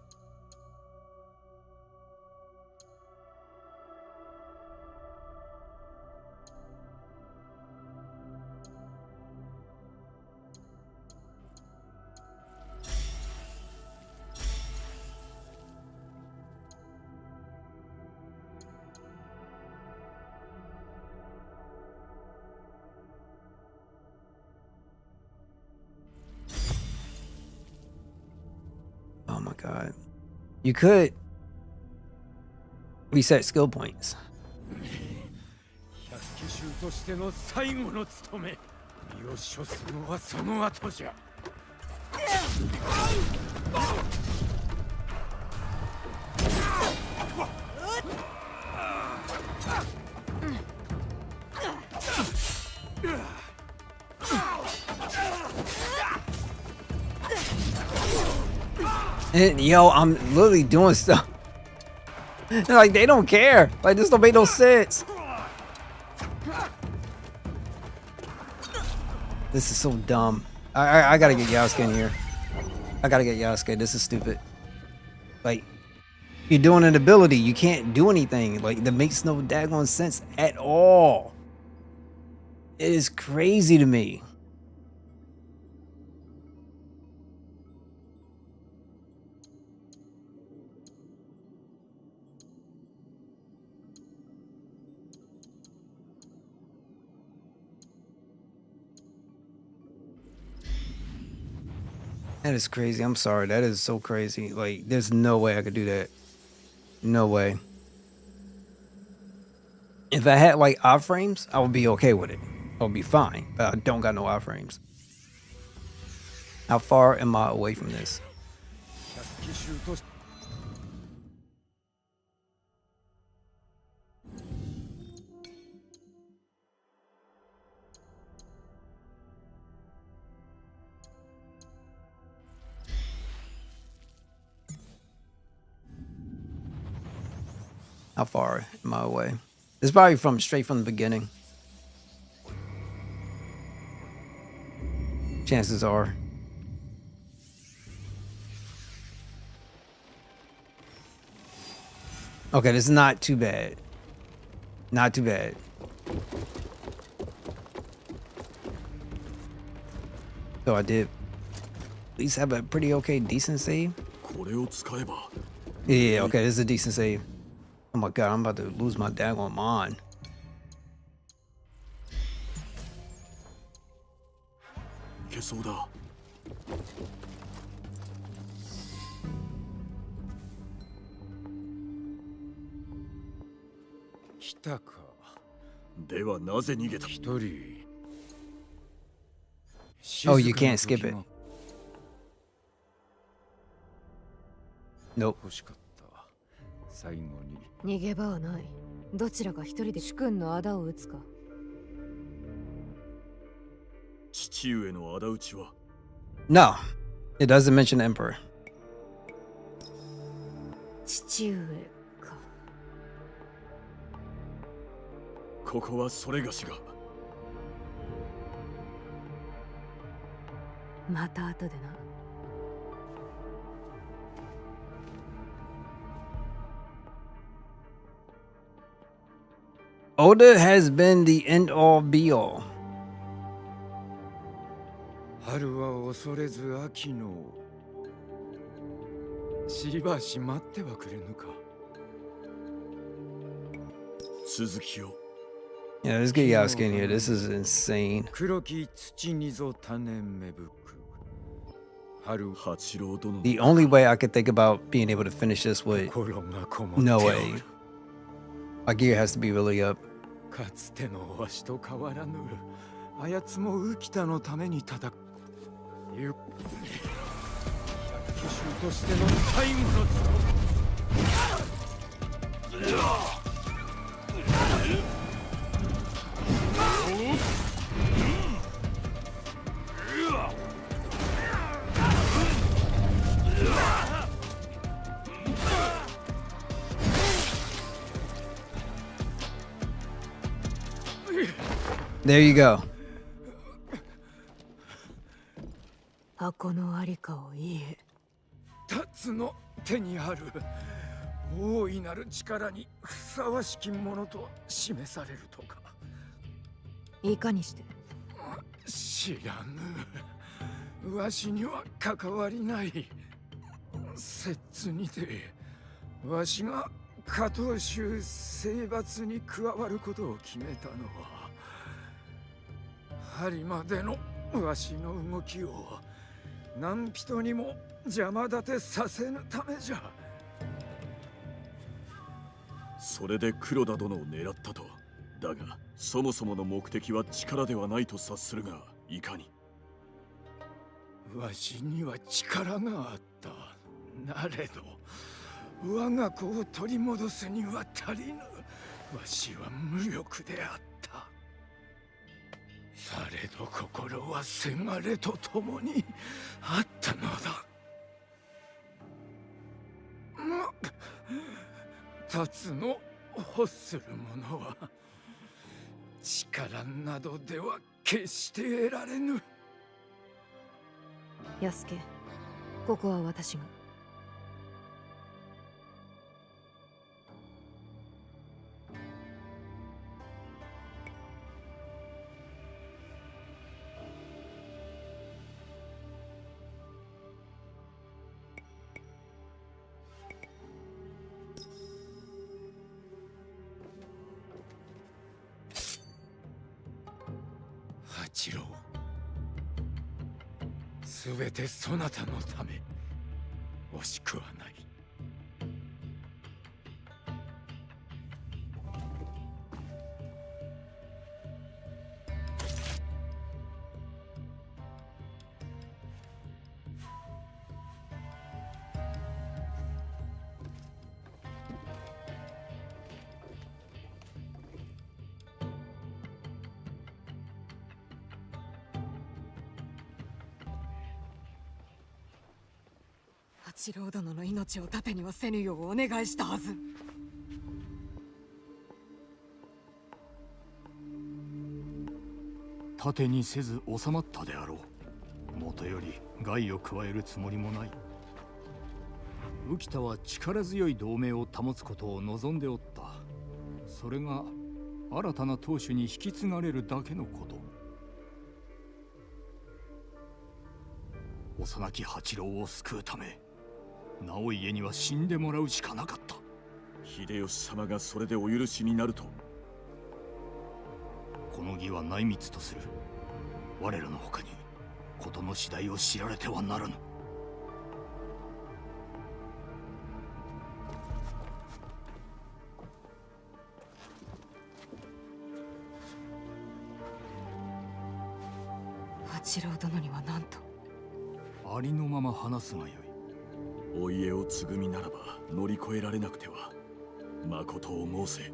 Oh my god. You could reset skill points. 百騎衆としての最後の務め、身を処すのはその後じゃ。And, yo, I'm literally doing stuff. Like, they don't care. Like, this don't make no sense. This is so dumb. I gotta get Yasuke in here. I gotta get Yasuke. This is stupid. Like, you're doing an ability. You can't do anything. Like, that makes no daggone sense at all. It is crazy to me. That is crazy. I'm sorry. That is so crazy. Like, there's no way I could do that. No way. If I had like iframes, I would be okay with it. I would be fine. But I don't got no iframes. How far am I away from this? How far am I away? It's probably from straight from the beginning. Chances are. Okay, this is not too bad. Not too bad. So I did at least have a pretty okay, decent save. Yeah, okay, this is a decent save. Oh my god, I'm about to lose my daggone mind. Oh, you can't skip it. Nope. 逃げ場はない。どちらか一人で主君の仇を討つか。父上の仇討ちは No, it doesn't mention the emperor. 父上か。ここはそれがしがまた後でな。Oda has been the end all be all. 春は恐れず秋のしばし待ってはくれぬか。続きを Yeah, let's get Yasuke in here. This is insane. 黒き土にぞ種芽吹く。春 The only way I could think about being able to finish this with no way. My gear has to be really up. かつてのわしと変わらぬ。あやつも浮田のために戦う。騎手としての最後のThere you go. 箱のありかを言え。タツの手にある大いなる力にふさわしきものと示されるとか。いかにして。知らぬ。わしには関わりない。摂津にてわしが加藤州征伐に加わることを決めたのは針までのわしの動きを何人にも邪魔立てさせぬためじゃ。それで黒田殿を狙ったと。だがそもそもの目的は力ではないと察するがいかに。わしには力があった。なれど我が子を取り戻すには足りぬ。わしは無力であった。されど心はせがれと共にあったのだ。立つの欲する者は力などでは決して得られぬ。安家、ここは私が。八郎、すべてそなたのため、惜しくはない。八郎殿の命を盾にはせぬようお願いしたはず。盾にせず収まったであろう。もとより害を加えるつもりもない。浮田は力強い同盟を保つことを望んでおった。それが新たな当主に引き継がれるだけのこと。幼き八郎を救うため、直家には死んでもらうしかなかった。秀吉様がそれでお許しになると。この義は内密とする。我らの他に事の次第を知られてはならぬ。八郎殿には何と？ありのまま話すがよい。お家を継ぐ身ならば乗り越えられなくては。まことを申せ。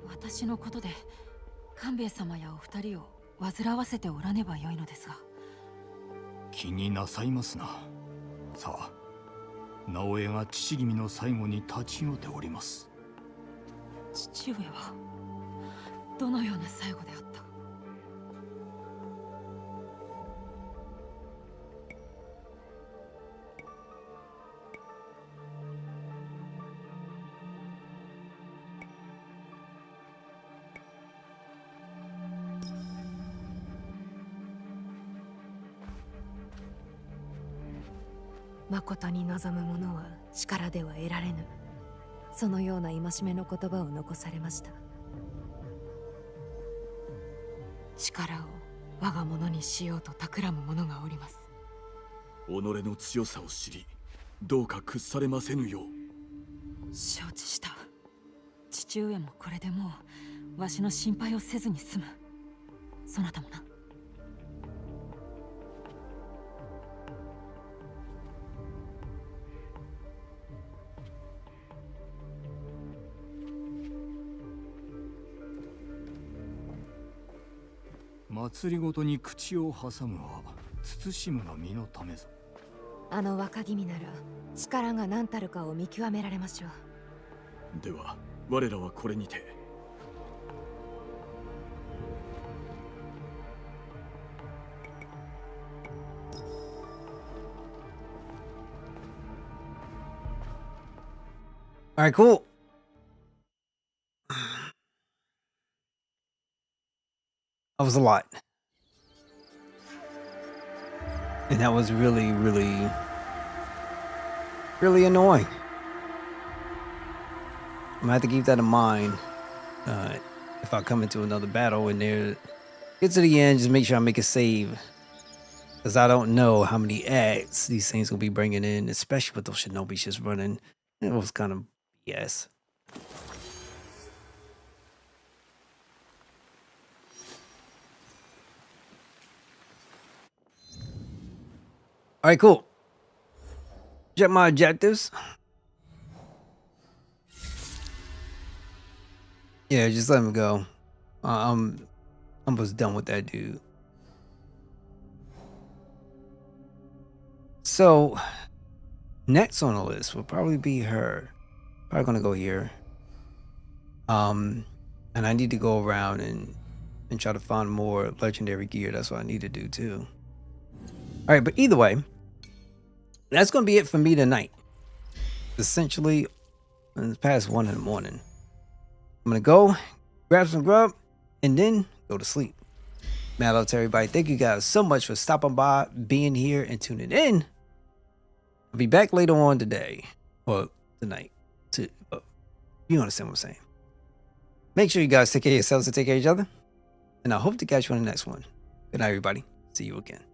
私のことで官兵衛様やお二人を煩わせておらねばよいのですが。気になさいますな。さあ、直江が父君の最後に立ち寄っております。父上はどのような最後であった？誠に望む者は力では得られぬ。そのような戒めの言葉を残されました。力を我が物にしようと企む者がおります。己の強さを知り、どうか屈されませぬよう。承知した。父上もこれでもうわしの心配をせずに済む。そなたもな。祭りごとに口を挟むは慎むが身のためぞ。あの若君なら力が何たるかを見極められましょう。では我らはこれにて。All right, cool. That was a lot. And that was really, really, really annoying. I'm gonna have to keep that in mind. If I come into another battle and there, get to the end, just make sure I make a save. Because I don't know how many ads these things will be bringing in, especially with those shinobis just running. It was kind of BS. All right, cool. Check my objectives. Yeah, just let him go. I'm almost done with that dude. So next on the list will probably be her. Probably gonna go here. And I need to go around and try to find more legendary gear. That's what I need to do too. All right, but either way, that's gonna be it for me tonight. Essentially, it's past 1 in the morning. I'm gonna go grab some grub and then go to sleep. Man, I love to everybody. Thank you guys so much for stopping by, being here, and tuning in. I'll be back later on today or tonight. You understand what I'm saying? Make sure you guys take care of yourselves and take care of each other. And I hope to catch you on the next one. Good night, everybody. See you again.